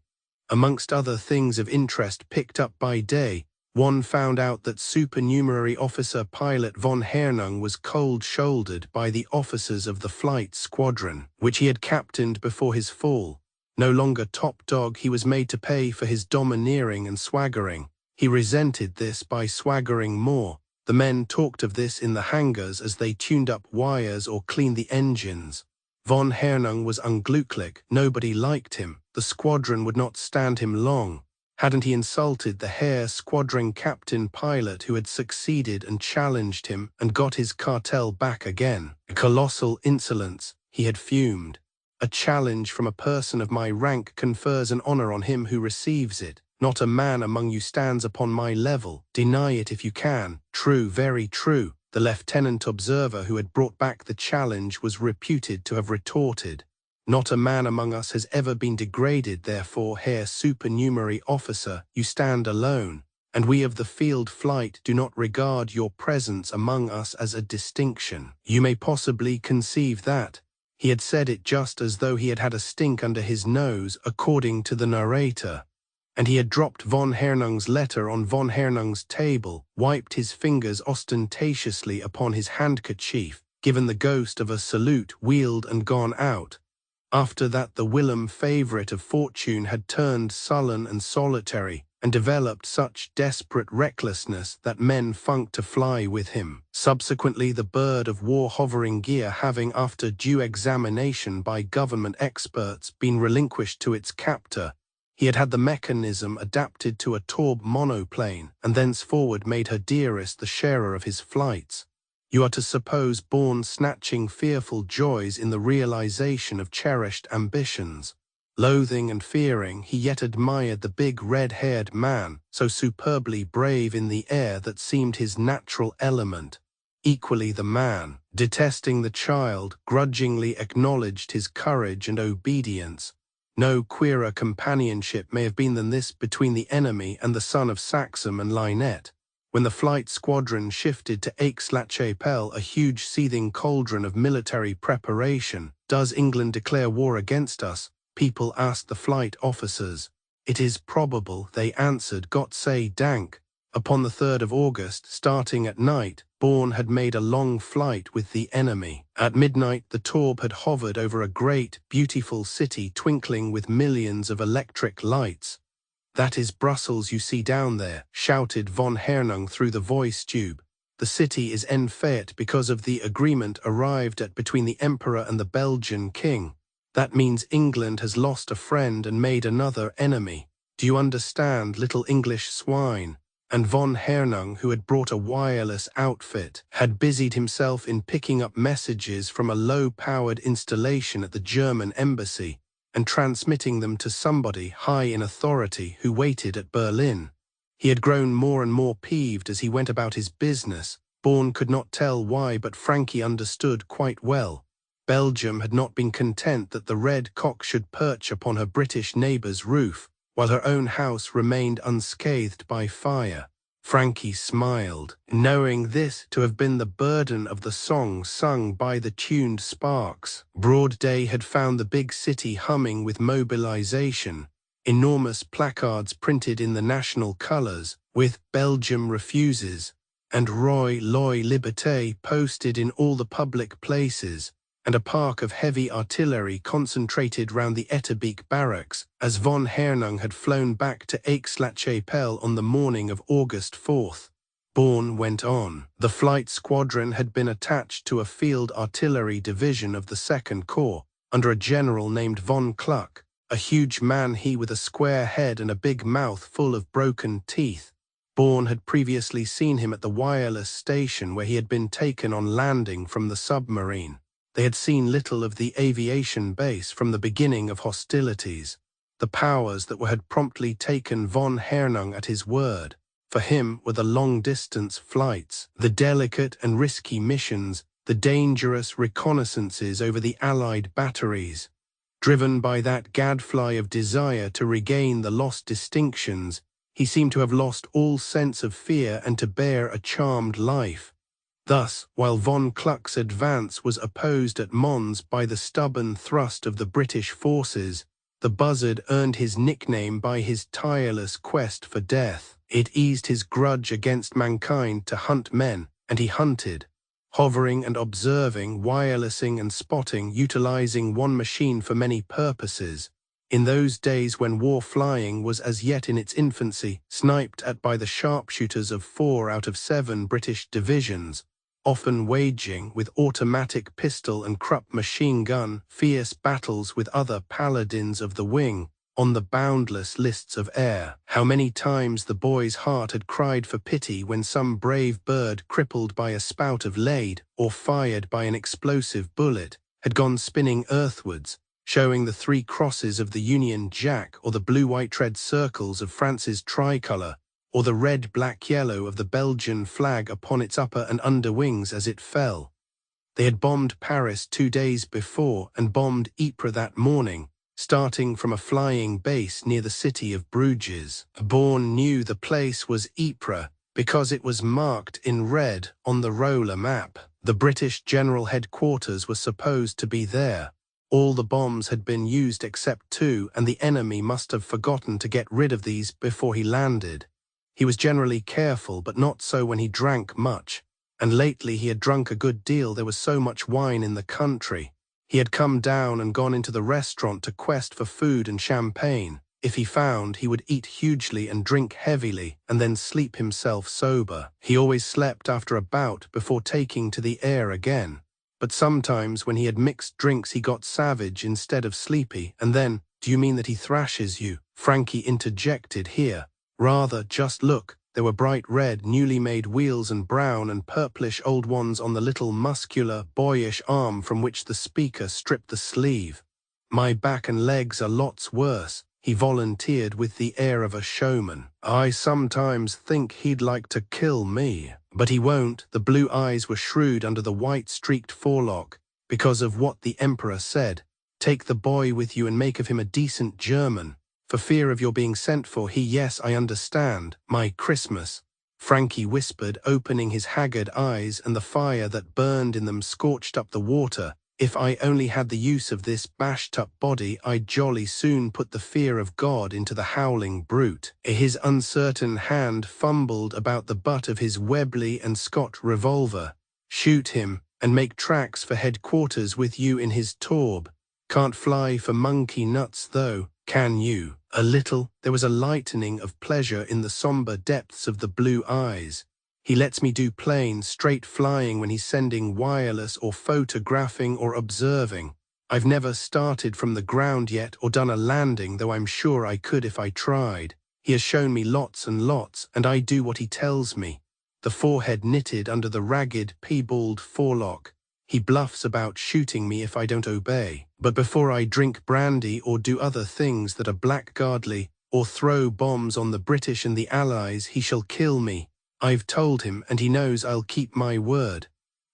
Amongst other things of interest picked up by day, one found out that supernumerary officer pilot von Hernung was cold-shouldered by the officers of the flight squadron, which he had captained before his fall. No longer top dog, he was made to pay for his domineering and swaggering. He resented this by swaggering more. The men talked of this in the hangars as they tuned up wires or cleaned the engines. Von Hernung was unglücklich. Nobody liked him. The squadron would not stand him long. Hadn't he insulted the Herr Squadron Captain pilot who had succeeded and challenged him and got his cartel back again? A colossal insolence, he had fumed. A challenge from a person of my rank confers an honor on him who receives it. Not a man among you stands upon my level. Deny it if you can. True, very true. The lieutenant observer who had brought back the challenge was reputed to have retorted, "Not a man among us has ever been degraded, therefore, Herr Supernumerary Officer, you stand alone, and we of the field flight do not regard your presence among us as a distinction. You may possibly conceive that." He had said it just as though he had had a stink under his nose, according to the narrator. And he had dropped von Hernung's letter on von Hernung's table, wiped his fingers ostentatiously upon his handkerchief, given the ghost of a salute, wheeled and gone out. After that the whilom favourite of fortune had turned sullen and solitary, and developed such desperate recklessness that men funked to fly with him. Subsequently the bird of war hovering gear having, after due examination by government experts, been relinquished to its captor, he had had the mechanism adapted to a Taube monoplane, and thenceforward made her dearest the sharer of his flights. You are to suppose born snatching fearful joys in the realization of cherished ambitions. Loathing and fearing, he yet admired the big red-haired man, so superbly brave in the air that seemed his natural element. Equally the man, detesting the child, grudgingly acknowledged his courage and obedience. No queerer companionship may have been than this between the enemy and the son of Saxon and Lynette. When the flight squadron shifted to Aix-la-Chapelle, a huge seething cauldron of military preparation, "Does England declare war against us?" people asked the flight officers. "It is probable," they answered, "Gott sei Dank." Upon the 3rd of August, starting at night, Bourne had made a long flight with the enemy. At midnight the Taube had hovered over a great, beautiful city twinkling with millions of electric lights. "That is Brussels you see down there," shouted von Hernung through the voice tube. "The city is en fête because of the agreement arrived at between the Emperor and the Belgian King. That means England has lost a friend and made another enemy. Do you understand, little English swine?" And von Hernung, who had brought a wireless outfit, had busied himself in picking up messages from a low-powered installation at the German embassy, and transmitting them to somebody high in authority who waited at Berlin. He had grown more and more peeved as he went about his business. Bourne could not tell why, but Frankie understood quite well. Belgium had not been content that the red cock should perch upon her British neighbour's roof, while her own house remained unscathed by fire. Frankie smiled, knowing this to have been the burden of the song sung by the tuned sparks. Broad day had found the big city humming with mobilization. Enormous placards printed in the national colours, with "Belgium refuses" and "Roi Loi Liberté" posted in all the public places, and a park of heavy artillery concentrated round the Etterbeek barracks, as von Hernung had flown back to Aix-la-Chapelle on the morning of August 4th. Bourne went on. The flight squadron had been attached to a field artillery division of the 2nd Corps, under a general named von Kluck, a huge man he with a square head and a big mouth full of broken teeth. Bourne had previously seen him at the wireless station where he had been taken on landing from the submarine. They had seen little of the aviation base from the beginning of hostilities. The powers that had promptly taken von Hernung at his word. For him were the long-distance flights, the delicate and risky missions, the dangerous reconnaissances over the Allied batteries. Driven by that gadfly of desire to regain the lost distinctions, he seemed to have lost all sense of fear and to bear a charmed life. Thus, while von Kluck's advance was opposed at Mons by the stubborn thrust of the British forces, the buzzard earned his nickname by his tireless quest for death. It eased his grudge against mankind to hunt men, and he hunted, hovering and observing, wirelessing and spotting, utilizing one machine for many purposes. In those days when war flying was as yet in its infancy, sniped at by the sharpshooters of 4 out of 7 British divisions, often waging, with automatic pistol and Krupp machine gun, fierce battles with other paladins of the wing, on the boundless lists of air. How many times the boy's heart had cried for pity when some brave bird, crippled by a spout of lead, or fired by an explosive bullet, had gone spinning earthwards, showing the 3 crosses of the Union Jack, or the blue-white red circles of France's tricolour, or the red-black-yellow of the Belgian flag upon its upper and under wings as it fell. They had bombed Paris 2 days before and bombed Ypres that morning, starting from a flying base near the city of Bruges. Bourne knew the place was Ypres because it was marked in red on the roller map. The British General Headquarters were supposed to be there. All the bombs had been used except 2, and the enemy must have forgotten to get rid of these before he landed. He was generally careful, but not so when he drank much. And lately he had drunk a good deal. There was so much wine in the country. He had come down and gone into the restaurant to quest for food and champagne. If he found, he would eat hugely and drink heavily, and then sleep himself sober. He always slept after a bout before taking to the air again. But sometimes when he had mixed drinks he got savage instead of sleepy, and then, "Do you mean that he thrashes you?" Frankie interjected here. "Rather, just look. There were bright red, newly made wheels and brown and purplish old ones on the little muscular, boyish arm from which the speaker stripped the sleeve. My back and legs are lots worse," he volunteered with the air of a showman. "I sometimes think he'd like to kill me. But he won't." The blue eyes were shrewd under the white-streaked forelock. "Because of what the Emperor said. Take the boy with you and make of him a decent German. For fear of your being sent for, yes, I understand. My Christmas," Frankie whispered, opening his haggard eyes, and the fire that burned in them scorched up the water. "If I only had the use of this bashed-up body, I'd jolly soon put the fear of God into the howling brute." His uncertain hand fumbled about the butt of his Webley and Scott revolver. "Shoot him, and make tracks for headquarters with you in his Taube. Can't fly for monkey nuts, though, can you?" A little. There was a lightening of pleasure in the somber depths of the blue eyes. "He lets me do plain, straight flying when he's sending wireless or photographing or observing. I've never started from the ground yet or done a landing, though I'm sure I could if I tried. He has shown me lots and lots, and I do what he tells me." The forehead knitted under the ragged, piebald forelock. "He bluffs about shooting me if I don't obey. But before I drink brandy or do other things that are blackguardly, or throw bombs on the British and the Allies, he shall kill me. I've told him, and he knows I'll keep my word."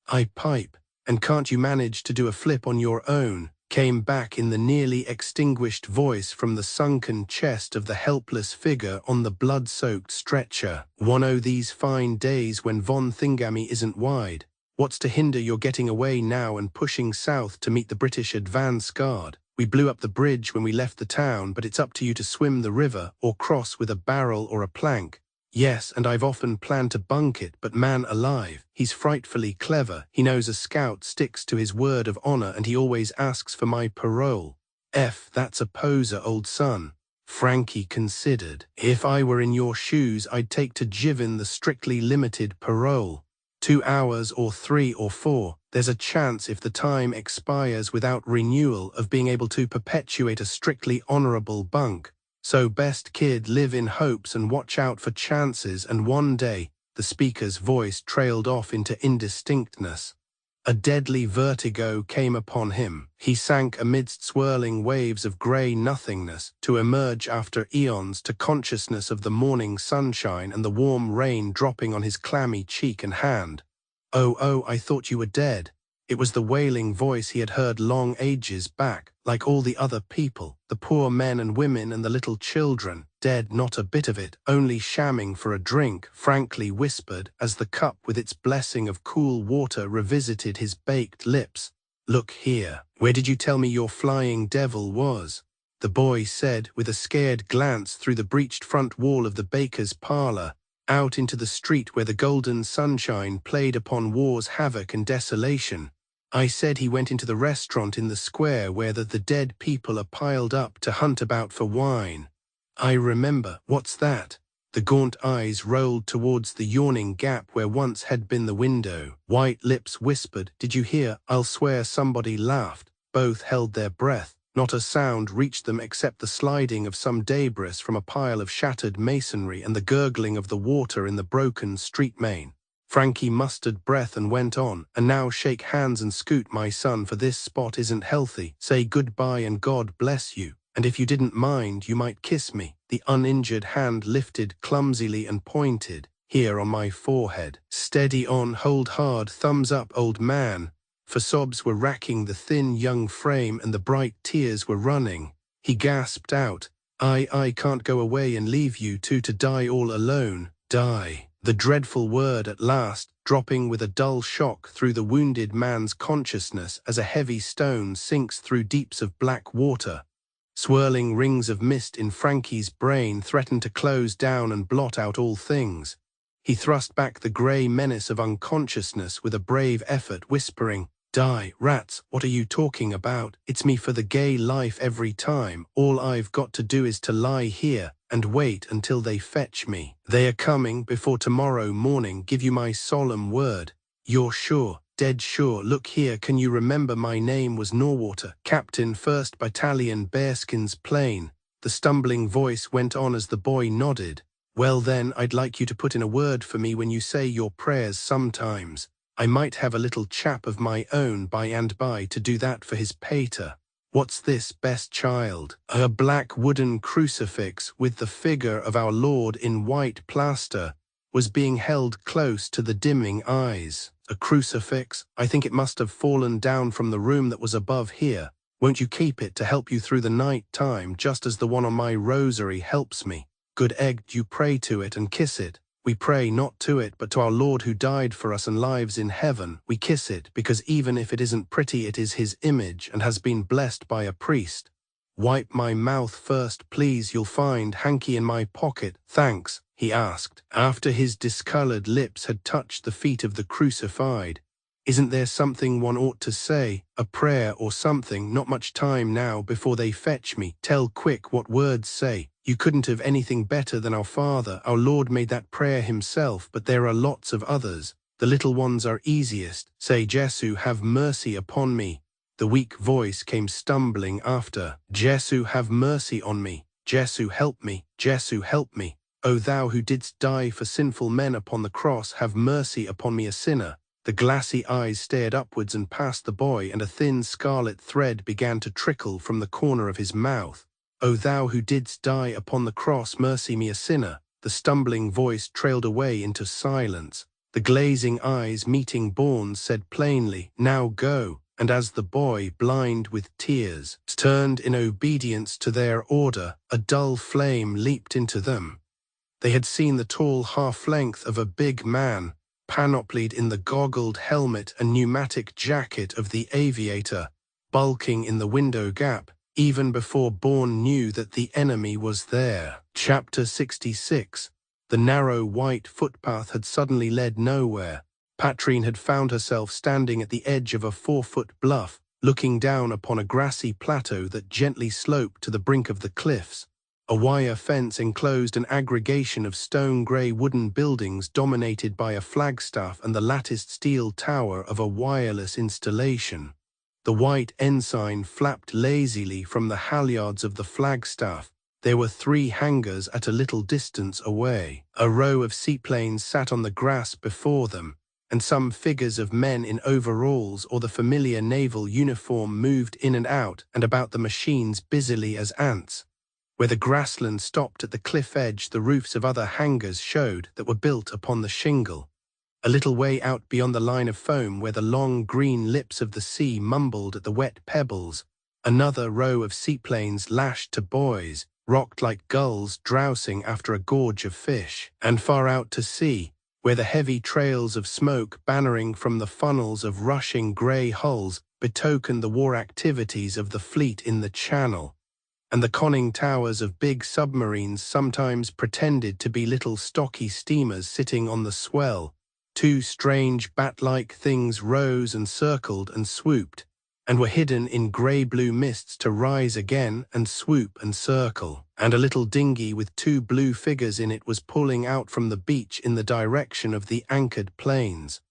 I pipe. "And can't you manage to do a flip on your own?" came back in the nearly extinguished voice from the sunken chest of the helpless figure on the blood-soaked stretcher. "One o' these fine days when Von Thingamy isn't wide. What's to hinder your getting away now and pushing south to meet the British advance guard? We blew up the bridge when we left the town, but it's up to you to swim the river or cross with a barrel or a plank." "Yes, and I've often planned to bunk it, but man alive, he's frightfully clever. He knows a scout sticks to his word of honor, and he always asks for my parole." That's a poser, old son." Frankie considered. "If I were in your shoes, I'd take to Jiven the strictly limited parole. 2 hours or 3 or 4. There's a chance, if the time expires without renewal, of being able to perpetuate a strictly honorable bunk. So best, kid, live in hopes and watch out for chances, and one day," the speaker's voice trailed off into indistinctness. A deadly vertigo came upon him. He sank amidst swirling waves of grey nothingness, to emerge after eons to consciousness of the morning sunshine and the warm rain dropping on his clammy cheek and hand. Oh, I thought you were dead." It was the wailing voice he had heard long ages back. Like all the other people, the poor men and women and the little children, dead not a bit of it, only shamming for a drink, Frankie whispered as the cup with its blessing of cool water revisited his baked lips. "Look here, where did you tell me your flying devil was?" the boy said with a scared glance through the breached front wall of the baker's parlor, out into the street where the golden sunshine played upon war's havoc and desolation. "I said he went into the restaurant in the square where the dead people are piled up to hunt about for wine." "I remember. What's that?" The gaunt eyes rolled towards the yawning gap where once had been the window. White lips whispered, "Did you hear?" I'll swear somebody laughed. Both held their breath. Not a sound reached them except the sliding of some debris from a pile of shattered masonry and the gurgling of the water in the broken street main. Frankie mustered breath and went on. "And now shake hands and scoot, my son, for this spot isn't healthy. Say goodbye and God bless you. And if you didn't mind, you might kiss me." The uninjured hand lifted clumsily and pointed. "Here on my forehead. Steady on, hold hard, thumbs up, old man." For sobs were racking the thin young frame and the bright tears were running. He gasped out, I can't go away and leave you two to die all alone. Die." The dreadful word at last, dropping with a dull shock through the wounded man's consciousness as a heavy stone sinks through deeps of black water. Swirling rings of mist in Frankie's brain threatened to close down and blot out all things. He thrust back the grey menace of unconsciousness with a brave effort, whispering, "Die, rats, what are you talking about? It's me for the gay life every time. All I've got to do is to lie here and wait until they fetch me. They are coming before tomorrow morning, give you my solemn word." "You're sure? Dead sure? Look here, can you remember my name was Norwater, Captain 1st Battalion Bearskins Plane?" The stumbling voice went on as the boy nodded. "Well then, I'd like you to put in a word for me when you say your prayers sometimes. I might have a little chap of my own by and by to do that for his pater." "What's this, best child?" "A black wooden crucifix with the figure of our Lord in white plaster was being held close to the dimming eyes." "A crucifix? I think it must have fallen down from the room that was above here. Won't you keep it to help you through the night time, just as the one on my rosary helps me? Good egg, you pray to it and kiss it." "We pray not to it, but to our Lord who died for us and lives in heaven. We kiss it, because even if it isn't pretty, it is his image and has been blessed by a priest." "Wipe my mouth first, please. You'll find hanky in my pocket." "Thanks," he asked, after his discolored lips had touched the feet of the crucified. "Isn't there something one ought to say? A prayer or something? Not much time now before they fetch me. Tell quick what words say." "You couldn't have anything better than our Father. Our Lord made that prayer himself, but there are lots of others. The little ones are easiest. Say, Jesu, have mercy upon me." The weak voice came stumbling after. "Jesu, have mercy on me. Jesu, help me. Jesu, help me. O thou who didst die for sinful men upon the cross, have mercy upon me a sinner." The glassy eyes stared upwards and past the boy, and a thin scarlet thread began to trickle from the corner of his mouth. "O thou who didst die upon the cross, mercy me a sinner." The stumbling voice trailed away into silence. The glazing eyes, meeting Bourne's, said plainly, "Now go." And as the boy, blind with tears, turned in obedience to their order, a dull flame leaped into them. They had seen the tall half-length of a big man, panoplied in the goggled helmet and pneumatic jacket of the aviator, bulking in the window gap, even before Bourne knew that the enemy was there. Chapter 66. The narrow white footpath had suddenly led nowhere. Patrine had found herself standing at the edge of a 4-foot bluff, looking down upon a grassy plateau that gently sloped to the brink of the cliffs. A wire fence enclosed an aggregation of stone-grey wooden buildings dominated by a flagstaff and the latticed steel tower of a wireless installation. The white ensign flapped lazily from the halyards of the flagstaff. There were 3 hangars at a little distance away. A row of seaplanes sat on the grass before them, and some figures of men in overalls or the familiar naval uniform moved in and out and about the machines busily as ants. Where the grassland stopped at the cliff edge, the roofs of other hangars showed that were built upon the shingle. A little way out beyond the line of foam, where the long green lips of the sea mumbled at the wet pebbles, another row of seaplanes lashed to buoys, rocked like gulls drowsing after a gorge of fish. And far out to sea, where the heavy trails of smoke bannering from the funnels of rushing grey hulls betokened the war activities of the fleet in the Channel, and the conning towers of big submarines sometimes pretended to be little stocky steamers sitting on the swell. 2 strange bat-like things rose and circled and swooped, and were hidden in grey-blue mists to rise again and swoop and circle. And a little dinghy with 2 blue figures in it was pulling out from the beach in the direction of the anchored planes.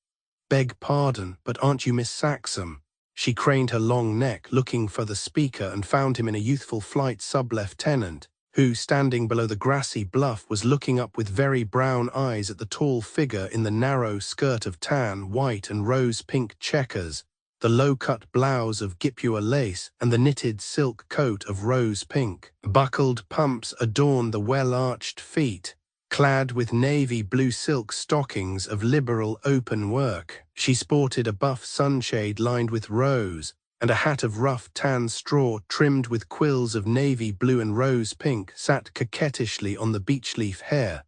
"Beg pardon, but aren't you Miss Saxham?" She craned her long neck, looking for the speaker, and found him in a youthful flight sub-lieutenant, who, standing below the grassy bluff, was looking up with very brown eyes at the tall figure in the narrow skirt of tan, white and rose-pink checkers, the low-cut blouse of Gipua lace, and the knitted silk coat of rose-pink. Buckled pumps adorned the well-arched feet, clad with navy blue silk stockings of liberal open work. She sported a buff sunshade lined with rose, and a hat of rough tan straw trimmed with quills of navy blue and rose pink sat coquettishly on the beech-leaf hair.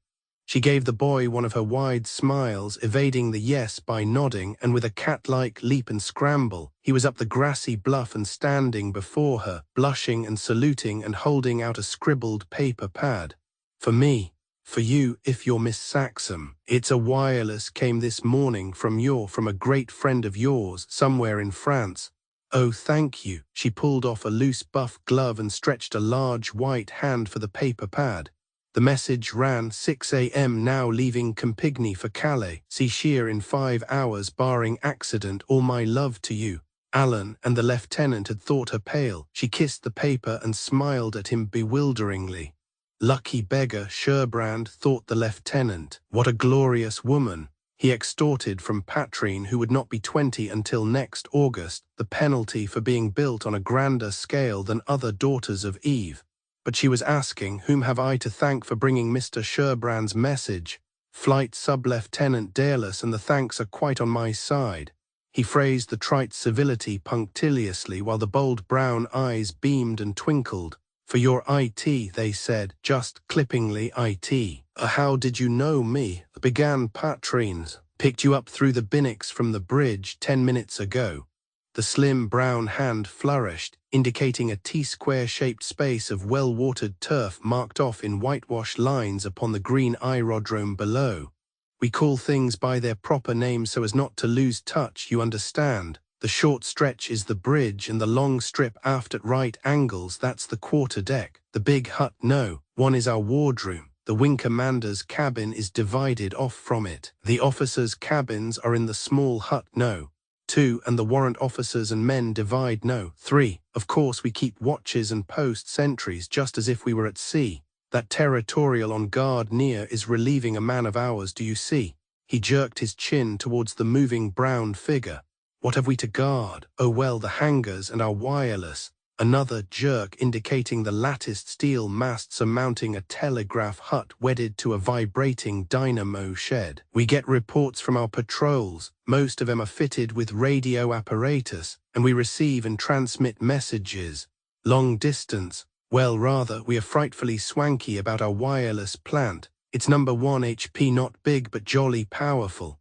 She gave the boy one of her wide smiles, evading the yes by nodding, and with a cat-like leap and scramble, he was up the grassy bluff and standing before her, blushing and saluting and holding out a scribbled paper pad. "For me. For you, if you're Miss Saxon. It's a wireless came this morning from a great friend of yours, somewhere in France." "Oh, thank you." She pulled off a loose buff glove and stretched a large white hand for the paper pad. The message ran, 6 a.m. now leaving Campigny for Calais. See Sheer in 5 hours barring accident. All my love to you. Alan, and the lieutenant had thought her pale. She kissed the paper and smiled at him bewilderingly. Lucky beggar, Sherbrand, thought the lieutenant. What a glorious woman. He extorted from Patrine, who would not be 20 until next August, the penalty for being built on a grander scale than other daughters of Eve. But she was asking, whom have I to thank for bringing Mr. Sherbrand's message? Flight Sub-Lieutenant Dairless, and the thanks are quite on my side. He phrased the trite civility punctiliously while the bold brown eyes beamed and twinkled. For your IT, they said, just clippingly IT. How did you know me? Began Patrines. Picked you up through the binnocks from the bridge 10 minutes ago. The slim brown hand flourished, indicating a T-square-shaped space of well-watered turf marked off in whitewashed lines upon the green aerodrome below. We call things by their proper names so as not to lose touch, you understand. The short stretch is the bridge, and the long strip aft at right angles, that's the quarter-deck. The big hut, no, one is our wardroom. The wing commander's cabin is divided off from it. The officers' cabins are in the small hut, no. 2, and the warrant officers and men divide, no. 3, of course we keep watches and post sentries just as if we were at sea. That territorial on guard near is relieving a man of ours, do you see? He jerked his chin towards the moving brown figure. What have we to guard? Oh well, the hangars and our wireless. Another jerk indicating the latticed steel mast surmounting a telegraph hut wedded to a vibrating dynamo shed. We get reports from our patrols. Most of them are fitted with radio apparatus, and we receive and transmit messages. Long distance. Well, rather, we are frightfully swanky about our wireless plant. It's number 1 HP, not big but jolly powerful.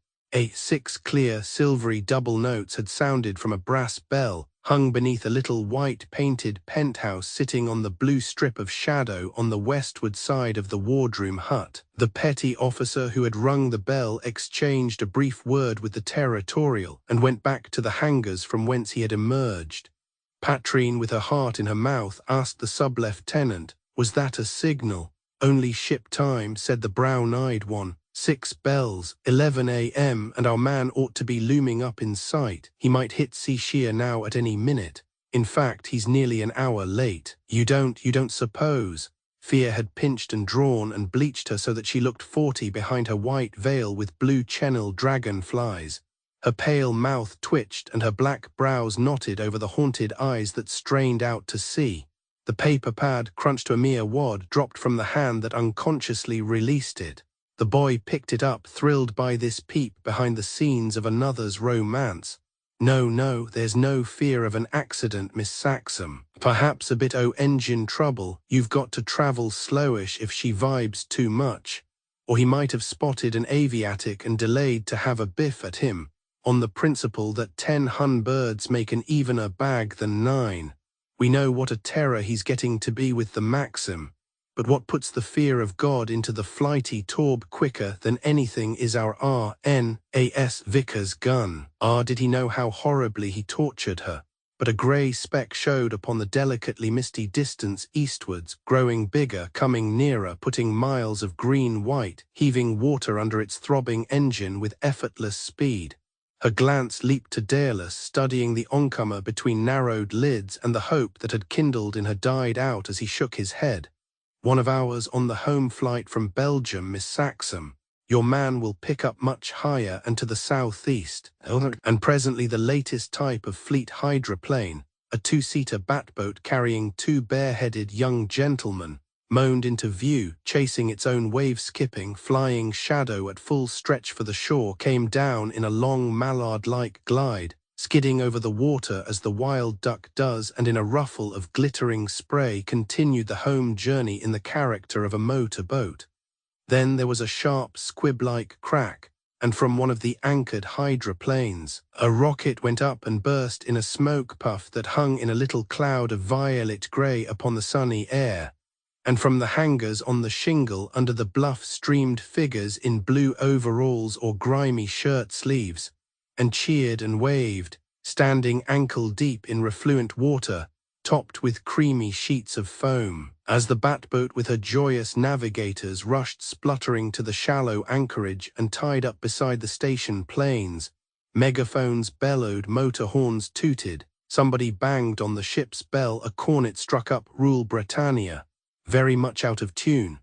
6 clear, silvery double notes had sounded from a brass bell, hung beneath a little white-painted penthouse sitting on the blue strip of shadow on the westward side of the wardroom hut. The petty officer who had rung the bell exchanged a brief word with the territorial and went back to the hangars from whence he had emerged. Patrine, with her heart in her mouth, asked the sub-lieutenant, "Was that a signal?" "Only ship time," said the brown-eyed one. 6 bells, 11 a.m., and our man ought to be looming up in sight. He might hit sea sheer now at any minute. In fact, he's nearly an hour late. You don't suppose? Fear had pinched and drawn and bleached her so that she looked 40 behind her white veil with blue Chennel dragonflies. Her pale mouth twitched and her black brows knotted over the haunted eyes that strained out to sea. The paper pad, crunched to a mere wad, dropped from the hand that unconsciously released it. The boy picked it up, thrilled by this peep behind the scenes of another's romance. No, there's no fear of an accident, Miss Saxon. Perhaps a bit o' engine trouble. You've got to travel slowish if she vibes too much. Or he might have spotted an aviatic and delayed to have a biff at him, on the principle that 10 Hun birds make an evener bag than 9. We know what a terror he's getting to be with the Maxim. But what puts the fear of God into the flighty Torb quicker than anything is our R.N.A.S. Vickers gun. Did he know how horribly he tortured her? But a grey speck showed upon the delicately misty distance eastwards, growing bigger, coming nearer, putting miles of green-white, heaving water under its throbbing engine with effortless speed. Her glance leaped to Dairless, studying the oncomer between narrowed lids, and the hope that had kindled in her died out as he shook his head. "One of ours on the home flight from Belgium, Miss Saxon. Your man will pick up much higher and to the southeast." And presently the latest type of fleet hydroplane, a 2-seater batboat carrying 2 bareheaded young gentlemen, moaned into view, chasing its own wave-skipping, flying shadow at full stretch for the shore, came down in a long mallard-like glide, skidding over the water as the wild duck does, and in a ruffle of glittering spray continued the home journey in the character of a motor boat. Then there was a sharp squib-like crack, and from one of the anchored hydroplanes, a rocket went up and burst in a smoke puff that hung in a little cloud of violet grey upon the sunny air, and from the hangars on the shingle under the bluff streamed figures in blue overalls or grimy shirt sleeves, and cheered and waved, standing ankle-deep in refluent water, topped with creamy sheets of foam. As the batboat with her joyous navigators rushed spluttering to the shallow anchorage and tied up beside the station planes, megaphones bellowed, motor horns tooted, somebody banged on the ship's bell, a cornet struck up Rule Britannia, very much out of tune.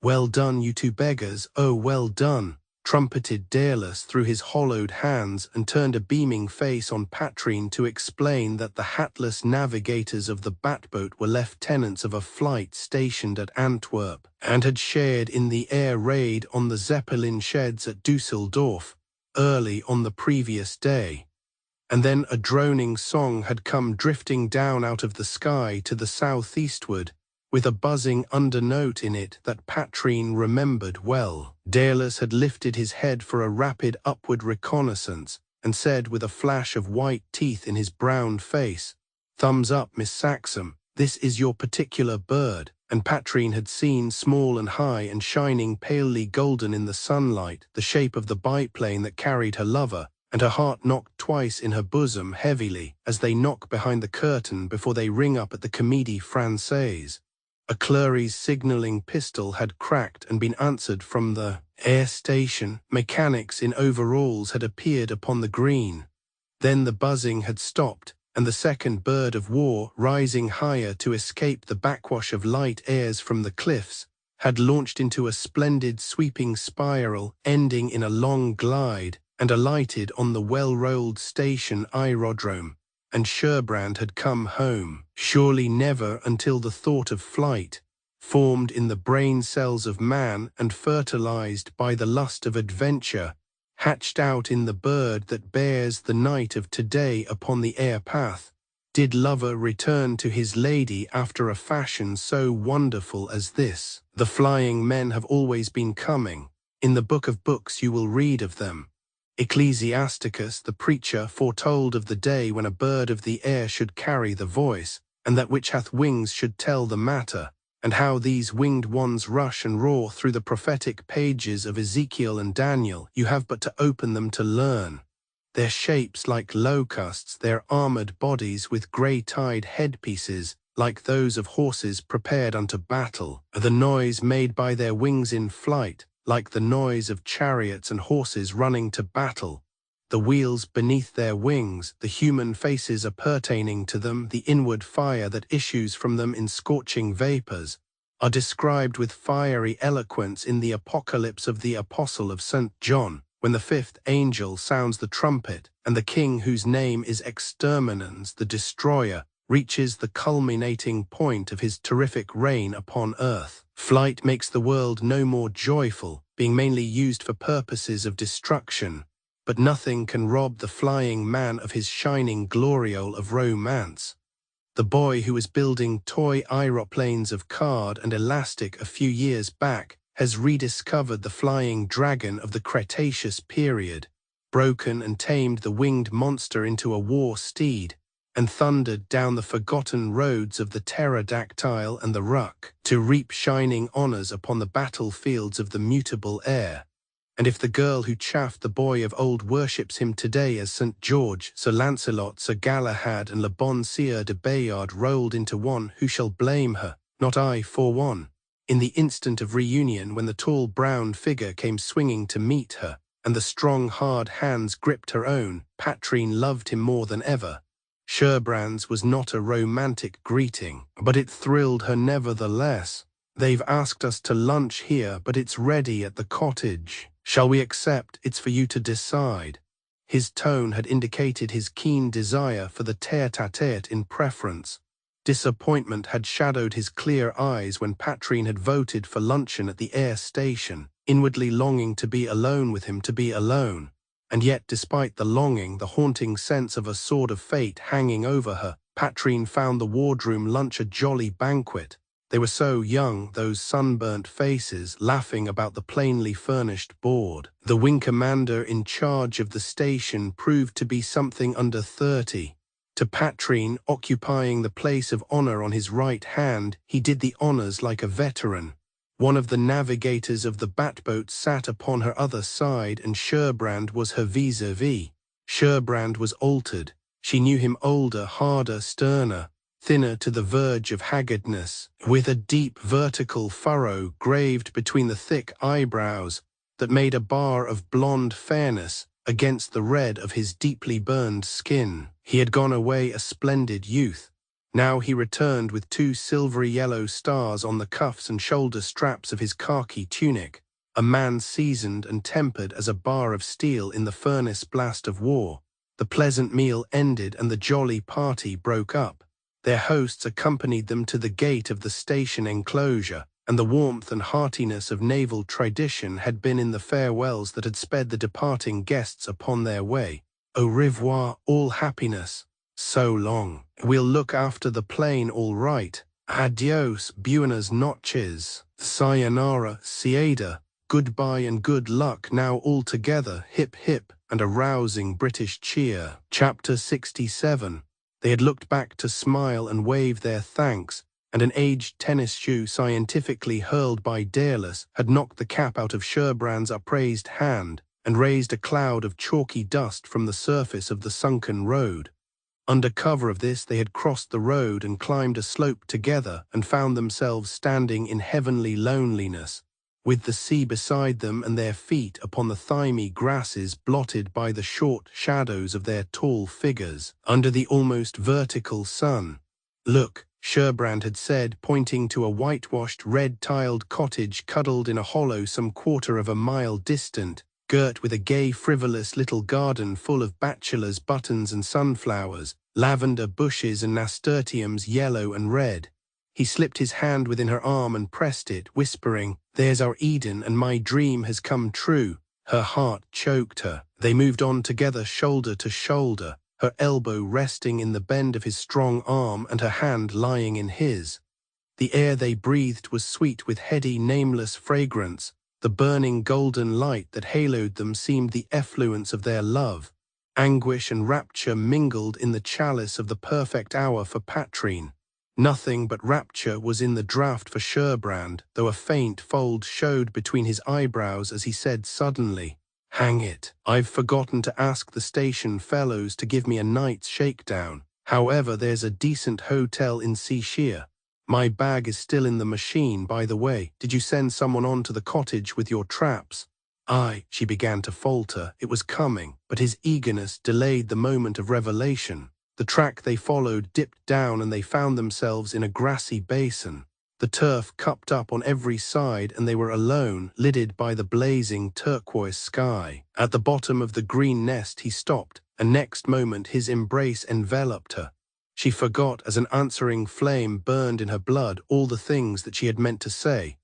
"Well done, you two beggars, oh well done," trumpeted Daedalus through his hollowed hands, and turned a beaming face on Patrine to explain that the hatless navigators of the batboat were lieutenants of a flight stationed at Antwerp, and had shared in the air raid on the Zeppelin sheds at Dusseldorf early on the previous day. And then a droning song had come drifting down out of the sky to the southeastward, with a buzzing undernote in it that Patrine remembered well. Daedalus had lifted his head for a rapid upward reconnaissance, and said with a flash of white teeth in his brown face, "Thumbs up, Miss Saxham, this is your particular bird." And Patrine had seen, small and high and shining palely golden in the sunlight, the shape of the biplane that carried her lover, and her heart knocked twice in her bosom heavily, as they knock behind the curtain before they ring up at the Comédie Française. A Clery's signalling pistol had cracked and been answered from the air station. Mechanics in overalls had appeared upon the green. Then the buzzing had stopped, and the second bird of war, rising higher to escape the backwash of light airs from the cliffs, had launched into a splendid sweeping spiral ending in a long glide, and alighted on the well-rolled station aerodrome. And Sherbrand had come home. Surely never until the thought of flight, formed in the brain cells of man and fertilized by the lust of adventure, hatched out in the bird that bears the night of today upon the air path, did lover return to his lady after a fashion so wonderful as this. The flying men have always been coming. In the book of books you will read of them. Ecclesiasticus, the preacher, foretold of the day when a bird of the air should carry the voice, and that which hath wings should tell the matter, and how these winged ones rush and roar through the prophetic pages of Ezekiel and Daniel. You have but to open them to learn. Their shapes like locusts, their armored bodies with grey-tied headpieces, like those of horses prepared unto battle, the noise made by their wings in flight, like the noise of chariots and horses running to battle, the wheels beneath their wings, the human faces appertaining to them, the inward fire that issues from them in scorching vapours, are described with fiery eloquence in the Apocalypse of the Apostle of St. John, when the fifth angel sounds the trumpet, and the king whose name is Exterminans, the destroyer, reaches the culminating point of his terrific reign upon earth. Flight makes the world no more joyful, being mainly used for purposes of destruction, but nothing can rob the flying man of his shining gloriole of romance. The boy who was building toy aeroplanes of card and elastic a few years back has rediscovered the flying dragon of the Cretaceous period, broken and tamed the winged monster into a war steed, and thundered down the forgotten roads of the pterodactyl and the ruck, to reap shining honours upon the battlefields of the mutable air. And if the girl who chaffed the boy of old worships him today as St. George, Sir Lancelot, Sir Galahad, and Le Bon Sieur de Bayard rolled into one, who shall blame her? Not I, for one. In the instant of reunion, when the tall brown figure came swinging to meet her, and the strong hard hands gripped her own, Patrine loved him more than ever. Sherbrand's was not a romantic greeting, but it thrilled her nevertheless. "They've asked us to lunch here, but it's ready at the cottage. Shall we accept? It's for you to decide." His tone had indicated his keen desire for the tête-à-tête in preference. Disappointment had shadowed his clear eyes when Patrine had voted for luncheon at the air station, inwardly longing to be alone with him, to be alone. And yet, despite the longing, the haunting sense of a sword of fate hanging over her, Patrine found the wardroom lunch a jolly banquet. They were so young, those sunburnt faces, laughing about the plainly furnished board. The wing commander in charge of the station proved to be something under 30. To Patrine, occupying the place of honor on his right hand, he did the honors like a veteran. One of the navigators of the batboat sat upon her other side, and Sherbrand was her vis-a-vis. Sherbrand was altered. She knew him older, harder, sterner, thinner to the verge of haggardness, with a deep vertical furrow graved between the thick eyebrows that made a bar of blonde fairness against the red of his deeply burned skin. He had gone away a splendid youth. Now he returned with 2 silvery yellow stars on the cuffs and shoulder straps of his khaki tunic, a man seasoned and tempered as a bar of steel in the furnace blast of war. The pleasant meal ended and the jolly party broke up. Their hosts accompanied them to the gate of the station enclosure, and the warmth and heartiness of naval tradition had been in the farewells that had sped the departing guests upon their way. Au revoir, all happiness. So long. We'll look after the plane all right. Adios, buenas noches. Sayonara, Cieda. Goodbye and good luck now all together, hip hip, and a rousing British cheer. Chapter 67. They had looked back to smile and wave their thanks, and an aged tennis shoe scientifically hurled by Daedalus had knocked the cap out of Sherbrand's upraised hand and raised a cloud of chalky dust from the surface of the sunken road. Under cover of this, they had crossed the road and climbed a slope together and found themselves standing in heavenly loneliness, with the sea beside them and their feet upon the thymy grasses blotted by the short shadows of their tall figures, under the almost vertical sun. Look, Sherbrand had said, pointing to a whitewashed, red-tiled cottage cuddled in a hollow some quarter of a mile distant, girt with a gay, frivolous little garden full of bachelor's buttons and sunflowers, lavender bushes and nasturtiums yellow and red. He slipped his hand within her arm and pressed it, whispering, "There's our Eden, and my dream has come true." Her heart choked her. They moved on together, shoulder to shoulder, her elbow resting in the bend of his strong arm and her hand lying in his. The air they breathed was sweet with heady, nameless fragrance. The burning golden light that haloed them seemed the effluence of their love. Anguish and rapture mingled in the chalice of the perfect hour for Patrine. Nothing but rapture was in the draught for Sherbrand, though a faint fold showed between his eyebrows as he said suddenly, "Hang it, I've forgotten to ask the station fellows to give me a night's shakedown. However, there's a decent hotel in Seashire. My bag is still in the machine, by the way. Did you send someone on to the cottage with your traps?" "Aye," she began to falter. It was coming, but his eagerness delayed the moment of revelation. The track they followed dipped down and they found themselves in a grassy basin. The turf cupped up on every side and they were alone, lidded by the blazing turquoise sky. At the bottom of the green nest he stopped, and next moment his embrace enveloped her. She forgot as an answering flame burned in her blood all the things that she had meant to say.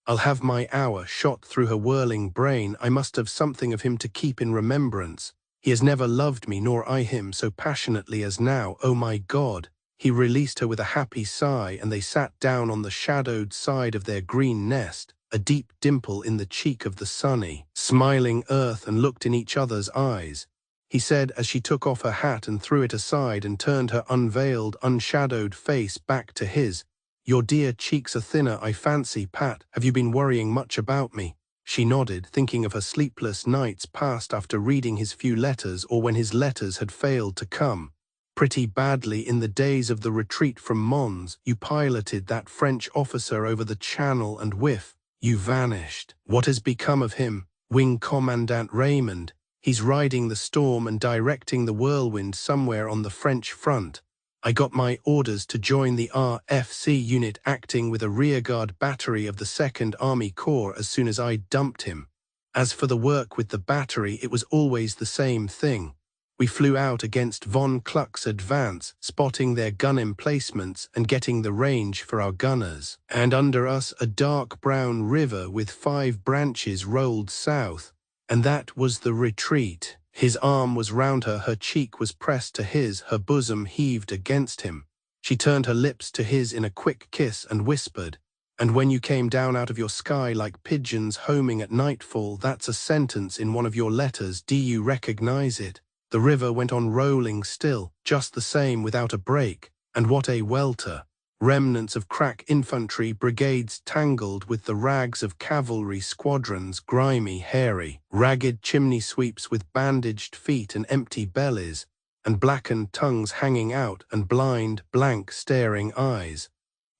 "I'll have my hour," shot through her whirling brain. "I must have something of him to keep in remembrance. He has never loved me, nor I him, so passionately as now. Oh my God!" He released her with a happy sigh, and they sat down on the shadowed side of their green nest, a deep dimple in the cheek of the sunny, smiling earth, and looked in each other's eyes. He said as she took off her hat and threw it aside and turned her unveiled, unshadowed face back to his, "Your dear cheeks are thinner, I fancy, Pat. Have you been worrying much about me?" She nodded, thinking of her sleepless nights passed after reading his few letters or when his letters had failed to come. "Pretty badly in the days of the retreat from Mons. You piloted that French officer over the channel and whiff, you vanished. What has become of him? Wing Commandant Raymond. He's riding the storm and directing the whirlwind somewhere on the French front. I got my orders to join the RFC unit acting with a rearguard battery of the 2nd Army Corps as soon as I dumped him. As for the work with the battery, it was always the same thing. We flew out against von Kluck's advance, spotting their gun emplacements and getting the range for our gunners. And under us a dark brown river with 5 branches rolled south. And that was the retreat." His arm was round her, her cheek was pressed to his, her bosom heaved against him. She turned her lips to his in a quick kiss and whispered, "And when you came down out of your sky like pigeons homing at nightfall, that's a sentence in one of your letters. Do you recognize it?" The river went on rolling still, just the same without a break, and what a welter! Remnants of crack infantry brigades tangled with the rags of cavalry squadrons, grimy, hairy, ragged chimney sweeps with bandaged feet and empty bellies, and blackened tongues hanging out and blind, blank, staring eyes.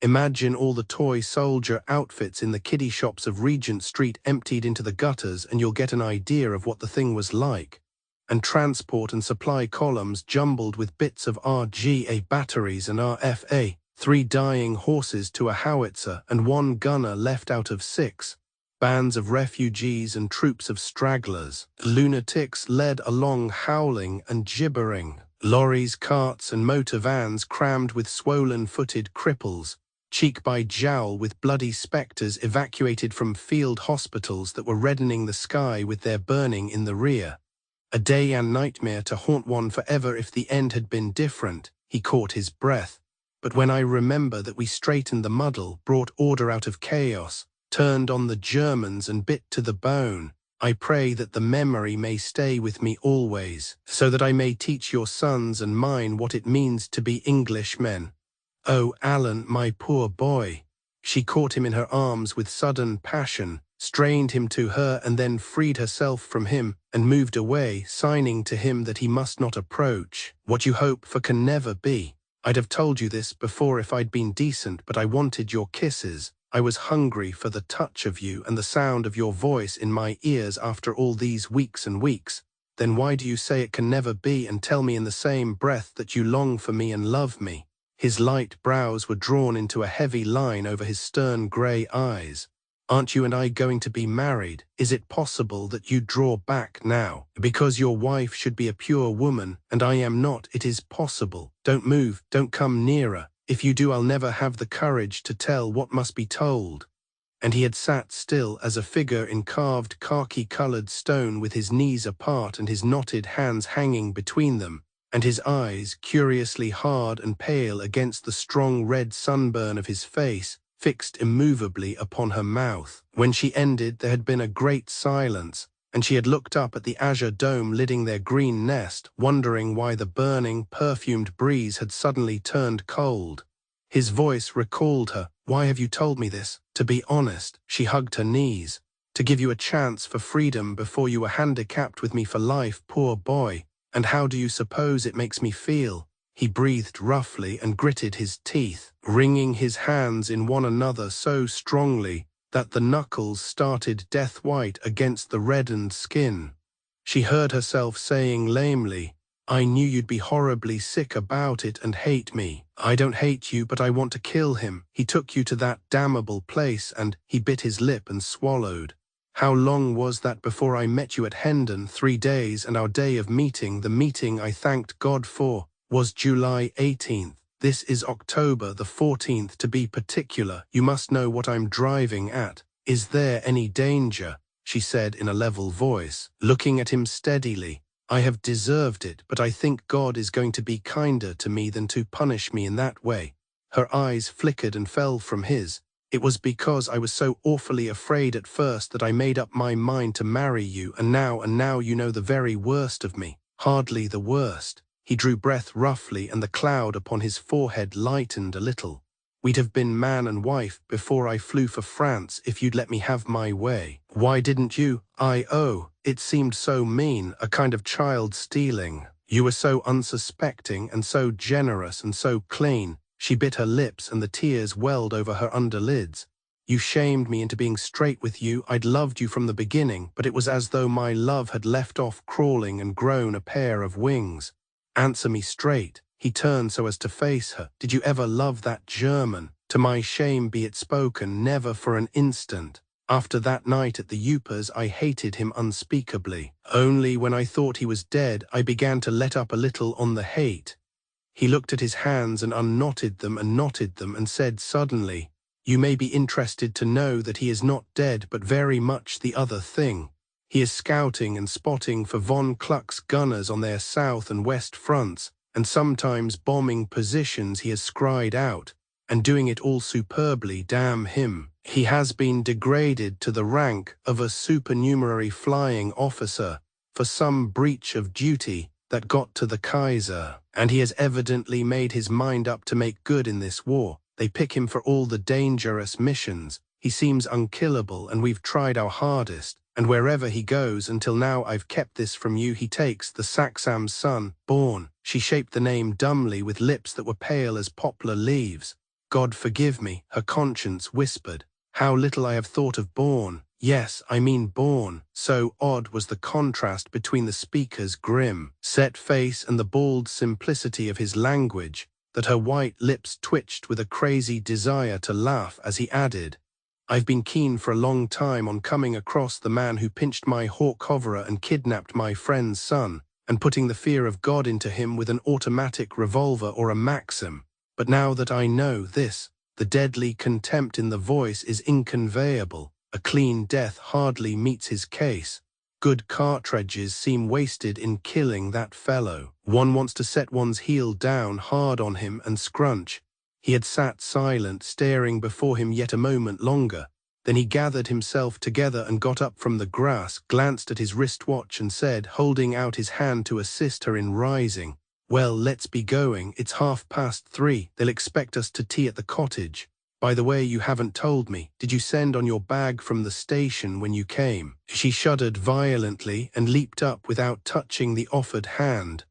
Imagine all the toy soldier outfits in the kiddie shops of Regent Street emptied into the gutters and you'll get an idea of what the thing was like. And transport and supply columns jumbled with bits of RGA batteries and RFA, 3 dying horses to a howitzer and 1 gunner left out of 6. Bands of refugees and troops of stragglers. Lunatics led along howling and gibbering. Lorries, carts and motor vans crammed with swollen-footed cripples, cheek by jowl with bloody spectres evacuated from field hospitals that were reddening the sky with their burning in the rear. A day and nightmare to haunt one forever if the end had been different. He caught his breath. But when I remember that we straightened the muddle, brought order out of chaos, turned on the Germans and bit to the bone, I pray that the memory may stay with me always, so that I may teach your sons and mine what it means to be Englishmen. Oh, Alan, my poor boy. She caught him in her arms with sudden passion, strained him to her and then freed herself from him and moved away, signing to him that he must not approach. What you hope for can never be. I'd have told you this before if I'd been decent, but I wanted your kisses. I was hungry for the touch of you and the sound of your voice in my ears after all these weeks and weeks. Then why do you say it can never be and tell me in the same breath that you long for me and love me? His light brows were drawn into a heavy line over his stern grey eyes. Aren't you and I going to be married? Is it possible that you draw back now? Because your wife should be a pure woman, and I am not, it is possible. Don't move, don't come nearer. If you do, I'll never have the courage to tell what must be told. And he had sat still as a figure in carved khaki-coloured stone with his knees apart and his knotted hands hanging between them, and his eyes, curiously hard and pale against the strong red sunburn of his face, fixed immovably upon her mouth. When she ended, there had been a great silence, and she had looked up at the azure dome lidding their green nest, wondering why the burning, perfumed breeze had suddenly turned cold. His voice recalled her. "Why have you told me this?" To be honest, she hugged her knees. "To give you a chance for freedom before you were handicapped with me for life, poor boy. And how do you suppose it makes me feel?" He breathed roughly and gritted his teeth, wringing his hands in one another so strongly that the knuckles started death-white against the reddened skin. She heard herself saying lamely, "I knew you'd be horribly sick about it and hate me." "I don't hate you, but I want to kill him. He took you to that damnable place and..." He bit his lip and swallowed. "How long was that before I met you at Hendon? 3 days, and our day of meeting, the meeting I thanked God for, was July 18th. This is October the 14th to be particular. You must know what I'm driving at. Is there any danger?" she said in a level voice, looking at him steadily. "I have deserved it, but I think God is going to be kinder to me than to punish me in that way." Her eyes flickered and fell from his. "It was because I was so awfully afraid at first that I made up my mind to marry you, and now you know the very worst of me." "Hardly the worst." He drew breath roughly and the cloud upon his forehead lightened a little. "We'd have been man and wife before I flew for France if you'd let me have my way." "Why didn't you?" It seemed so mean, a kind of child stealing. You were so unsuspecting and so generous and so clean." She bit her lips and the tears welled over her underlids. "You shamed me into being straight with you. I'd loved you from the beginning, but it was as though my love had left off crawling and grown a pair of wings. Answer me straight." He turned so as to face her. "Did you ever love that German? To my shame be it spoken, never for an instant. After that night at the Upas, I hated him unspeakably. Only when I thought he was dead, I began to let up a little on the hate." He looked at his hands and unknotted them and knotted them and said suddenly, "You may be interested to know that he is not dead, but very much the other thing. He is scouting and spotting for von Kluck's gunners on their south and west fronts, and sometimes bombing positions he has scried out, and doing it all superbly, damn him. He has been degraded to the rank of a supernumerary flying officer for some breach of duty that got to the Kaiser, and he has evidently made his mind up to make good in this war. They pick him for all the dangerous missions. He seems unkillable, and we've tried our hardest, and wherever he goes until now I've kept this from you, he takes the Saxam's son, Born. She shaped the name dumbly with lips that were pale as poplar leaves. God forgive me, her conscience whispered. How little I have thought of Born. Yes, I mean Born. So odd was the contrast between the speaker's grim, set face and the bald simplicity of his language, that her white lips twitched with a crazy desire to laugh as he added, I've been keen for a long time on coming across the man who pinched my hawk hoverer and kidnapped my friend's son, and putting the fear of God into him with an automatic revolver or a Maxim. But now that I know this, the deadly contempt in the voice is inconveyable. A clean death hardly meets his case. Good cartridges seem wasted in killing that fellow. One wants to set one's heel down hard on him and scrunch. He had sat silent, staring before him yet a moment longer. Then he gathered himself together and got up from the grass, glanced at his wristwatch and said, holding out his hand to assist her in rising, Well, let's be going. It's 3:30. They'll expect us to tea at the cottage. By the way, you haven't told me. Did you send on your bag from the station when you came? She shuddered violently and leaped up without touching the offered hand.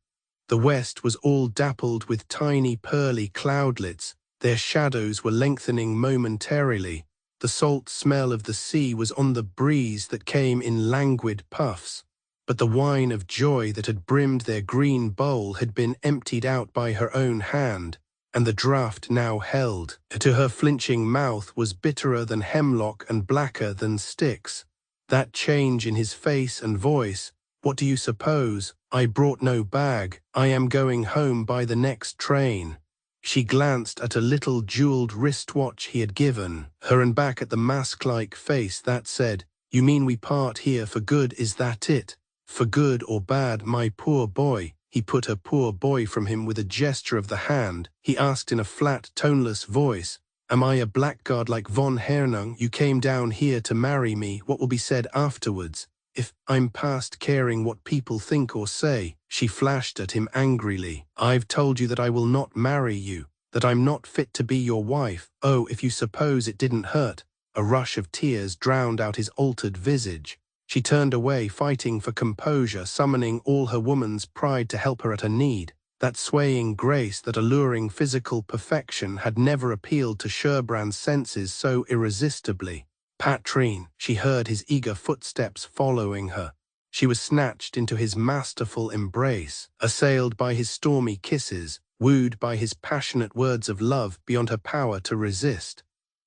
The west was all dappled with tiny pearly cloudlets. Their shadows were lengthening momentarily. The salt smell of the sea was on the breeze that came in languid puffs. But the wine of joy that had brimmed their green bowl had been emptied out by her own hand, and the draught now held to her flinching mouth was bitterer than hemlock and blacker than Styx. That change in his face and voice, what do you suppose? I brought no bag. I am going home by the next train. She glanced at a little jeweled wristwatch he had given her and back at the mask-like face that said, You mean we part here for good, is that it? For good or bad, my poor boy? He put her poor boy from him with a gesture of the hand. He asked in a flat, toneless voice, Am I a blackguard like von Hernung? You came down here to marry me. What will be said afterwards? If I'm past caring what people think or say, she flashed at him angrily. I've told you that I will not marry you, that I'm not fit to be your wife. Oh, if you suppose it didn't hurt. A rush of tears drowned out his altered visage. She turned away, fighting for composure, summoning all her woman's pride to help her at her need. That swaying grace, that alluring physical perfection had never appealed to Sherbrand's senses so irresistibly. Patrine, she heard his eager footsteps following her. She was snatched into his masterful embrace, assailed by his stormy kisses, wooed by his passionate words of love beyond her power to resist.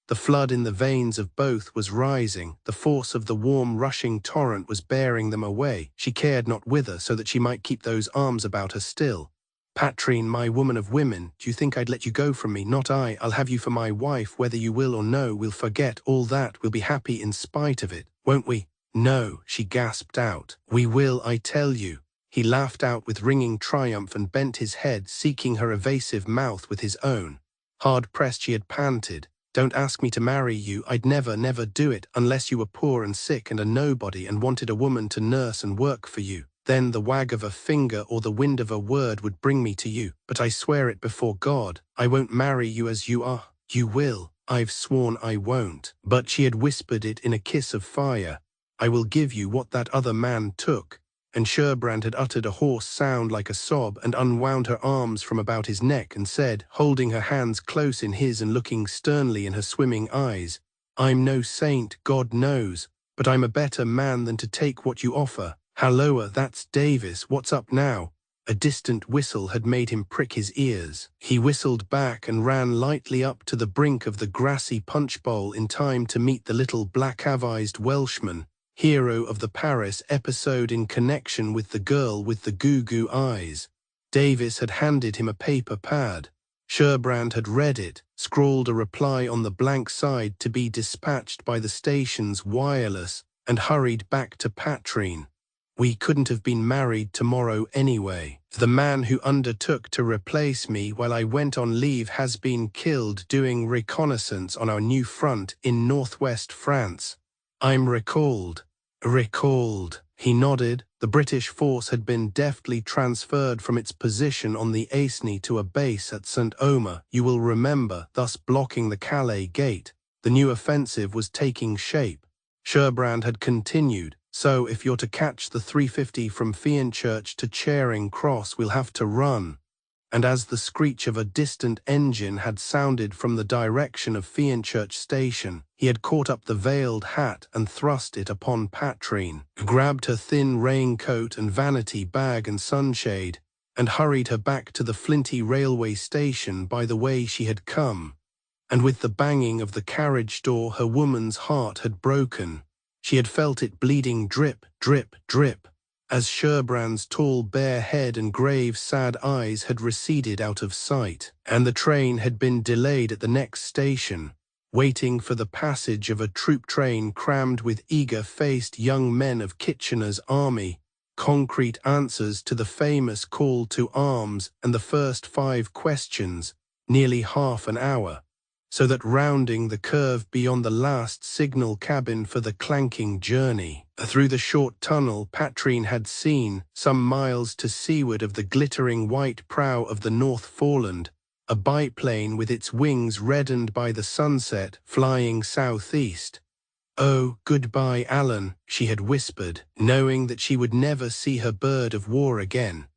The flood in the veins of both was rising. The force of the warm, rushing torrent was bearing them away. She cared not whither, so that she might keep those arms about her still. Patrine, my woman of women, do you think I'd let you go from me? Not I. I'll have you for my wife, whether you will or no. We'll forget all that. We'll be happy in spite of it, won't we? No, she gasped out. We will, I tell you. He laughed out with ringing triumph and bent his head, seeking her evasive mouth with his own. Hard-pressed, she had panted. Don't ask me to marry you. I'd never, never do it, unless you were poor and sick and a nobody and wanted a woman to nurse and work for you. Then the wag of a finger or the wind of a word would bring me to you. But I swear it before God, I won't marry you as you are. You will. I've sworn I won't. But she had whispered it in a kiss of fire. I will give you what that other man took. And Sherbrand had uttered a hoarse sound like a sob and unwound her arms from about his neck and said, holding her hands close in his and looking sternly in her swimming eyes, I'm no saint, God knows, but I'm a better man than to take what you offer. Halloa, that's Davis. What's up now? A distant whistle had made him prick his ears. He whistled back and ran lightly up to the brink of the grassy punch bowl in time to meet the little black-avised Welshman, hero of the Paris episode in connection with the girl with the goo-goo eyes. Davis had handed him a paper pad. Sherbrand had read it, scrawled a reply on the blank side to be dispatched by the station's wireless, and hurried back to Patrine. We couldn't have been married tomorrow anyway. The man who undertook to replace me while I went on leave has been killed doing reconnaissance on our new front in northwest France. I'm recalled. Recalled. He nodded. The British force had been deftly transferred from its position on the Aisne to a base at Saint-Omer, you will remember, thus blocking the Calais gate. The new offensive was taking shape. Sherbrand had continued. So if you're to catch the 350 from Feenchurch to Charing Cross, we'll have to run. And as the screech of a distant engine had sounded from the direction of Feenchurch station, he had caught up the veiled hat and thrust it upon Patrine, grabbed her thin raincoat and vanity bag and sunshade, and hurried her back to the Flinty railway station by the way she had come. And with the banging of the carriage door her woman's heart had broken. She had felt it bleeding drip, drip, drip, as Sherbrand's tall bare head and grave sad eyes had receded out of sight, and the train had been delayed at the next station, waiting for the passage of a troop train crammed with eager-faced young men of Kitchener's army, concrete answers to the famous call to arms and the first 5 questions, nearly half an hour. So that rounding the curve beyond the last signal cabin for the clanking journey, through the short tunnel Patrine had seen, some miles to seaward of the glittering white prow of the North Foreland, a biplane with its wings reddened by the sunset flying southeast. "Oh, goodbye, Alan," she had whispered, knowing that she would never see her bird of war again.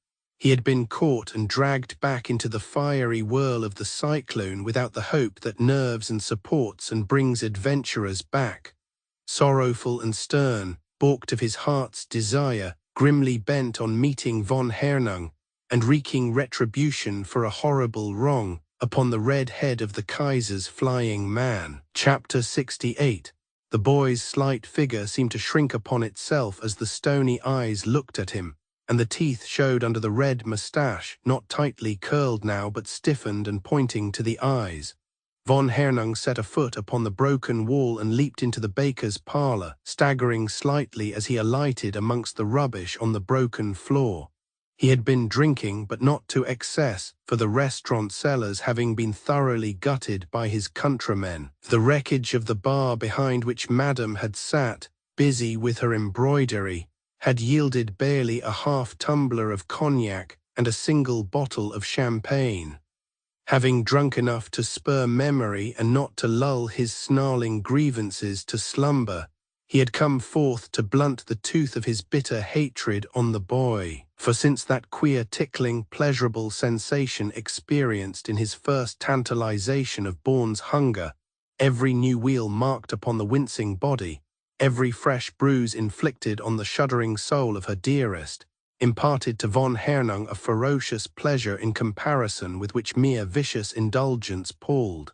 He had been caught and dragged back into the fiery whirl of the cyclone without the hope that nerves and supports and brings adventurers back. Sorrowful and stern, balked of his heart's desire, grimly bent on meeting von Hernung, and wreaking retribution for a horrible wrong upon the red head of the Kaiser's flying man. Chapter 68. The boy's slight figure seemed to shrink upon itself as the stony eyes looked at him, and the teeth showed under the red moustache, not tightly curled now but stiffened and pointing to the eyes. Von Hernung set a foot upon the broken wall and leaped into the baker's parlour, staggering slightly as he alighted amongst the rubbish on the broken floor. He had been drinking, but not to excess, for the restaurant cellars having been thoroughly gutted by his countrymen. The wreckage of the bar behind which Madame had sat, busy with her embroidery, had yielded barely a half-tumbler of cognac and a single bottle of champagne. Having drunk enough to spur memory and not to lull his snarling grievances to slumber, he had come forth to blunt the tooth of his bitter hatred on the boy, for since that queer tickling, pleasurable sensation experienced in his first tantalization of Bourne's hunger, every new wheal marked upon the wincing body, every fresh bruise inflicted on the shuddering soul of her dearest, imparted to von Hernung a ferocious pleasure in comparison with which mere vicious indulgence palled.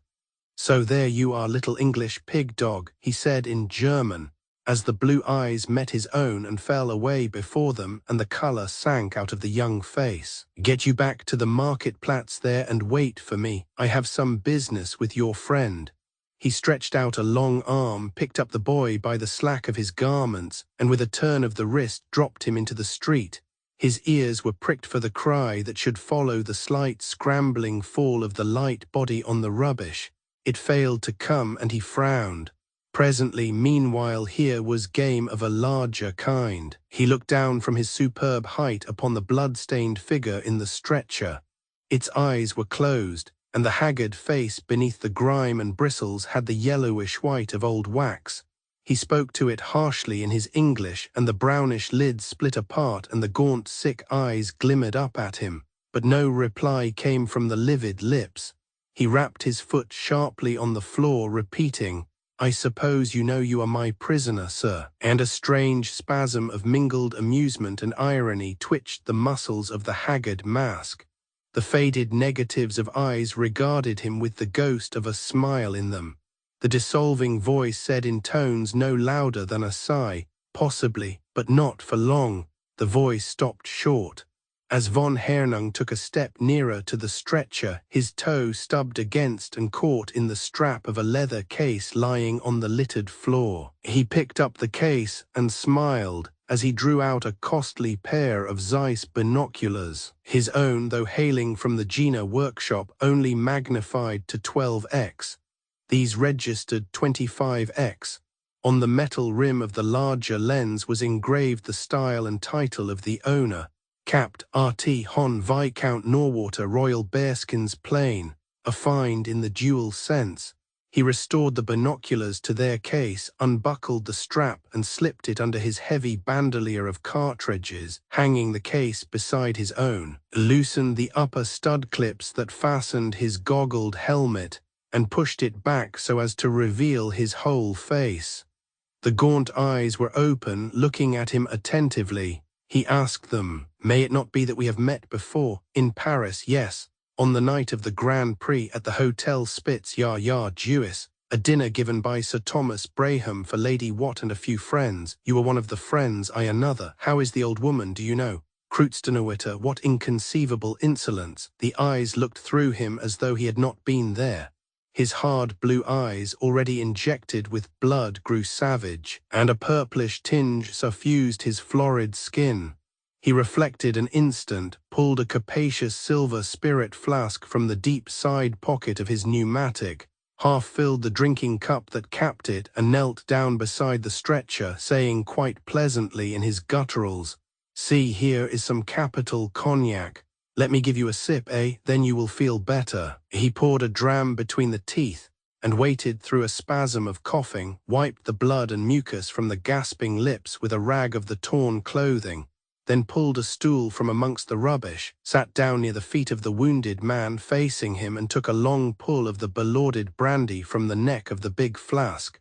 "So there you are, little English pig-dog," he said in German, as the blue eyes met his own and fell away before them and the colour sank out of the young face. "Get you back to the market-platz there and wait for me. I have some business with your friend." He stretched out a long arm, picked up the boy by the slack of his garments, and with a turn of the wrist dropped him into the street. His ears were pricked for the cry that should follow the slight scrambling fall of the light body on the rubbish. It failed to come, and he frowned. Presently, meanwhile, here was game of a larger kind. He looked down from his superb height upon the blood-stained figure in the stretcher. Its eyes were closed, and the haggard face beneath the grime and bristles had the yellowish white of old wax. He spoke to it harshly in his English, and the brownish lids split apart and the gaunt, sick eyes glimmered up at him, but no reply came from the livid lips. He rapped his foot sharply on the floor, repeating, "I suppose you know you are my prisoner, sir," and a strange spasm of mingled amusement and irony twitched the muscles of the haggard mask. The faded negatives of eyes regarded him with the ghost of a smile in them. The dissolving voice said in tones no louder than a sigh, "Possibly, but not for long." The voice stopped short. As von Hernung took a step nearer to the stretcher, his toe stubbed against and caught in the strap of a leather case lying on the littered floor. He picked up the case and smiled, as he drew out a costly pair of Zeiss binoculars, his own, though hailing from the Gina workshop, only magnified to 12x. These registered 25x. On the metal rim of the larger lens was engraved the style and title of the owner, capped R.T. Hon Viscount Norwater Royal Bearskins Plain, a find in the dual sense. He restored the binoculars to their case, unbuckled the strap and slipped it under his heavy bandolier of cartridges, hanging the case beside his own, loosened the upper stud clips that fastened his goggled helmet, and pushed it back so as to reveal his whole face. The gaunt eyes were open, looking at him attentively. He asked them, "May it not be that we have met before? In Paris, yes. On the night of the Grand Prix at the Hotel Spitz Jewess, a dinner given by Sir Thomas Braham for Lady Watt and a few friends. You were one of the friends, I another. How is the old woman, do you know?" Kreutzenötter, what inconceivable insolence! The eyes looked through him as though he had not been there. His hard blue eyes, already injected with blood, grew savage, and a purplish tinge suffused his florid skin. He reflected an instant, pulled a capacious silver spirit flask from the deep side pocket of his pneumatic, half-filled the drinking cup that capped it, and knelt down beside the stretcher, saying quite pleasantly in his gutturals, "See, here is some capital cognac. Let me give you a sip, eh? Then you will feel better." He poured a dram between the teeth, and waited through a spasm of coughing, wiped the blood and mucus from the gasping lips with a rag of the torn clothing, then pulled a stool from amongst the rubbish, sat down near the feet of the wounded man facing him, and took a long pull of the belauded brandy from the neck of the big flask.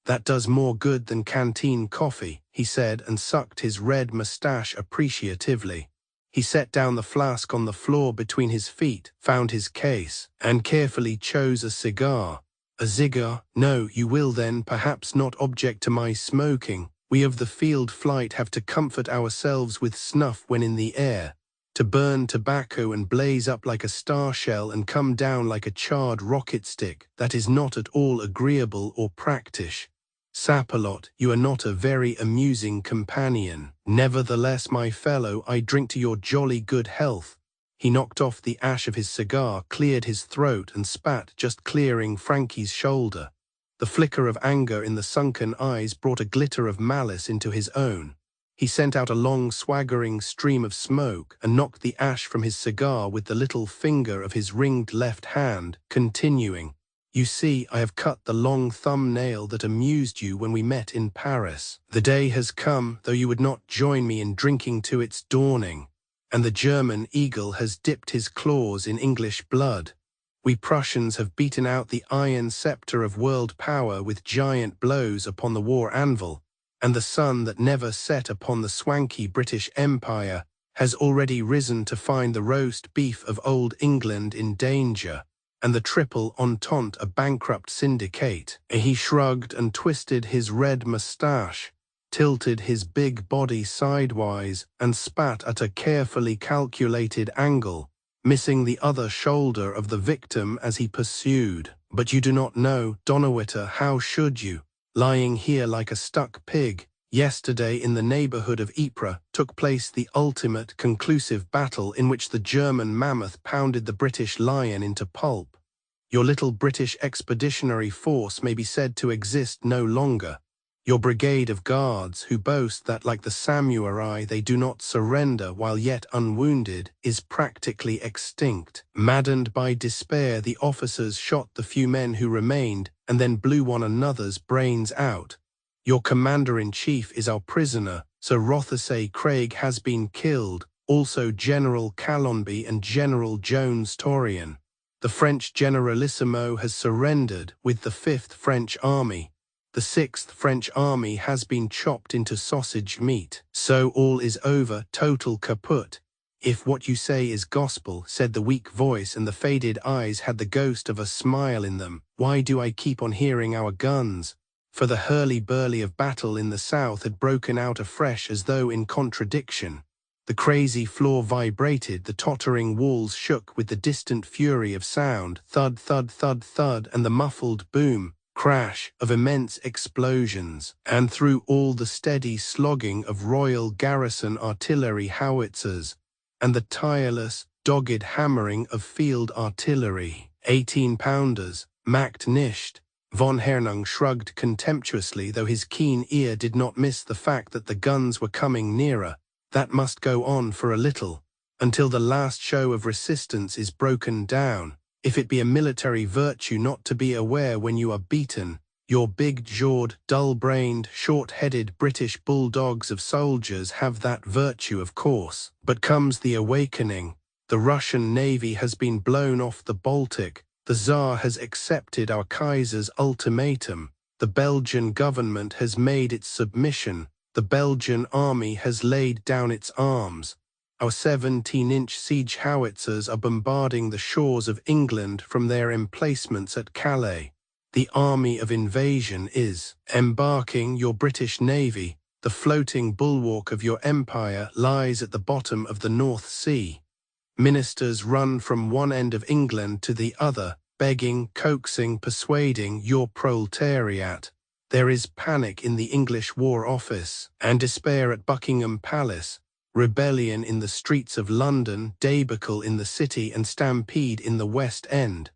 "That does more good than canteen coffee," he said, and sucked his red moustache appreciatively. He set down the flask on the floor between his feet, found his case, and carefully chose a cigar. "A cigar? No, you will then perhaps not object to my smoking. We of the field flight have to comfort ourselves with snuff when in the air. To burn tobacco and blaze up like a star shell and come down like a charred rocket stick, that is not at all agreeable or practice. Sapperlot, you are not a very amusing companion. Nevertheless, my fellow, I drink to your jolly good health." He knocked off the ash of his cigar, cleared his throat, and spat, just clearing Frankie's shoulder. The flicker of anger in the sunken eyes brought a glitter of malice into his own. He sent out a long swaggering stream of smoke, and knocked the ash from his cigar with the little finger of his ringed left hand, continuing, "You see, I have cut the long thumbnail that amused you when we met in Paris. The day has come, though you would not join me in drinking to its dawning, and the German eagle has dipped his claws in English blood. We Prussians have beaten out the iron scepter of world power with giant blows upon the war anvil, and the sun that never set upon the swanky British Empire has already risen to find the roast beef of old England in danger, and the triple entente a bankrupt syndicate." He shrugged and twisted his red moustache, tilted his big body sidewise, and spat at a carefully calculated angle, missing the other shoulder of the victim as he pursued. "But you do not know, Donnerwetter, how should you? Lying here like a stuck pig, yesterday in the neighborhood of Ypres took place the ultimate conclusive battle in which the German mammoth pounded the British lion into pulp. Your little British expeditionary force may be said to exist no longer. Your brigade of guards, who boast that, like the samurai, they do not surrender while yet unwounded, is practically extinct. Maddened by despair, the officers shot the few men who remained, and then blew one another's brains out. Your commander-in-chief is our prisoner. Sir Rothesay Craig has been killed, also General Calonby and General Jones-Torian. The French Generalissimo has surrendered with the 5th French Army. The 6th French Army has been chopped into sausage meat. So all is over, total kaput. If what you say is gospel," said the weak voice, and the faded eyes had the ghost of a smile in them, "why do I keep on hearing our guns?" For the hurly-burly of battle in the south had broken out afresh as though in contradiction. The crazy floor vibrated, the tottering walls shook with the distant fury of sound, thud, thud, thud, thud, and the muffled boom, crash of immense explosions, and through all the steady slogging of Royal Garrison artillery howitzers, and the tireless, dogged hammering of field artillery, 18-pounders, macht nicht. Von Hernung shrugged contemptuously, though his keen ear did not miss the fact that the guns were coming nearer. That must go on for a little, until the last show of resistance is broken down. If it be a military virtue not to be aware when you are beaten, your big-jawed, dull-brained, short-headed British bulldogs of soldiers have that virtue, of course. But comes the awakening. The Russian Navy has been blown off the Baltic. The Tsar has accepted our Kaiser's ultimatum. The Belgian government has made its submission. The Belgian army has laid down its arms. Our 17-inch siege howitzers are bombarding the shores of England from their emplacements at Calais. The army of invasion is embarking. Your British Navy, the floating bulwark of your empire, lies at the bottom of the North Sea. Ministers run from one end of England to the other, begging, coaxing, persuading your proletariat. There is panic in the English War Office, and despair at Buckingham Palace, rebellion in the streets of London, debacle in the City, and stampede in the West End.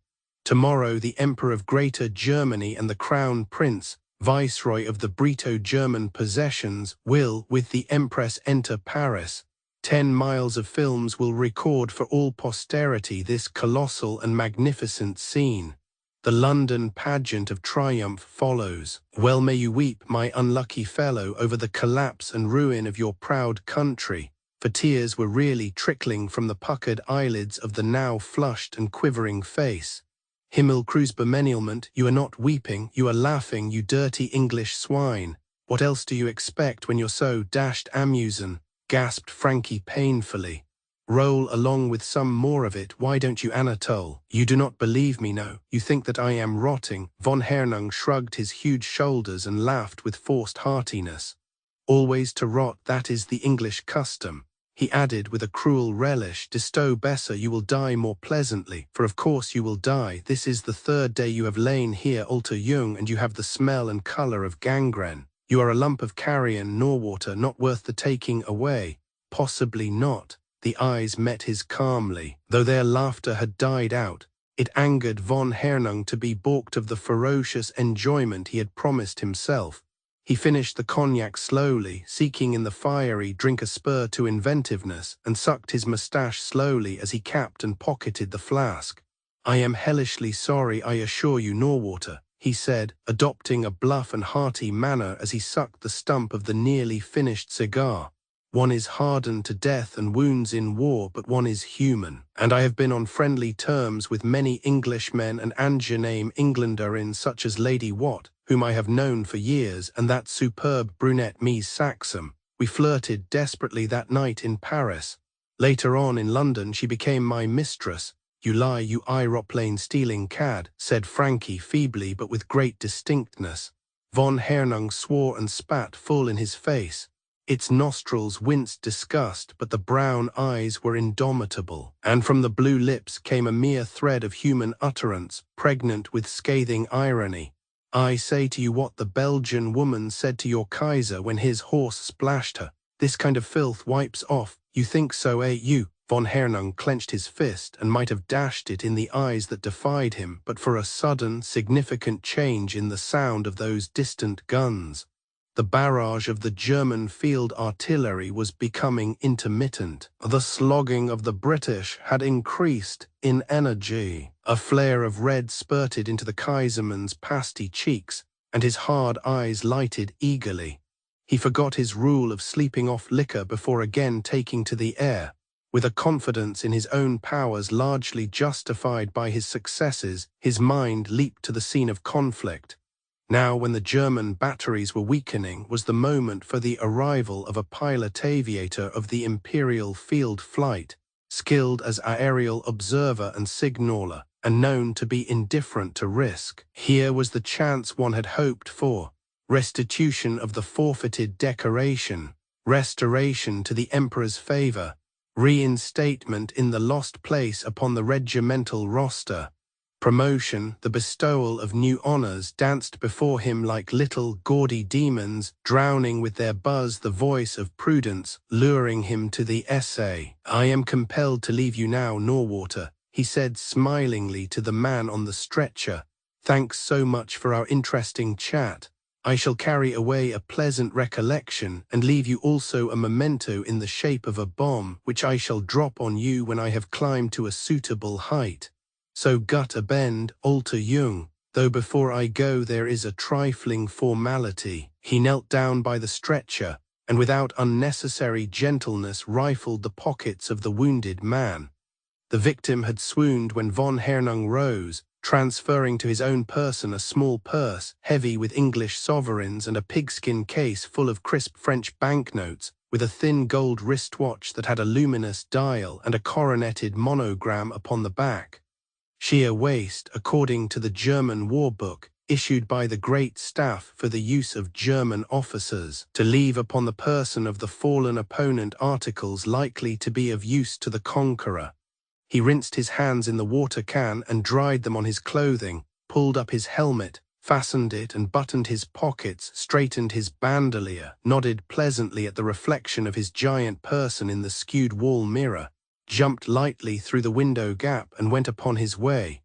Tomorrow the Emperor of Greater Germany and the Crown Prince, Viceroy of the Brito-German possessions, will, with the Empress, enter Paris. 10 miles of films will record for all posterity this colossal and magnificent scene. The London pageant of triumph follows. Well may you weep, my unlucky fellow, over the collapse and ruin of your proud country, for tears were really trickling from the puckered eyelids of the now flushed and quivering face. Himmelkreuzbemenilment, you are not weeping, you are laughing, you dirty English swine. What else do you expect when you're so dashed amusing? Gasped Frankie painfully. Roll along with some more of it, why don't you, Anatole? You do not believe me, no. You think that I am rotting. Von Hernung shrugged his huge shoulders and laughed with forced heartiness. Always to rot, that is the English custom. He added with a cruel relish, Desto besser, you will die more pleasantly, for of course you will die. This is the 3rd day you have lain here alter jung, and you have the smell and colour of gangrene. You are a lump of carrion, Norwater, not worth the taking away. Possibly not. The eyes met his calmly, though their laughter had died out. It angered von Hernung to be balked of the ferocious enjoyment he had promised himself. He finished the cognac slowly, seeking in the fiery drink a spur to inventiveness, and sucked his moustache slowly as he capped and pocketed the flask. I am hellishly sorry, I assure you, Norwater, he said, adopting a bluff and hearty manner as he sucked the stump of the nearly finished cigar. One is hardened to death and wounds in war, but one is human, and I have been on friendly terms with many Englishmen and Angename Englanderin such as Lady Watt, whom I have known for years, and that superb brunette Mies Saxum. We flirted desperately that night in Paris. Later on in London she became my mistress. You lie, you aeroplane-stealing cad, said Frankie feebly but with great distinctness. Von Hernung swore and spat full in his face. Its nostrils winced disgust, but the brown eyes were indomitable, and from the blue lips came a mere thread of human utterance, pregnant with scathing irony. I say to you what the Belgian woman said to your Kaiser when his horse splashed her. This kind of filth wipes off. You think so, eh, you? Von Hernung clenched his fist and might have dashed it in the eyes that defied him, but for a sudden, significant change in the sound of those distant guns. The barrage of the German field artillery was becoming intermittent. The slogging of the British had increased in energy. A flare of red spurted into the Kaiserman's pasty cheeks, and his hard eyes lighted eagerly. He forgot his rule of sleeping off liquor before again taking to the air. With a confidence in his own powers largely justified by his successes, his mind leaped to the scene of conflict. Now, when the German batteries were weakening, was the moment for the arrival of a pilot aviator of the Imperial Field Flight, skilled as aerial observer and signaller, and known to be indifferent to risk. Here was the chance one had hoped for: restitution of the forfeited decoration, restoration to the Emperor's favor, reinstatement in the lost place upon the regimental roster. promotion, the bestowal of new honors danced before him like little gaudy demons, drowning with their buzz the voice of prudence, luring him to the essay. "I am compelled to leave you now, Norwater," he said smilingly to the man on the stretcher. "Thanks so much for our interesting chat. I shall carry away a pleasant recollection and leave you also a memento in the shape of a bomb, which I shall drop on you when I have climbed to a suitable height. So gut a bend, alter young, though before I go there is a trifling formality." He knelt down by the stretcher, and without unnecessary gentleness rifled the pockets of the wounded man. The victim had swooned when von Hernung rose, transferring to his own person a small purse, heavy with English sovereigns and a pigskin case full of crisp French banknotes, with a thin gold wristwatch that had a luminous dial and a coroneted monogram upon the back. Sheer waist, according to the German war book, issued by the Great Staff for the use of German officers, to leave upon the person of the fallen opponent articles likely to be of use to the conqueror. He rinsed his hands in the water can and dried them on his clothing, pulled up his helmet, fastened it and buttoned his pockets, straightened his bandolier, nodded pleasantly at the reflection of his giant person in the skewed wall mirror, jumped lightly through the window gap and went upon his way.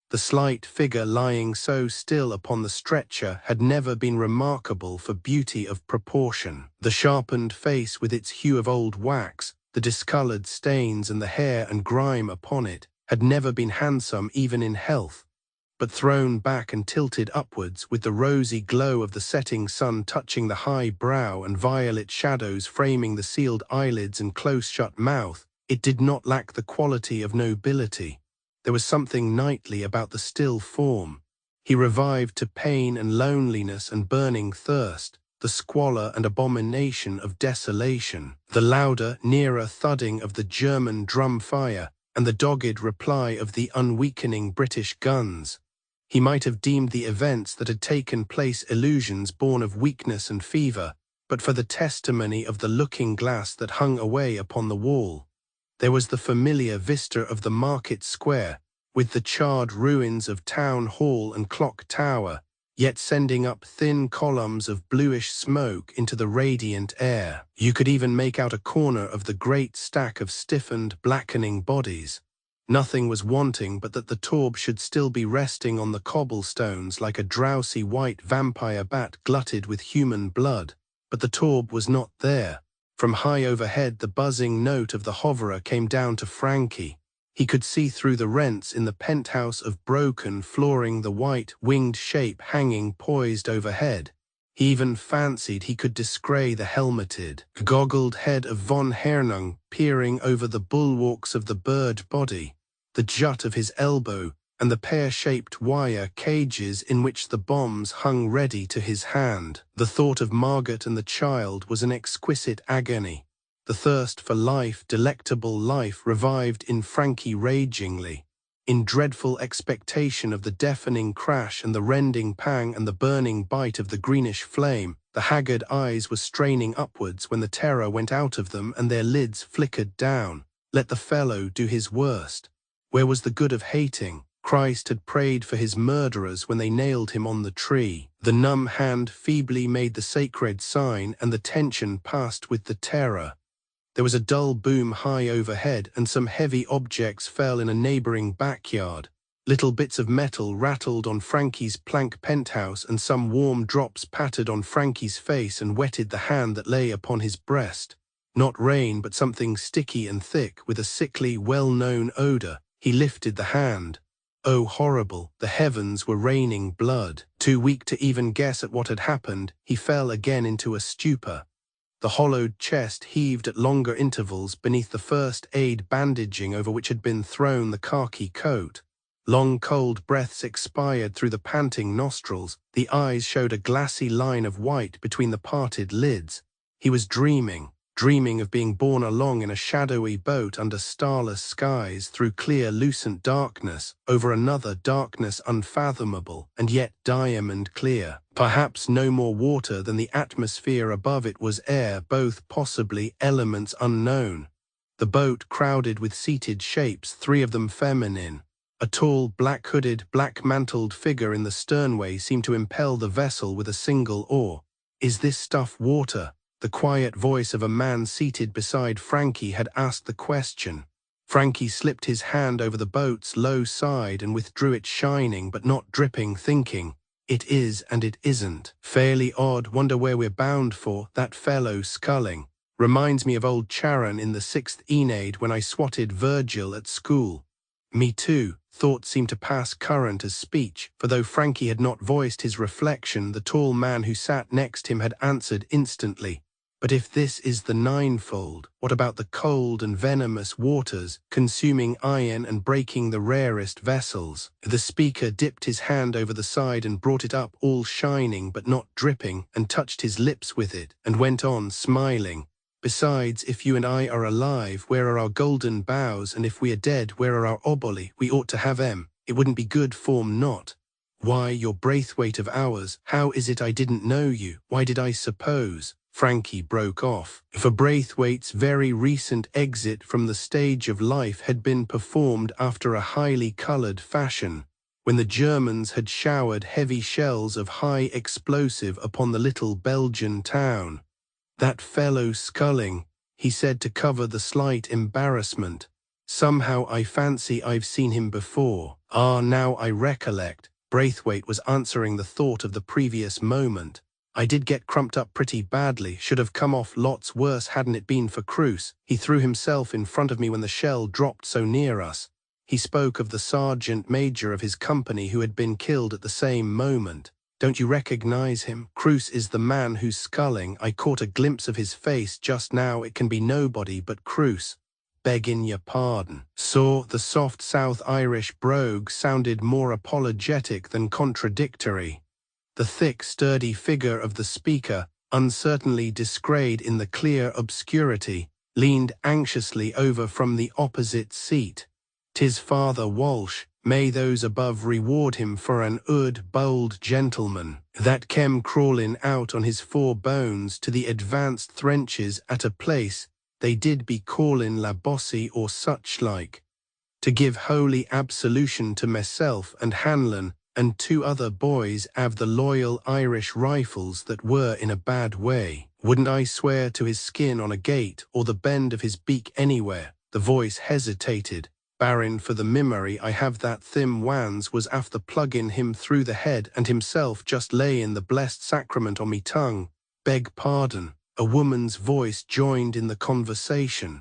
The slight figure lying so still upon the stretcher had never been remarkable for beauty of proportion. The sharpened face with its hue of old wax, the discoloured stains and the hair and grime upon it, had never been handsome even in health, but thrown back and tilted upwards with the rosy glow of the setting sun touching the high brow and violet shadows framing the sealed eyelids and close-shut mouth, it did not lack the quality of nobility. There was something knightly about the still form. He revived to pain and loneliness and burning thirst, the squalor and abomination of desolation, the louder, nearer thudding of the German drum fire, and the dogged reply of the unweakening British guns. He might have deemed the events that had taken place illusions born of weakness and fever, but for the testimony of the looking-glass that hung away upon the wall. There was the familiar vista of the market square, with the charred ruins of town hall and clock tower, yet sending up thin columns of bluish smoke into the radiant air. You could even make out a corner of the great stack of stiffened, blackening bodies. Nothing was wanting but that the Taube should still be resting on the cobblestones like a drowsy white vampire bat glutted with human blood. But the Taube was not there. From high overhead the buzzing note of the hoverer came down to Frankie. He could see through the rents in the penthouse of broken flooring the white, winged shape hanging poised overhead. He even fancied he could descry the helmeted, goggled head of von Hernung peering over the bulwarks of the bird body, the jut of his elbow, and the pear-shaped wire cages in which the bombs hung ready to his hand. The thought of Margaret and the child was an exquisite agony. The thirst for life, delectable life, revived in Frankie ragingly. In dreadful expectation of the deafening crash and the rending pang and the burning bite of the greenish flame, the haggard eyes were straining upwards when the terror went out of them and their lids flickered down. Let the fellow do his worst. Where was the good of hating? Christ had prayed for his murderers when they nailed him on the tree. The numb hand feebly made the sacred sign, and the tension passed with the terror. There was a dull boom high overhead, and some heavy objects fell in a neighboring backyard. Little bits of metal rattled on Frankie's plank penthouse, and some warm drops pattered on Frankie's face and wetted the hand that lay upon his breast. Not rain, but something sticky and thick, with a sickly, well-known odor. He lifted the hand. Oh, horrible, the heavens were raining blood. Too weak to even guess at what had happened, he fell again into a stupor. The hollowed chest heaved at longer intervals beneath the first aid bandaging over which had been thrown the khaki coat. Long cold breaths expired through the panting nostrils. The eyes showed a glassy line of white between the parted lids. He was dreaming of being borne along in a shadowy boat under starless skies, through clear, lucent darkness, over another darkness unfathomable, and yet diamond clear. Perhaps no more water than the atmosphere above it was air, both possibly elements unknown. The boat crowded with seated shapes, 3 of them feminine. A tall, black-hooded, black-mantled figure in the sternway seemed to impel the vessel with a single oar. "Is this stuff water?" The quiet voice of a man seated beside Frankie had asked the question. Frankie slipped his hand over the boat's low side and withdrew it shining but not dripping, thinking, "It is and it isn't. Fairly odd, wonder where we're bound for, that fellow sculling. Reminds me of old Charon in the 6th Aeneid when I swatted Virgil at school." "Me too." Thought seemed to pass current as speech, for though Frankie had not voiced his reflection, the tall man who sat next him had answered instantly. "But if this is the ninefold, what about the cold and venomous waters, consuming iron and breaking the rarest vessels?" The speaker dipped his hand over the side and brought it up all shining but not dripping, and touched his lips with it, and went on, smiling. "Besides, if you and I are alive, where are our golden bows, and if we are dead, where are our oboli? We ought to have 'em. It wouldn't be good form not. Why, your Braithwaite of ours, how is it I didn't know you? Why did I suppose?" Frankie broke off. For Braithwaite's very recent exit from the stage of life had been performed after a highly coloured fashion, when the Germans had showered heavy shells of high explosive upon the little Belgian town. "That fellow sculling," he said to cover the slight embarrassment. "Somehow I fancy I've seen him before. Ah, now I recollect." Braithwaite was answering the thought of the previous moment. "I did get crumped up pretty badly, should have come off lots worse hadn't it been for Cruz. He threw himself in front of me when the shell dropped so near us." He spoke of the sergeant major of his company who had been killed at the same moment. "Don't you recognize him? Cruz is the man who's sculling. I caught a glimpse of his face just now. It can be nobody but Cruz. Beggin' your pardon." The soft South Irish brogue sounded more apologetic than contradictory. The thick, sturdy figure of the speaker, uncertainly descried in the clear obscurity, leaned anxiously over from the opposite seat. "'Tis Father Walsh. May those above reward him for an bold gentleman that kem crawlin' out on his 4 bones to the advanced threnches at a place they did be callin' La Bossy or such like, to give holy absolution to myself and Hanlon and 2 other boys av the loyal Irish rifles that were in a bad way. Wouldn't I swear to his skin on a gate or the bend of his beak anywhere." The voice hesitated. "Barrin for the memory I have that Thim Wans was after pluggin' him through the head and himself just layin' the blessed sacrament on me tongue." "Beg pardon." A woman's voice joined in the conversation.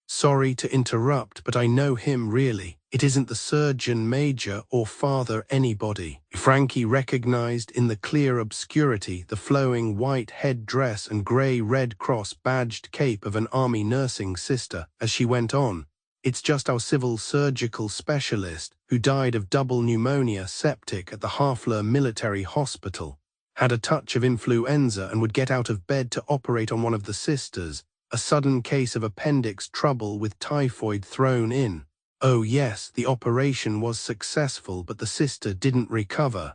"Sorry to interrupt, but I know him really. It isn't the surgeon major or Father anybody." Frankie recognized in the clear obscurity the flowing white head-dress and grey Red Cross badged cape of an army nursing sister as she went on. "It's just our civil surgical specialist who died of double pneumonia septic at the Harfleur Military Hospital. Had a touch of influenza and would get out of bed to operate on one of the sisters. A sudden case of appendix trouble with typhoid thrown in. Oh yes, the operation was successful, but the sister didn't recover.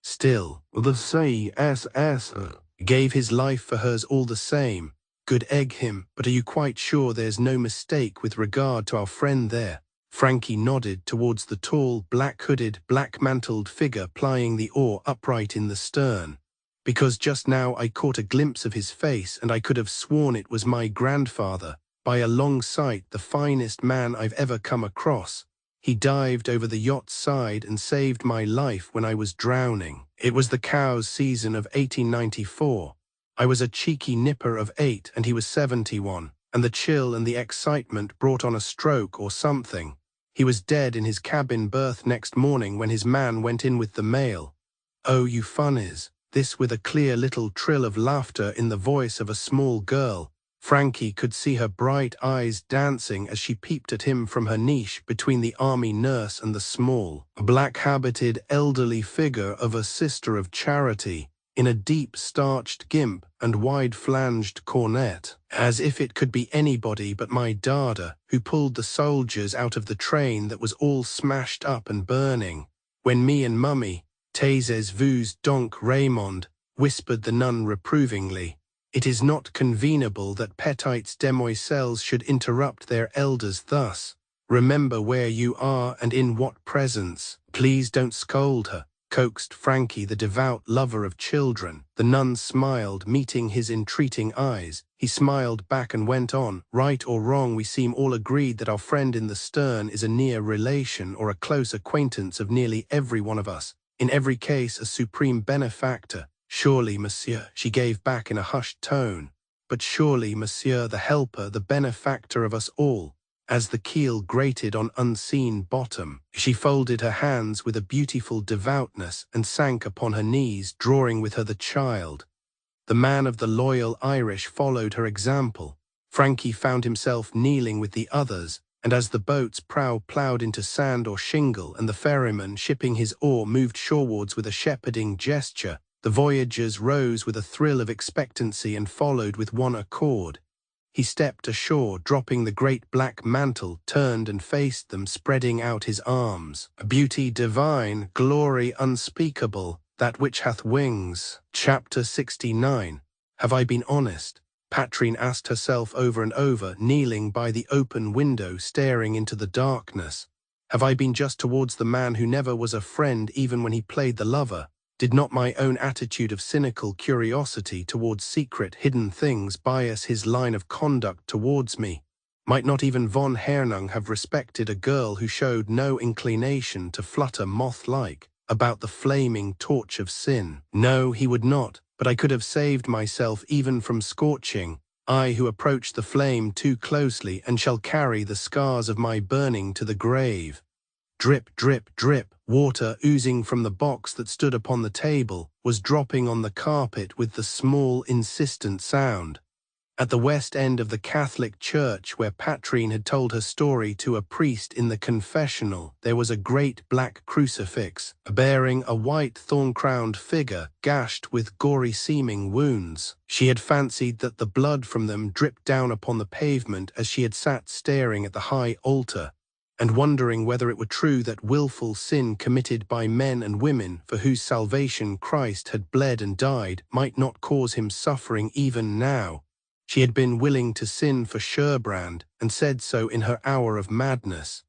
Still, the CSS gave his life for hers all the same. Good egg him, but are you quite sure there's no mistake with regard to our friend there?" Frankie nodded towards the tall, black-hooded, black-mantled figure plying the oar upright in the stern. "Because just now I caught a glimpse of his face and I could have sworn it was my grandfather, by a long sight the finest man I've ever come across. He dived over the yacht's side and saved my life when I was drowning. It was the cow's season of 1894. I was a cheeky nipper of 8 and he was 71, and the chill and the excitement brought on a stroke or something. He was dead in his cabin berth next morning when his man went in with the mail. Oh, you funnies." This with a clear little trill of laughter in the voice of a small girl. Frankie could see her bright eyes dancing as she peeped at him from her niche between the army nurse and the small, black-habited elderly figure of a Sister of Charity, in a deep starched gimp and wide-flanged cornet, as if it could be anybody but my Dada, who pulled the soldiers out of the train that was all smashed up and burning. "When me and Mummy, Tazes vous donc Raymond," whispered the nun reprovingly. "It is not convenable that petites demoiselles should interrupt their elders thus." Remember where you are and in what presence. Please don't scold her, coaxed Frankie, the devout lover of children. The nun smiled, meeting his entreating eyes. He smiled back and went on, right or wrong, we seem all agreed that our friend in the stern is a near relation or a close acquaintance of nearly every one of us. In every case, a supreme benefactor. Surely, monsieur, she gave back in a hushed tone. But surely, monsieur, the helper, the benefactor of us all. As the keel grated on unseen bottom, she folded her hands with a beautiful devoutness and sank upon her knees, drawing with her the child. The man of the loyal Irish followed her example. Frankie found himself kneeling with the others, and as the boat's prow ploughed into sand or shingle and the ferryman shipping his oar moved shorewards with a shepherding gesture, the voyagers rose with a thrill of expectancy and followed with one accord. He stepped ashore, dropping the great black mantle, turned and faced them, spreading out his arms. A beauty divine, glory unspeakable, that which hath wings. Chapter 69. Have I been honest? Patrine asked herself over and over, kneeling by the open window, staring into the darkness. Have I been just towards the man who never was a friend even when he played the lover? Did not my own attitude of cynical curiosity towards secret, hidden things bias his line of conduct towards me? Might not even von Hernung have respected a girl who showed no inclination to flutter moth-like about the flaming torch of sin? No, he would not, but I could have saved myself even from scorching, I who approach the flame too closely and shall carry the scars of my burning to the grave. Drip, drip, drip, water oozing from the box that stood upon the table was dropping on the carpet with the small, insistent sound. At the west end of the Catholic church, where Patrine had told her story to a priest in the confessional, there was a great black crucifix, bearing a white thorn-crowned figure gashed with gory-seeming wounds. She had fancied that the blood from them dripped down upon the pavement as she had sat staring at the high altar, and wondering whether it were true that willful sin committed by men and women for whose salvation Christ had bled and died might not cause him suffering even now. She had been willing to sin for Sherbrand, and said so in her hour of madness.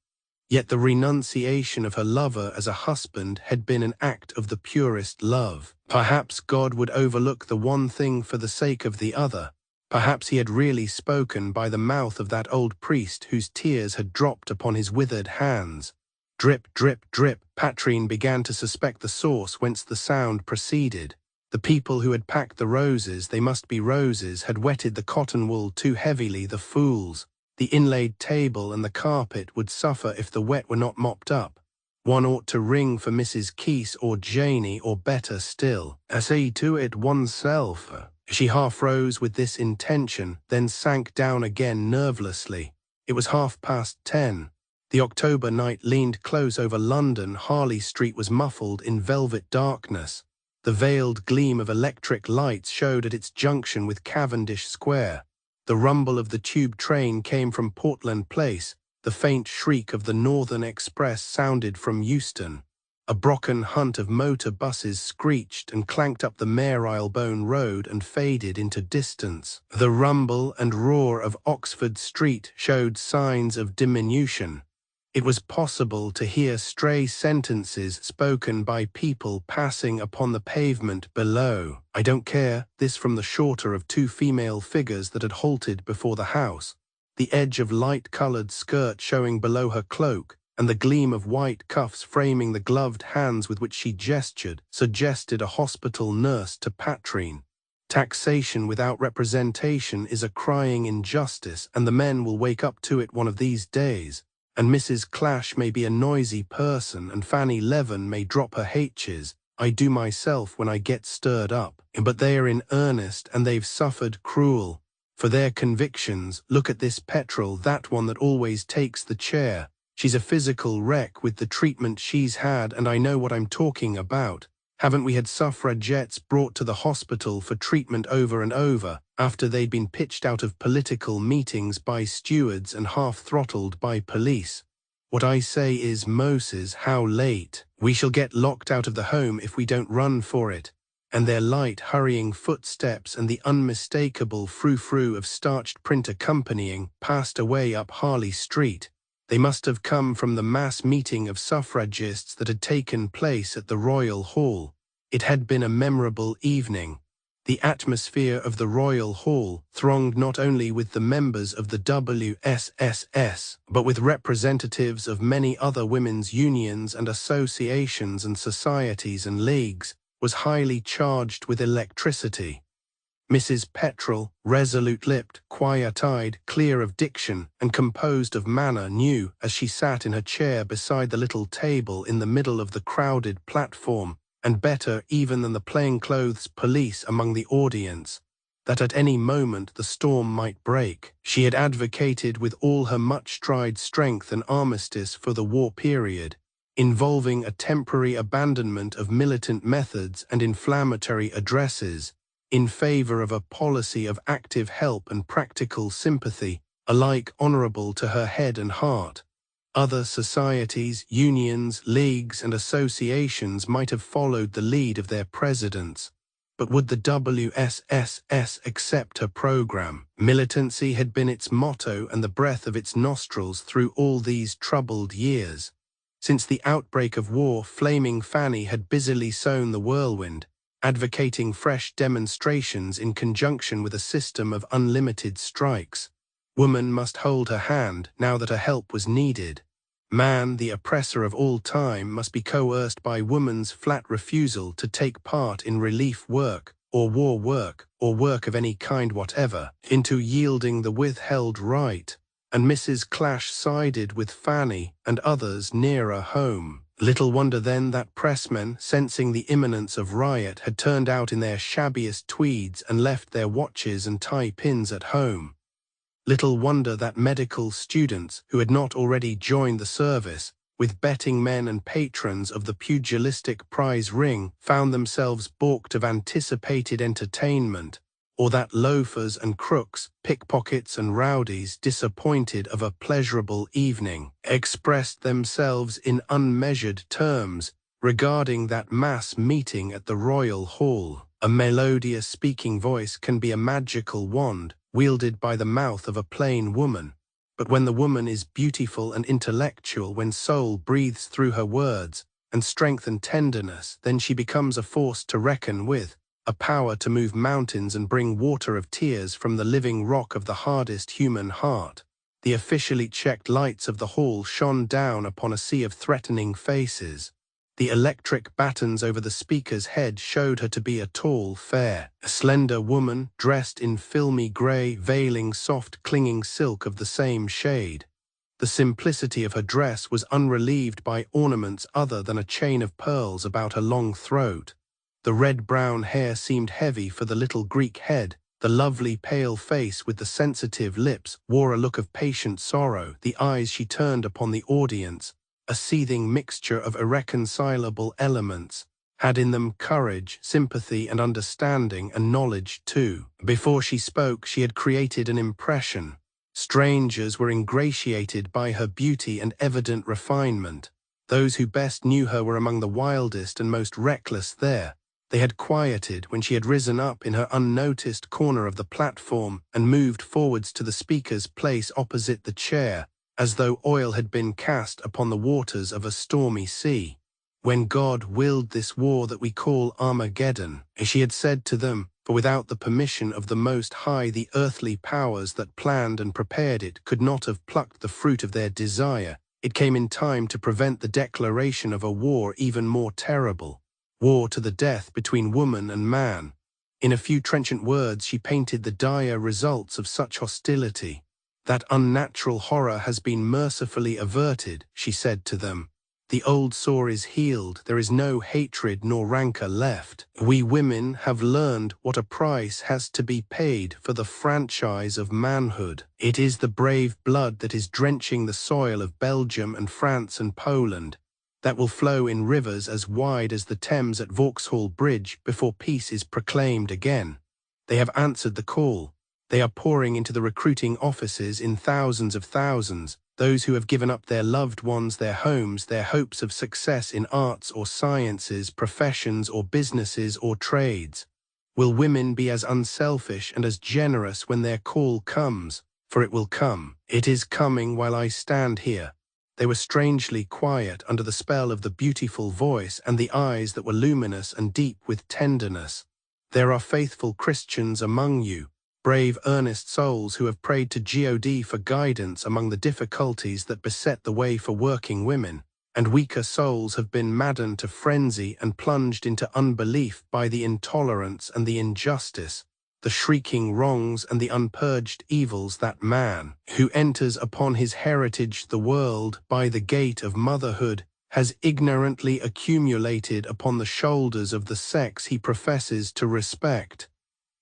Yet the renunciation of her lover as a husband had been an act of the purest love. Perhaps God would overlook the one thing for the sake of the other. Perhaps he had really spoken by the mouth of that old priest whose tears had dropped upon his withered hands. Drip, drip, drip, Patrine began to suspect the source whence the sound proceeded. The people who had packed the roses, they must be roses, had wetted the cotton wool too heavily, the fools. The inlaid table and the carpet would suffer if the wet were not mopped up. One ought to ring for Mrs. Keese or Janey, or better still, see to it oneself. She half rose with this intention, then sank down again nervelessly. It was 10:30. The October night leaned close over London. Harley Street was muffled in velvet darkness. The veiled gleam of electric lights showed at its junction with Cavendish Square. The rumble of the tube train came from Portland Place. The faint shriek of the Northern Express sounded from Euston. A Brocken hunt of motor buses screeched and clanked up the Marylebone Road and faded into distance. The rumble and roar of Oxford Street showed signs of diminution. It was possible to hear stray sentences spoken by people passing upon the pavement below. I don't care, this from the shorter of two female figures that had halted before the house, the edge of light-coloured skirt showing below her cloak, and the gleam of white cuffs framing the gloved hands with which she gestured, suggested a hospital nurse to Patrine. Taxation without representation is a crying injustice, and the men will wake up to it one of these days. And Mrs. Clash may be a noisy person, and Fanny Levin may drop her H's. I do myself when I get stirred up. But they are in earnest, and they've suffered cruel. For their convictions, look at this petrel, that one that always takes the chair. She's a physical wreck with the treatment she's had, and I know what I'm talking about. Haven't we had suffragettes brought to the hospital for treatment over and over, after they'd been pitched out of political meetings by stewards and half-throttled by police? What I say is, Moses, how late? We shall get locked out of the home if we don't run for it. And their light, hurrying footsteps and the unmistakable frou-frou of starched print accompanying passed away up Harley Street. They must have come from the mass meeting of suffragists that had taken place at the Royal Hall. It had been a memorable evening. The atmosphere of the Royal Hall thronged not only with the members of the WSSS, but with representatives of many other women's unions and associations and societies and leagues, was highly charged with electricity. Mrs. Petrel, resolute-lipped, quiet-eyed, clear of diction, and composed of manner, knew, as she sat in her chair beside the little table in the middle of the crowded platform, and better even than the plainclothes police among the audience, that at any moment the storm might break. She had advocated with all her much-tried strength an armistice for the war period, involving a temporary abandonment of militant methods and inflammatory addresses, in favor of a policy of active help and practical sympathy, alike honorable to her head and heart. Other societies, unions, leagues, and associations might have followed the lead of their presidents, but would the WSSS accept her program? Militancy had been its motto and the breath of its nostrils through all these troubled years. Since the outbreak of war, Flaming Fanny had busily sown the whirlwind, advocating fresh demonstrations in conjunction with a system of unlimited strikes. Woman must hold her hand now that her help was needed. Man, the oppressor of all time, must be coerced by woman's flat refusal to take part in relief work, or war work, or work of any kind whatever, into yielding the withheld right. And Mrs. Clash sided with Fanny and others nearer home. Little wonder then that pressmen, sensing the imminence of riot, had turned out in their shabbiest tweeds and left their watches and tie-pins at home. Little wonder that medical students, who had not already joined the service, with betting men and patrons of the pugilistic prize ring, found themselves balked of anticipated entertainment, or that loafers and crooks, pickpockets and rowdies, disappointed of a pleasurable evening, expressed themselves in unmeasured terms regarding that mass meeting at the Royal Hall. A melodious speaking voice can be a magical wand, wielded by the mouth of a plain woman, but when the woman is beautiful and intellectual, when soul breathes through her words, and strength and tenderness, then she becomes a force to reckon with, a power to move mountains and bring water of tears from the living rock of the hardest human heart. The officially checked lights of the hall shone down upon a sea of threatening faces. The electric battens over the speaker's head showed her to be a tall, fair, slender woman, dressed in filmy grey, veiling soft, clinging silk of the same shade. The simplicity of her dress was unrelieved by ornaments other than a chain of pearls about her long throat. The red-brown hair seemed heavy for the little Greek head. The lovely pale face with the sensitive lips wore a look of patient sorrow. The eyes she turned upon the audience, a seething mixture of irreconcilable elements, had in them courage, sympathy and understanding, and knowledge too. Before she spoke, she had created an impression. Strangers were ingratiated by her beauty and evident refinement. Those who best knew her were among the wildest and most reckless there. They had quieted when she had risen up in her unnoticed corner of the platform and moved forwards to the speaker's place opposite the chair, as though oil had been cast upon the waters of a stormy sea. When God willed this war that we call Armageddon, she had said to them, for without the permission of the Most High the earthly powers that planned and prepared it could not have plucked the fruit of their desire. It came in time to prevent the declaration of a war even more terrible. War to the death between woman and man. In a few trenchant words she painted the dire results of such hostility. That unnatural horror has been mercifully averted, she said to them. The old sore is healed, there is no hatred nor rancor left. We women have learned what a price has to be paid for the franchise of manhood. It is the brave blood that is drenching the soil of Belgium and France and Poland, that will flow in rivers as wide as the Thames at Vauxhall Bridge before peace is proclaimed again. They have answered the call. They are pouring into the recruiting offices in thousands of thousands, those who have given up their loved ones, their homes, their hopes of success in arts or sciences, professions or businesses or trades. Will women be as unselfish and as generous when their call comes? For it will come. It is coming while I stand here. They were strangely quiet under the spell of the beautiful voice and the eyes that were luminous and deep with tenderness. There are faithful Christians among you, brave, earnest souls who have prayed to God for guidance among the difficulties that beset the way for working women, and weaker souls have been maddened to frenzy and plunged into unbelief by the intolerance and the injustice, the shrieking wrongs and the unpurged evils that man, who enters upon his heritage the world by the gate of motherhood, has ignorantly accumulated upon the shoulders of the sex he professes to respect.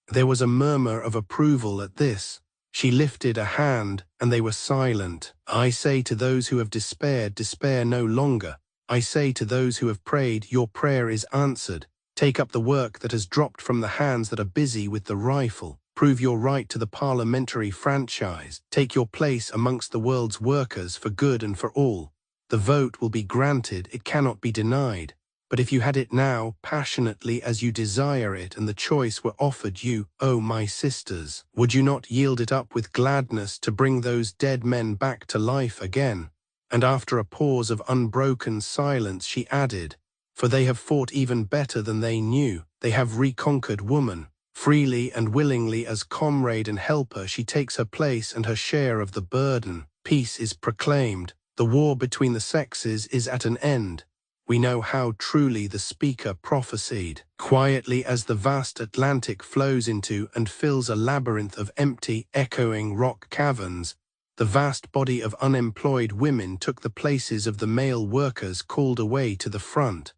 There was a murmur of approval at this. She lifted a hand, and they were silent. I say to those who have despaired, despair no longer. I say to those who have prayed, your prayer is answered. Take up the work that has dropped from the hands that are busy with the rifle. Prove your right to the parliamentary franchise. Take your place amongst the world's workers for good and for all. The vote will be granted, it cannot be denied. But if you had it now, passionately as you desire it, and the choice were offered you, O my sisters, would you not yield it up with gladness to bring those dead men back to life again? And after a pause of unbroken silence, she added, for they have fought even better than they knew. They have reconquered woman. Freely and willingly as comrade and helper, she takes her place and her share of the burden. Peace is proclaimed. The war between the sexes is at an end. We know how truly the speaker prophesied. Quietly as the vast Atlantic flows into and fills a labyrinth of empty, echoing rock caverns, the vast body of unemployed women took the places of the male workers called away to the front.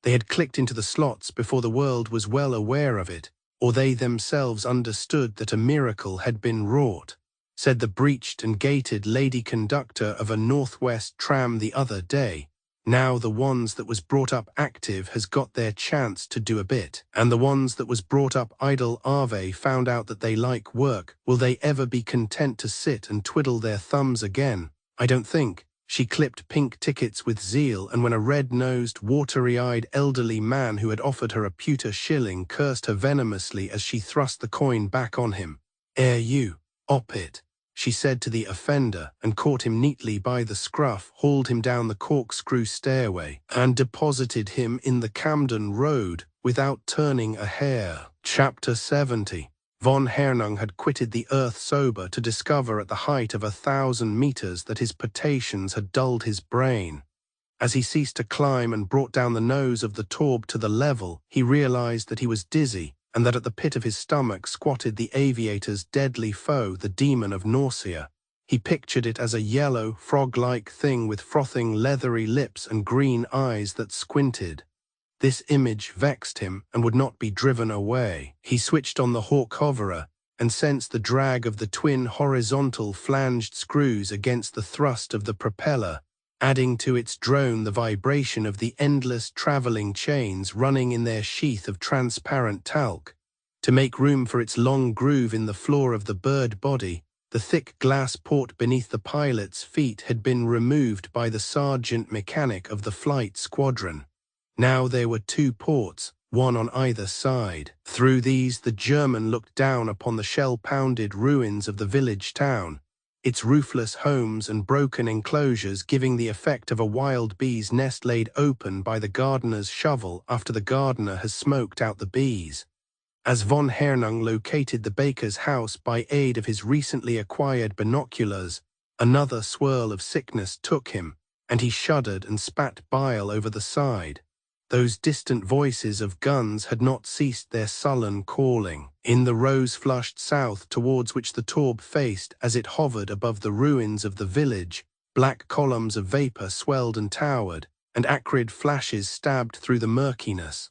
They had clicked into the slots before the world was well aware of it, or they themselves understood that a miracle had been wrought, said the breeched and gated lady conductor of a Northwest tram the other day. Now the ones that was brought up active has got their chance to do a bit, and the ones that was brought up idle Ave found out that they like work. Will they ever be content to sit and twiddle their thumbs again? I don't think. She clipped pink tickets with zeal, and when a red-nosed, watery-eyed elderly man who had offered her a pewter shilling cursed her venomously as she thrust the coin back on him. You, op it, she said to the offender, and caught him neatly by the scruff, hauled him down the corkscrew stairway, and deposited him in the Camden Road without turning a hair. Chapter 70. Von Hernung had quitted the earth sober to discover at the height of 1,000 meters that his potations had dulled his brain. As he ceased to climb and brought down the nose of the Taube to the level, he realized that he was dizzy, and that at the pit of his stomach squatted the aviator's deadly foe, the demon of nausea. He pictured it as a yellow, frog-like thing with frothing, leathery lips and green eyes that squinted. This image vexed him and would not be driven away. He switched on the hawk hoverer and sensed the drag of the twin horizontal flanged screws against the thrust of the propeller, adding to its drone the vibration of the endless traveling chains running in their sheath of transparent talc. To make room for its long groove in the floor of the bird body, the thick glass port beneath the pilot's feet had been removed by the sergeant mechanic of the flight squadron. Now there were 2 ports, one on either side. Through these the German looked down upon the shell-pounded ruins of the village town, its roofless homes and broken enclosures giving the effect of a wild bee's nest laid open by the gardener's shovel after the gardener has smoked out the bees. As von Hernung located the baker's house by aid of his recently acquired binoculars, another swirl of sickness took him, and he shuddered and spat bile over the side. Those distant voices of guns had not ceased their sullen calling. In the rose-flushed south towards which the Taube faced as it hovered above the ruins of the village, black columns of vapor swelled and towered, and acrid flashes stabbed through the murkiness.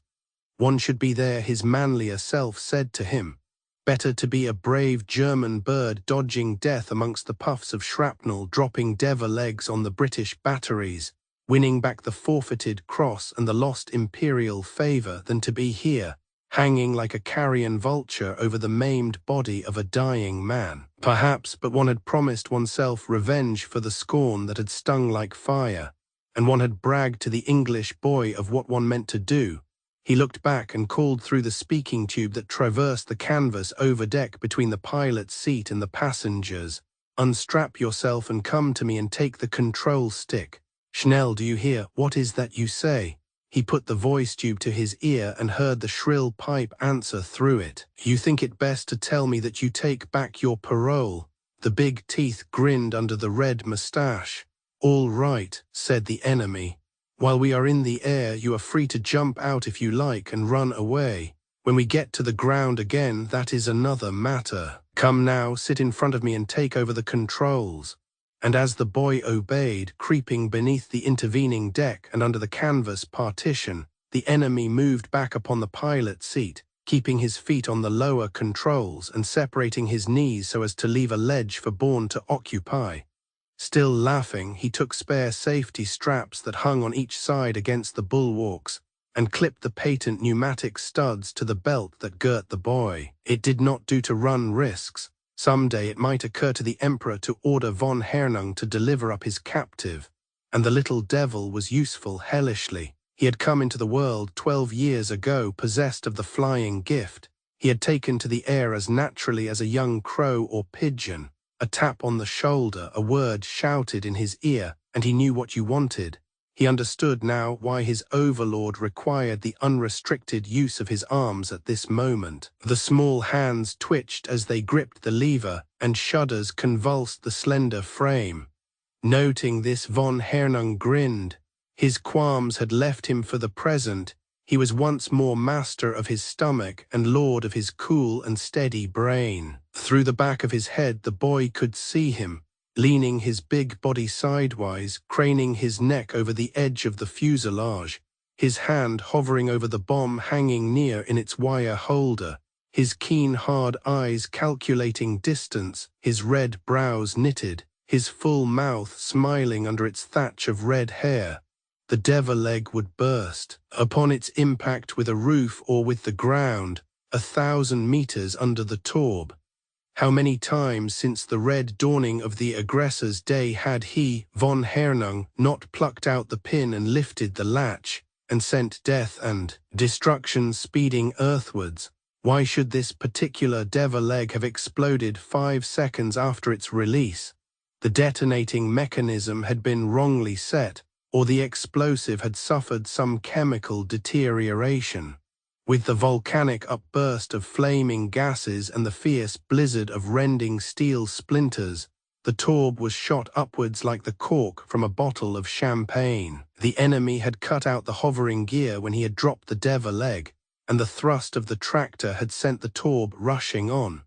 One should be there, his manlier self said to him. Better to be a brave German bird dodging death amongst the puffs of shrapnel, dropping devil eggs on the British batteries, winning back the forfeited cross and the lost imperial favor, than to be here, hanging like a carrion vulture over the maimed body of a dying man. Perhaps, but one had promised oneself revenge for the scorn that had stung like fire, and one had bragged to the English boy of what one meant to do. He looked back and called through the speaking tube that traversed the canvas overdeck between the pilot's seat and the passengers. Unstrap yourself and come to me and take the control stick. Schnell, do you hear? What is that you say? He put the voice tube to his ear and heard the shrill pipe answer through it. You think it best to tell me that you take back your parole? The big teeth grinned under the red mustache. All right, said the enemy. While we are in the air, you are free to jump out if you like and run away. When we get to the ground again, that is another matter. Come now, sit in front of me and take over the controls. And as the boy obeyed, creeping beneath the intervening deck and under the canvas partition, the enemy moved back upon the pilot seat, keeping his feet on the lower controls and separating his knees so as to leave a ledge for Bourne to occupy. Still laughing, he took spare safety straps that hung on each side against the bulwarks and clipped the patent pneumatic studs to the belt that girt the boy. It did not do to run risks. Some day it might occur to the Emperor to order von Hernung to deliver up his captive, and the little devil was useful hellishly. He had come into the world 12 years ago possessed of the flying gift. He had taken to the air as naturally as a young crow or pigeon. A tap on the shoulder, a word shouted in his ear, and he knew what you wanted. He understood now why his overlord required the unrestricted use of his arms at this moment. The small hands twitched as they gripped the lever, and shudders convulsed the slender frame. Noting this, von Hernung grinned. His qualms had left him for the present. He was once more master of his stomach and lord of his cool and steady brain. Through the back of his head the boy could see him, leaning his big body sidewise, craning his neck over the edge of the fuselage, his hand hovering over the bomb hanging near in its wire holder, his keen hard eyes calculating distance, his red brows knitted, his full mouth smiling under its thatch of red hair. The devil leg would burst upon its impact with a roof or with the ground, 1,000 meters under the Taube. How many times since the red dawning of the aggressor's day had he, von Hernung, not plucked out the pin and lifted the latch, and sent death and destruction speeding earthwards? Why should this particular devil leg have exploded 5 seconds after its release? The detonating mechanism had been wrongly set, or the explosive had suffered some chemical deterioration. With the volcanic upburst of flaming gases and the fierce blizzard of rending steel splinters, the Taube was shot upwards like the cork from a bottle of champagne. The enemy had cut out the hovering gear when he had dropped the devil leg, and the thrust of the tractor had sent the Taube rushing on.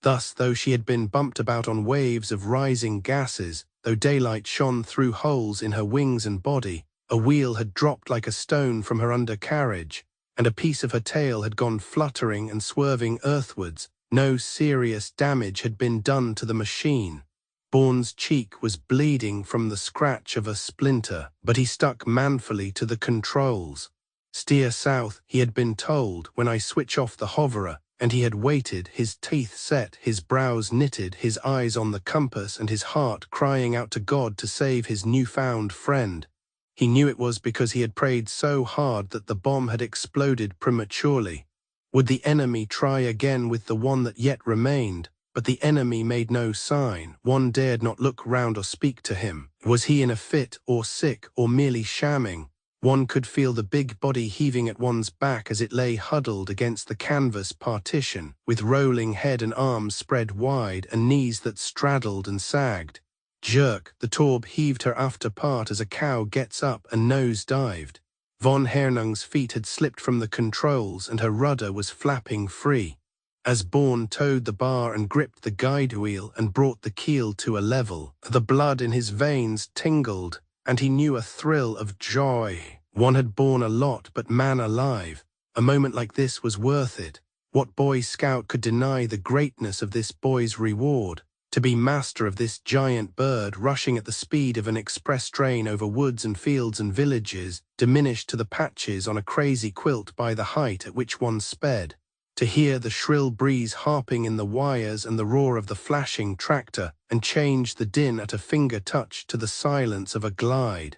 Thus, though she had been bumped about on waves of rising gases, though daylight shone through holes in her wings and body, a wheel had dropped like a stone from her undercarriage, and a piece of her tail had gone fluttering and swerving earthwards, no serious damage had been done to the machine. Bourne's cheek was bleeding from the scratch of a splinter, but he stuck manfully to the controls. Steer south, he had been told, when I switch off the hoverer, and he had waited, his teeth set, his brows knitted, his eyes on the compass and his heart crying out to God to save his newfound friend. He knew it was because he had prayed so hard that the bomb had exploded prematurely. Would the enemy try again with the one that yet remained? But the enemy made no sign. One dared not look round or speak to him. Was he in a fit, or sick, or merely shamming? One could feel the big body heaving at one's back as it lay huddled against the canvas partition, with rolling head and arms spread wide and knees that straddled and sagged. Jerk, the Taube heaved her after part as a cow gets up and nose-dived. Von Hernung's feet had slipped from the controls and her rudder was flapping free. As Bourne towed the bar and gripped the guide wheel and brought the keel to a level, the blood in his veins tingled, and he knew a thrill of joy. One had borne a lot, but man alive, a moment like this was worth it. What Boy Scout could deny the greatness of this boy's reward? To be master of this giant bird rushing at the speed of an express train over woods and fields and villages, diminished to the patches on a crazy quilt by the height at which one sped. To hear the shrill breeze harping in the wires and the roar of the flashing tractor, and change the din at a finger touch to the silence of a glide.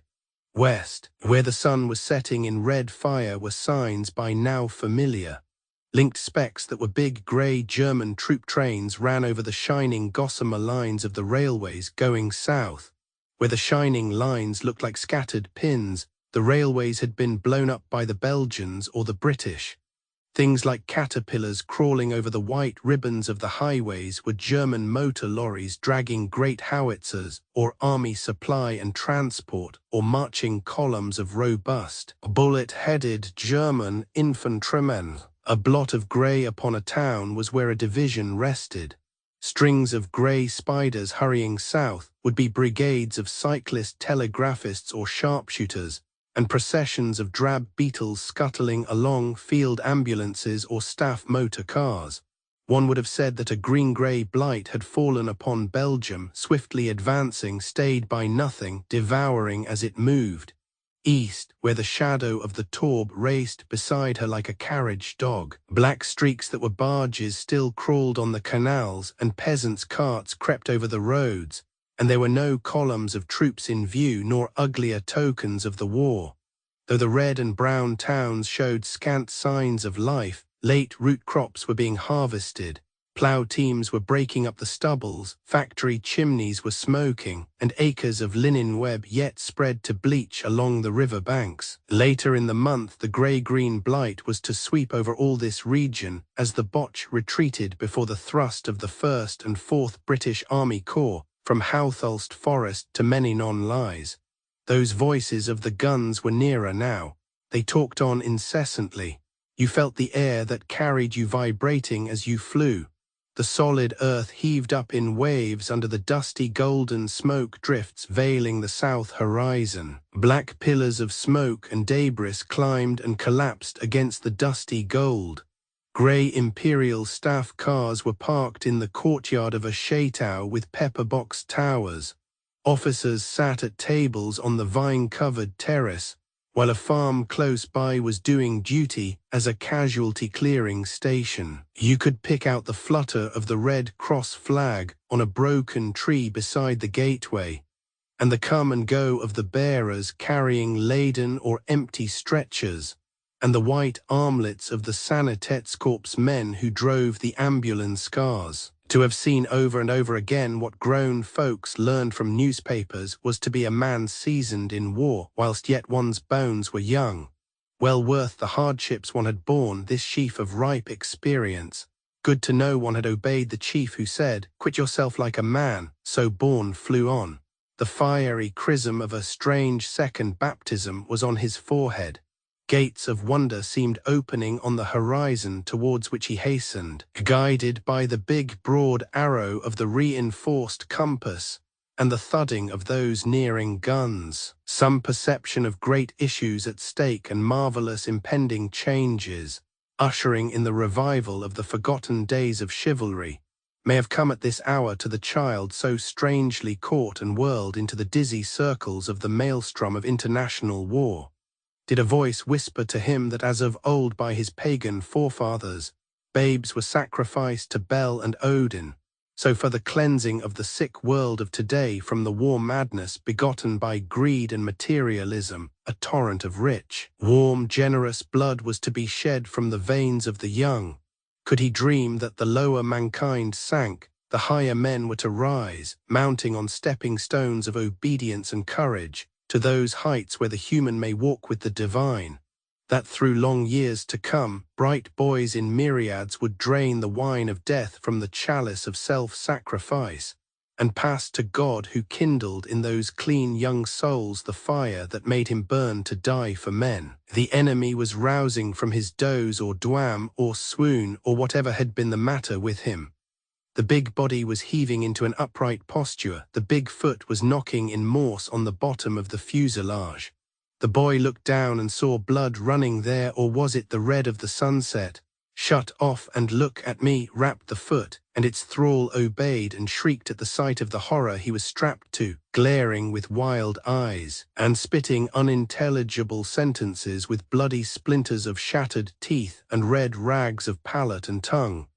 West, where the sun was setting in red fire, were signs by now familiar. Linked specks that were big grey German troop trains ran over the shining gossamer lines of the railways going south. Where the shining lines looked like scattered pins, the railways had been blown up by the Belgians or the British. Things like caterpillars crawling over the white ribbons of the highways were German motor lorries dragging great howitzers, or army supply and transport, or marching columns of robust, bullet-headed German infantrymen. A blot of grey upon a town was where a division rested. Strings of grey spiders hurrying south would be brigades of cyclist telegraphists or sharpshooters, and processions of drab beetles scuttling along field ambulances or staff motor cars. One would have said that a green-grey blight had fallen upon Belgium, swiftly advancing, stayed by nothing, devouring as it moved. East, where the shadow of the Taube raced beside her like a carriage dog. Black streaks that were barges still crawled on the canals, and peasants' carts crept over the roads, and there were no columns of troops in view nor uglier tokens of the war. Though the red and brown towns showed scant signs of life, late root crops were being harvested, plough teams were breaking up the stubbles, factory chimneys were smoking, and acres of linen web yet spread to bleach along the river banks. Later in the month, the grey-green blight was to sweep over all this region as the Boche retreated before the thrust of the 1st and 4th British Army Corps, from Houthulst Forest to Menin-on-Lys. Those voices of the guns were nearer now. They talked on incessantly. You felt the air that carried you vibrating as you flew. The solid earth heaved up in waves under the dusty golden smoke drifts veiling the south horizon. Black pillars of smoke and debris climbed and collapsed against the dusty gold. Grey imperial staff cars were parked in the courtyard of a chateau with pepper-box towers. Officers sat at tables on the vine-covered terrace, while a farm close by was doing duty as a casualty clearing station. You could pick out the flutter of the Red Cross flag on a broken tree beside the gateway, and the come and go of the bearers carrying laden or empty stretchers, and the white armlets of the Sanitätskorps men who drove the ambulance cars. To have seen over and over again what grown folks learned from newspapers was to be a man seasoned in war whilst yet one's bones were young. Well worth the hardships one had borne, this sheaf of ripe experience. Good to know one had obeyed the chief who said, "Quit yourself like a man," so born flew on. The fiery chrism of a strange second baptism was on his forehead. Gates of wonder seemed opening on the horizon towards which he hastened, guided by the big broad arrow of the reinforced compass and the thudding of those nearing guns. Some perception of great issues at stake and marvelous impending changes, ushering in the revival of the forgotten days of chivalry, may have come at this hour to the child so strangely caught and whirled into the dizzy circles of the maelstrom of international war. Did a voice whisper to him that as of old by his pagan forefathers, babes were sacrificed to Bel and Odin, so for the cleansing of the sick world of today from the war madness begotten by greed and materialism, a torrent of rich, warm, generous blood was to be shed from the veins of the young? Could he dream that the lower mankind sank, the higher men were to rise, mounting on stepping stones of obedience and courage, to those heights where the human may walk with the divine, that through long years to come, bright boys in myriads would drain the wine of death from the chalice of self-sacrifice, and pass to God who kindled in those clean young souls the fire that made him burn to die for men. The enemy was rousing from his doze or dwam or swoon or whatever had been the matter with him. The big body was heaving into an upright posture, the big foot was knocking in Morse on the bottom of the fuselage. The boy looked down and saw blood running there, or was it the red of the sunset? "Shut off and look at me," rapped the foot, and its thrall obeyed and shrieked at the sight of the horror he was strapped to, glaring with wild eyes, and spitting unintelligible sentences with bloody splinters of shattered teeth and red rags of palate and tongue.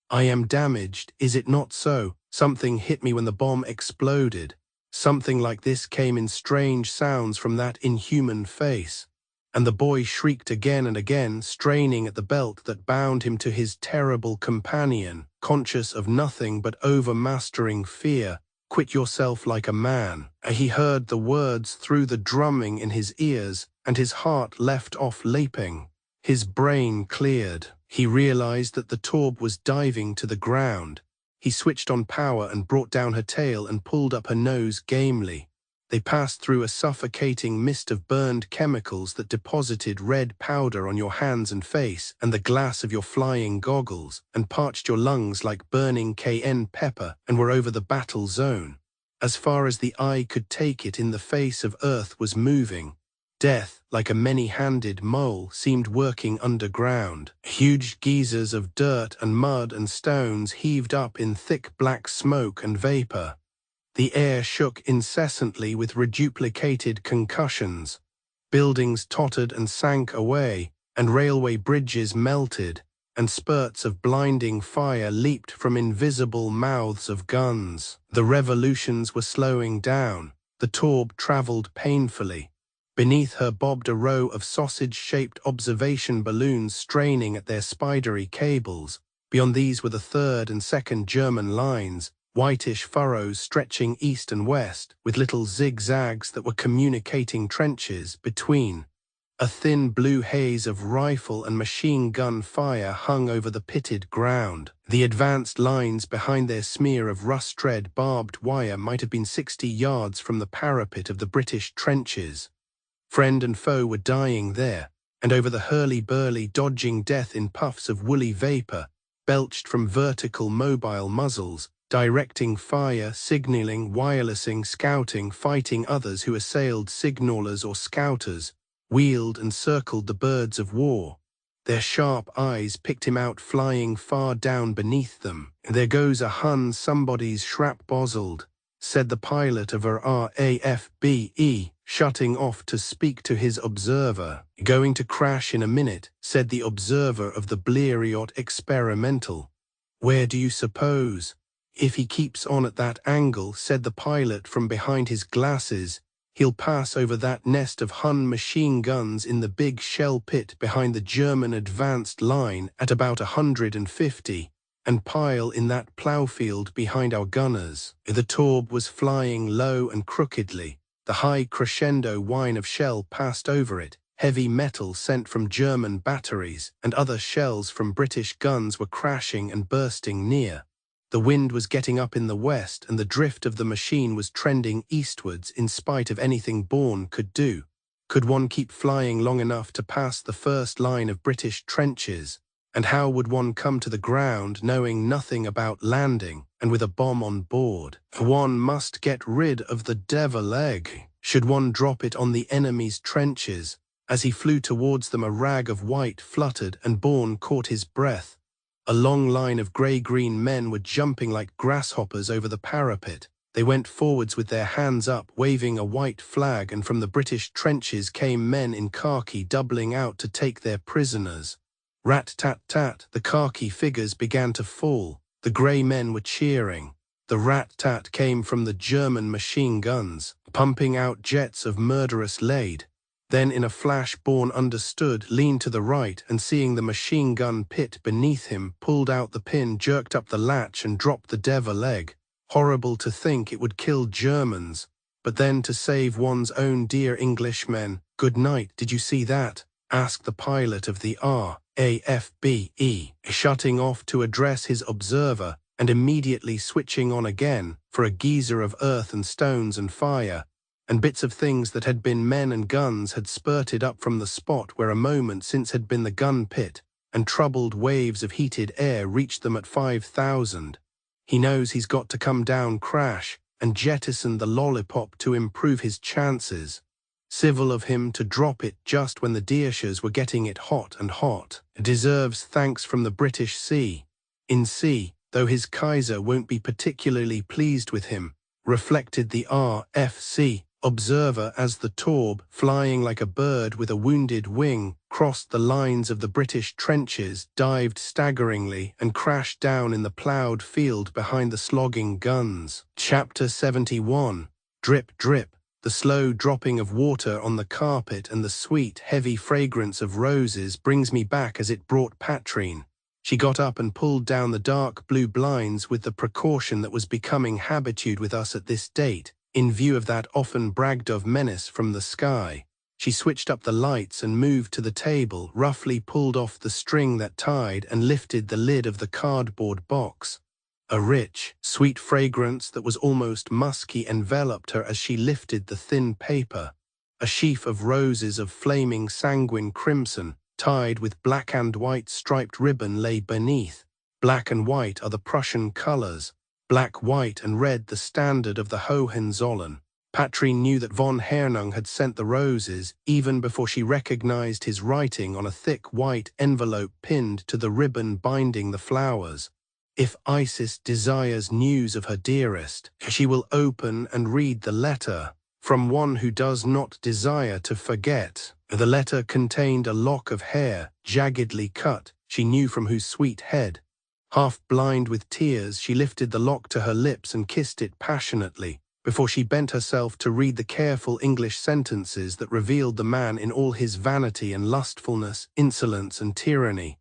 "I am damaged, is it not so? Something hit me when the bomb exploded." Something like this came in strange sounds from that inhuman face. and the boy shrieked again and again, straining at the belt that bound him to his terrible companion, conscious of nothing but overmastering fear. "Quit yourself like a man." He heard the words through the drumming in his ears, and his heart left off leaping. His brain cleared. He realized that the Taube was diving to the ground. He switched on power and brought down her tail and pulled up her nose gamely. They passed through a suffocating mist of burned chemicals that deposited red powder on your hands and face and the glass of your flying goggles, and parched your lungs like burning cayenne pepper, and were over the battle zone. As far as the eye could take it, in the face of Earth was moving. Death, like a many-handed mole, seemed working underground. Huge geysers of dirt and mud and stones heaved up in thick black smoke and vapor. The air shook incessantly with reduplicated concussions. Buildings tottered and sank away, and railway bridges melted, and spurts of blinding fire leaped from invisible mouths of guns. The revolutions were slowing down. The Taube traveled painfully. Beneath her bobbed a row of sausage-shaped observation balloons straining at their spidery cables. Beyond these were the third and second German lines, whitish furrows stretching east and west, with little zigzags that were communicating trenches between. A thin blue haze of rifle and machine gun fire hung over the pitted ground. The advanced lines behind their smear of rust-red barbed wire might have been 60 yards from the parapet of the British trenches. Friend and foe were dying there, and over the hurly-burly dodging death in puffs of woolly vapor, belched from vertical mobile muzzles, directing fire, signaling, wirelessing, scouting, fighting others who assailed signalers or scouters, wheeled and circled the birds of war. Their sharp eyes picked him out flying far down beneath them. "There goes a Hun somebody's shrap-bozzled," said the pilot of a RAFBE, shutting off to speak to his observer. "Going to crash in a minute," said the observer of the Blériot experimental. "Where do you suppose?" "If he keeps on at that angle," said the pilot from behind his glasses, "he'll pass over that nest of Hun machine guns in the big shell pit behind the German advanced line at about 150, and pile in that ploughfield behind our gunners." The Taube was flying low and crookedly. The high crescendo whine of shell passed over it. Heavy metal sent from German batteries and other shells from British guns were crashing and bursting near. The wind was getting up in the west, and the drift of the machine was trending eastwards in spite of anything Bourne could do. Could one keep flying long enough to pass the first line of British trenches? And how would one come to the ground knowing nothing about landing, and with a bomb on board? One must get rid of the devil egg. Should one drop it on the enemy's trenches? As he flew towards them, a rag of white fluttered, and Bourne caught his breath. A long line of grey-green men were jumping like grasshoppers over the parapet. They went forwards with their hands up, waving a white flag, and from the British trenches came men in khaki doubling out to take their prisoners. Rat-tat-tat, the khaki figures began to fall. The grey men were cheering. The rat-tat came from the German machine guns, pumping out jets of murderous lead. Then in a flash Bourne understood, leaned to the right, and seeing the machine gun pit beneath him, pulled out the pin, jerked up the latch and dropped the devil egg. Horrible to think it would kill Germans, but then to save one's own dear Englishmen. "Good night, did you see that?" asked the pilot of the RAFBE, shutting off to address his observer, and immediately switching on again, for a geyser of earth and stones and fire, and bits of things that had been men and guns had spurted up from the spot where a moment since had been the gun pit, and troubled waves of heated air reached them at 5,000. He knows he's got to come down, crash, and jettison the lollipop to improve his chances. Civil of him to drop it just when the Deershers were getting it hot and hot. Deserves thanks from the British Sea. In sea, though his Kaiser won't be particularly pleased with him, reflected the RFC observer as the Taube, flying like a bird with a wounded wing, crossed the lines of the British trenches, dived staggeringly, and crashed down in the ploughed field behind the slogging guns. Chapter 71. Drip, drip. The slow dropping of water on the carpet and the sweet, heavy fragrance of roses brings me back as it brought Patrine. She got up and pulled down the dark blue blinds with the precaution that was becoming habitude with us at this date, in view of that often bragged of menace from the sky. She switched up the lights and moved to the table, roughly pulled off the string that tied and lifted the lid of the cardboard box. A rich, sweet fragrance that was almost musky enveloped her as she lifted the thin paper. A sheaf of roses of flaming sanguine crimson, tied with black and white striped ribbon, lay beneath. Black and white are the Prussian colors, black, white and red the standard of the Hohenzollern. Patrine knew that von Hernung had sent the roses even before she recognized his writing on a thick white envelope pinned to the ribbon binding the flowers. If Isis desires news of her dearest, she will open and read the letter. From one who does not desire to forget. The letter contained a lock of hair, jaggedly cut, she knew from whose sweet head. Half blind with tears, she lifted the lock to her lips and kissed it passionately, before she bent herself to read the careful English sentences that revealed the man in all his vanity and lustfulness, insolence and tyranny,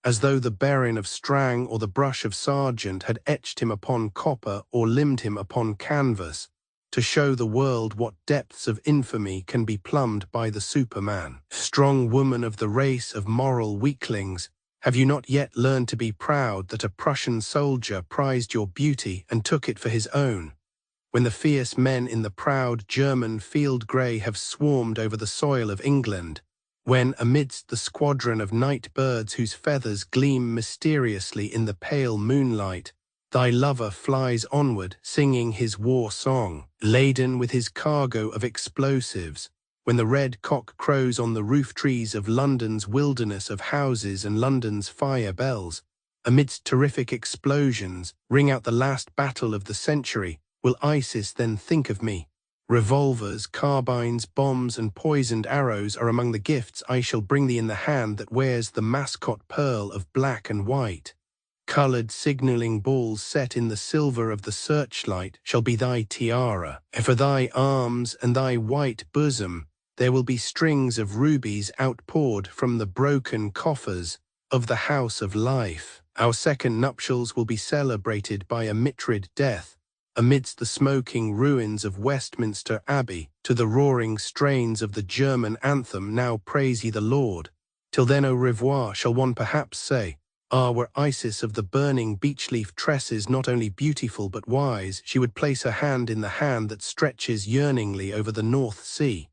as though the Baron of Strang or the brush of Sargent had etched him upon copper or limned him upon canvas, to show the world what depths of infamy can be plumbed by the Superman. Strong woman of the race of moral weaklings, have you not yet learned to be proud that a Prussian soldier prized your beauty and took it for his own? When the fierce men in the proud German field grey have swarmed over the soil of England, when amidst the squadron of night birds whose feathers gleam mysteriously in the pale moonlight, thy lover flies onward, singing his war song, laden with his cargo of explosives, when the red cock crows on the roof trees of London's wilderness of houses and London's fire bells, amidst terrific explosions, ring out the last battle of the century, will Isis then think of me? Revolvers, carbines, bombs, and poisoned arrows are among the gifts I shall bring thee in the hand that wears the mascot pearl of black and white. Coloured signalling balls set in the silver of the searchlight shall be thy tiara. For thy arms and thy white bosom there will be strings of rubies outpoured from the broken coffers of the house of life. Our second nuptials will be celebrated by a mitred death, amidst the smoking ruins of Westminster Abbey, to the roaring strains of the German anthem, Now Praise Ye the Lord. Till then au revoir, shall one perhaps say. Ah, were Isis of the burning beech-leaf tresses not only beautiful but wise, she would place her hand in the hand that stretches yearningly over the North Sea.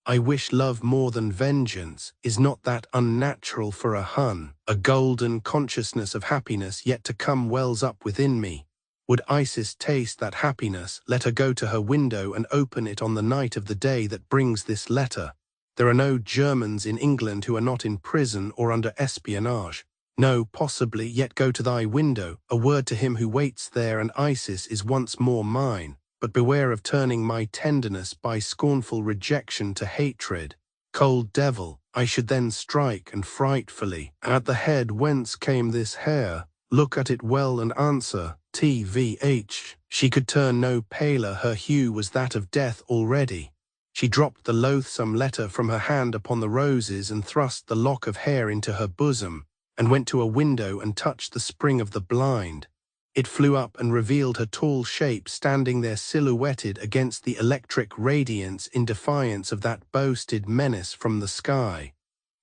I wish love more than vengeance. Is not that unnatural for a Hun? A golden consciousness of happiness yet to come wells up within me. Would Isis taste that happiness, let her go to her window and open it on the night of the day that brings this letter. There are no Germans in England who are not in prison or under espionage. No, possibly, yet go to thy window, a word to him who waits there, and Isis is once more mine. But beware of turning my tenderness by scornful rejection to hatred. Cold devil, I should then strike, and frightfully. At the head whence came this hair? Look at it well and answer. TVH. She could turn no paler, her hue was that of death already. She dropped the loathsome letter from her hand upon the roses and thrust the lock of hair into her bosom, and went to a window and touched the spring of the blind. It flew up and revealed her tall shape standing there silhouetted against the electric radiance in defiance of that boasted menace from the sky.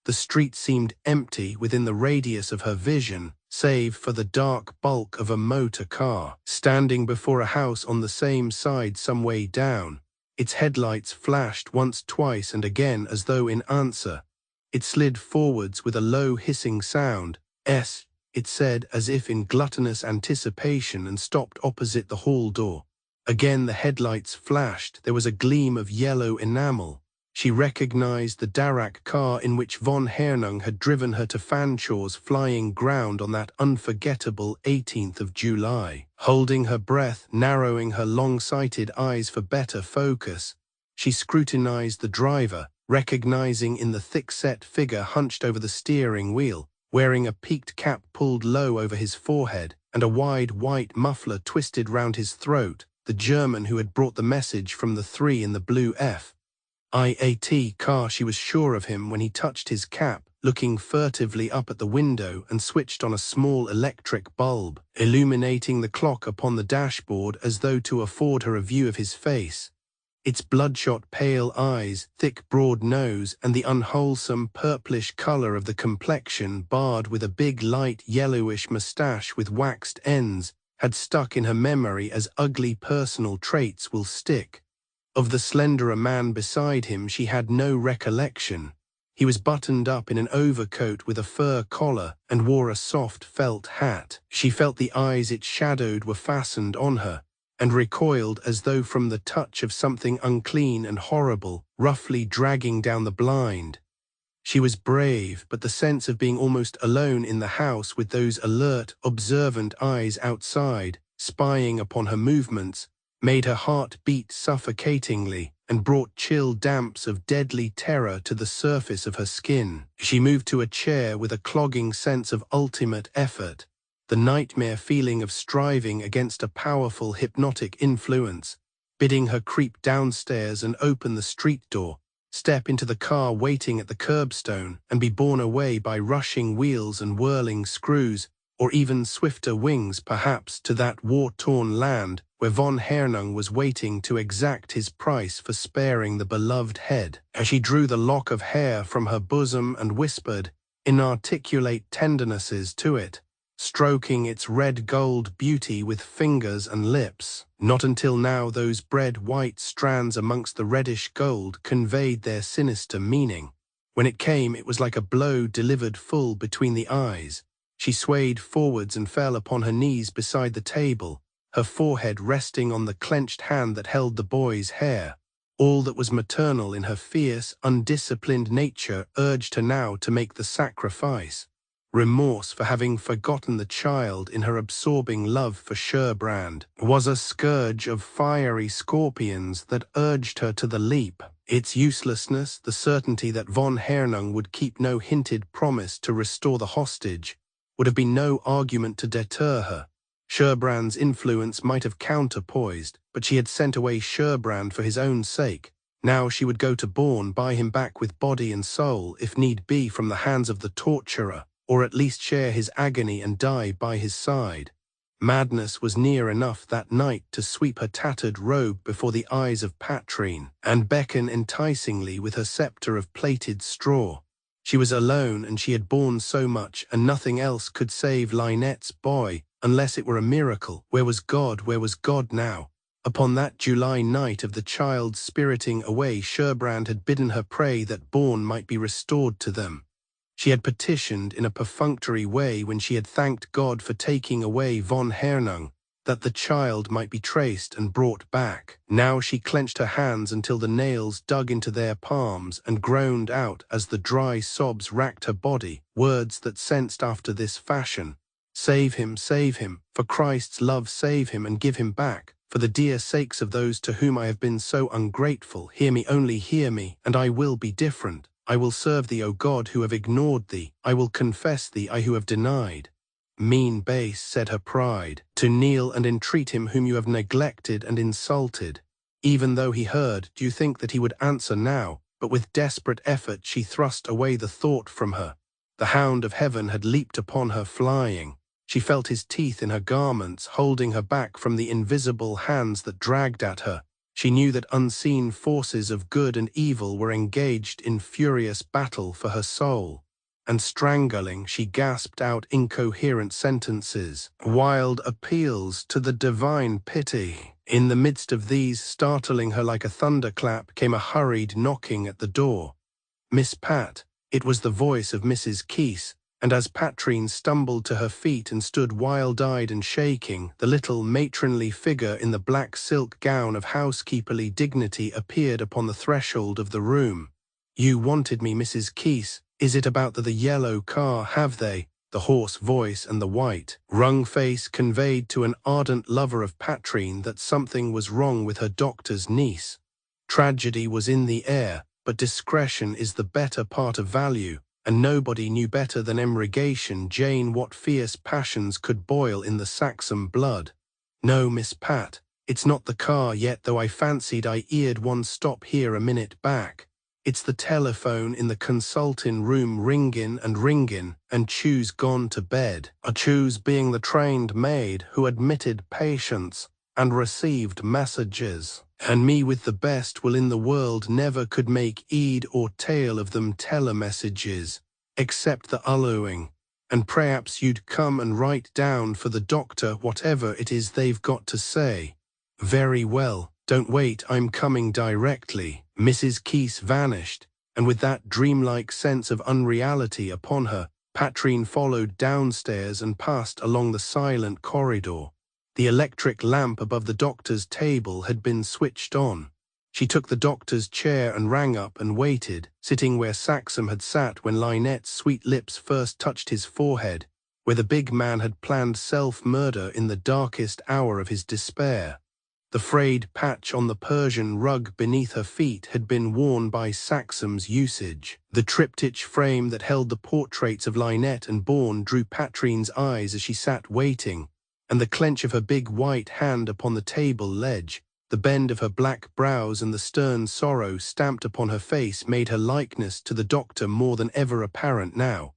The street seemed empty within the radius of her vision, save for the dark bulk of a motor car, standing before a house on the same side some way down. Its headlights flashed once, twice, and again as though in answer. It slid forwards with a low hissing sound. "S," it said as if in gluttonous anticipation, and stopped opposite the hall door. Again the headlights flashed. There was a gleam of yellow enamel. She recognized the Darracq car in which von Hernung had driven her to Fanshaw's flying ground on that unforgettable 18th of July. Holding her breath, narrowing her long-sighted eyes for better focus, she scrutinized the driver, recognizing in the thick-set figure hunched over the steering wheel, wearing a peaked cap pulled low over his forehead, and a wide white muffler twisted round his throat, the German who had brought the message from the 3 in the blue Fiat car. She was sure of him when he touched his cap, looking furtively up at the window and switched on a small electric bulb, illuminating the clock upon the dashboard as though to afford her a view of his face. Its bloodshot pale eyes, thick broad nose, and the unwholesome purplish color of the complexion barred with a big light yellowish mustache with waxed ends, had stuck in her memory as ugly personal traits will stick. Of the slenderer man beside him she had no recollection. He was buttoned up in an overcoat with a fur collar and wore a soft felt hat. She felt the eyes it shadowed were fastened on her, and recoiled as though from the touch of something unclean and horrible, roughly dragging down the blind. She was brave, but the sense of being almost alone in the house with those alert, observant eyes outside, spying upon her movements, made her heart beat suffocatingly and brought chill damps of deadly terror to the surface of her skin. She moved to a chair with a clogging sense of ultimate effort, the nightmare feeling of striving against a powerful hypnotic influence, bidding her creep downstairs and open the street door, step into the car waiting at the curbstone, and be borne away by rushing wheels and whirling screws, or even swifter wings perhaps, to that war-torn land where von Hernung was waiting to exact his price for sparing the beloved head. As she drew the lock of hair from her bosom and whispered inarticulate tendernesses to it, stroking its red-gold beauty with fingers and lips. Not until now those bread-white strands amongst the reddish gold conveyed their sinister meaning. When it came, it was like a blow delivered full between the eyes. She swayed forwards and fell upon her knees beside the table, her forehead resting on the clenched hand that held the boy's hair. All that was maternal in her fierce, undisciplined nature urged her now to make the sacrifice. Remorse for having forgotten the child in her absorbing love for Sherbrand was a scourge of fiery scorpions that urged her to the leap. Its uselessness, the certainty that von Hernung would keep no hinted promise to restore the hostage, would have been no argument to deter her. Sherbrand's influence might have counterpoised, but she had sent away Sherbrand for his own sake. Now she would go to Bourne, buy him back with body and soul, if need be, from the hands of the torturer, or at least share his agony and die by his side. Madness was near enough that night to sweep her tattered robe before the eyes of Patrine, and beckon enticingly with her scepter of plaited straw. She was alone, and she had borne so much, and nothing else could save Lynette's boy, unless it were a miracle. Where was God? Where was God now? Upon that July night of the child's spiriting away, Sherbrand had bidden her pray that Bourne might be restored to them. She had petitioned in a perfunctory way when she had thanked God for taking away von Hernung, that the child might be traced and brought back. Now she clenched her hands until the nails dug into their palms and groaned out as the dry sobs racked her body, words that sensed after this fashion: save him, for Christ's love save him and give him back. For the dear sakes of those to whom I have been so ungrateful, hear me, only hear me, and I will be different. I will serve thee, O God, who have ignored thee. I will confess thee, I who have denied. Mean base, said her pride, to kneel and entreat him whom you have neglected and insulted. Even though he heard, do you think that he would answer now? But with desperate effort she thrust away the thought from her. The hound of heaven had leaped upon her flying. She felt his teeth in her garments, holding her back from the invisible hands that dragged at her. She knew that unseen forces of good and evil were engaged in furious battle for her soul. And strangling, she gasped out incoherent sentences, wild appeals to the divine pity. In the midst of these, startling her like a thunderclap, came a hurried knocking at the door. Miss Pat. It was the voice of Mrs. Keese, and as Patrine stumbled to her feet and stood wild-eyed and shaking, the little matronly figure in the black silk gown of housekeeperly dignity appeared upon the threshold of the room. You wanted me, Mrs. Keese. Is it about the yellow car, have they? The hoarse voice and the white, wrung face conveyed to an ardent lover of Patrine that something was wrong with her doctor's niece. Tragedy was in the air, but discretion is the better part of value, and nobody knew better than Emigration Jane what fierce passions could boil in the Saxon blood. No, Miss Pat, It's not the car yet, though I fancied I eared one stop here a minute back. It's the telephone in the consultin' room ringin' and Chu's gone to bed. A Chu's being the trained maid who admitted patients and received messages. And me with the best will in the world never could make eed or tail of them telemessages, except the ulloing. And perhaps you'd come and write down for the doctor whatever it is they've got to say. Very well, don't wait, I'm coming directly. Mrs. Keese vanished, and with that dreamlike sense of unreality upon her, Patrine followed downstairs and passed along the silent corridor. The electric lamp above the doctor's table had been switched on. She took the doctor's chair and rang up and waited, sitting where Saxum had sat when Lynette's sweet lips first touched his forehead, where the big man had planned self-murder in the darkest hour of his despair. The frayed patch on the Persian rug beneath her feet had been worn by Saxum's usage. The triptych frame that held the portraits of Lynette and Bourne drew Patrine's eyes as she sat waiting, and the clench of her big white hand upon the table ledge, the bend of her black brows and the stern sorrow stamped upon her face made her likeness to the doctor more than ever apparent now.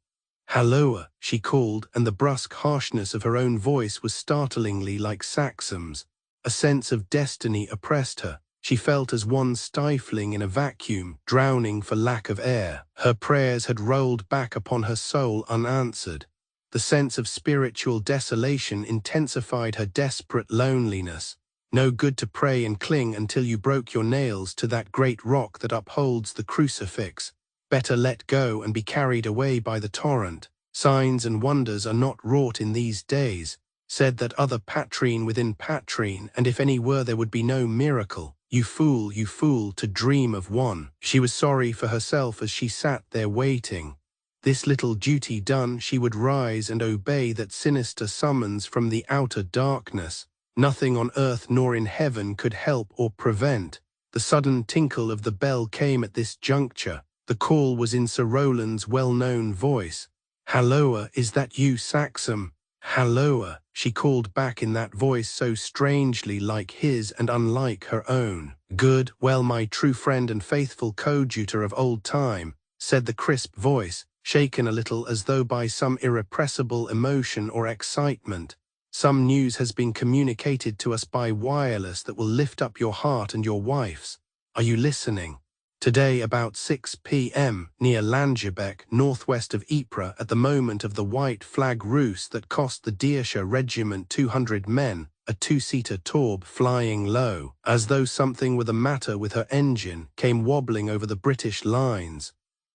"Halloa," she called, and the brusque harshness of her own voice was startlingly like Saxum's. A sense of destiny oppressed her. She felt as one stifling in a vacuum, drowning for lack of air. Her prayers had rolled back upon her soul unanswered. The sense of spiritual desolation intensified her desperate loneliness. No good to pray and cling until you broke your nails to that great rock that upholds the crucifix. Better let go and be carried away by the torrent. Signs and wonders are not wrought in these days, said that other Patrine within Patrine, and if any were there would be no miracle. You fool, to dream of one. She was sorry for herself as she sat there waiting. This little duty done, she would rise and obey that sinister summons from the outer darkness. Nothing on earth nor in heaven could help or prevent. The sudden tinkle of the bell came at this juncture. The call was in Sir Rowland's well-known voice. "Halloa, is that you, Saxum?" "Halloa," she called back in that voice so strangely like his and unlike her own. "Good, well, my true friend and faithful coadjutor of old time," said the crisp voice, shaken a little as though by some irrepressible emotion or excitement. "Some news has been communicated to us by wireless that will lift up your heart and your wife's. Are you listening? Today about 6 p.m. near Langebec, northwest of Ypres, at the moment of the white flag roost that cost the Diersche Regiment 200 men, a two-seater Taube flying low, as though something were the matter with her engine, came wobbling over the British lines.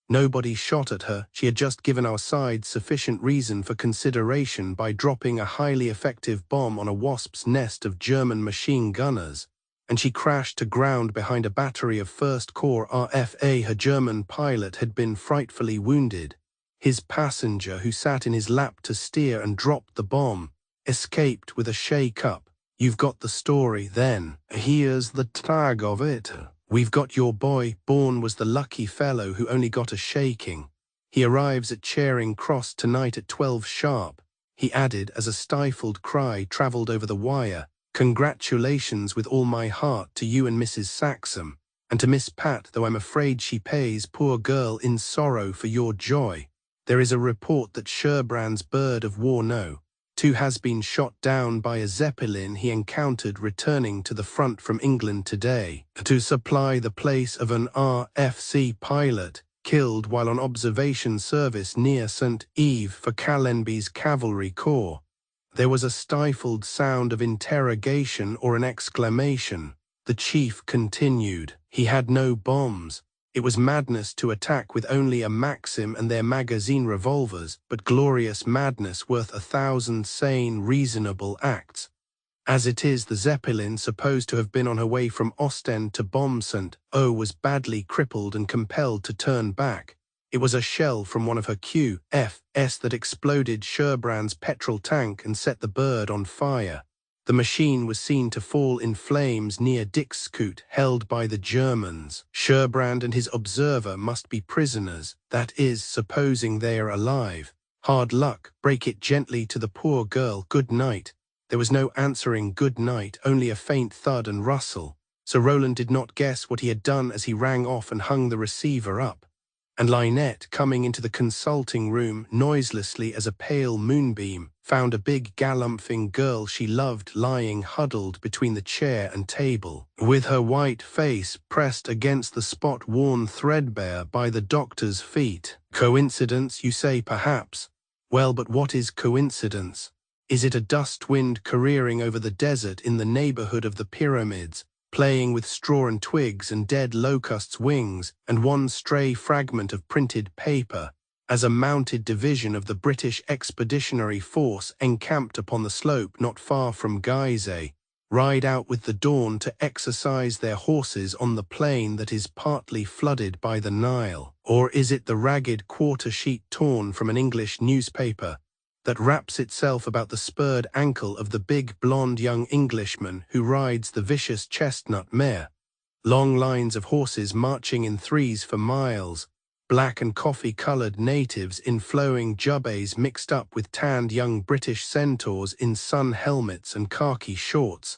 Nobody shot at her. She had just given our side sufficient reason for consideration by dropping a highly effective bomb on a wasp's nest of German machine gunners, and she crashed to ground behind a battery of 1st Corps RFA. Her German pilot had been frightfully wounded. His passenger, who sat in his lap to steer and dropped the bomb, escaped with a shake-up. You've got the story, then. Here's the tag of it. We've got your boy. Bourne was the lucky fellow who only got a shaking. He arrives at Charing Cross tonight at 12 sharp. He added as a stifled cry travelled over the wire. Congratulations with all my heart to you and Mrs. Saxum, and to Miss Pat, though I'm afraid she pays, poor girl, in sorrow for your joy. There is a report that Sherbrand's bird of war No. 2 has been shot down by a Zeppelin he encountered returning to the front from England today, to supply the place of an RFC pilot, killed while on observation service near St. Yves for Calenby's Cavalry Corps. There was a stifled sound of interrogation or an exclamation. The chief continued. He had no bombs. It was madness to attack with only a Maxim and their magazine revolvers, but glorious madness worth 1,000 sane, reasonable acts. As it is, the Zeppelin, supposed to have been on her way from Ostend to bomb St. O, was badly crippled and compelled to turn back. It was a shell from one of her QFS that exploded Sherbrand's petrol tank and set the bird on fire. The machine was seen to fall in flames near Dixcote, held by the Germans. Sherbrand and his observer must be prisoners, that is, supposing they are alive. Hard luck. Break it gently to the poor girl. Good night. There was no answering good night, only a faint thud and rustle. So Roland did not guess what he had done as he rang off and hung the receiver up. And Lynette, coming into the consulting room noiselessly as a pale moonbeam, found a big galumphing girl she loved lying huddled between the chair and table, with her white face pressed against the spot worn threadbare by the doctor's feet. Coincidence, you say, perhaps? Well, but what is coincidence? Is it a dust wind careering over the desert in the neighborhood of the pyramids, playing with straw and twigs and dead locusts' wings, and one stray fragment of printed paper, as a mounted division of the British Expeditionary Force encamped upon the slope not far from Gizeh, ride out with the dawn to exercise their horses on the plain that is partly flooded by the Nile? Or is it the ragged quarter-sheet torn from an English newspaper that wraps itself about the spurred ankle of the big blonde young Englishman who rides the vicious chestnut mare? Long lines of horses marching in threes for miles, black and coffee-colored natives in flowing jubbehs mixed up with tanned young British centaurs in sun helmets and khaki shorts,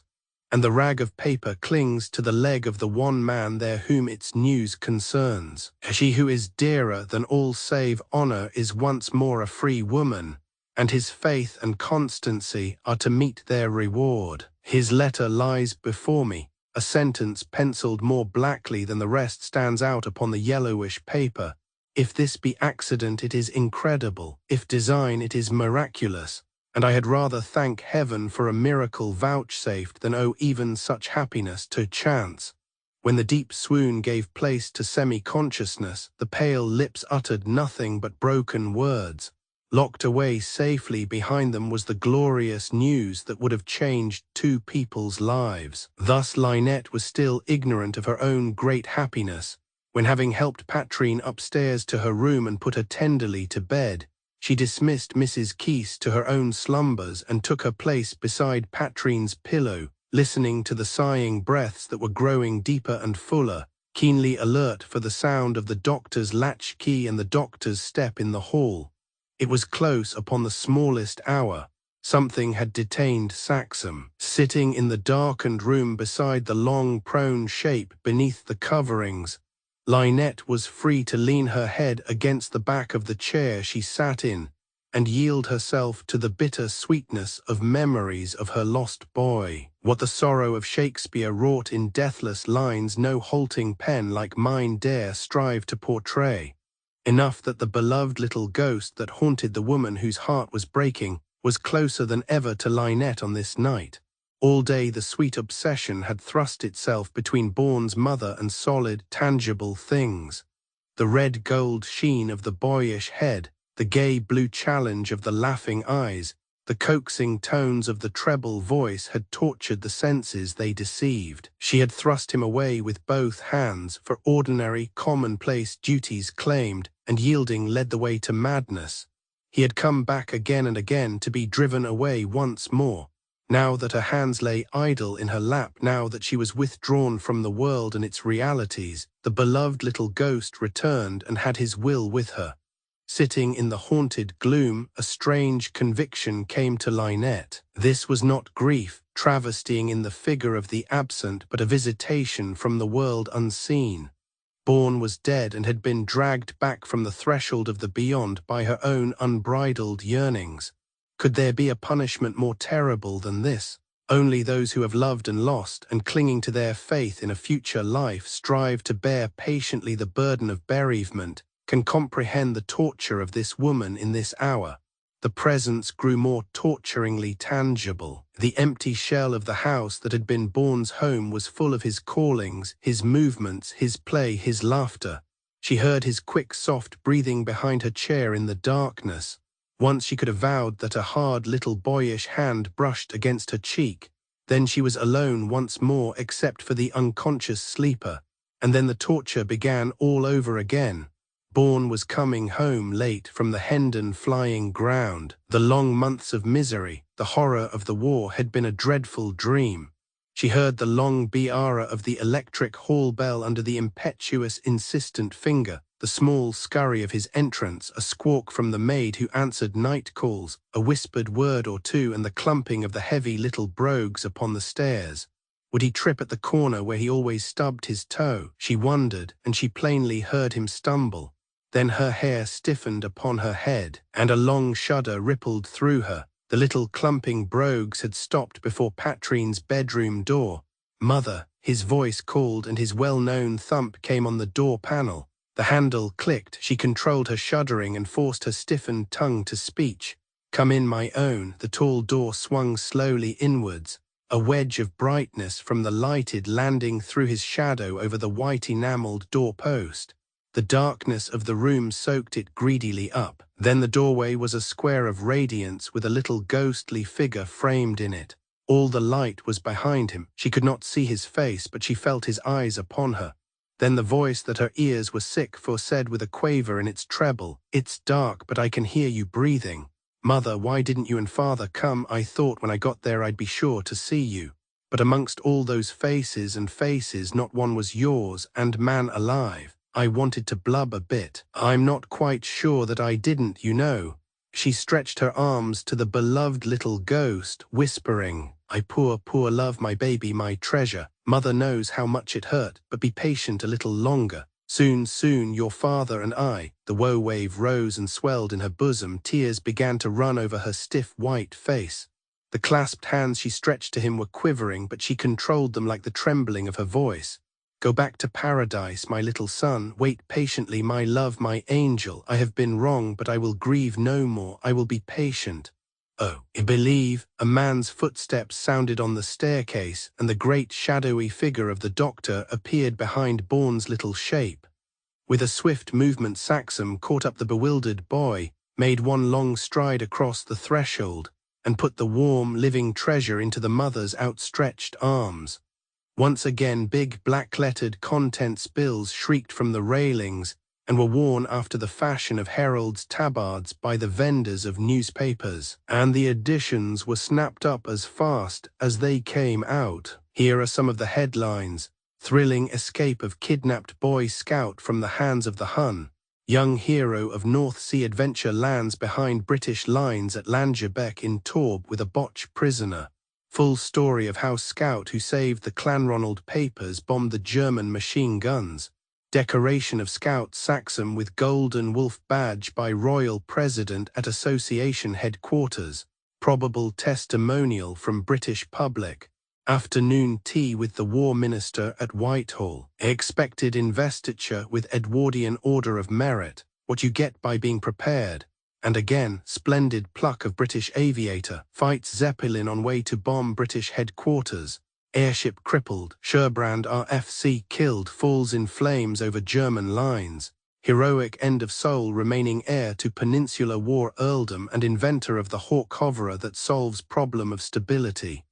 and the rag of paper clings to the leg of the one man there whom its news concerns. She who is dearer than all save honor is once more a free woman, and his faith and constancy are to meet their reward. His letter lies before me. A sentence penciled more blackly than the rest stands out upon the yellowish paper. If this be accident, it is incredible. If design, it is miraculous. And I had rather thank heaven for a miracle vouchsafed than owe even such happiness to chance. When the deep swoon gave place to semi-consciousness, the pale lips uttered nothing but broken words. Locked away safely behind them was the glorious news that would have changed two people's lives. Thus Lynette was still ignorant of her own great happiness, when, having helped Patrine upstairs to her room and put her tenderly to bed, she dismissed Mrs. Keese to her own slumbers and took her place beside Patrine's pillow, listening to the sighing breaths that were growing deeper and fuller, keenly alert for the sound of the doctor's latchkey and the doctor's step in the hall. It was close upon the smallest hour. Something had detained Saxon. Sitting in the darkened room beside the long prone shape beneath the coverings, Lynette was free to lean her head against the back of the chair she sat in and yield herself to the bitter sweetness of memories of her lost boy. What the sorrow of Shakespeare wrought in deathless lines no halting pen like mine dare strive to portray. Enough that the beloved little ghost that haunted the woman whose heart was breaking was closer than ever to Lynette on this night. All day the sweet obsession had thrust itself between Bourne's mother and solid, tangible things. The red-gold sheen of the boyish head, the gay blue challenge of the laughing eyes, the coaxing tones of the treble voice had tortured the senses they deceived. She had thrust him away with both hands, for ordinary, commonplace duties claimed, and yielding led the way to madness. He had come back again and again to be driven away once more. Now that her hands lay idle in her lap, now that she was withdrawn from the world and its realities, the beloved little ghost returned and had his will with her. Sitting in the haunted gloom, a strange conviction came to Lynette. This was not grief, travestying in the figure of the absent, but a visitation from the world unseen. Bourne was dead and had been dragged back from the threshold of the beyond by her own unbridled yearnings. Could there be a punishment more terrible than this? Only those who have loved and lost, and clinging to their faith in a future life strive to bear patiently the burden of bereavement, can comprehend the torture of this woman in this hour. The presence grew more torturingly tangible. The empty shell of the house that had been Bourne's home was full of his callings, his movements, his play, his laughter. She heard his quick, soft breathing behind her chair in the darkness. Once she could have vowed that a hard little boyish hand brushed against her cheek. Then she was alone once more except for the unconscious sleeper. And then the torture began all over again. Bourne was coming home late from the Hendon flying ground. The long months of misery, the horror of the war had been a dreadful dream. She heard the long biara of the electric hall bell under the impetuous, insistent finger The small scurry of his entrance, a squawk from the maid who answered night calls, a whispered word or two, and the clumping of the heavy little brogues upon the stairs. Would he trip at the corner where he always stubbed his toe? She wondered, and she plainly heard him stumble. Then her hair stiffened upon her head, and a long shudder rippled through her. The little clumping brogues had stopped before Patrine's bedroom door. "Mother," his voice called, and his well-known thump came on the door panel. The handle clicked. She controlled her shuddering and forced her stiffened tongue to speech. "Come in, my own." The tall door swung slowly inwards, a wedge of brightness from the lighted landing through his shadow over the white enameled doorpost. The darkness of the room soaked it greedily up. Then the doorway was a square of radiance with a little ghostly figure framed in it. All the light was behind him. She could not see his face, but she felt his eyes upon her. Then the voice that her ears were sick for said with a quaver in its treble, "It's dark, but I can hear you breathing. Mother, why didn't you and Father come? I thought when I got there I'd be sure to see you. But amongst all those faces and faces, not one was yours, and man alive. I wanted to blub a bit. I'm not quite sure that I didn't, you know." She stretched her arms to the beloved little ghost, whispering, "I poor, poor love, my baby, my treasure. Mother knows how much it hurt, but be patient a little longer. Soon, soon, your father and I." The woe wave rose and swelled in her bosom. Tears began to run over her stiff white face. The clasped hands she stretched to him were quivering, but she controlled them like the trembling of her voice. "Go back to paradise, my little son. Wait patiently, my love, my angel. I have been wrong, but I will grieve no more. I will be patient. Oh, I believe." A man's footsteps sounded on the staircase, and the great shadowy figure of the doctor appeared behind Bourne's little shape. With a swift movement, Saxum caught up the bewildered boy, made one long stride across the threshold, and put the warm, living treasure into the mother's outstretched arms. Once again, big black-lettered contents bills shrieked from the railings and were worn after the fashion of heralds' tabards by the vendors of newspapers, and the editions were snapped up as fast as they came out. Here are some of the headlines: "Thrilling escape of kidnapped Boy Scout from the hands of the Hun. Young hero of North Sea adventure lands behind British lines at Langebec in Torb with a Boche prisoner. Full story of how Scout who saved the Clanronald papers bombed the German machine guns. Decoration of Scout Saxum with Golden Wolf badge by Royal President at Association headquarters. Probable testimonial from British public. Afternoon tea with the War Minister at Whitehall. Expected investiture with Edwardian Order of Merit. What you get by being prepared." And again, splendid pluck of British aviator. Fights Zeppelin on way to bomb British headquarters. Airship crippled. Sherbrand RFC killed. Falls in flames over German lines. Heroic end of soul remaining heir to Peninsular War earldom and inventor of the Hawk hoverer that solves problem of stability.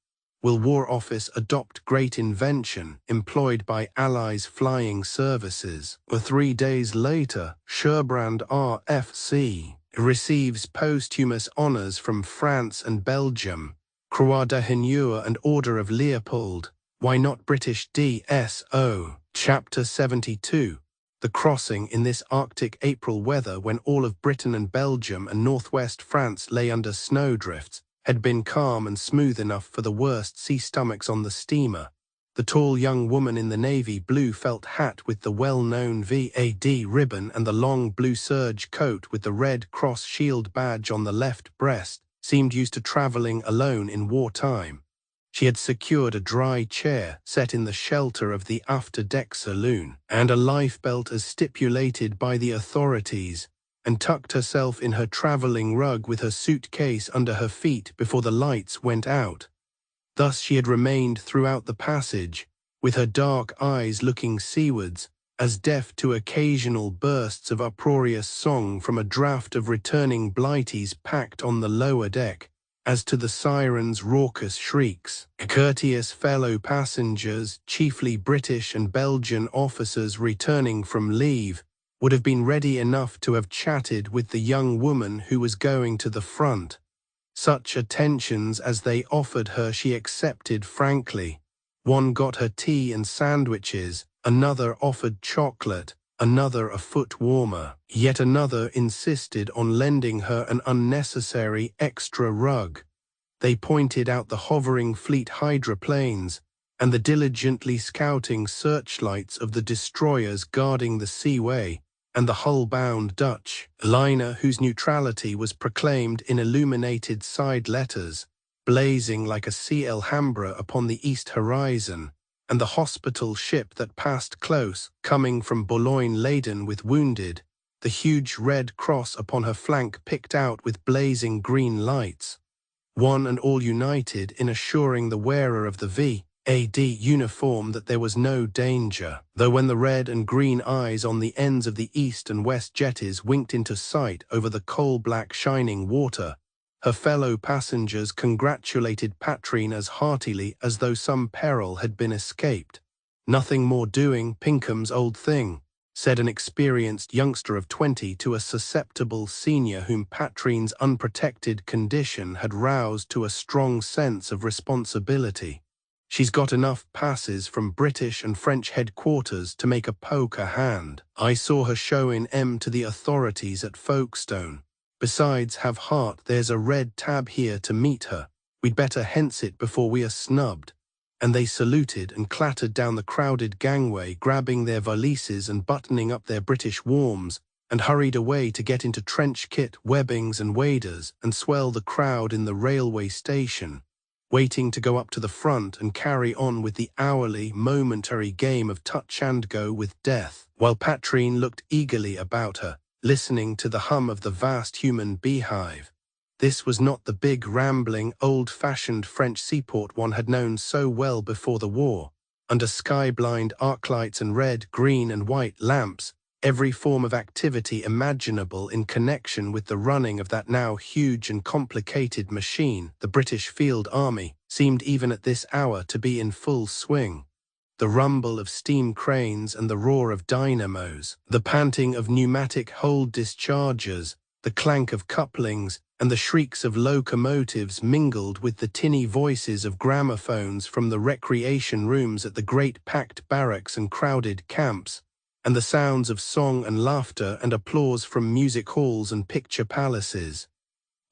Will War Office adopt great invention employed by Allies flying services? 3 days later, Sherbrand RFC receives posthumous honors from France and Belgium. Croix d'Honneur and Order of Leopold. Why not British DSO? Chapter 72. The crossing in this Arctic April weather, when all of Britain and Belgium and northwest France lay under snowdrifts, had been calm and smooth enough for the worst sea stomachs on the steamer. The tall young woman in the navy blue felt hat with the well-known VAD ribbon and the long blue serge coat with the Red Cross shield badge on the left breast seemed used to traveling alone in wartime. She had secured a dry chair set in the shelter of the after-deck saloon and a lifebelt as stipulated by the authorities, and tucked herself in her traveling rug with her suitcase under her feet before the lights went out. Thus she had remained throughout the passage, with her dark eyes looking seawards, as deaf to occasional bursts of uproarious song from a draught of returning blighties packed on the lower deck, as to the sirens' raucous shrieks. Courteous fellow passengers, chiefly British and Belgian officers returning from leave, would have been ready enough to have chatted with the young woman who was going to the front. Such attentions as they offered her she accepted frankly. One got her tea and sandwiches, another offered chocolate, another a foot warmer, yet another insisted on lending her an unnecessary extra rug. They pointed out the hovering fleet hydroplanes and the diligently scouting searchlights of the destroyers guarding the seaway, and the hull-bound Dutch liner whose neutrality was proclaimed in illuminated side letters, blazing like a sea Alhambra upon the east horizon, and the hospital ship that passed close, coming from Boulogne laden with wounded, the huge red cross upon her flank picked out with blazing green lights. One and all united in assuring the wearer of the V.A.D. uniform that there was no danger, though when the red and green eyes on the ends of the east and west jetties winked into sight over the coal-black shining water, her fellow passengers congratulated Patrine as heartily as though some peril had been escaped. "Nothing more doing, Pinkham's old thing," said an experienced youngster of 20 to a susceptible senior whom Patrine's unprotected condition had roused to a strong sense of responsibility. "She's got enough passes from British and French headquarters to make a poker hand. I saw her show in M to the authorities at Folkestone. Besides, have heart, there's a red tab here to meet her. We'd better hence it before we are snubbed." And they saluted and clattered down the crowded gangway, grabbing their valises and buttoning up their British warms, and hurried away to get into trench kit, webbings and waders, and swell the crowd in the railway station, waiting to go up to the front and carry on with the hourly, momentary game of touch and go with death, while Patrine looked eagerly about her, listening to the hum of the vast human beehive. This was not the big, rambling, old-fashioned French seaport one had known so well before the war. Under sky-blind arc-lights and red, green and white lamps, every form of activity imaginable in connection with the running of that now huge and complicated machine, the British Field Army, seemed even at this hour to be in full swing. The rumble of steam cranes and the roar of dynamos, the panting of pneumatic hold dischargers, the clank of couplings, and the shrieks of locomotives mingled with the tinny voices of gramophones from the recreation rooms at the great packed barracks and crowded camps, and the sounds of song and laughter and applause from music halls and picture palaces.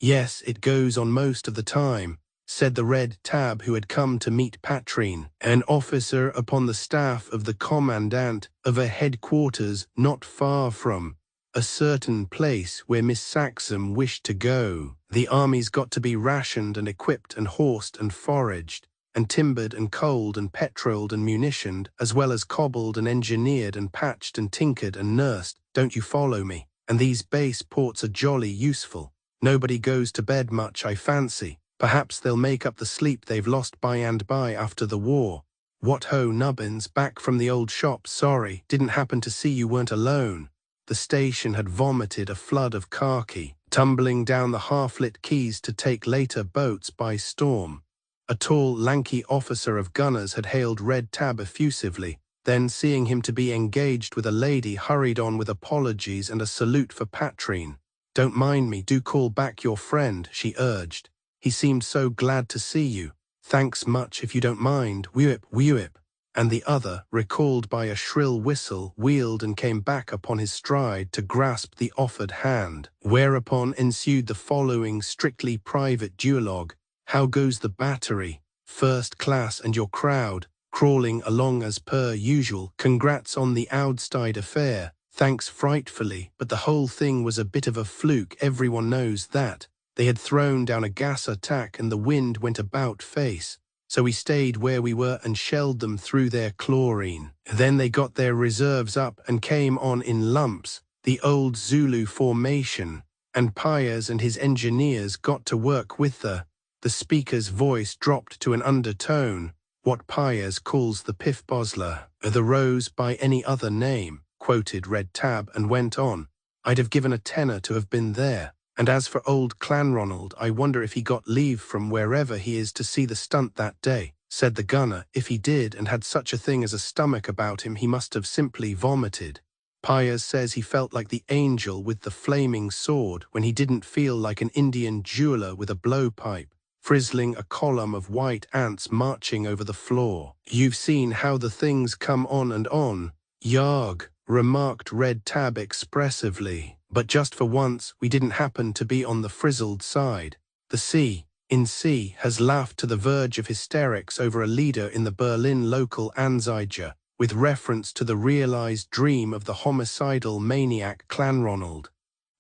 "Yes, it goes on most of the time," said the red tab who had come to meet Patrine, an officer upon the staff of the commandant of a headquarters not far from a certain place where Miss Saxham wished to go. "The army's got to be rationed and equipped and horsed and foraged, and timbered and coaled and petroled and munitioned, as well as cobbled and engineered and patched and tinkered and nursed, don't you follow me? And these base ports are jolly useful. Nobody goes to bed much, I fancy. Perhaps they'll make up the sleep they've lost by and by after the war. What ho, Nubbins, back from the old shop, sorry, didn't happen to see you weren't alone." The station had vomited a flood of khaki, tumbling down the half-lit quays to take later boats by storm. A tall, lanky officer of gunners had hailed Red Tab effusively, then, seeing him to be engaged with a lady, hurried on with apologies and a salute for Patrine. "Don't mind me, do call back your friend," she urged. "He seemed so glad to see you." "Thanks much, if you don't mind, whip, whip." And the other, recalled by a shrill whistle, wheeled and came back upon his stride to grasp the offered hand, whereupon ensued the following strictly private duologue. "How goes the battery? First class, and your crowd? Crawling along as per usual. Congrats on the Oudstide affair. Thanks frightfully, but the whole thing was a bit of a fluke, everyone knows that. They had thrown down a gas attack and the wind went about face. So we stayed where we were and shelled them through their chlorine. Then they got their reserves up and came on in lumps, the old Zulu formation, and Pyers and his engineers got to work with the speaker's voice dropped to an undertone, what Pyers calls the piff-bosler, the rose by any other name, quoted Red Tab and went on. I'd have given a tenner to have been there. And as for old Clanronald, I wonder if he got leave from wherever he is to see the stunt that day, said the gunner. If he did and had such a thing as a stomach about him, he must have simply vomited. Pyers says he felt like the angel with the flaming sword when he didn't feel like an Indian jeweler with a blowpipe, frizzling a column of white ants marching over the floor. You've seen how the things come on and on. Yarg, remarked Red Tab expressively. But just for once, we didn't happen to be on the frizzled side. The C has laughed to the verge of hysterics over a leader in the Berlin local Anzeiger, with reference to the realized dream of the homicidal maniac Clanronald.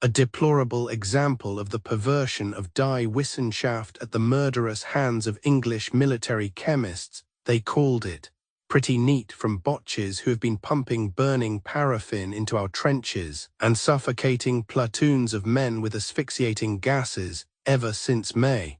A deplorable example of the perversion of Die Wissenschaft at the murderous hands of English military chemists, they called it. Pretty neat from botches who have been pumping burning paraffin into our trenches and suffocating platoons of men with asphyxiating gases ever since May.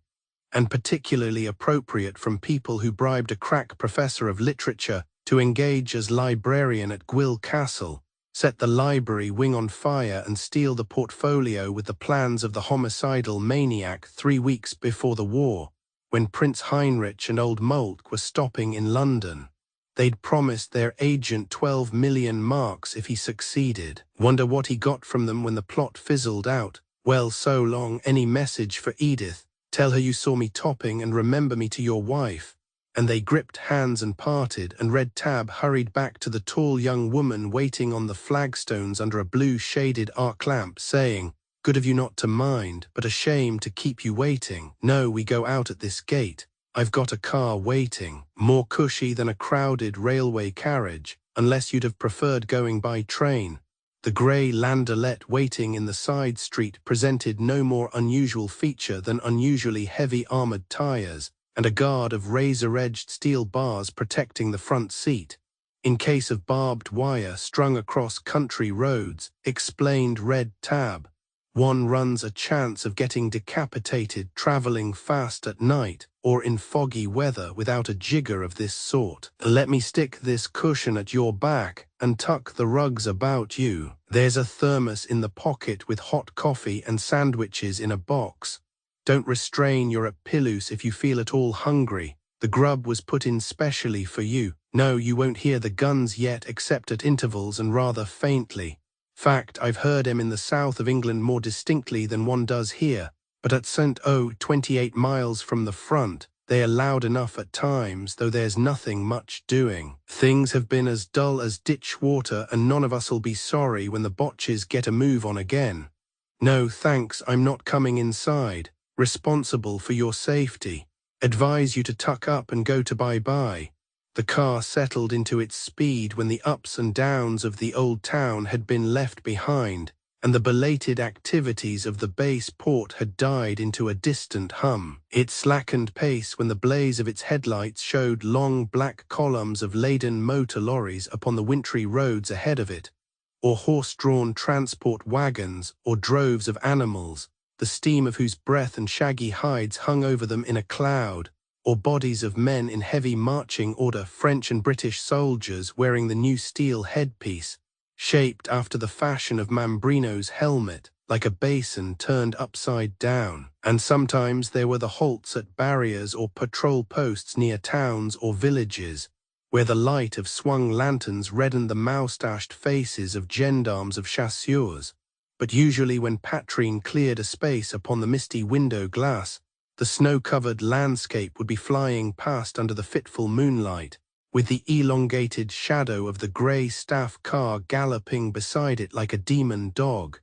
And particularly appropriate from people who bribed a crack professor of literature to engage as librarian at Gwyll Castle, set the library wing on fire and steal the portfolio with the plans of the homicidal maniac 3 weeks before the war, when Prince Heinrich and old Moltke were stopping in London. They'd promised their agent 12 million marks if he succeeded. Wonder what he got from them when the plot fizzled out. Well, so long, any message for Edith? Tell her you saw me topping and remember me to your wife. And they gripped hands and parted, and Red Tab hurried back to the tall young woman waiting on the flagstones under a blue-shaded arc lamp, saying, "Good of you not to mind, but a shame to keep you waiting. No, we go out at this gate. I've got a car waiting, more cushy than a crowded railway carriage, unless you'd have preferred going by train." The grey landaulette waiting in the side street presented no more unusual feature than unusually heavy armoured tyres, and a guard of razor-edged steel bars protecting the front seat, in case of barbed wire strung across country roads, explained Red Tab. One runs a chance of getting decapitated travelling fast at night or in foggy weather without a jigger of this sort. Let me stick this cushion at your back and tuck the rugs about you. There's a thermos in the pocket with hot coffee and sandwiches in a box. Don't restrain your pillows if you feel at all hungry. The grub was put in specially for you. No, you won't hear the guns yet except at intervals and rather faintly. Fact, I've heard 'em in the south of England more distinctly than one does here, but at St. 28 miles from the front, they are loud enough at times, though there's nothing much doing. Things have been as dull as ditch water, and none of us'll be sorry when the botches get a move on again. No, thanks, I'm not coming inside. Responsible for your safety. Advise you to tuck up and go to bye-bye. The car settled into its speed when the ups and downs of the old town had been left behind, and the belated activities of the base port had died into a distant hum. It slackened pace when the blaze of its headlights showed long black columns of laden motor lorries upon the wintry roads ahead of it, or horse-drawn transport wagons, or droves of animals, the steam of whose breath and shaggy hides hung over them in a cloud, or bodies of men in heavy marching order, French and British soldiers wearing the new steel headpiece, shaped after the fashion of Mambrino's helmet, like a basin turned upside down. And sometimes there were the halts at barriers or patrol posts near towns or villages, where the light of swung lanterns reddened the moustached faces of gendarmes of chasseurs. But usually when Patrine cleared a space upon the misty window glass, the snow-covered landscape would be flying past under the fitful moonlight, with the elongated shadow of the grey staff car galloping beside it like a demon dog.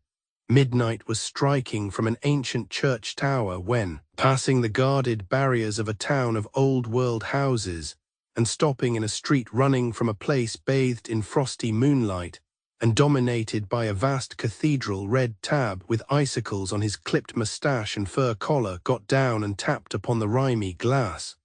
Midnight was striking from an ancient church tower when, passing the guarded barriers of a town of old-world houses, and stopping in a street running from a place bathed in frosty moonlight, and dominated by a vast cathedral, Red Tab, with icicles on his clipped moustache and fur collar, got down and tapped upon the rimy glass.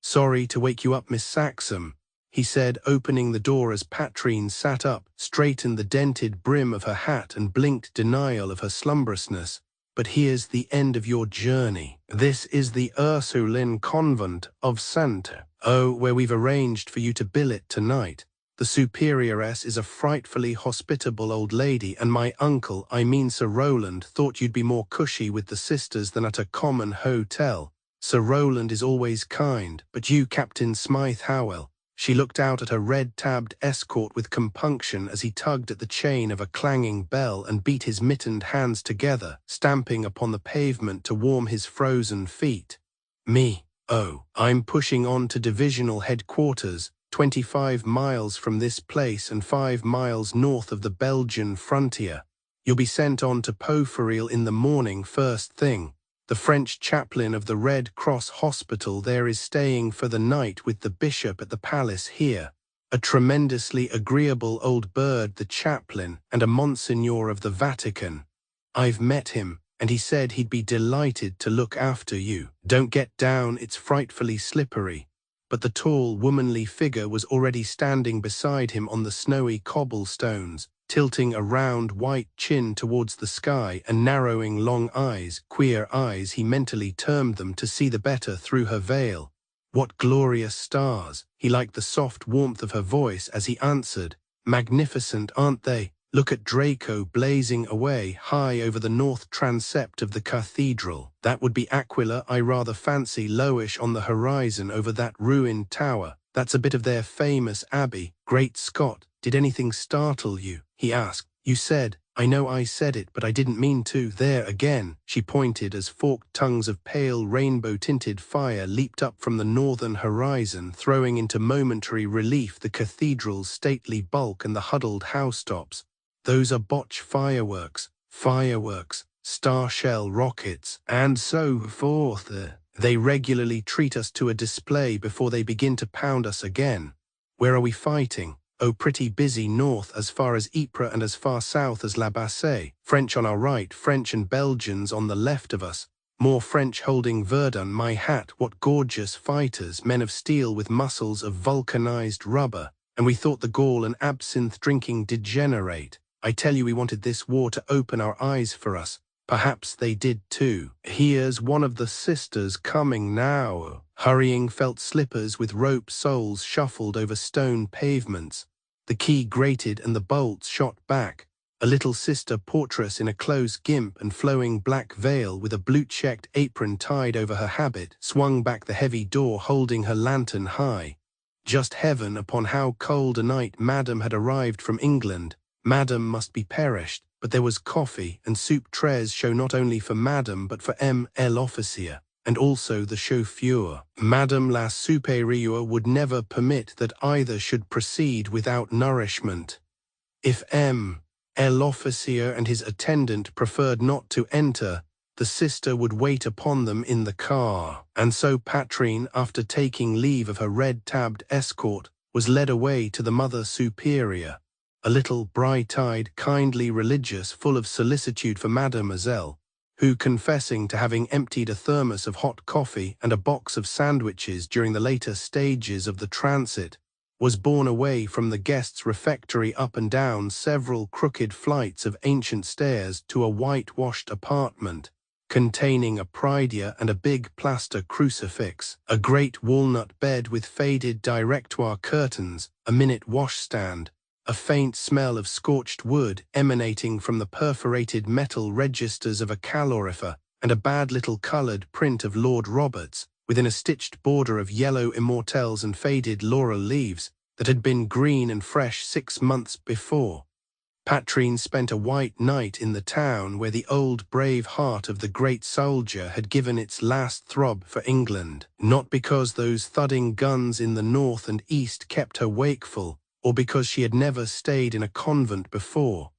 "Sorry to wake you up, Miss Saxham," he said, opening the door as Patrine sat up, straightened the dented brim of her hat and blinked denial of her slumbrousness, "but here's the end of your journey. This is the Ursuline Convent of St. where we've arranged for you to billet tonight. The superioress is a frightfully hospitable old lady, and my uncle, I mean Sir Rowland, thought you'd be more cushy with the sisters than at a common hotel. Sir Rowland is always kind, but you, Captain Smythe Howell." She looked out at her red-tabbed escort with compunction as he tugged at the chain of a clanging bell and beat his mittened hands together, stamping upon the pavement to warm his frozen feet. "Me? Oh, I'm pushing on to divisional headquarters, 25 miles from this place and 5 miles north of the Belgian frontier. You'll be sent on to Poferil in the morning first thing. The French chaplain of the Red Cross Hospital there is staying for the night with the bishop at the palace here. A tremendously agreeable old bird, the chaplain, and a Monsignor of the Vatican. I've met him, and he said he'd be delighted to look after you. Don't get down, it's frightfully slippery. But the tall, womanly figure was already standing beside him on the snowy cobblestones, tilting a round white chin towards the sky and narrowing long eyes, queer eyes he mentally termed them, to see the better through her veil. What glorious stars! He liked the soft warmth of her voice as he answered. Magnificent, aren't they? Look at Draco blazing away high over the north transept of the cathedral. That would be Aquila, I rather fancy, lowish on the horizon over that ruined tower. That's a bit of their famous abbey. Great Scott, did anything startle you? He asked. You said, I know I said it, but I didn't mean to. There again, she pointed as forked tongues of pale rainbow-tinted fire leaped up from the northern horizon, throwing into momentary relief the cathedral's stately bulk and the huddled housetops. Those are botch fireworks, star-shell rockets, and so forth. They regularly treat us to a display before they begin to pound us again. Where are we fighting? Oh, pretty busy north, as far as Ypres and as far south as La Bassée. French on our right, French and Belgians on the left of us. More French holding Verdun. My hat, what gorgeous fighters, men of steel with muscles of vulcanized rubber. And we thought the Gaul and absinthe drinking degenerate. I tell you, we wanted this war to open our eyes for us. Perhaps they did too. Here's one of the sisters coming now. Hurrying felt slippers with rope soles shuffled over stone pavements. The key grated and the bolts shot back. A little sister portress in a close gimp and flowing black veil with a blue-checked apron tied over her habit swung back the heavy door, holding her lantern high. Just heaven upon how cold a night Madame had arrived from England. Madame must be perished, but there was coffee and soup trays show not only for Madame but for l'officier, and also the chauffeur. Madame la supérieure would never permit that either should proceed without nourishment. If l'officier and his attendant preferred not to enter, the sister would wait upon them in the car. And so Patrine, after taking leave of her red-tabbed escort, was led away to the Mother Superior. A little bright-eyed, kindly religious, full of solicitude for Mademoiselle, who, confessing to having emptied a thermos of hot coffee and a box of sandwiches during the later stages of the transit, was borne away from the guests' refectory up and down several crooked flights of ancient stairs to a whitewashed apartment, containing a prie-dieu and a big plaster crucifix, a great walnut bed with faded directoire curtains, a minute washstand, a faint smell of scorched wood emanating from the perforated metal registers of a calorifer, and a bad little coloured print of Lord Roberts, within a stitched border of yellow immortelles and faded laurel leaves, that had been green and fresh 6 months before. Patrine spent a white night in the town where the old brave heart of the great soldier had given its last throb for England, not because those thudding guns in the north and east kept her wakeful, or because she had never stayed in a convent before.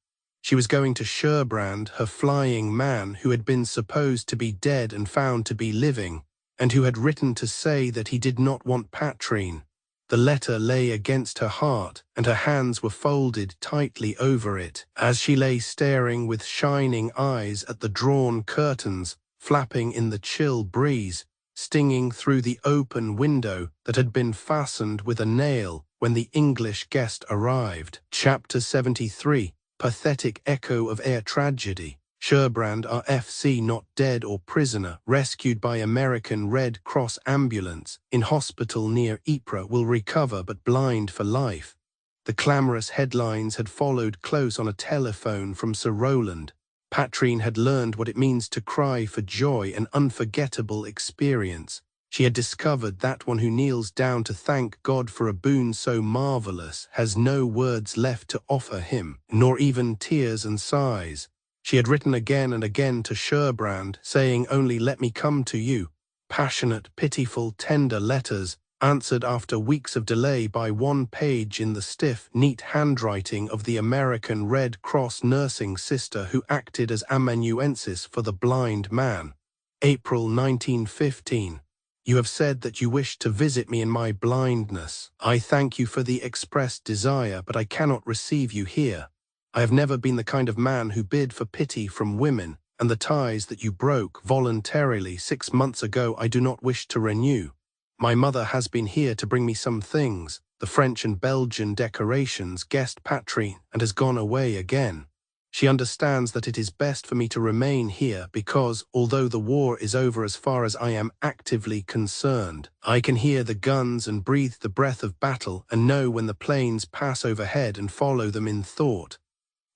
She was going to Sherbrand, her flying man who had been supposed to be dead and found to be living, and who had written to say that he did not want Patrine. The letter lay against her heart, and her hands were folded tightly over it, as she lay staring with shining eyes at the drawn curtains, flapping in the chill breeze, stinging through the open window that had been fastened with a nail when the English guest arrived. Chapter 73. Pathetic echo of air tragedy. Sherbrand RFC not dead or prisoner, rescued by American Red Cross ambulance, in hospital near Ypres, will recover but blind for life. The clamorous headlines had followed close on a telephone from Sir Roland. Patrine had learned what it means to cry for joy, an unforgettable experience. She had discovered that one who kneels down to thank God for a boon so marvelous has no words left to offer him, nor even tears and sighs. She had written again and again to Sherbrand, saying only, "Let me come to you." Passionate, pitiful, tender letters, answered after weeks of delay by one page in the stiff, neat handwriting of the American Red Cross nursing sister who acted as amanuensis for the blind man. April 1915. You have said that you wish to visit me in my blindness. I thank you for the expressed desire, but I cannot receive you here. I have never been the kind of man who bid for pity from women, and the ties that you broke voluntarily 6 months ago I do not wish to renew. My mother has been here to bring me some things, the French and Belgian decorations, guest patrine, and has gone away again. She understands that it is best for me to remain here because, although the war is over as far as I am actively concerned, I can hear the guns and breathe the breath of battle and know when the planes pass overhead and follow them in thought.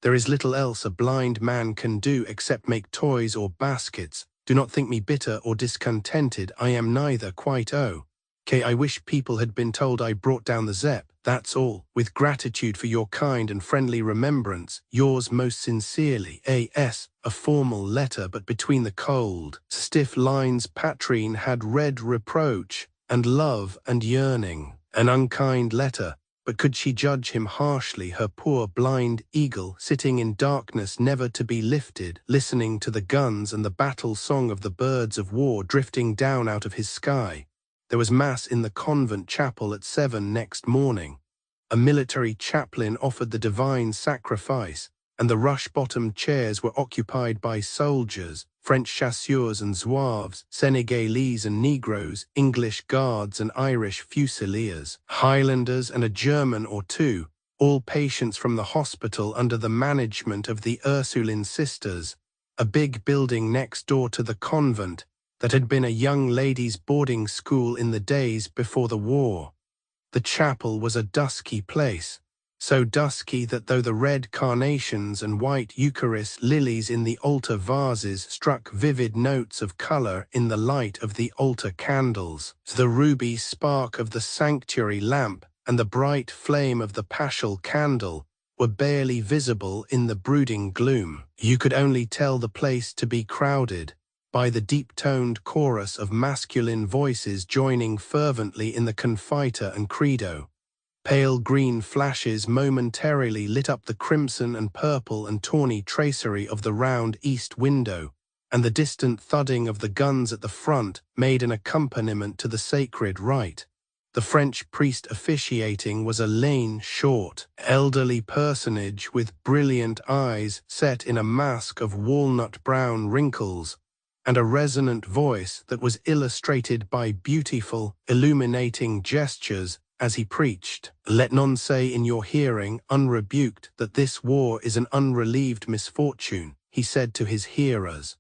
There is little else a blind man can do except make toys or baskets. Do not think me bitter or discontented. I am neither, quite. I wish people had been told I brought down the Zepp, that's all. With gratitude for your kind and friendly remembrance, yours most sincerely, A.S. A formal letter, but between the cold, stiff lines Patrine had read reproach, and love and yearning. An unkind letter, but could she judge him harshly, her poor blind eagle, sitting in darkness never to be lifted, listening to the guns and the battle song of the birds of war drifting down out of his sky? There was mass in the convent chapel at 7 next morning. A military chaplain offered the divine sacrifice, and the rush-bottomed chairs were occupied by soldiers, French chasseurs and zouaves, Senegalese and Negroes, English guards and Irish fusiliers, Highlanders and a German or two, all patients from the hospital under the management of the Ursuline sisters, a big building next door to the convent, that had been a young ladies' boarding school in the days before the war. The chapel was a dusky place, so dusky that though the red carnations and white Eucharist lilies in the altar vases struck vivid notes of color in the light of the altar candles, the ruby spark of the sanctuary lamp and the bright flame of the paschal candle were barely visible in the brooding gloom. You could only tell the place to be crowded by the deep-toned chorus of masculine voices joining fervently in the Confiteor and Credo. Pale green flashes momentarily lit up the crimson and purple and tawny tracery of the round east window, and the distant thudding of the guns at the front made an accompaniment to the sacred rite. The French priest officiating was a lean, short, elderly personage with brilliant eyes set in a mask of walnut-brown wrinkles, and a resonant voice that was illustrated by beautiful, illuminating gestures as he preached. Let none say in your hearing, unrebuked, that this war is an unrelieved misfortune, he said to his hearers.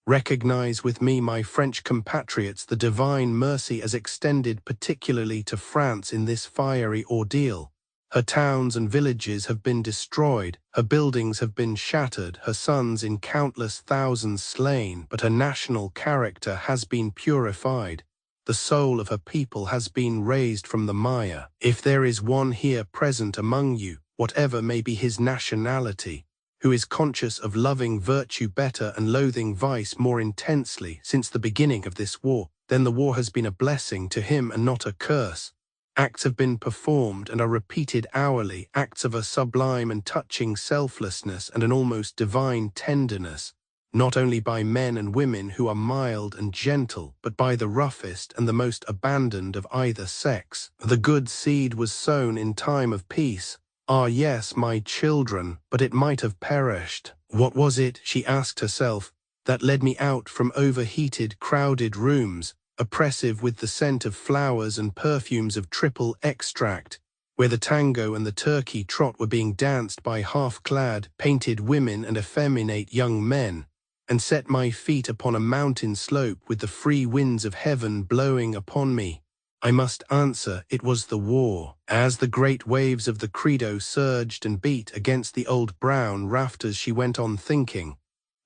Recognize with me, my French compatriots, the divine mercy as extended particularly to France in this fiery ordeal. Her towns and villages have been destroyed, her buildings have been shattered, her sons in countless thousands slain, but her national character has been purified. The soul of her people has been raised from the mire. If there is one here present among you, whatever may be his nationality, who is conscious of loving virtue better and loathing vice more intensely since the beginning of this war, then the war has been a blessing to him and not a curse. Acts have been performed and are repeated hourly, acts of a sublime and touching selflessness and an almost divine tenderness, not only by men and women who are mild and gentle, but by the roughest and the most abandoned of either sex. The good seed was sown in time of peace. Ah, yes, my children, but it might have perished. What was it, she asked herself, that led me out from overheated, crowded rooms, oppressive with the scent of flowers and perfumes of triple extract, where the tango and the turkey trot were being danced by half-clad, painted women and effeminate young men, and set my feet upon a mountain slope with the free winds of heaven blowing upon me? I must answer, it was the war. As the great waves of the Credo surged and beat against the old brown rafters, she went on thinking,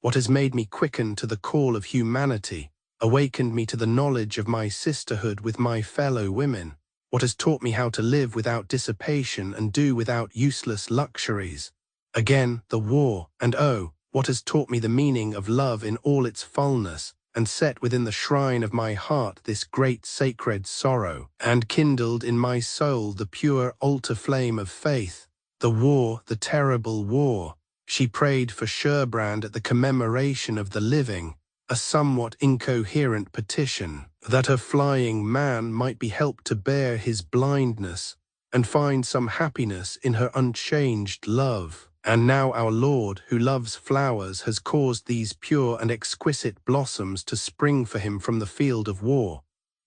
what has made me quicken to the call of humanity, awakened me to the knowledge of my sisterhood with my fellow women? What has taught me how to live without dissipation and do without useless luxuries? Again, the war, and oh, what has taught me the meaning of love in all its fullness, and set within the shrine of my heart this great sacred sorrow, and kindled in my soul the pure altar flame of faith. The war, the terrible war. She prayed for Sherbrand at the commemoration of the living, a somewhat incoherent petition, that her flying man might be helped to bear his blindness, and find some happiness in her unchanged love. And now our Lord, who loves flowers, has caused these pure and exquisite blossoms to spring for him from the field of war.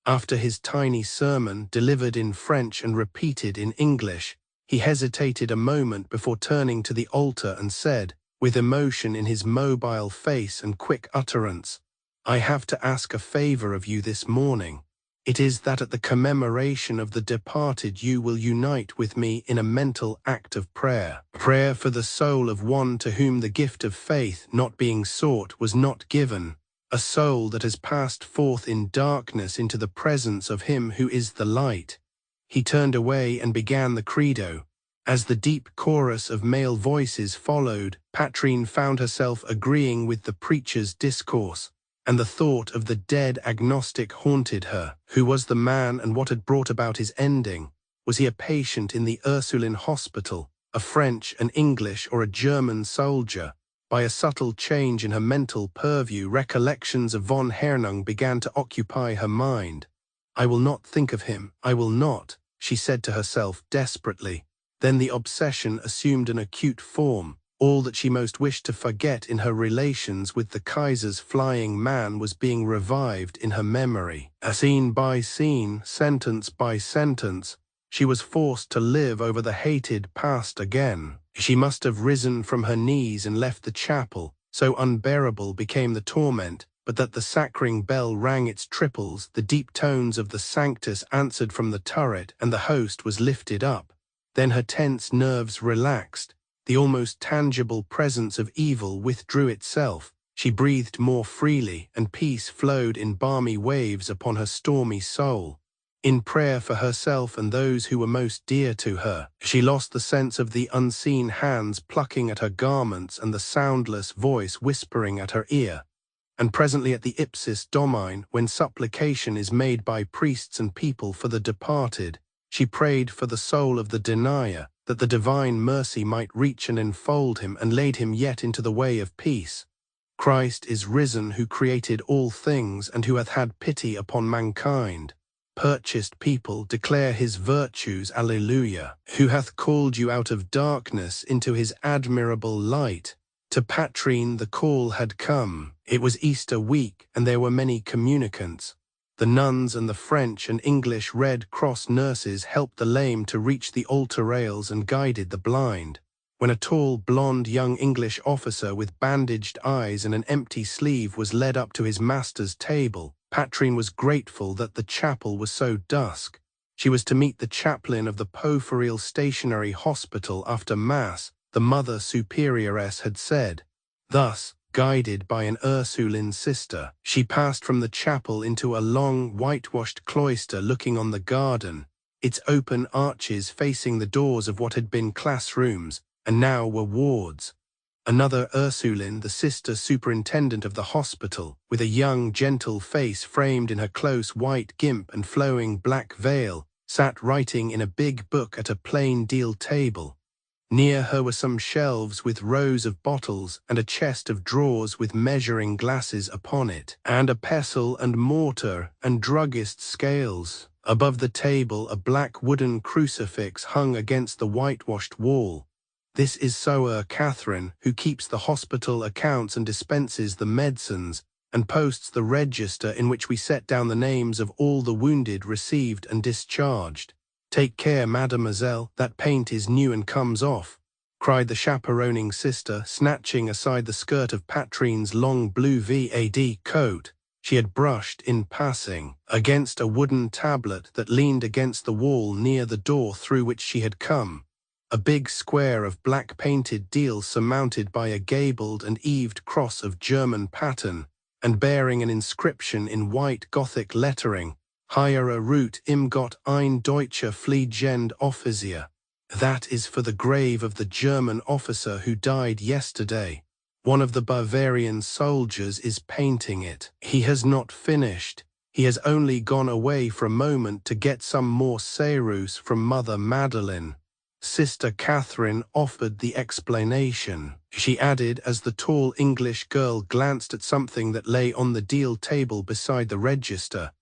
After his tiny sermon, delivered in French and repeated in English, he hesitated a moment before turning to the altar and said, with emotion in his mobile face and quick utterance, "I have to ask a favor of you this morning. It is that at the commemoration of the departed you will unite with me in a mental act of prayer. Prayer for the soul of one to whom the gift of faith, not being sought, was not given, a soul that has passed forth in darkness into the presence of him who is the light." He turned away and began the credo. As the deep chorus of male voices followed, Patrine found herself agreeing with the preacher's discourse, and the thought of the dead agnostic haunted her. Who was the man, and what had brought about his ending? Was he a patient in the Ursuline hospital, a French, an English, or a German soldier? By a subtle change in her mental purview, recollections of von Hernung began to occupy her mind. "I will not think of him, I will not," she said to herself desperately. Then the obsession assumed an acute form. All that she most wished to forget in her relations with the Kaiser's flying man was being revived in her memory. Scene by scene, sentence by sentence, she was forced to live over the hated past again. She must have risen from her knees and left the chapel, so unbearable became the torment, but that the sacring bell rang its triples, the deep tones of the Sanctus answered from the turret, and the host was lifted up. Then her tense nerves relaxed. The almost tangible presence of evil withdrew itself. She breathed more freely, and peace flowed in balmy waves upon her stormy soul. In prayer for herself and those who were most dear to her, she lost the sense of the unseen hands plucking at her garments and the soundless voice whispering at her ear. And presently at the ipsis domine, when supplication is made by priests and people for the departed, she prayed for the soul of the denier, that the divine mercy might reach and enfold him and lead him yet into the way of peace. Christ is risen, who created all things and who hath had pity upon mankind. Purchased people, declare his virtues, Alleluia. Who hath called you out of darkness into his admirable light. To Patrine the call had come. It was Easter week, and there were many communicants. The nuns and the French and English Red Cross nurses helped the lame to reach the altar rails and guided the blind. When a tall, blond young English officer with bandaged eyes and an empty sleeve was led up to his master's table, Patrine was grateful that the chapel was so dusk. She was to meet the chaplain of the Porphyrial Stationary Hospital after Mass, the Mother Superioress had said. Thus, guided by an Ursuline sister, she passed from the chapel into a long, whitewashed cloister looking on the garden, its open arches facing the doors of what had been classrooms, and now were wards. Another Ursuline, the sister superintendent of the hospital, with a young, gentle face framed in her close white gimp and flowing black veil, sat writing in a big book at a plain deal table. Near her were some shelves with rows of bottles and a chest of drawers with measuring glasses upon it, and a pestle and mortar and druggist's scales. Above the table a black wooden crucifix hung against the whitewashed wall. This is Soeur Catherine, who keeps the hospital accounts and dispenses the medicines, and posts the register in which we set down the names of all the wounded received and discharged. "Take care, mademoiselle, that paint is new and comes off," cried the chaperoning sister, snatching aside the skirt of Patrine's long blue VAD coat. She had brushed, in passing, against a wooden tablet that leaned against the wall near the door through which she had come. A big square of black painted deal surmounted by a gabled and eaved cross of German pattern, and bearing an inscription in white Gothic lettering, "Higher Route im Gott ein deutscher Fliegend Offizier." That is for the grave of the German officer who died yesterday. One of the Bavarian soldiers is painting it. He has not finished. He has only gone away for a moment to get some more cerus from Mother Madeline. Sister Catherine offered the explanation. She added as the tall English girl glanced at something that lay on the deal table beside the register.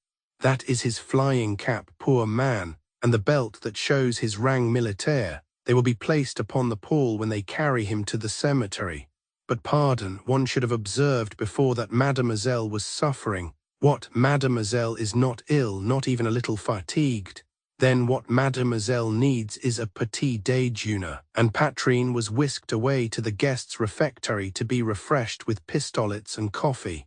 That is his flying cap, poor man, and the belt that shows his rang militaire. They will be placed upon the pall when they carry him to the cemetery. But pardon, one should have observed before that mademoiselle was suffering. What, mademoiselle is not ill, not even a little fatigued? Then what mademoiselle needs is a petit déjeuner, and Patrine was whisked away to the guests' refectory to be refreshed with pistolets and coffee.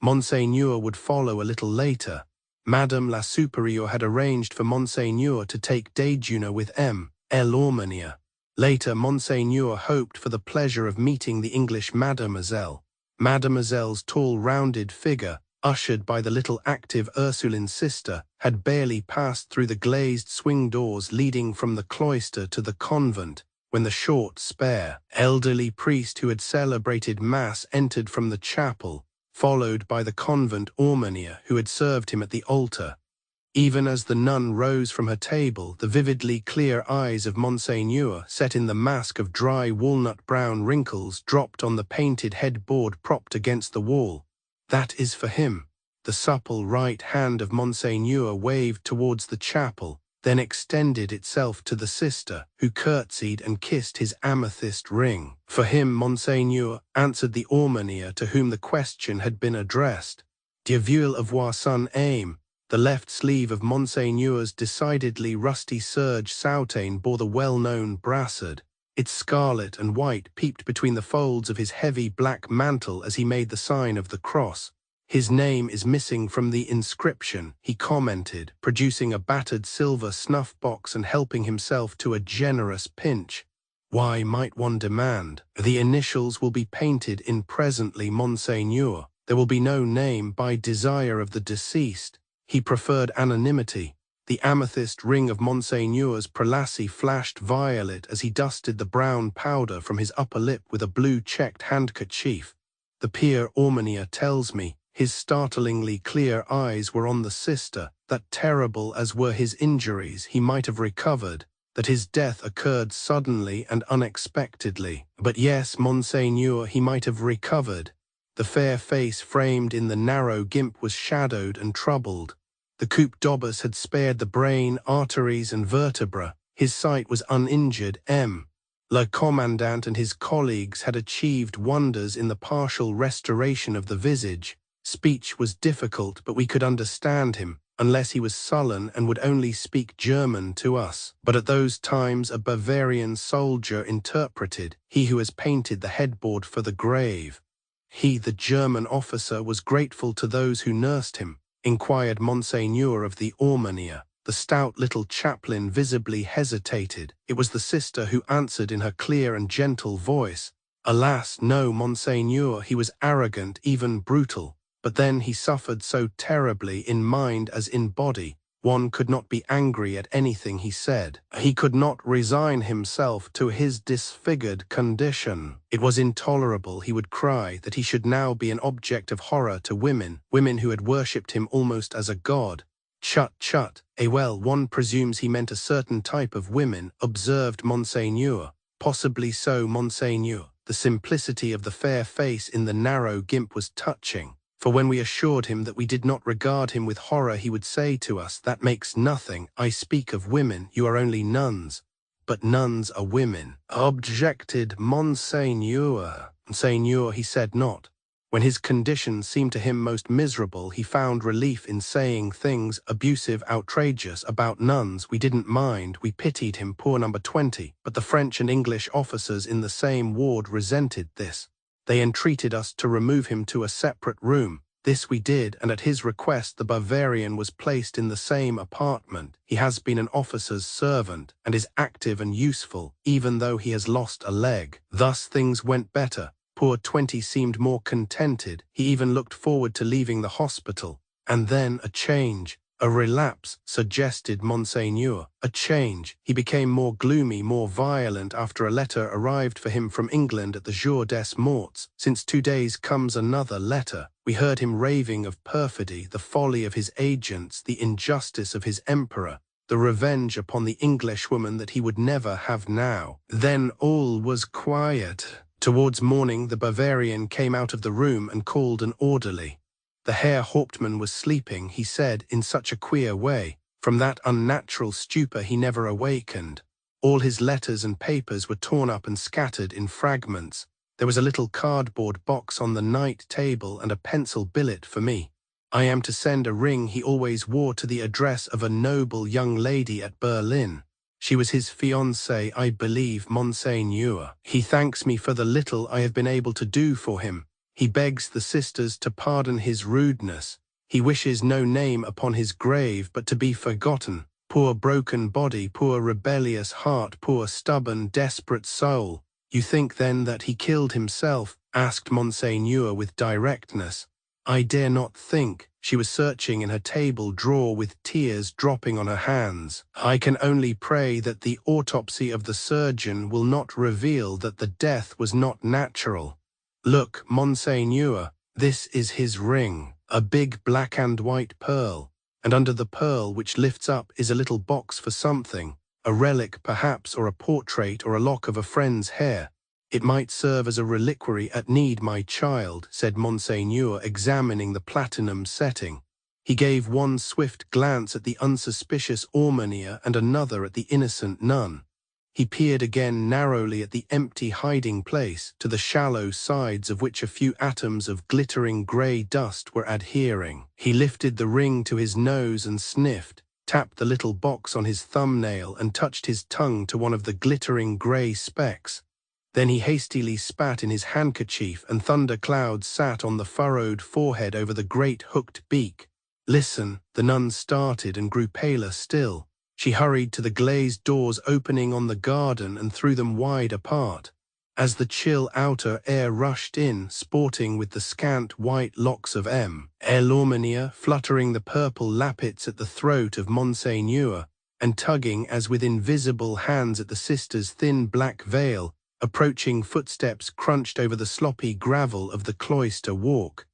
Monseigneur would follow a little later. Madame la Supérieure had arranged for Monseigneur to take déjeuner with l'Aumônière. Later, Monseigneur hoped for the pleasure of meeting the English mademoiselle. Mademoiselle's tall, rounded figure, ushered by the little active Ursuline sister, had barely passed through the glazed swing doors leading from the cloister to the convent, when the short, spare, elderly priest who had celebrated Mass entered from the chapel, followed by the convent aumônière who had served him at the altar. Even as the nun rose from her table, the vividly clear eyes of Monseigneur, set in the mask of dry walnut-brown wrinkles, dropped on the painted headboard propped against the wall. That is for him. The supple right hand of Monseigneur waved towards the chapel, then extended itself to the sister, who curtsied and kissed his amethyst ring. For him, Monseigneur, answered the aumônière to whom the question had been addressed. Dieu veut avoir son âme. The left sleeve of Monseigneur's decidedly rusty serge soutane bore the well-known brassard. Its scarlet and white peeped between the folds of his heavy black mantle as he made the sign of the cross. His name is missing from the inscription, he commented, producing a battered silver snuff-box and helping himself to a generous pinch. Why, might one demand? The initials will be painted in presently, Monseigneur. There will be no name by desire of the deceased. He preferred anonymity. The amethyst ring of Monseigneur's prelacy flashed violet as he dusted the brown powder from his upper lip with a blue checked handkerchief. The Père Aumônière tells me his startlingly clear eyes were on the sister, that terrible as were his injuries he might have recovered, that his death occurred suddenly and unexpectedly. But yes, Monseigneur, he might have recovered. The fair face framed in the narrow gimp was shadowed and troubled. The coupe d'obus had spared the brain, arteries and vertebra. His sight was uninjured. Le Commandant and his colleagues had achieved wonders in the partial restoration of the visage. Speech was difficult, but we could understand him, unless he was sullen and would only speak German to us. But at those times a Bavarian soldier interpreted, he who has painted the headboard for the grave. He, the German officer, was grateful to those who nursed him, inquired Monseigneur of the aumônière. The stout little chaplain visibly hesitated. It was the sister who answered in her clear and gentle voice. Alas, no, Monseigneur, he was arrogant, even brutal. But then he suffered so terribly in mind as in body. One could not be angry at anything he said. He could not resign himself to his disfigured condition. It was intolerable, he would cry, that he should now be an object of horror to women who had worshipped him almost as a god. Chut, chut. Well, one presumes he meant a certain type of women, observed Monseigneur. Possibly so, Monseigneur. The simplicity of the fair face in the narrow gimp was touching. For when we assured him that we did not regard him with horror, he would say to us, "That makes nothing. I speak of women. You are only nuns." "But nuns are women," objected Monseigneur. Monseigneur, he said not. When his condition seemed to him most miserable, he found relief in saying things abusive, outrageous about nuns. We didn't mind. We pitied him, poor number 20. But the French and English officers in the same ward resented this. They entreated us to remove him to a separate room. This we did, and at his request the Bavarian was placed in the same apartment. He has been an officer's servant, and is active and useful, even though he has lost a leg. Thus things went better. Poor 20 seemed more contented. He even looked forward to leaving the hospital. And then a change. A relapse, suggested Monseigneur. A change. He became more gloomy, more violent after a letter arrived for him from England at the Jour des Morts. Since 2 days comes another letter. We heard him raving of perfidy, the folly of his agents, the injustice of his emperor, the revenge upon the Englishwoman that he would never have now. Then all was quiet. Towards morning the Bavarian came out of the room and called an orderly. The Herr Hauptmann was sleeping, he said, in such a queer way. From that unnatural stupor he never awakened. All his letters and papers were torn up and scattered in fragments. There was a little cardboard box on the night table and a pencil billet for me. I am to send a ring he always wore to the address of a noble young lady at Berlin. She was his fiancée, I believe, Monseigneur. He thanks me for the little I have been able to do for him. He begs the sisters to pardon his rudeness. He wishes no name upon his grave but to be forgotten. Poor broken body, poor rebellious heart, poor stubborn, desperate soul. You think then that he killed himself? Asked Monseigneur with directness. I dare not think. She was searching in her table drawer with tears dropping on her hands. I can only pray that the autopsy of the surgeon will not reveal that the death was not natural. Look, Monseigneur, this is his ring, a big black and white pearl, and under the pearl which lifts up is a little box for something, a relic perhaps, or a portrait, or a lock of a friend's hair. It might serve as a reliquary at need, my child, said Monseigneur, examining the platinum setting. He gave one swift glance at the unsuspicious almoner and another at the innocent nun. He peered again narrowly at the empty hiding place, to the shallow sides of which a few atoms of glittering grey dust were adhering. He lifted the ring to his nose and sniffed, tapped the little box on his thumbnail and touched his tongue to one of the glittering grey specks. Then he hastily spat in his handkerchief, and thunderclouds sat on the furrowed forehead over the great hooked beak. Listen, the nun started and grew paler still. She hurried to the glazed doors opening on the garden and threw them wide apart. As the chill outer air rushed in, sporting with the scant white locks of l'Aumônier, fluttering the purple lappets at the throat of Monseigneur, and tugging as with invisible hands at the sister's thin black veil, approaching footsteps crunched over the sloppy gravel of the cloister walk.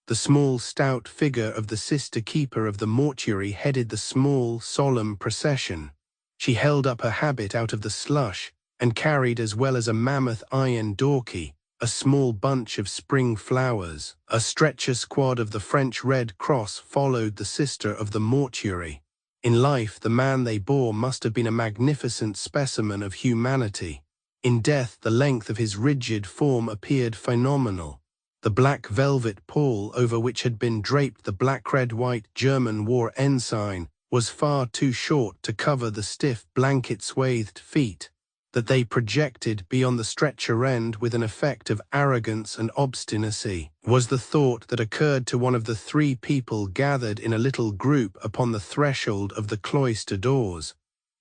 The small, stout figure of the sister keeper of the mortuary headed the small, solemn procession. She held up her habit out of the slush, and carried, as well as a mammoth iron doorkey, a small bunch of spring flowers. A stretcher squad of the French Red Cross followed the sister of the mortuary. In life, the man they bore must have been a magnificent specimen of humanity. In death, the length of his rigid form appeared phenomenal. The black velvet pall over which had been draped the black-red-white German war ensign was far too short to cover the stiff blanket-swathed feet, that they projected beyond the stretcher end with an effect of arrogance and obstinacy, was the thought that occurred to one of the 3 people gathered in a little group upon the threshold of the cloister doors.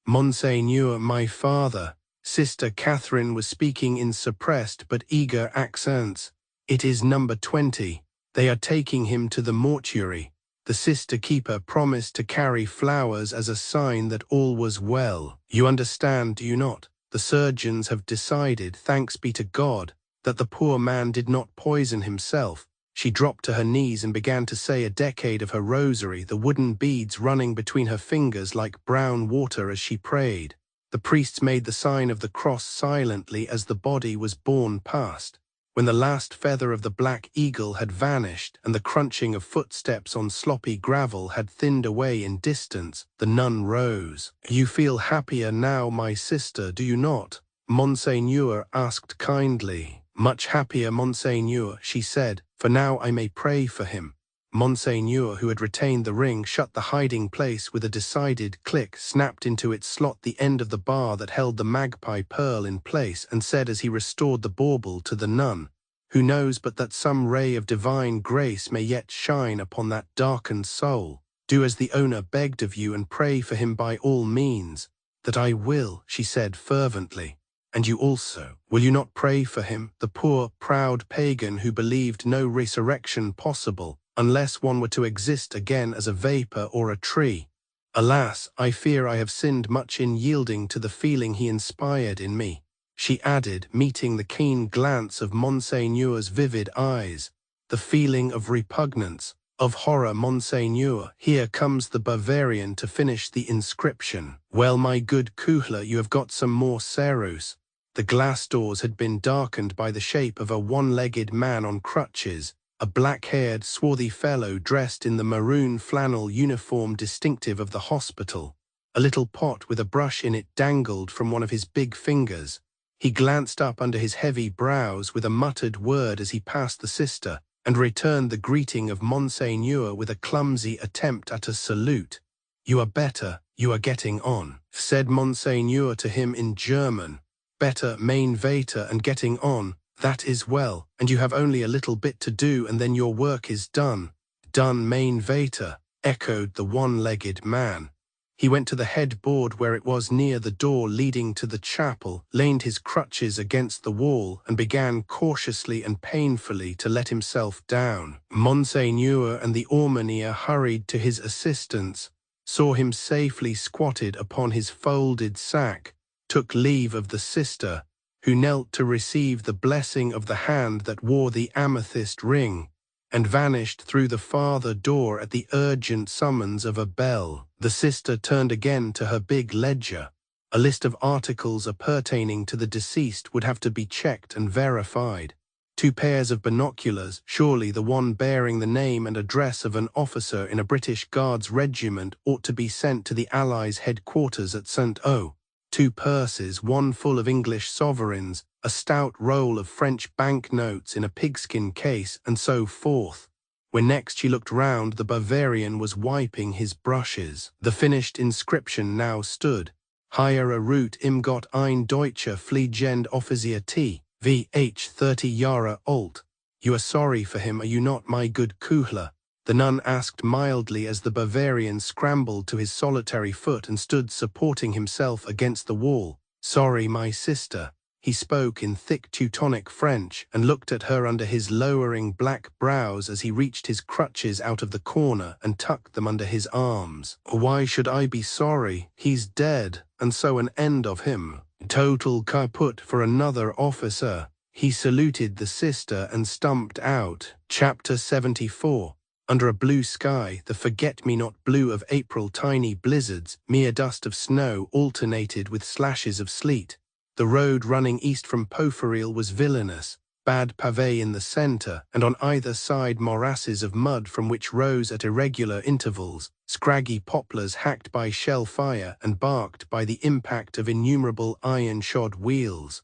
Monseigneur, my father, Sister Catherine was speaking in suppressed but eager accents. It is number 20. They are taking him to the mortuary. The sister keeper promised to carry flowers as a sign that all was well. You understand, do you not? The surgeons have decided, thanks be to God, that the poor man did not poison himself. She dropped to her knees and began to say a decade of her rosary, the wooden beads running between her fingers like brown water as she prayed. The priests made the sign of the cross silently as the body was borne past. When the last feather of the black eagle had vanished and the crunching of footsteps on sloppy gravel had thinned away in distance, the nun rose. You feel happier now, my sister, do you not? Monseigneur asked kindly. Much happier, Monseigneur, she said, for now I may pray for him. Monseigneur, who had retained the ring, shut the hiding place with a decided click, snapped into its slot the end of the bar that held the magpie pearl in place, and said as he restored the bauble to the nun, "Who knows but that some ray of divine grace may yet shine upon that darkened soul? Do as the owner begged of you and pray for him by all means." "That I will," she said fervently. And you also, will you not pray for him, the poor, proud pagan who believed no resurrection possible, unless one were to exist again as a vapor or a tree? Alas, I fear I have sinned much in yielding to the feeling he inspired in me," she added, meeting the keen glance of Monseigneur's vivid eyes. "The feeling of repugnance, of horror, Monseigneur." Here comes the Bavarian to finish the inscription. "Well, my good Kuhler, you have got some more Serus." The glass doors had been darkened by the shape of a one-legged man on crutches, a black-haired, swarthy fellow dressed in the maroon flannel uniform distinctive of the hospital. A little pot with a brush in it dangled from one of his big fingers. He glanced up under his heavy brows with a muttered word as he passed the sister, and returned the greeting of Monseigneur with a clumsy attempt at a salute. "You are better, you are getting on," said Monseigneur to him in German. "Better, mein Vater, and getting on, that is well, and you have only a little bit to do and then your work is done." "Done, mein Vater," echoed the one-legged man. He went to the headboard where it was near the door leading to the chapel, leaned his crutches against the wall, and began cautiously and painfully to let himself down. Monseigneur and the aumônier hurried to his assistance, saw him safely squatted upon his folded sack, took leave of the sister, who knelt to receive the blessing of the hand that wore the amethyst ring, and vanished through the farther door at the urgent summons of a bell. The sister turned again to her big ledger. A list of articles appertaining to the deceased would have to be checked and verified. 2 pairs of binoculars, surely the one bearing the name and address of an officer in a British Guards regiment, ought to be sent to the Allies' headquarters at St. O. 2 purses, one full of English sovereigns, a stout roll of French banknotes in a pigskin case, and so forth. When next she looked round, the Bavarian was wiping his brushes. The finished inscription now stood: "Higher Route im Gott ein Deutscher Fliegend Offizier T. VH 30 Jahre alt." "You are sorry for him, are you not, my good Kuhler?" the nun asked mildly as the Bavarian scrambled to his solitary foot and stood supporting himself against the wall. "Sorry, my sister." He spoke in thick Teutonic French and looked at her under his lowering black brows as he reached his crutches out of the corner and tucked them under his arms. "Why should I be sorry? He's dead, and so an end of him. Total kaput for another officer." He saluted the sister and stumped out. Chapter 74. Under a blue sky, the forget-me-not blue of April, tiny blizzards, mere dust of snow alternated with slashes of sleet. The road running east from Poferil was villainous, bad pavé in the centre, and on either side morasses of mud from which rose at irregular intervals, scraggy poplars hacked by shell fire and barked by the impact of innumerable iron-shod wheels.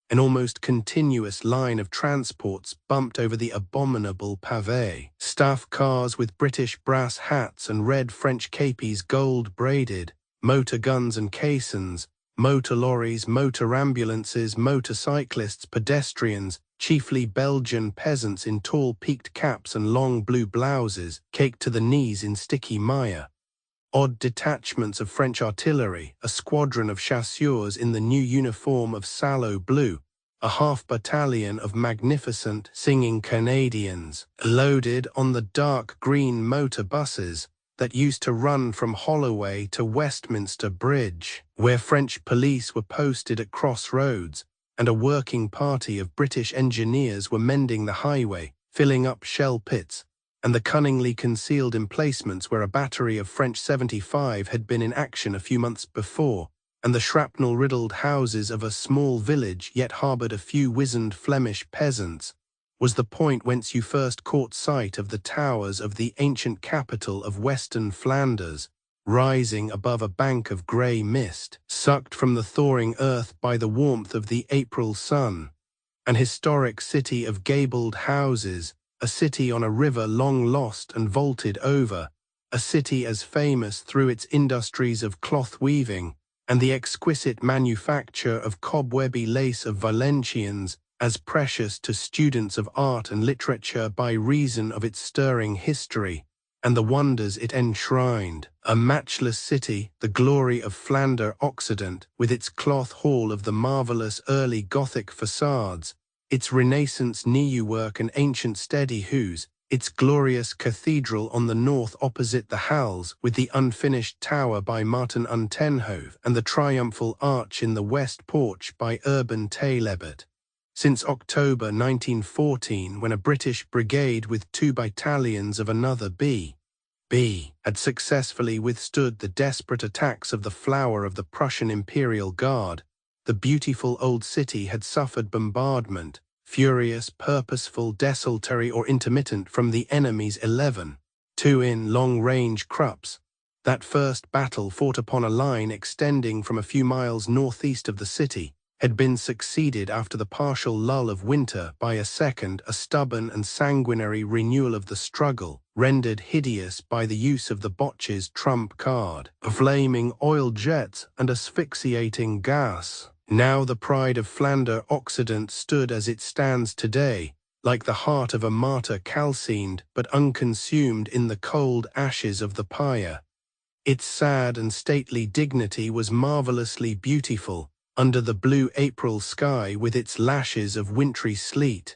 An almost continuous line of transports bumped over the abominable pavé. Staff cars with British brass hats and red French capes gold-braided, motor guns and caissons, motor lorries, motor ambulances, motorcyclists, pedestrians, chiefly Belgian peasants in tall peaked caps and long blue blouses, caked to the knees in sticky mire. Odd detachments of French artillery, a squadron of chasseurs in the new uniform of sallow blue, a half-battalion of magnificent, singing Canadians, loaded on the dark green motor buses that used to run from Holloway to Westminster Bridge, where French police were posted at crossroads, and a working party of British engineers were mending the highway, filling up shell pits, and the cunningly concealed emplacements where a battery of French 75 had been in action a few months before, and the shrapnel-riddled houses of a small village yet harboured a few wizened Flemish peasants, was the point whence you first caught sight of the towers of the ancient capital of Western Flanders, rising above a bank of grey mist, sucked from the thawing earth by the warmth of the April sun. An historic city of gabled houses, a city on a river long lost and vaulted over, a city as famous through its industries of cloth weaving and the exquisite manufacture of cobwebby lace of Valencians, as precious to students of art and literature by reason of its stirring history, and the wonders it enshrined. A matchless city, the glory of Flanders Occident, with its cloth hall of the marvelous early Gothic facades, its Renaissance needlework and ancient steady hues, its glorious cathedral on the north opposite the Halles, with the unfinished tower by Martin Untenhove and the triumphal arch in the west porch by Urban Tailebert. Since October 1914, when a British brigade with 2 battalions of another B had successfully withstood the desperate attacks of the flower of the Prussian Imperial Guard, the beautiful old city had suffered bombardment, furious, purposeful, desultory or intermittent, from the enemy's 11 2-in long-range Krupps. That first battle, fought upon a line extending from a few miles northeast of the city, had been succeeded after the partial lull of winter by a second, a stubborn and sanguinary renewal of the struggle, rendered hideous by the use of the Boche's trump card, flaming oil jets and asphyxiating gas. Now the pride of Flanders Occident stood as it stands today, like the heart of a martyr calcined but unconsumed in the cold ashes of the pyre. Its sad and stately dignity was marvelously beautiful, under the blue April sky with its lashes of wintry sleet.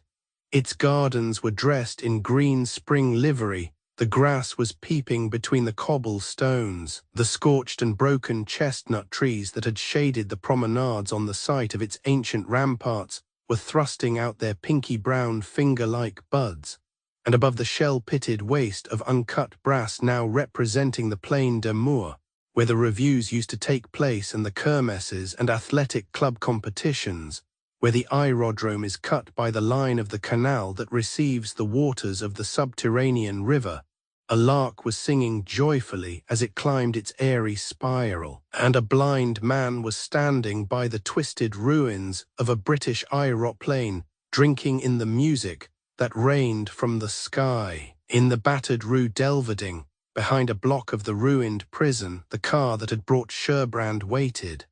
Its gardens were dressed in green spring livery, the grass was peeping between the cobble-stones, the scorched and broken chestnut trees that had shaded the promenades on the site of its ancient ramparts were thrusting out their pinky-brown finger-like buds, and above the shell-pitted waste of uncut brass now representing the Plain d'Amour, where the reviews used to take place and the kermesses and athletic club competitions, where the aerodrome is cut by the line of the canal that receives the waters of the subterranean river, a lark was singing joyfully as it climbed its airy spiral, and a blind man was standing by the twisted ruins of a British aeroplane, drinking in the music that rained from the sky. In the battered Rue Delverding, behind a block of the ruined prison, the car that had brought Sherbrand waited.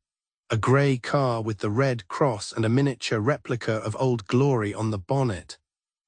A grey car with the Red Cross and a miniature replica of Old Glory on the bonnet.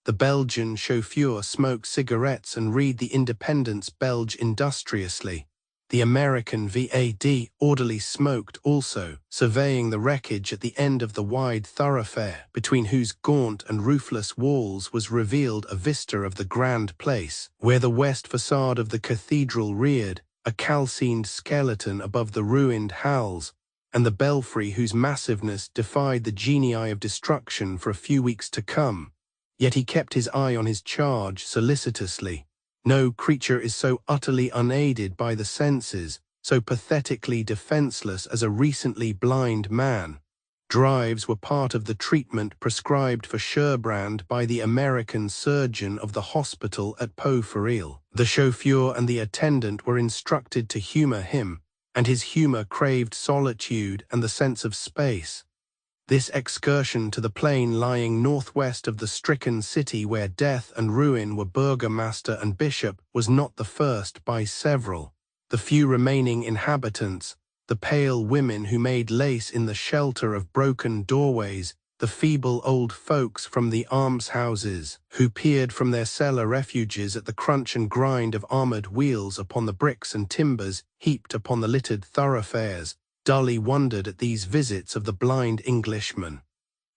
The Belgian chauffeur smoked cigarettes and read the Independence Belge industriously. The American VAD orderly smoked also, surveying the wreckage at the end of the wide thoroughfare, between whose gaunt and roofless walls was revealed a vista of the Grand Place, where the west facade of the cathedral reared, a calcined skeleton above the ruined Halles, and the belfry whose massiveness defied the genii of destruction for a few weeks to come. Yet he kept his eye on his charge solicitously. No creature is so utterly unaided by the senses, so pathetically defenseless as a recently blind man. Drives were part of the treatment prescribed for Sherbrand by the American surgeon of the hospital at Pau-Ferril. The chauffeur and the attendant were instructed to humor him, and his humor craved solitude and the sense of space. This excursion to the plain lying northwest of the stricken city where death and ruin were burgomaster and bishop was not the first by several. The few remaining inhabitants, the pale women who made lace in the shelter of broken doorways, the feeble old folks from the almshouses, who peered from their cellar refuges at the crunch and grind of armored wheels upon the bricks and timbers heaped upon the littered thoroughfares, dully wondered at these visits of the blind Englishman.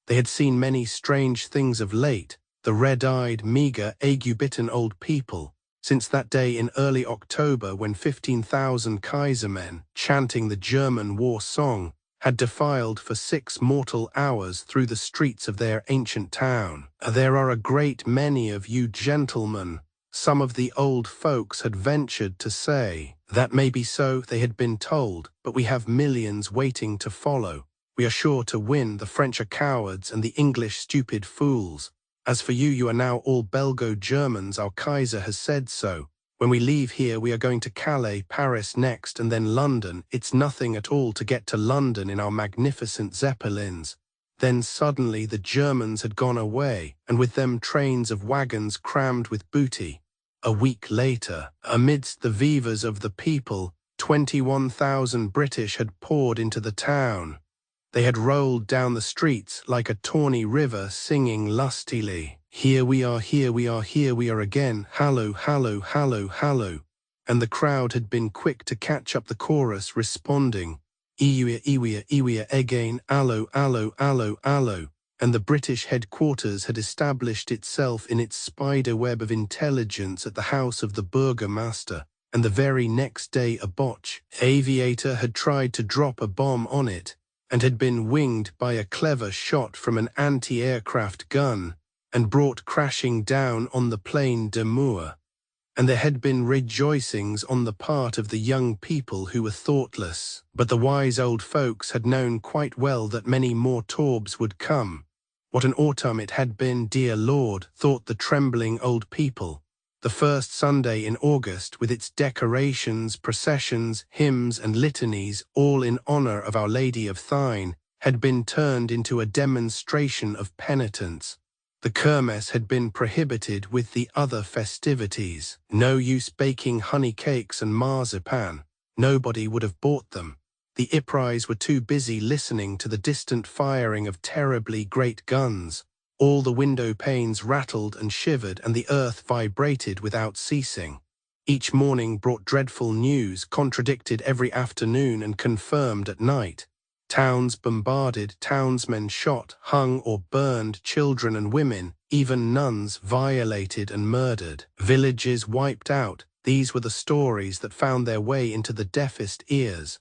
They had seen many strange things of late, the red-eyed, meagre, ague-bitten old people, since that day in early October when 15,000 Kaisermen, chanting the German war song, had defiled for 6 mortal hours through the streets of their ancient town. "There are a great many of you gentlemen," some of the old folks had ventured to say. "That may be so," they had been told, "but we have millions waiting to follow. We are sure to win. The French are cowards and the English stupid fools. As for you, you are now all Belgo-Germans. Our Kaiser has said so. When we leave here, we are going to Calais, Paris next, and then London. It's nothing at all to get to London in our magnificent Zeppelins." Then suddenly the Germans had gone away, and with them trains of wagons crammed with booty. A week later, amidst the vivas of the people, 21,000 British had poured into the town. They had rolled down the streets like a tawny river, singing lustily. Here we are, here we are, here we are again, hallo, hallo, hallo, hallo. And the crowd had been quick to catch up the chorus, responding, Iwia, Iwia, Iwia again, allo, allo, allo, allo. And the British headquarters had established itself in its spider web of intelligence at the house of the Burgomaster, and the very next day a Boche aviator had tried to drop a bomb on it, and had been winged by a clever shot from an anti-aircraft gun, and brought crashing down on the Plain de Moor. And there had been rejoicings on the part of the young people who were thoughtless, but the wise old folks had known quite well that many more Torbs would come. What an autumn it had been, dear Lord, thought the trembling old people. The first Sunday in August, with its decorations, processions, hymns and litanies, all in honour of Our Lady of Thine, had been turned into a demonstration of penitence. The kermesse had been prohibited with the other festivities. No use baking honey cakes and marzipan. Nobody would have bought them. The Ypres were too busy listening to the distant firing of terribly great guns. All the window panes rattled and shivered, and the earth vibrated without ceasing. Each morning brought dreadful news, contradicted every afternoon and confirmed at night. Towns bombarded, townsmen shot, hung or burned, children and women, even nuns violated and murdered. Villages wiped out. These were the stories that found their way into the deafest ears.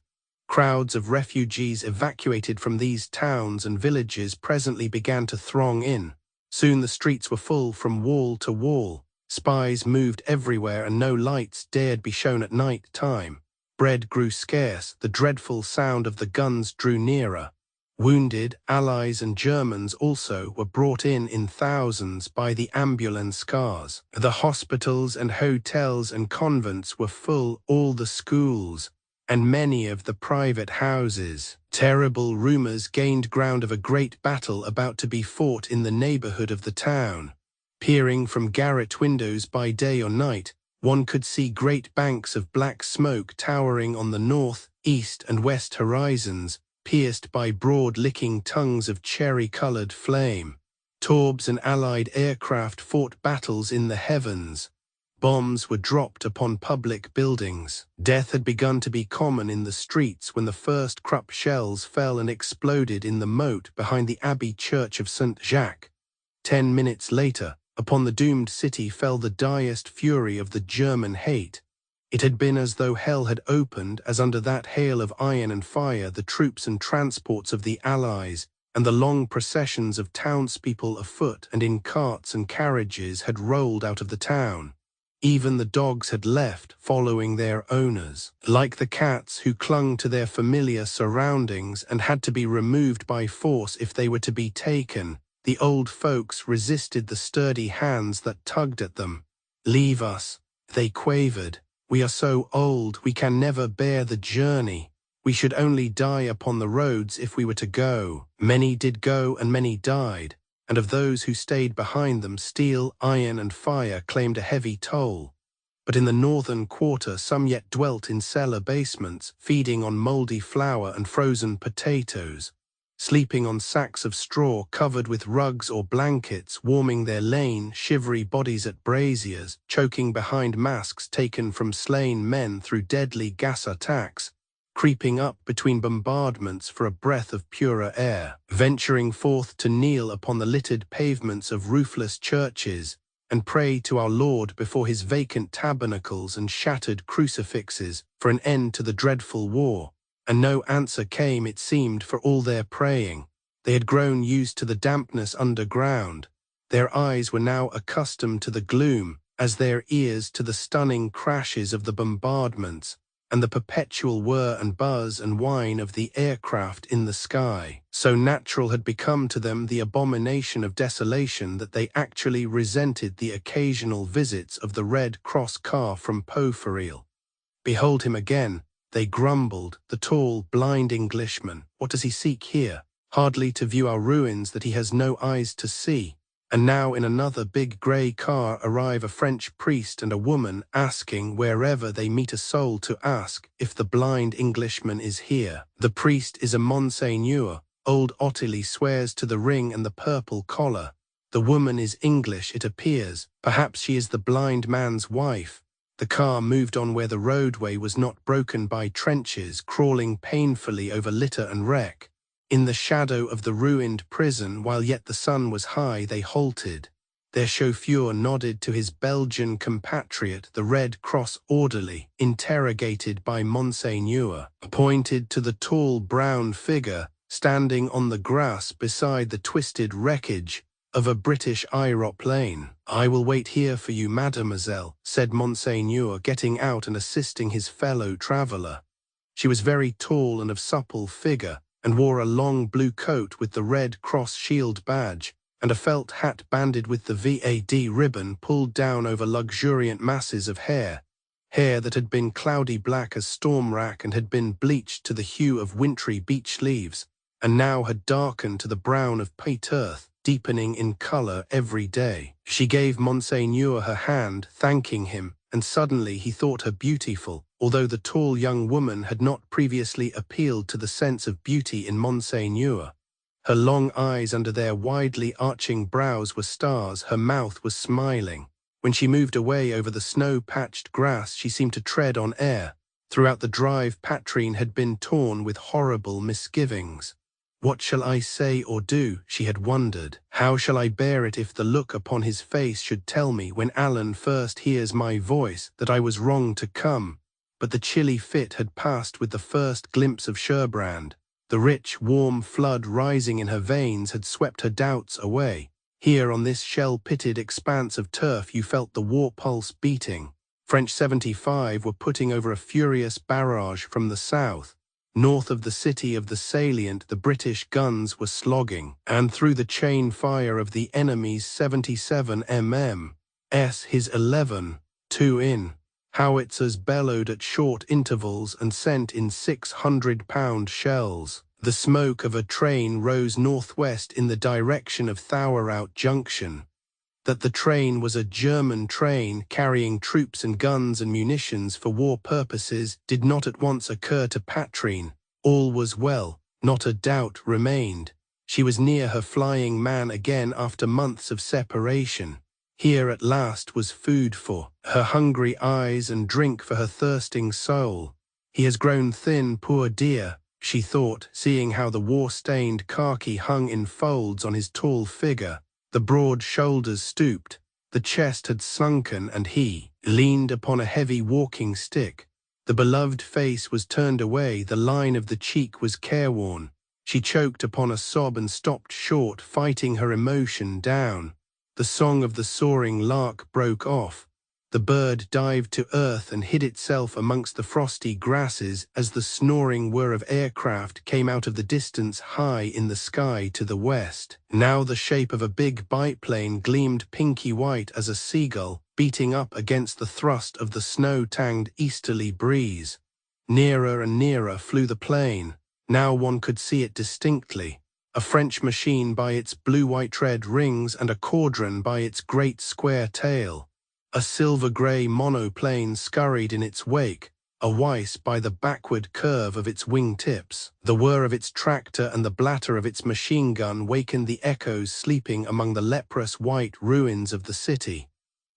Crowds of refugees evacuated from these towns and villages presently began to throng in. Soon the streets were full from wall to wall. Spies moved everywhere, and no lights dared be shown at night time. Bread grew scarce, the dreadful sound of the guns drew nearer. Wounded, Allies and Germans also, were brought in thousands by the ambulance cars. The hospitals and hotels and convents were full, all the schools, and many of the private houses. Terrible rumours gained ground of a great battle about to be fought in the neighbourhood of the town. Peering from garret windows by day or night, one could see great banks of black smoke towering on the north, east and west horizons, pierced by broad licking tongues of cherry-coloured flame. Torbs and Allied aircraft fought battles in the heavens. Bombs were dropped upon public buildings. Death had begun to be common in the streets when the first Krupp shells fell and exploded in the moat behind the Abbey Church of St. Jacques. 10 minutes later, upon the doomed city fell the diest fury of the German hate. It had been as though hell had opened, as under that hail of iron and fire the troops and transports of the Allies, and the long processions of townspeople afoot and in carts and carriages had rolled out of the town. Even the dogs had left, following their owners. Like the cats who clung to their familiar surroundings and had to be removed by force if they were to be taken, the old folks resisted the sturdy hands that tugged at them. "Leave us," they quavered. "We are so old, we can never bear the journey. We should only die upon the roads if we were to go." Many did go and many died, and of those who stayed behind them steel, iron and fire claimed a heavy toll. But in the northern quarter some yet dwelt in cellar basements, feeding on mouldy flour and frozen potatoes, sleeping on sacks of straw covered with rugs or blankets, warming their lean, shivery bodies at braziers, choking behind masks taken from slain men through deadly gas attacks, creeping up between bombardments for a breath of purer air, venturing forth to kneel upon the littered pavements of roofless churches and pray to our Lord before his vacant tabernacles and shattered crucifixes for an end to the dreadful war. And no answer came, it seemed, for all their praying. They had grown used to the dampness underground. Their eyes were now accustomed to the gloom, as their ears to the stunning crashes of the bombardments, and the perpetual whir and buzz and whine of the aircraft in the sky. So natural had become to them the abomination of desolation that they actually resented the occasional visits of the Red Cross car from Poferil. "Behold him again," they grumbled, "the tall, blind Englishman. What does he seek here? Hardly to view our ruins that he has no eyes to see." And now in another big grey car arrive a French priest and a woman, asking, wherever they meet a soul to ask, if the blind Englishman is here. The priest is a Monseigneur. Old Ottilie swears to the ring and the purple collar. The woman is English, it appears. Perhaps she is the blind man's wife. The car moved on where the roadway was not broken by trenches, crawling painfully over litter and wreck. In the shadow of the ruined prison, while yet the sun was high, they halted. Their chauffeur nodded to his Belgian compatriot, the Red Cross orderly, interrogated by Monseigneur, pointed to the tall brown figure standing on the grass beside the twisted wreckage of a British aeroplane. "I will wait here for you, mademoiselle," said Monseigneur, getting out and assisting his fellow traveller. She was very tall and of supple figure, and wore a long blue coat with the Red Cross shield badge, and a felt hat banded with the VAD ribbon pulled down over luxuriant masses of hair that had been cloudy black as storm wrack and had been bleached to the hue of wintry beech leaves, and now had darkened to the brown of peat earth, deepening in colour every day. She gave Monseigneur her hand, thanking him, and suddenly he thought her beautiful, although the tall young woman had not previously appealed to the sense of beauty in Monseigneur. Her long eyes under their widely arching brows were stars, her mouth was smiling. When she moved away over the snow-patched grass, she seemed to tread on air. Throughout the drive, Patrine had been torn with horrible misgivings. What shall I say or do, she had wondered. How shall I bear it if the look upon his face should tell me, when Alan first hears my voice, that I was wrong to come? But the chilly fit had passed with the first glimpse of Sherbrand. The rich, warm flood rising in her veins had swept her doubts away. Here on this shell-pitted expanse of turf you felt the war pulse beating. French 75 were putting over a furious barrage from the south. North of the city of the salient, the British guns were slogging, and through the chain fire of the enemy's 77 mm, his 11, 2-in, howitzers bellowed at short intervals and sent in 600-pound shells. The smoke of a train rose northwest in the direction of Thouaraut Junction. That the train was a German train carrying troops and guns and munitions for war purposes did not at once occur to Patrine. All was well, not a doubt remained. She was near her flying man again after months of separation. Here at last was food for her hungry eyes and drink for her thirsting soul. He has grown thin, poor dear, she thought, seeing how the war-stained khaki hung in folds on his tall figure. The broad shoulders stooped, the chest had sunken, and he leaned upon a heavy walking stick. The beloved face was turned away, the line of the cheek was careworn. She choked upon a sob and stopped short, fighting her emotion down. The song of the soaring lark broke off. The bird dived to earth and hid itself amongst the frosty grasses as the snoring whir of aircraft came out of the distance high in the sky to the west. Now the shape of a big biplane gleamed pinky white as a seagull, beating up against the thrust of the snow-tanged easterly breeze. Nearer and nearer flew the plane. Now one could see it distinctly. A French machine by its blue-white red rings and a quadron by its great square tail. A silver-grey monoplane scurried in its wake, a Weiss by the backward curve of its wing-tips. The whir of its tractor and the blatter of its machine gun wakened the echoes sleeping among the leprous white ruins of the city.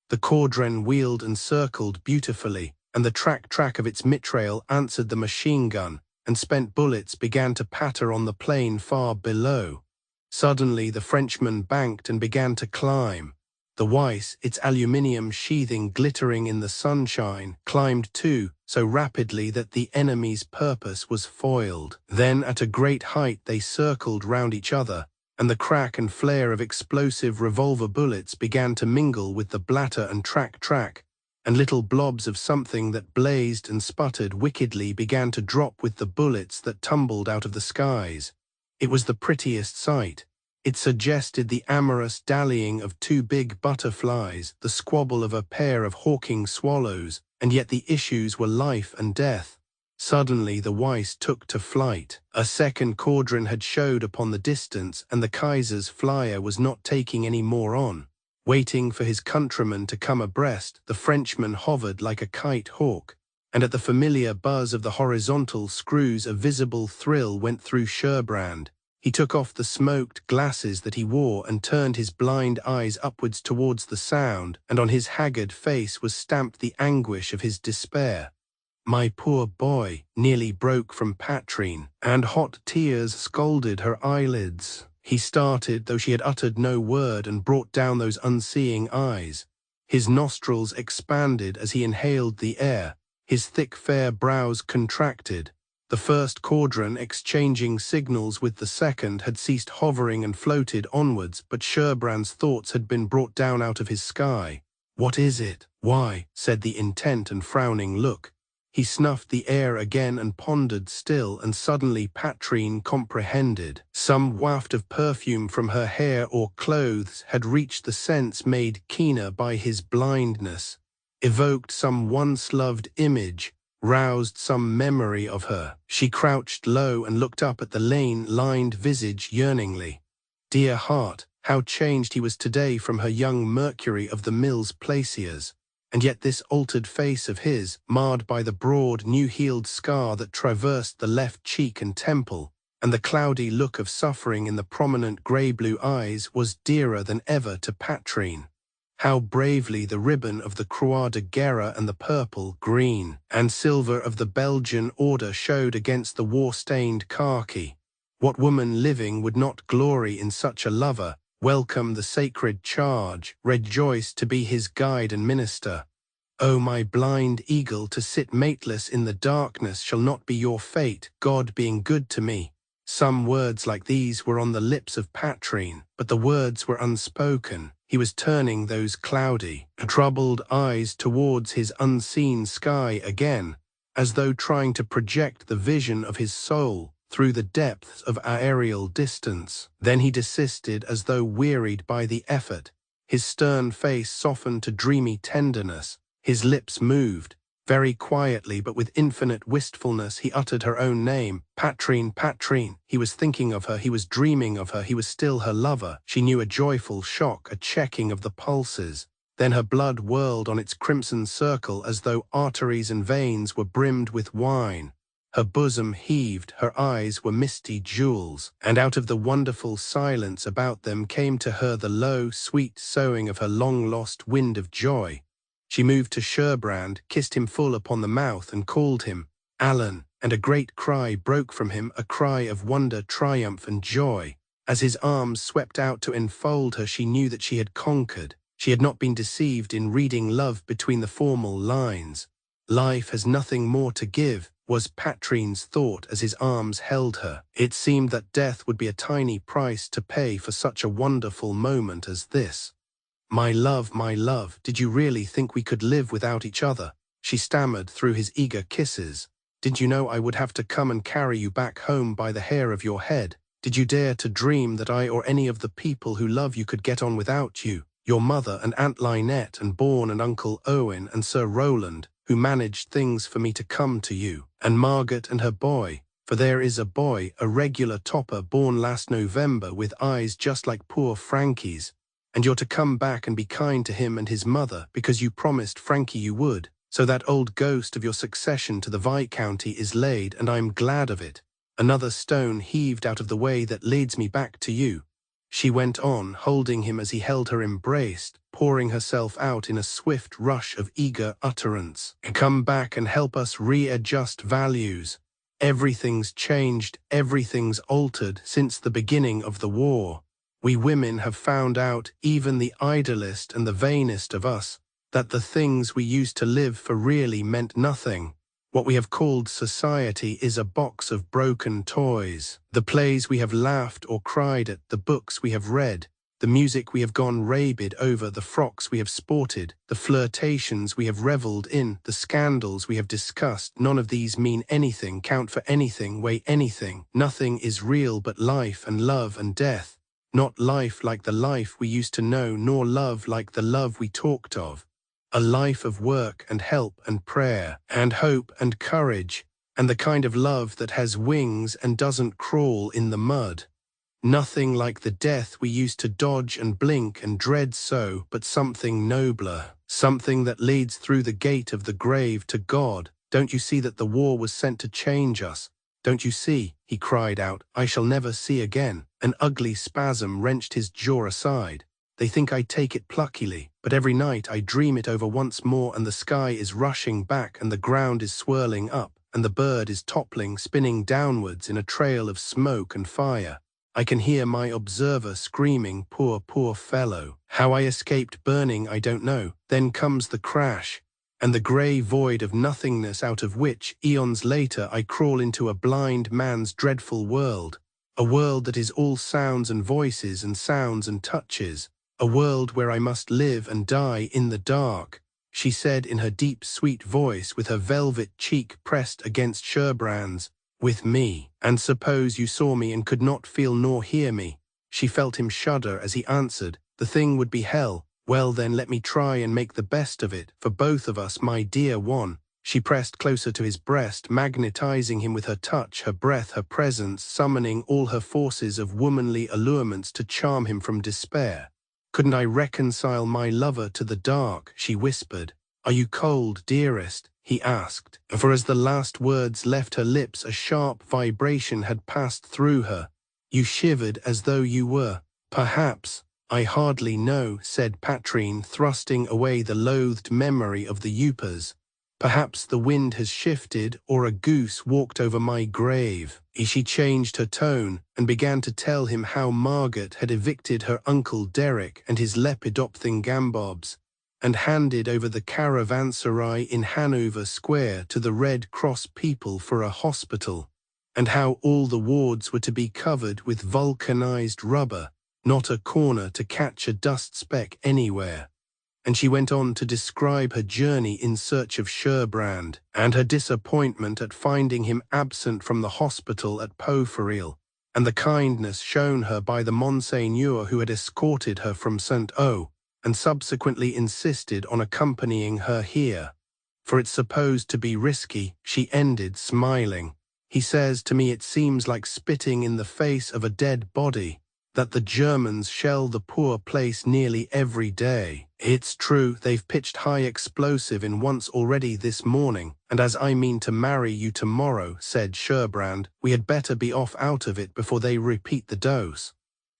The quadron wheeled and circled beautifully, and the track of its mitraille answered the machine gun, and spent bullets began to patter on the plain far below. Suddenly the Frenchman banked and began to climb. The Weiss, its aluminium sheathing glittering in the sunshine, climbed too, so rapidly that the enemy's purpose was foiled. Then at a great height they circled round each other, and the crack and flare of explosive revolver bullets began to mingle with the blatter and track, and little blobs of something that blazed and sputtered wickedly began to drop with the bullets that tumbled out of the skies. It was the prettiest sight. It suggested the amorous dallying of two big butterflies, the squabble of a pair of hawking swallows, and yet the issues were life and death. Suddenly the Weiss took to flight. A second quadron had showed upon the distance, and the Kaiser's flyer was not taking any more on. Waiting for his countryman to come abreast, the Frenchman hovered like a kite hawk, and at the familiar buzz of the horizontal screws a visible thrill went through Sherbrand. He took off the smoked glasses that he wore and turned his blind eyes upwards towards the sound, and on his haggard face was stamped the anguish of his despair. "My poor boy," nearly broke from Patrine, and hot tears scalded her eyelids. He started, though she had uttered no word, and brought down those unseeing eyes. His nostrils expanded as he inhaled the air. His thick fair brows contracted. The first quadrant, exchanging signals with the second, had ceased hovering and floated onwards, but Sherbrand's thoughts had been brought down out of his sky. "What is it? Why?" said the intent and frowning look. He snuffed the air again and pondered still, and suddenly Patrine comprehended. Some waft of perfume from her hair or clothes had reached the sense made keener by his blindness, evoked some once-loved image, roused some memory of her. She crouched low and looked up at the lined visage yearningly. Dear heart, how changed he was today from her young Mercury of the Mills Placiers. And yet this altered face of his, marred by the broad, new-healed scar that traversed the left cheek and temple, and the cloudy look of suffering in the prominent grey-blue eyes, was dearer than ever to Patrine. How bravely the ribbon of the Croix de Guerre and the purple, green, and silver of the Belgian Order showed against the war-stained khaki. What woman living would not glory in such a lover, welcome the sacred charge, rejoice to be his guide and minister? "O my blind eagle, to sit mateless in the darkness shall not be your fate, God being good to me." Some words like these were on the lips of Patrine, but the words were unspoken. He was turning those cloudy, troubled eyes towards his unseen sky again, as though trying to project the vision of his soul through the depths of aerial distance. Then he desisted as though wearied by the effort. His stern face softened to dreamy tenderness. His lips moved. Very quietly but with infinite wistfulness he uttered her own name. Patrine, Patrine. He was thinking of her, he was dreaming of her, he was still her lover. She knew a joyful shock, a checking of the pulses. Then her blood whirled on its crimson circle as though arteries and veins were brimmed with wine. Her bosom heaved, her eyes were misty jewels, and out of the wonderful silence about them came to her the low, sweet soughing of her long-lost wind of joy. She moved to Sherbrand, kissed him full upon the mouth, and called him Alan, and a great cry broke from him, a cry of wonder, triumph, and joy. As his arms swept out to enfold her, she knew that she had conquered. She had not been deceived in reading love between the formal lines. Life has nothing more to give, was Patrine's thought as his arms held her. It seemed that death would be a tiny price to pay for such a wonderful moment as this. My love, did you really think we could live without each other?" she stammered through his eager kisses. "Did you know I would have to come and carry you back home by the hair of your head? Did you dare to dream that I or any of the people who love you could get on without you? Your mother and Aunt Lynette and Bourne and Uncle Owen and Sir Rowland, who managed things for me to come to you, and Margaret and her boy, for there is a boy, a regular topper born last November with eyes just like poor Frankie's, and you're to come back and be kind to him and his mother because you promised Frankie you would, so that old ghost of your succession to the Viscounty is laid, and I'm glad of it. Another stone heaved out of the way that leads me back to you." She went on, holding him as he held her embraced, pouring herself out in a swift rush of eager utterance. "Come back and help us readjust values. Everything's changed, everything's altered since the beginning of the war. We women have found out, even the idlest and the vainest of us, that the things we used to live for really meant nothing. What we have called society is a box of broken toys. The plays we have laughed or cried at, the books we have read, the music we have gone rabid over, the frocks we have sported, the flirtations we have revelled in, the scandals we have discussed, none of these mean anything, count for anything, weigh anything. Nothing is real but life and love and death. Not life like the life we used to know, nor love like the love we talked of. A life of work and help and prayer and hope and courage, and the kind of love that has wings and doesn't crawl in the mud. Nothing like the death we used to dodge and blink and dread so, but something nobler, something that leads through the gate of the grave to God. Don't you see that the war was sent to change us? Don't you see, he cried out, I shall never see again. An ugly spasm wrenched his jaw aside. They think I take it pluckily, but every night I dream it over once more, and the sky is rushing back, and the ground is swirling up, and the bird is toppling, spinning downwards in a trail of smoke and fire. I can hear my observer screaming, poor, poor fellow. How I escaped burning I don't know. Then comes the crash, and the grey void of nothingness out of which, eons later, I crawl into a blind man's dreadful world. A world that is all sounds and voices and sounds and touches. A world where I must live and die in the dark, she said in her deep, sweet voice, with her velvet cheek pressed against Sherbrand's. With me. And suppose you saw me and could not feel nor hear me. She felt him shudder as he answered, the thing would be hell. Well then, let me try and make the best of it, for both of us, my dear one. She pressed closer to his breast, magnetizing him with her touch, her breath, her presence, summoning all her forces of womanly allurements to charm him from despair. Couldn't I reconcile my lover to the dark? She whispered. Are you cold, dearest? He asked, for as the last words left her lips, a sharp vibration had passed through her. You shivered as though you were. Perhaps. I hardly know, said Patrine, thrusting away the loathed memory of the Upas. Perhaps the wind has shifted, or a goose walked over my grave. She changed her tone, and began to tell him how Margaret had evicted her uncle Derek and his Lepidopthingambobs, and handed over the caravanserai in Hanover Square to the Red Cross people for a hospital, and how all the wards were to be covered with vulcanized rubber, not a corner to catch a dust speck anywhere. And she went on to describe her journey in search of Sherbrand, and her disappointment at finding him absent from the hospital at Poferil, and the kindness shown her by the Monseigneur who had escorted her from St. O, and subsequently insisted on accompanying her here. For it's supposed to be risky, she ended, smiling. He says to me it seems like spitting in the face of a dead body, that the Germans shell the poor place nearly every day. It's true, they've pitched high explosive in once already this morning, and as I mean to marry you tomorrow, said Sherbrand, we had better be off out of it before they repeat the dose.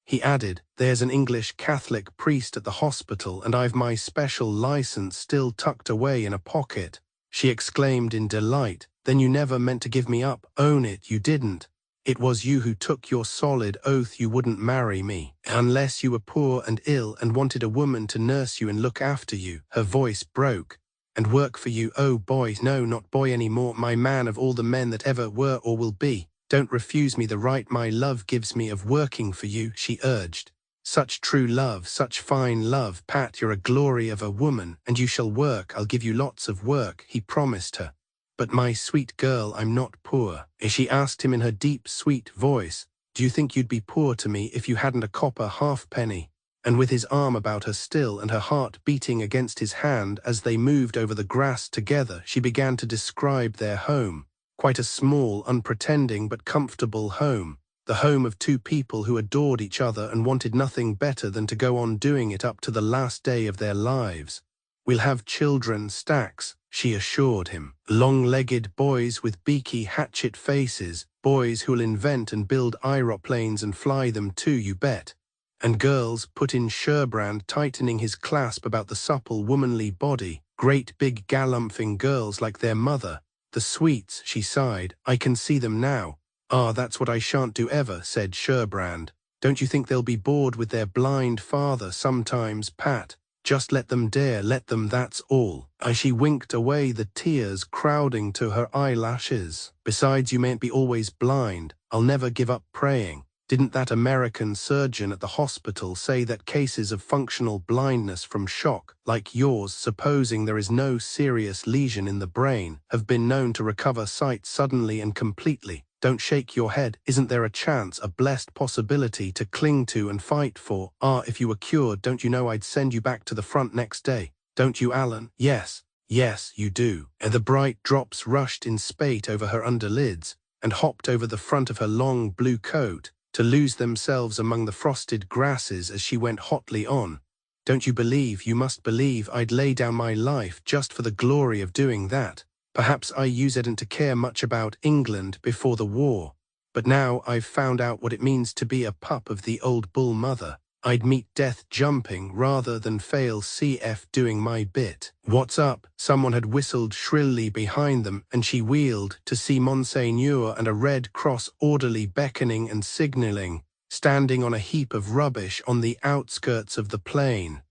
He added, there's an English Catholic priest at the hospital, and I've my special license still tucked away in a pocket. She exclaimed in delight, then you never meant to give me up, own it, you didn't. It was you who took your solid oath you wouldn't marry me, unless you were poor and ill and wanted a woman to nurse you and look after you. Her voice broke. And work for you, oh boy, no, not boy anymore, my man of all the men that ever were or will be. Don't refuse me the right my love gives me of working for you, she urged. Such true love, such fine love, Pat, you're a glory of a woman, and you shall work, I'll give you lots of work, he promised her. But my sweet girl, I'm not poor. She asked him in her deep, sweet voice, do you think you'd be poor to me if you hadn't a copper halfpenny? And with his arm about her still and her heart beating against his hand as they moved over the grass together, she began to describe their home. Quite a small, unpretending but comfortable home. The home of two people who adored each other and wanted nothing better than to go on doing it up to the last day of their lives. We'll have children, Stacks, she assured him. Long-legged boys with beaky hatchet faces, boys who'll invent and build aeroplanes and fly them too, you bet. And girls, put in Sherbrand, tightening his clasp about the supple, womanly body, great big galumphing girls like their mother. The sweets, she sighed, I can see them now. Ah, that's what I shan't do ever, said Sherbrand. Don't you think they'll be bored with their blind father sometimes, Pat? Just let them dare, let them, that's all. As she winked away, the tears crowding to her eyelashes. Besides, you mayn't be always blind. I'll never give up praying. Didn't that American surgeon at the hospital say that cases of functional blindness from shock, like yours, supposing there is no serious lesion in the brain, have been known to recover sight suddenly and completely? Don't shake your head. Isn't there a chance, a blessed possibility to cling to and fight for? Ah, if you were cured, don't you know I'd send you back to the front next day? Don't you, Alan? Yes, yes, you do. And the bright drops rushed in spate over her underlids and hopped over the front of her long blue coat to lose themselves among the frosted grasses as she went hotly on. Don't you believe, you must believe, I'd lay down my life just for the glory of doing that. Perhaps I didn't to care much about England before the war, but now I've found out what it means to be a pup of the old bull mother. I'd meet death jumping rather than fail CF doing my bit. What's up? Someone had whistled shrilly behind them, and she wheeled to see Monseigneur and a Red Cross orderly beckoning and signalling, standing on a heap of rubbish on the outskirts of the plain.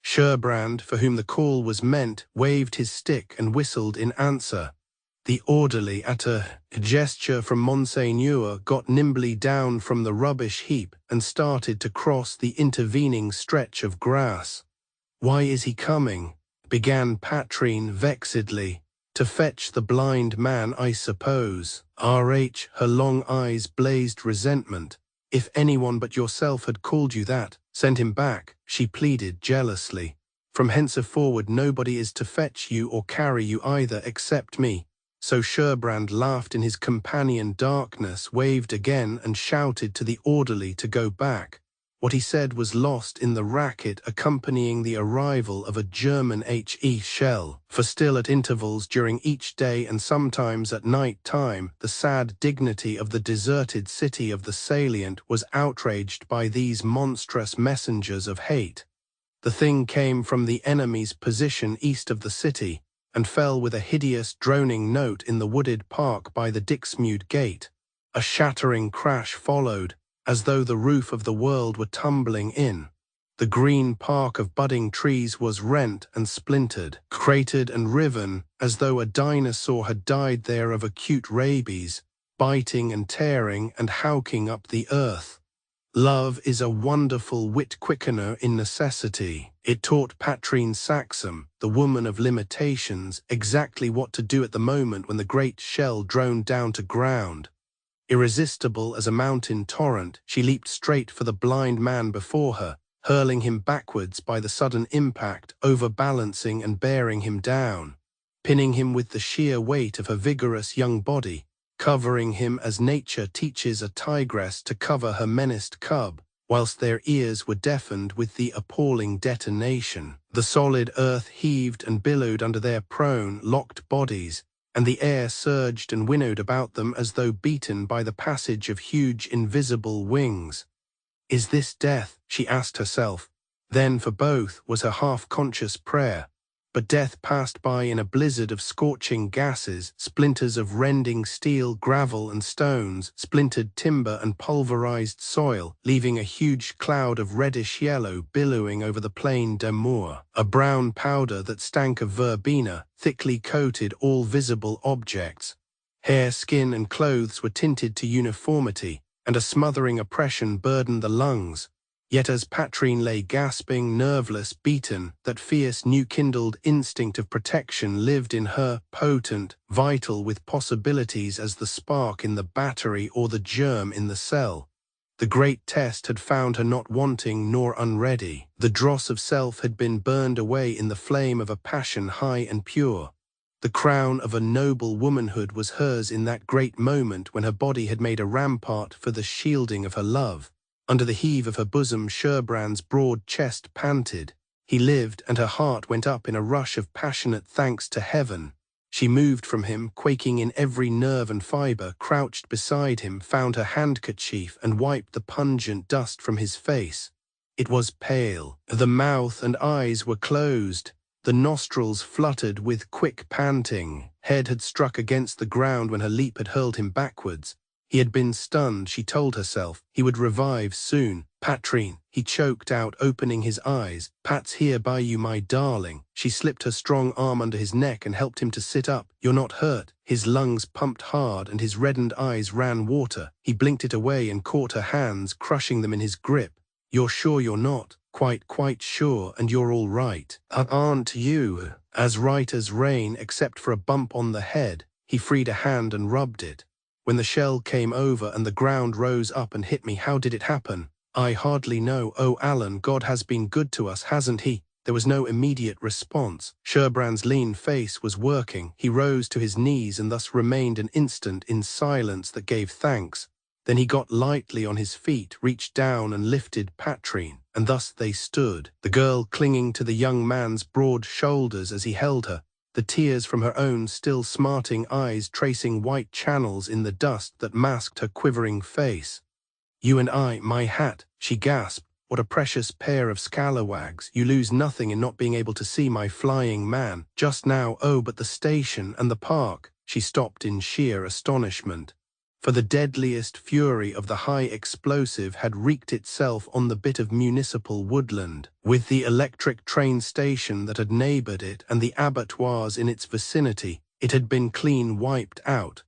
Sherbrand, for whom the call was meant, waved his stick and whistled in answer. The orderly, at a gesture from Monseigneur, got nimbly down from the rubbish heap and started to cross the intervening stretch of grass. "Why is he coming?" began Patrine vexedly. "To fetch the blind man, I suppose." Her long eyes blazed resentment. "If anyone but yourself had called you that, send him back," she pleaded jealously. "From henceforward nobody is to fetch you or carry you either except me." So Sherbrand laughed in his companion darkness, waved again and shouted to the orderly to go back. What he said was lost in the racket accompanying the arrival of a German HE shell, for still at intervals during each day and sometimes at night time, the sad dignity of the deserted city of the salient was outraged by these monstrous messengers of hate. The thing came from the enemy's position east of the city, and fell with a hideous droning note in the wooded park by the Dixmude Gate. A shattering crash followed, as though the roof of the world were tumbling in. The green park of budding trees was rent and splintered, cratered and riven, as though a dinosaur had died there of acute rabies, biting and tearing and howking up the earth. Love is a wonderful wit-quickener in necessity. It taught Patrine Saxham, the woman of limitations, exactly what to do at the moment when the great shell droned down to ground. Irresistible as a mountain torrent, she leaped straight for the blind man before her, hurling him backwards by the sudden impact, overbalancing and bearing him down, pinning him with the sheer weight of her vigorous young body, covering him as nature teaches a tigress to cover her menaced cub, whilst their ears were deafened with the appalling detonation. The solid earth heaved and billowed under their prone, locked bodies, and the air surged and winnowed about them as though beaten by the passage of huge invisible wings. "Is this death?" she asked herself. Then for both was her half-conscious prayer. But death passed by in a blizzard of scorching gases, splinters of rending steel, gravel and stones, splintered timber and pulverized soil, leaving a huge cloud of reddish-yellow billowing over the plain d'amour. A brown powder that stank of verbena thickly coated all visible objects. Hair, skin and clothes were tinted to uniformity, and a smothering oppression burdened the lungs. Yet as Patrine lay gasping, nerveless, beaten, that fierce new-kindled instinct of protection lived in her, potent, vital with possibilities as the spark in the battery or the germ in the cell. The great test had found her not wanting nor unready. The dross of self had been burned away in the flame of a passion high and pure. The crown of a noble womanhood was hers in that great moment when her body had made a rampart for the shielding of her love. Under the heave of her bosom, Sherbrand's broad chest panted. He lived, and her heart went up in a rush of passionate thanks to heaven. She moved from him, quaking in every nerve and fibre, crouched beside him, found her handkerchief and wiped the pungent dust from his face. It was pale. The mouth and eyes were closed. The nostrils fluttered with quick panting. Head had struck against the ground when her leap had hurled him backwards. He had been stunned, she told herself. He would revive soon. "Patrine," he choked out, opening his eyes. "Pat's here by you, my darling." She slipped her strong arm under his neck and helped him to sit up. "You're not hurt." His lungs pumped hard and his reddened eyes ran water. He blinked it away and caught her hands, crushing them in his grip. "You're sure you're not?" Quite sure, and you're all right." "Aren't you?" "As right as rain, except for a bump on the head." He freed a hand and rubbed it. "When the shell came over and the ground rose up and hit me, how did it happen?" "I hardly know. Oh, Alan, God has been good to us, hasn't he?" There was no immediate response. Sherbrand's lean face was working. He rose to his knees and thus remained an instant in silence that gave thanks. Then he got lightly on his feet, reached down and lifted Patrine, and thus they stood, the girl clinging to the young man's broad shoulders as he held her, the tears from her own still smarting eyes tracing white channels in the dust that masked her quivering face. "You and I, my hat," she gasped. "What a precious pair of scalawags. You lose nothing in not being able to see my flying man. Just now, oh, but the station and the park." She stopped in sheer astonishment. For the deadliest fury of the high explosive had wreaked itself on the bit of municipal woodland, with the electric train station that had neighbored it and the abattoirs in its vicinity. It had been clean wiped out.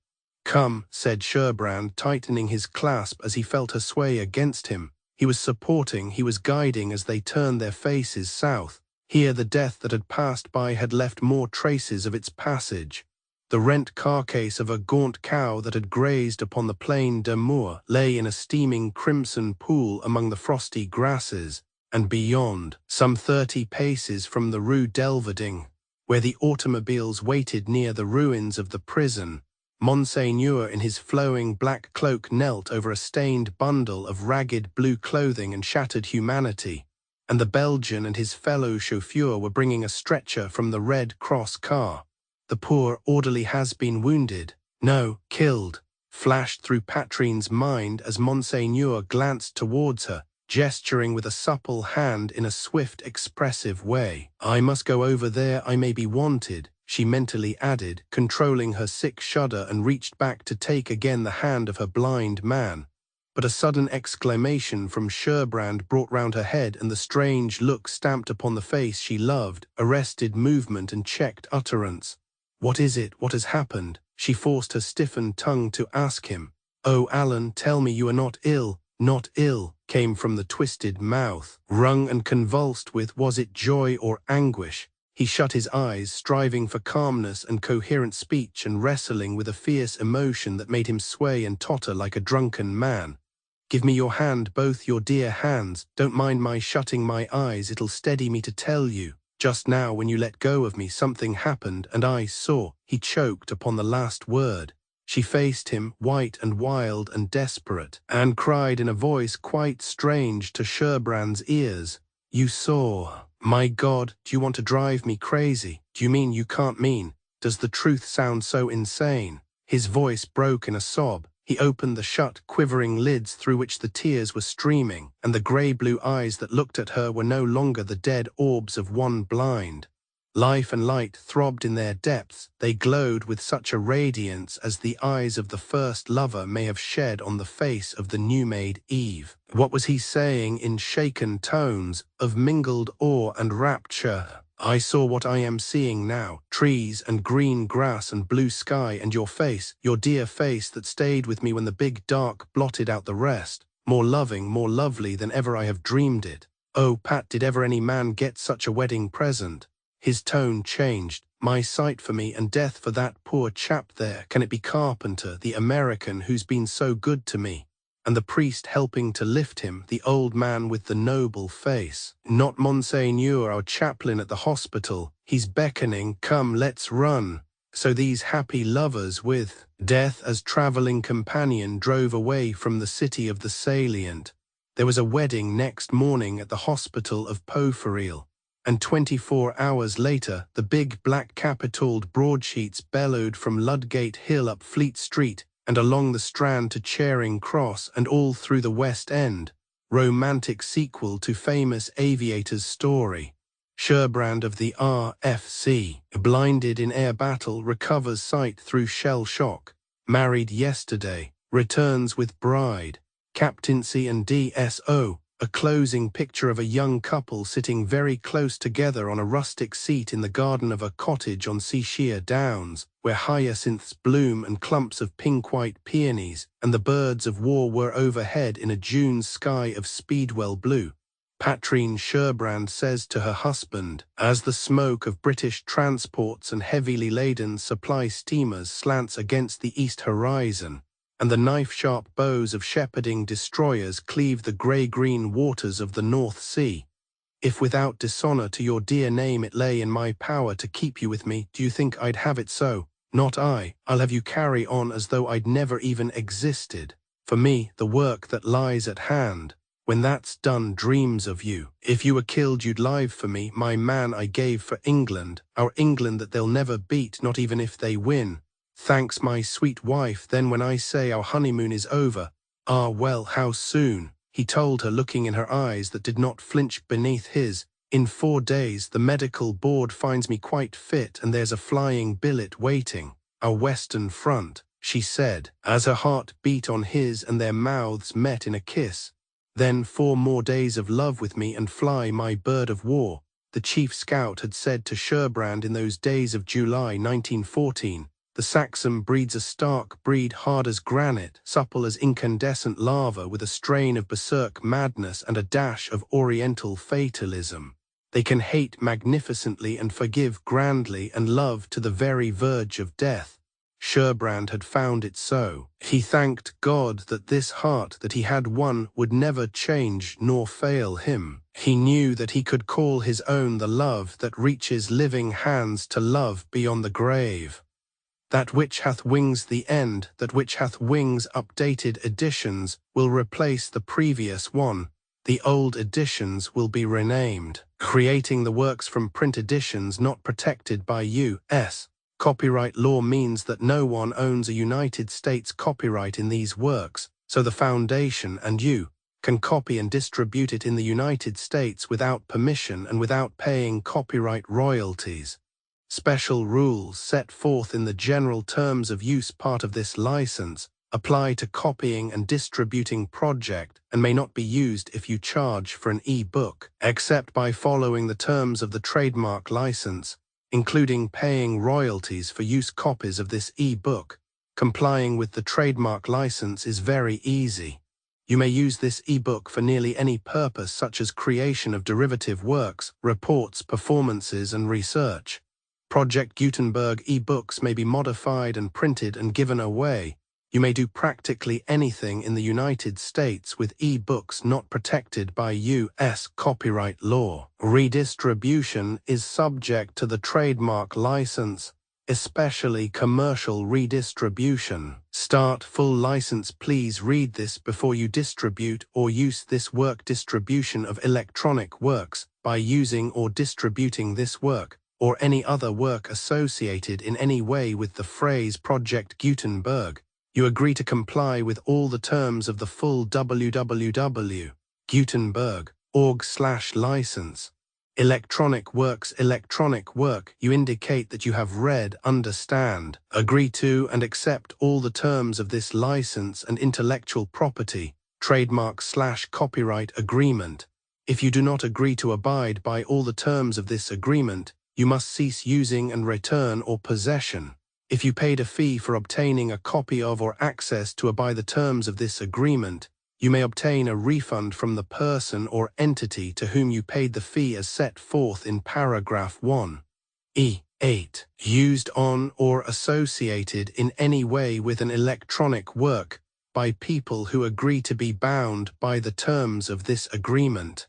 "Come," said Sherbrand, tightening his clasp as he felt her sway against him. He was supporting, he was guiding as they turned their faces south. Here the death that had passed by had left more traces of its passage. The rent carcass of a gaunt cow that had grazed upon the plain de Moor lay in a steaming crimson pool among the frosty grasses, and beyond, some 30 paces from the Rue Delverding, where the automobiles waited near the ruins of the prison, Monseigneur in his flowing black cloak knelt over a stained bundle of ragged blue clothing and shattered humanity, and the Belgian and his fellow chauffeur were bringing a stretcher from the Red Cross car. "The poor orderly has been wounded. No, killed," flashed through Patrine's mind as Monseigneur glanced towards her, gesturing with a supple hand in a swift, expressive way. "I must go over there, I may be wanted," she mentally added, controlling her sick shudder, and reached back to take again the hand of her blind man. But a sudden exclamation from Sherbrand brought round her head, and the strange look stamped upon the face she loved arrested movement and checked utterance. "What is it? What has happened?" she forced her stiffened tongue to ask him. "Oh, Alan, tell me you are not ill." "Not ill," came from the twisted mouth, wrung and convulsed with, was it joy or anguish? He shut his eyes, striving for calmness and coherent speech and wrestling with a fierce emotion that made him sway and totter like a drunken man. "Give me your hand, both your dear hands. Don't mind my shutting my eyes, it'll steady me to tell you. Just now when you let go of me something happened and I saw." He choked upon the last word. She faced him, white and wild and desperate, and cried in a voice quite strange to Sherbrand's ears, "You saw? My God, do you want to drive me crazy? Do you mean you can't mean? Does the truth sound so insane?" His voice broke in a sob. He opened the shut, quivering lids through which the tears were streaming, and the grey-blue eyes that looked at her were no longer the dead orbs of one blind. Life and light throbbed in their depths. They glowed with such a radiance as the eyes of the first lover may have shed on the face of the new-made Eve. What was he saying in shaken tones of mingled awe and rapture? "I saw what I am seeing now, trees and green grass and blue sky, and your face, your dear face that stayed with me when the big dark blotted out the rest, more loving, more lovely than ever I have dreamed it. Oh, Pat, did ever any man get such a wedding present?" His tone changed. "My sight for me and death for that poor chap there. Can it be Carpenter, the American who's been so good to me? And the priest helping to lift him, the old man with the noble face. Not Monseigneur, our chaplain at the hospital. He's beckoning, come, let's run." So these happy lovers with death as travelling companion drove away from the city of the salient. There was a wedding next morning at the hospital of Poferil, and 24 hours later the big black capitalled broadsheets bellowed from Ludgate Hill up Fleet Street, and along the Strand to Charing Cross, and all through the West End. Romantic sequel to famous aviator's story. Sherbrand of the RFC, blinded in air battle, recovers sight through shell shock. Married yesterday, returns with bride. Captaincy and DSO. A closing picture of a young couple sitting very close together on a rustic seat in the garden of a cottage on Seashire Downs, where hyacinths bloom and clumps of pink-white peonies, and the birds of war were overhead in a June sky of speedwell blue. Patrine Sherbrand says to her husband, as the smoke of British transports and heavily laden supply steamers slants against the east horizon, and the knife-sharp bows of shepherding destroyers cleave the grey-green waters of the North Sea, "If without dishonour to your dear name it lay in my power to keep you with me, do you think I'd have it so? Not I. I'll have you carry on as though I'd never even existed. For me, the work that lies at hand, When that's done, dreams of you. If you were killed, you'd live for me, my man I gave for England, our England that they'll never beat, not even if they win. Thanks, my sweet wife. Then when I say our honeymoon is over, ah well, how soon? He told her, looking in her eyes that did not flinch beneath his. In 4 days the medical board finds me quite fit, and there's a flying billet waiting. Our Western Front, she said, as her heart beat on his and their mouths met in a kiss. Then 4 more days of love with me and fly, my bird of war, the chief scout had said to Sherbrand in those days of July 1914. The Saxon breeds a stark breed, hard as granite, supple as incandescent lava, with a strain of berserk madness and a dash of oriental fatalism. They can hate magnificently and forgive grandly and love to the very verge of death. Sherbrand had found it so. He thanked God that this heart that he had won would never change nor fail him. He knew that he could call his own the love that reaches living hands to love beyond the grave. That which hath wings the end, that which hath wings updated editions, will replace the previous one. The old editions will be renamed, creating the works from print editions not protected by U.S. copyright law means that no one owns a United States copyright in these works, so the Foundation and you can copy and distribute it in the United States without permission and without paying copyright royalties. Special rules set forth in the general terms of use part of this license apply to copying and distributing project and may not be used if you charge for an e-book, except by following the terms of the trademark license, including paying royalties for use copies of this e-book. Complying with the trademark license is very easy. You may use this e-book for nearly any purpose, such as creation of derivative works, reports, performances, and research. Project Gutenberg e-books may be modified and printed and given away. You may do practically anything in the United States with e-books not protected by U.S. copyright law. Redistribution is subject to the trademark license, especially commercial redistribution. Start full license. Please read this before you distribute or use this work. Distribution of electronic works by using or distributing this work or any other work associated in any way with the phrase Project Gutenberg. You agree to comply with all the terms of the full www.gutenberg.org/license. Electronic works. Electronic work. You indicate that you have read, understand, agree to, and accept all the terms of this license and intellectual property, trademark/copyright agreement. If you do not agree to abide by all the terms of this agreement, you must cease using and return or possession. If you paid a fee for obtaining a copy of or access to by the terms of this agreement, you may obtain a refund from the person or entity to whom you paid the fee as set forth in paragraph 1(e)(8). Used on or associated in any way with an electronic work by people who agree to be bound by the terms of this agreement.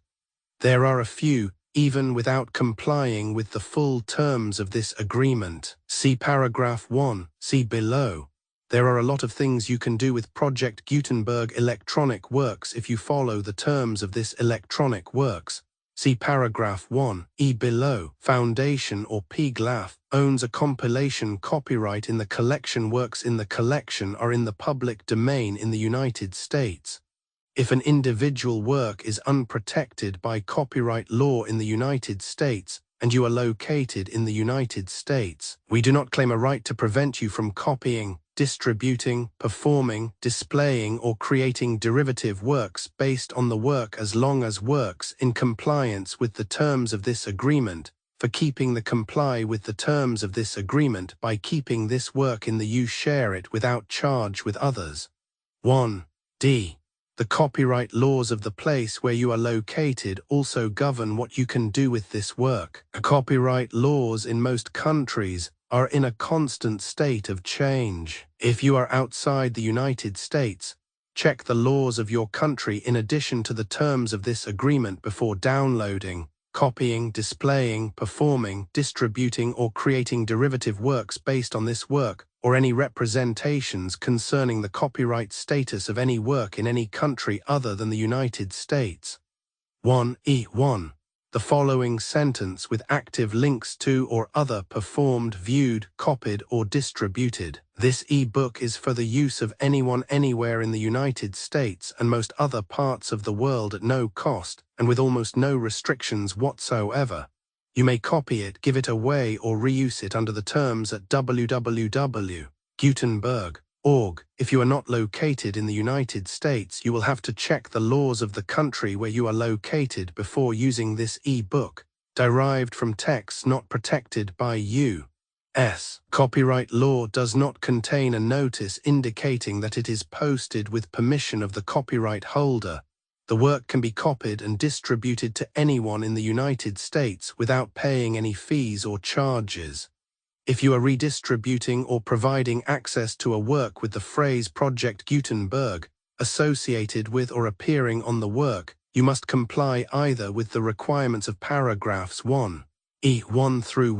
There are a few, even without complying with the full terms of this agreement. See paragraph 1, see below. There are a lot of things you can do with Project Gutenberg electronic works if you follow the terms of this electronic works. See paragraph 1(e) below. Foundation or PGLAF owns a compilation copyright in the collection. Works in the collection are in the public domain in the United States. If an individual work is unprotected by copyright law in the United States, and you are located in the United States, we do not claim a right to prevent you from copying, distributing, performing, displaying, or creating derivative works based on the work as long as works in compliance with the terms of this agreement, for keeping the comply with the terms of this agreement by keeping this work in the you share it without charge with others. 1(d). The copyright laws of the place where you are located also govern what you can do with this work. Copyright laws in most countries are in a constant state of change. If you are outside the United States, check the laws of your country in addition to the terms of this agreement before downloading, copying, displaying, performing, distributing, or creating derivative works based on this work, or any representations concerning the copyright status of any work in any country other than the United States. 1E1. The following sentence with active links to or other performed, viewed, copied, or distributed. This e-book is for the use of anyone anywhere in the United States and most other parts of the world at no cost and with almost no restrictions whatsoever. You may copy it, give it away, or reuse it under the terms at www.gutenberg.org. If you are not located in the United States, you will have to check the laws of the country where you are located before using this e-book, derived from texts not protected by U.S. copyright law does not contain a notice indicating that it is posted with permission of the copyright holder. The work can be copied and distributed to anyone in the United States without paying any fees or charges. If you are redistributing or providing access to a work with the phrase Project Gutenberg associated with or appearing on the work, you must comply either with the requirements of paragraphs 1E1 through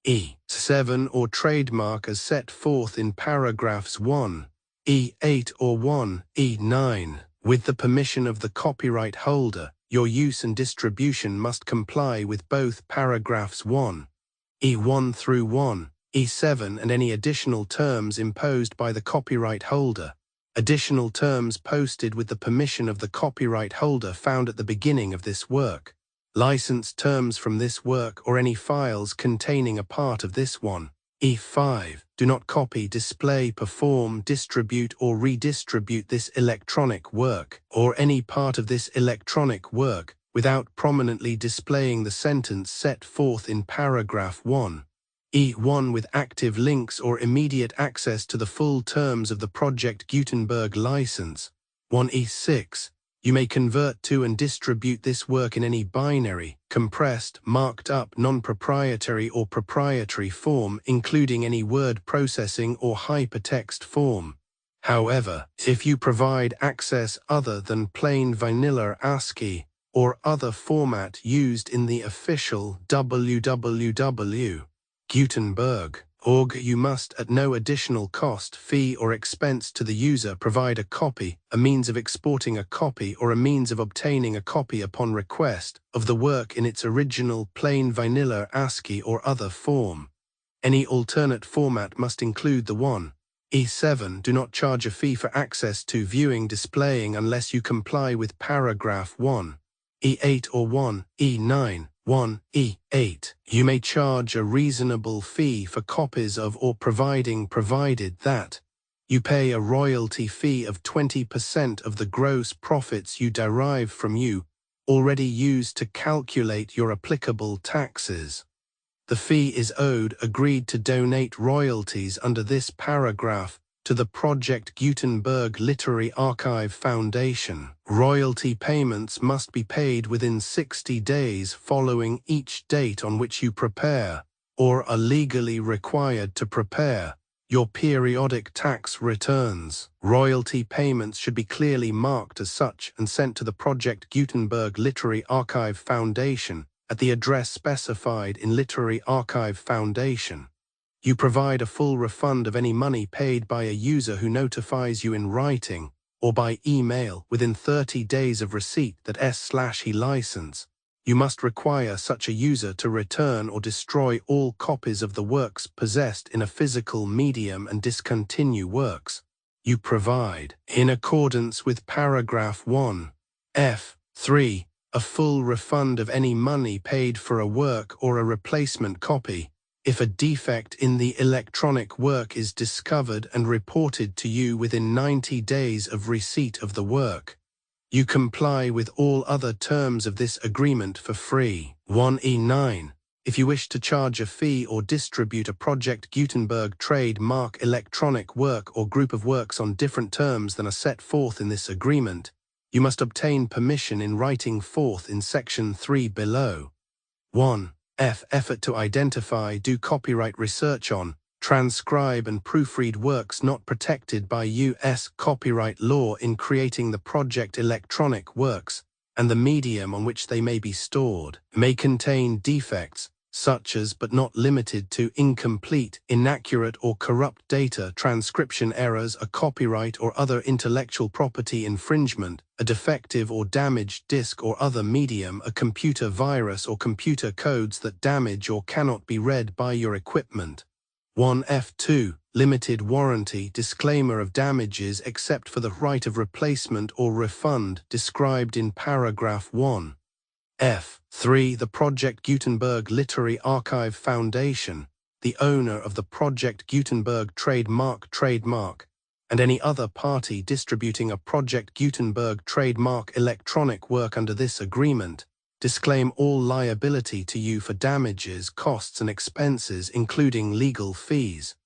1E7 or trademark as set forth in paragraphs 1E8 or 1E9. With the permission of the copyright holder, your use and distribution must comply with both paragraphs 1E1 through 1E7 and any additional terms imposed by the copyright holder. Additional terms posted with the permission of the copyright holder found at the beginning of this work. Licensed terms from this work or any files containing a part of this one. E5. Do not copy, display, perform, distribute, or redistribute this electronic work, or any part of this electronic work, without prominently displaying the sentence set forth in paragraph 1E1 with active links or immediate access to the full terms of the Project Gutenberg license. 1E6. You may convert to and distribute this work in any binary, compressed, marked up, non-proprietary or proprietary form, including any word processing or hypertext form. However, if you provide access other than plain vanilla ASCII or other format used in the official www.gutenberg.org, you must, at no additional cost, fee, or expense to the user, provide a copy, a means of exporting a copy, or a means of obtaining a copy upon request of the work in its original plain vanilla ASCII or other form. Any alternate format must include the 1E7. Do not charge a fee for access to, viewing, displaying unless you comply with paragraph 1E8 or 1E9. 1E8. You may charge a reasonable fee for copies of or provided that you pay a royalty fee of 20% of the gross profits you derive from you already used to calculate your applicable taxes. The fee is owed. Agreed to donate royalties under this paragraph to the Project Gutenberg Literary Archive Foundation. Royalty payments must be paid within 60 days following each date on which you prepare, or are legally required to prepare, your periodic tax returns. Royalty payments should be clearly marked as such and sent to the Project Gutenberg Literary Archive Foundation at the address specified in Literary Archive Foundation. You provide a full refund of any money paid by a user who notifies you in writing or by email within 30 days of receipt that S/he license. You must require such a user to return or destroy all copies of the works possessed in a physical medium and discontinue works you provide. In accordance with paragraph 1F3, a full refund of any money paid for a work or a replacement copy, if a defect in the electronic work is discovered and reported to you within 90 days of receipt of the work. You comply with all other terms of this agreement for free. 1E9. If you wish to charge a fee or distribute a Project Gutenberg trademark electronic work or group of works on different terms than are set forth in this agreement, you must obtain permission in writing forth in section 3 below. 1. Effort to identify, do copyright research on, transcribe and proofread works not protected by U.S. copyright law in creating the project electronic works, and the medium on which they may be stored may contain defects, such as but not limited to incomplete, inaccurate or corrupt data, transcription errors, a copyright or other intellectual property infringement, a defective or damaged disk or other medium, a computer virus or computer codes that damage or cannot be read by your equipment. 1F2. Limited warranty, disclaimer of damages except for the right of replacement or refund described in paragraph 1. F3. The Project Gutenberg Literary Archive Foundation, the owner of the Project Gutenberg trademark, and any other party distributing a Project Gutenberg trademark electronic work under this agreement, disclaim all liability to you for damages, costs and expenses, including legal fees.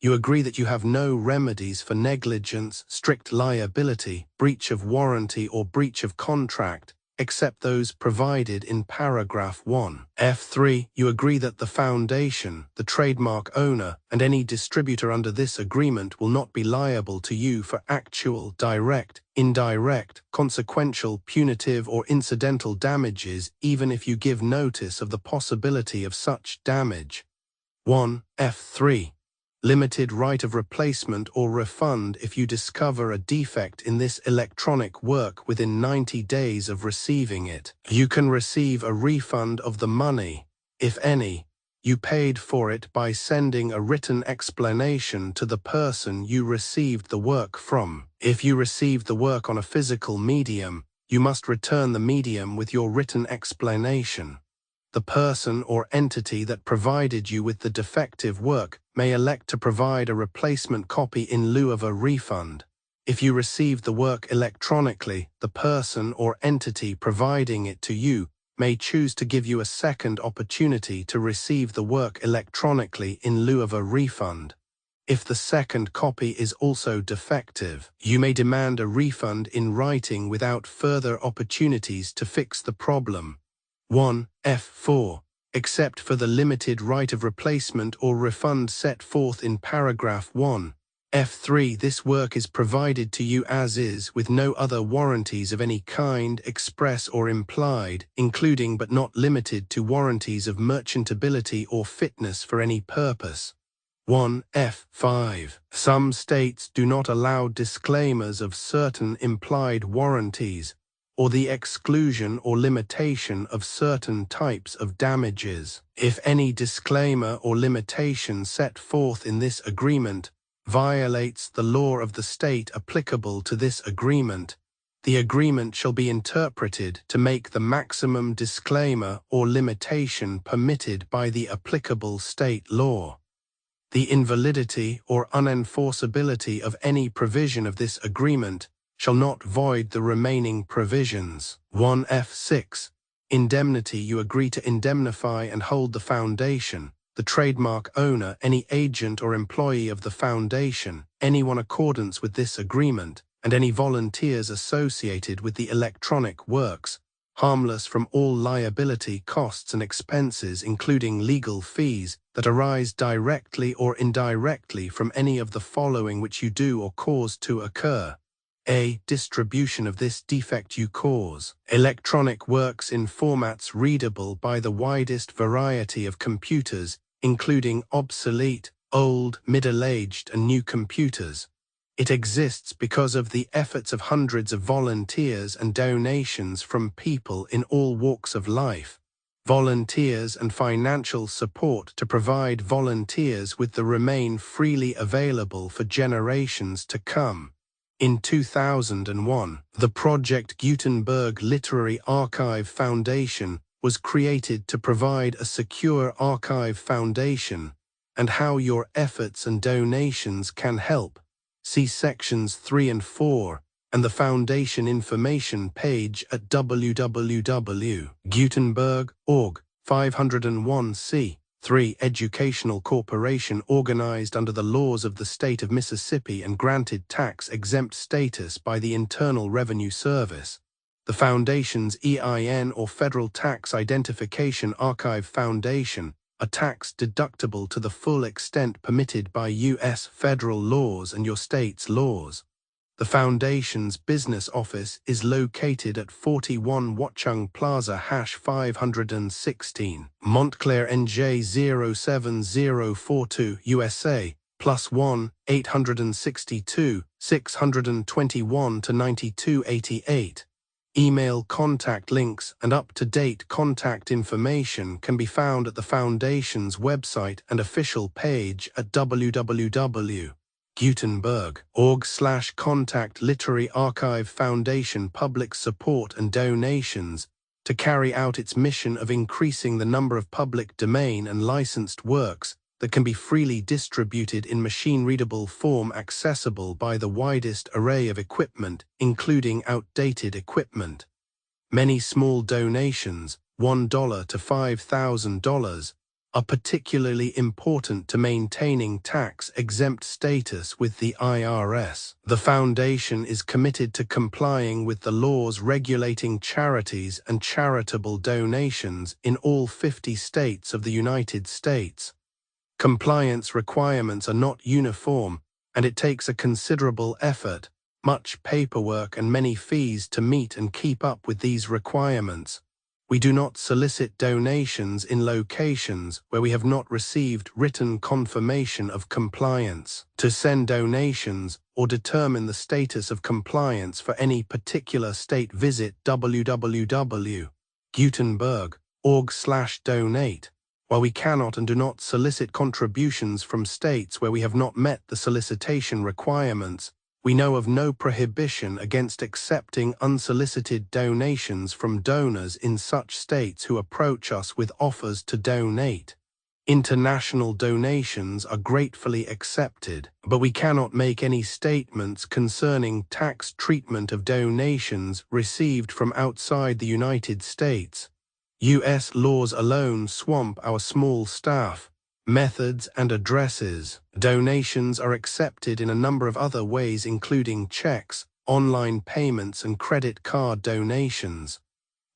You agree that you have no remedies for negligence, strict liability, breach of warranty or breach of contract, except those provided in paragraph 1. F3. You agree that the foundation, the trademark owner, and any distributor under this agreement will not be liable to you for actual, direct, indirect, consequential, punitive, or incidental damages, even if you give notice of the possibility of such damage. 1. F3. Limited right of replacement or refund if you discover a defect in this electronic work within 90 days of receiving it. You can receive a refund of the money, if any, you paid for it by sending a written explanation to the person you received the work from. If you received the work on a physical medium, you must return the medium with your written explanation. The person or entity that provided you with the defective work may elect to provide a replacement copy in lieu of a refund. If you received the work electronically, the person or entity providing it to you may choose to give you a second opportunity to receive the work electronically in lieu of a refund. If the second copy is also defective, you may demand a refund in writing without further opportunities to fix the problem. 1. F4. Except for the limited right of replacement or refund set forth in paragraph 1. F3. This work is provided to you as is, with no other warranties of any kind, express or implied, including but not limited to warranties of merchantability or fitness for any purpose. 1. F5. Some states do not allow disclaimers of certain implied warranties, or the exclusion or limitation of certain types of damages. If any disclaimer or limitation set forth in this agreement violates the law of the state applicable to this agreement, the agreement shall be interpreted to make the maximum disclaimer or limitation permitted by the applicable state law. The invalidity or unenforceability of any provision of this agreement shall not void the remaining provisions. 1F6. Indemnity. You agree to indemnify and hold the foundation, the trademark owner, any agent or employee of the foundation, anyone in accordance with this agreement, and any volunteers associated with the electronic works, harmless from all liability, costs and expenses, including legal fees, that arise directly or indirectly from any of the following which you do or cause to occur. A. Distribution of this defect you cause. Electronic works in formats readable by the widest variety of computers, including obsolete, old, middle-aged and new computers. It exists because of the efforts of hundreds of volunteers and donations from people in all walks of life. Volunteers and financial support to provide volunteers with the remain freely available for generations to come. In 2001, the Project Gutenberg Literary Archive Foundation was created to provide a secure archive foundation, and how your efforts and donations can help. See sections 3 and 4 and the foundation information page at www.gutenberg.org. 501c. 3. Educational corporation organized under the laws of the state of Mississippi and granted tax-exempt status by the Internal Revenue Service. The foundation's EIN or Federal Tax Identification Archive Foundation, a tax deductible to the full extent permitted by U.S. federal laws and your state's laws. The Foundation's business office is located at 41 Watchung Plaza #516, Montclair NJ 07042 USA, +1 862 621 to 9288. Email contact links and up-to-date contact information can be found at the Foundation's website and official page at www.gutenberg.org/contact Literary Archive Foundation public support and donations to carry out its mission of increasing the number of public domain and licensed works that can be freely distributed in machine-readable form accessible by the widest array of equipment, including outdated equipment. Many small donations, $1 to $5,000, are particularly important to maintaining tax-exempt status with the IRS. The Foundation is committed to complying with the laws regulating charities and charitable donations in all 50 states of the United States. Compliance requirements are not uniform, and it takes a considerable effort, much paperwork and many fees to meet and keep up with these requirements. We do not solicit donations in locations where we have not received written confirmation of compliance. To send donations or determine the status of compliance for any particular state, visit www.gutenberg.org/donate. While we cannot and do not solicit contributions from states where we have not met the solicitation requirements, we know of no prohibition against accepting unsolicited donations from donors in such states who approach us with offers to donate. International donations are gratefully accepted, but we cannot make any statements concerning tax treatment of donations received from outside the United States. U.S. laws alone swamp our small staff, methods, and addresses. Donations are accepted in a number of other ways, including checks, online payments, and credit card donations.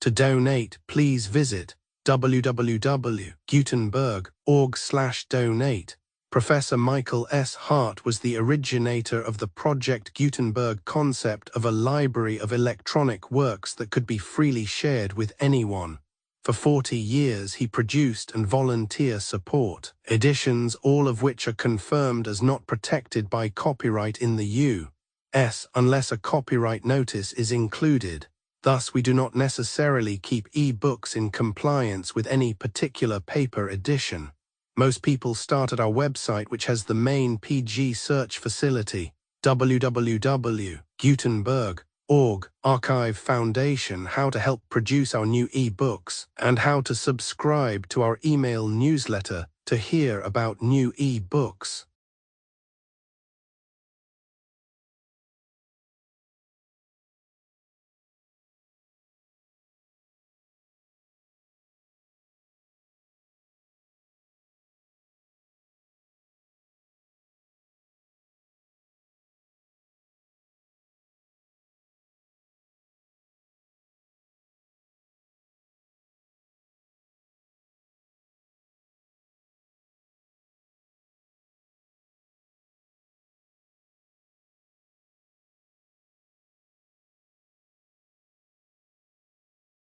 To donate, please visit www.gutenberg.org/donate. Professor Michael S. Hart was the originator of the Project Gutenberg concept of a library of electronic works that could be freely shared with anyone. For 40 years he produced and volunteer support editions, all of which are confirmed as not protected by copyright in the U.S. unless a copyright notice is included. Thus, we do not necessarily keep e-books in compliance with any particular paper edition. Most people start at our website, which has the main PG search facility, www.gutenberg.org, Archive Foundation, how to help produce our new e-books, and how to subscribe to our email newsletter to hear about new e-books.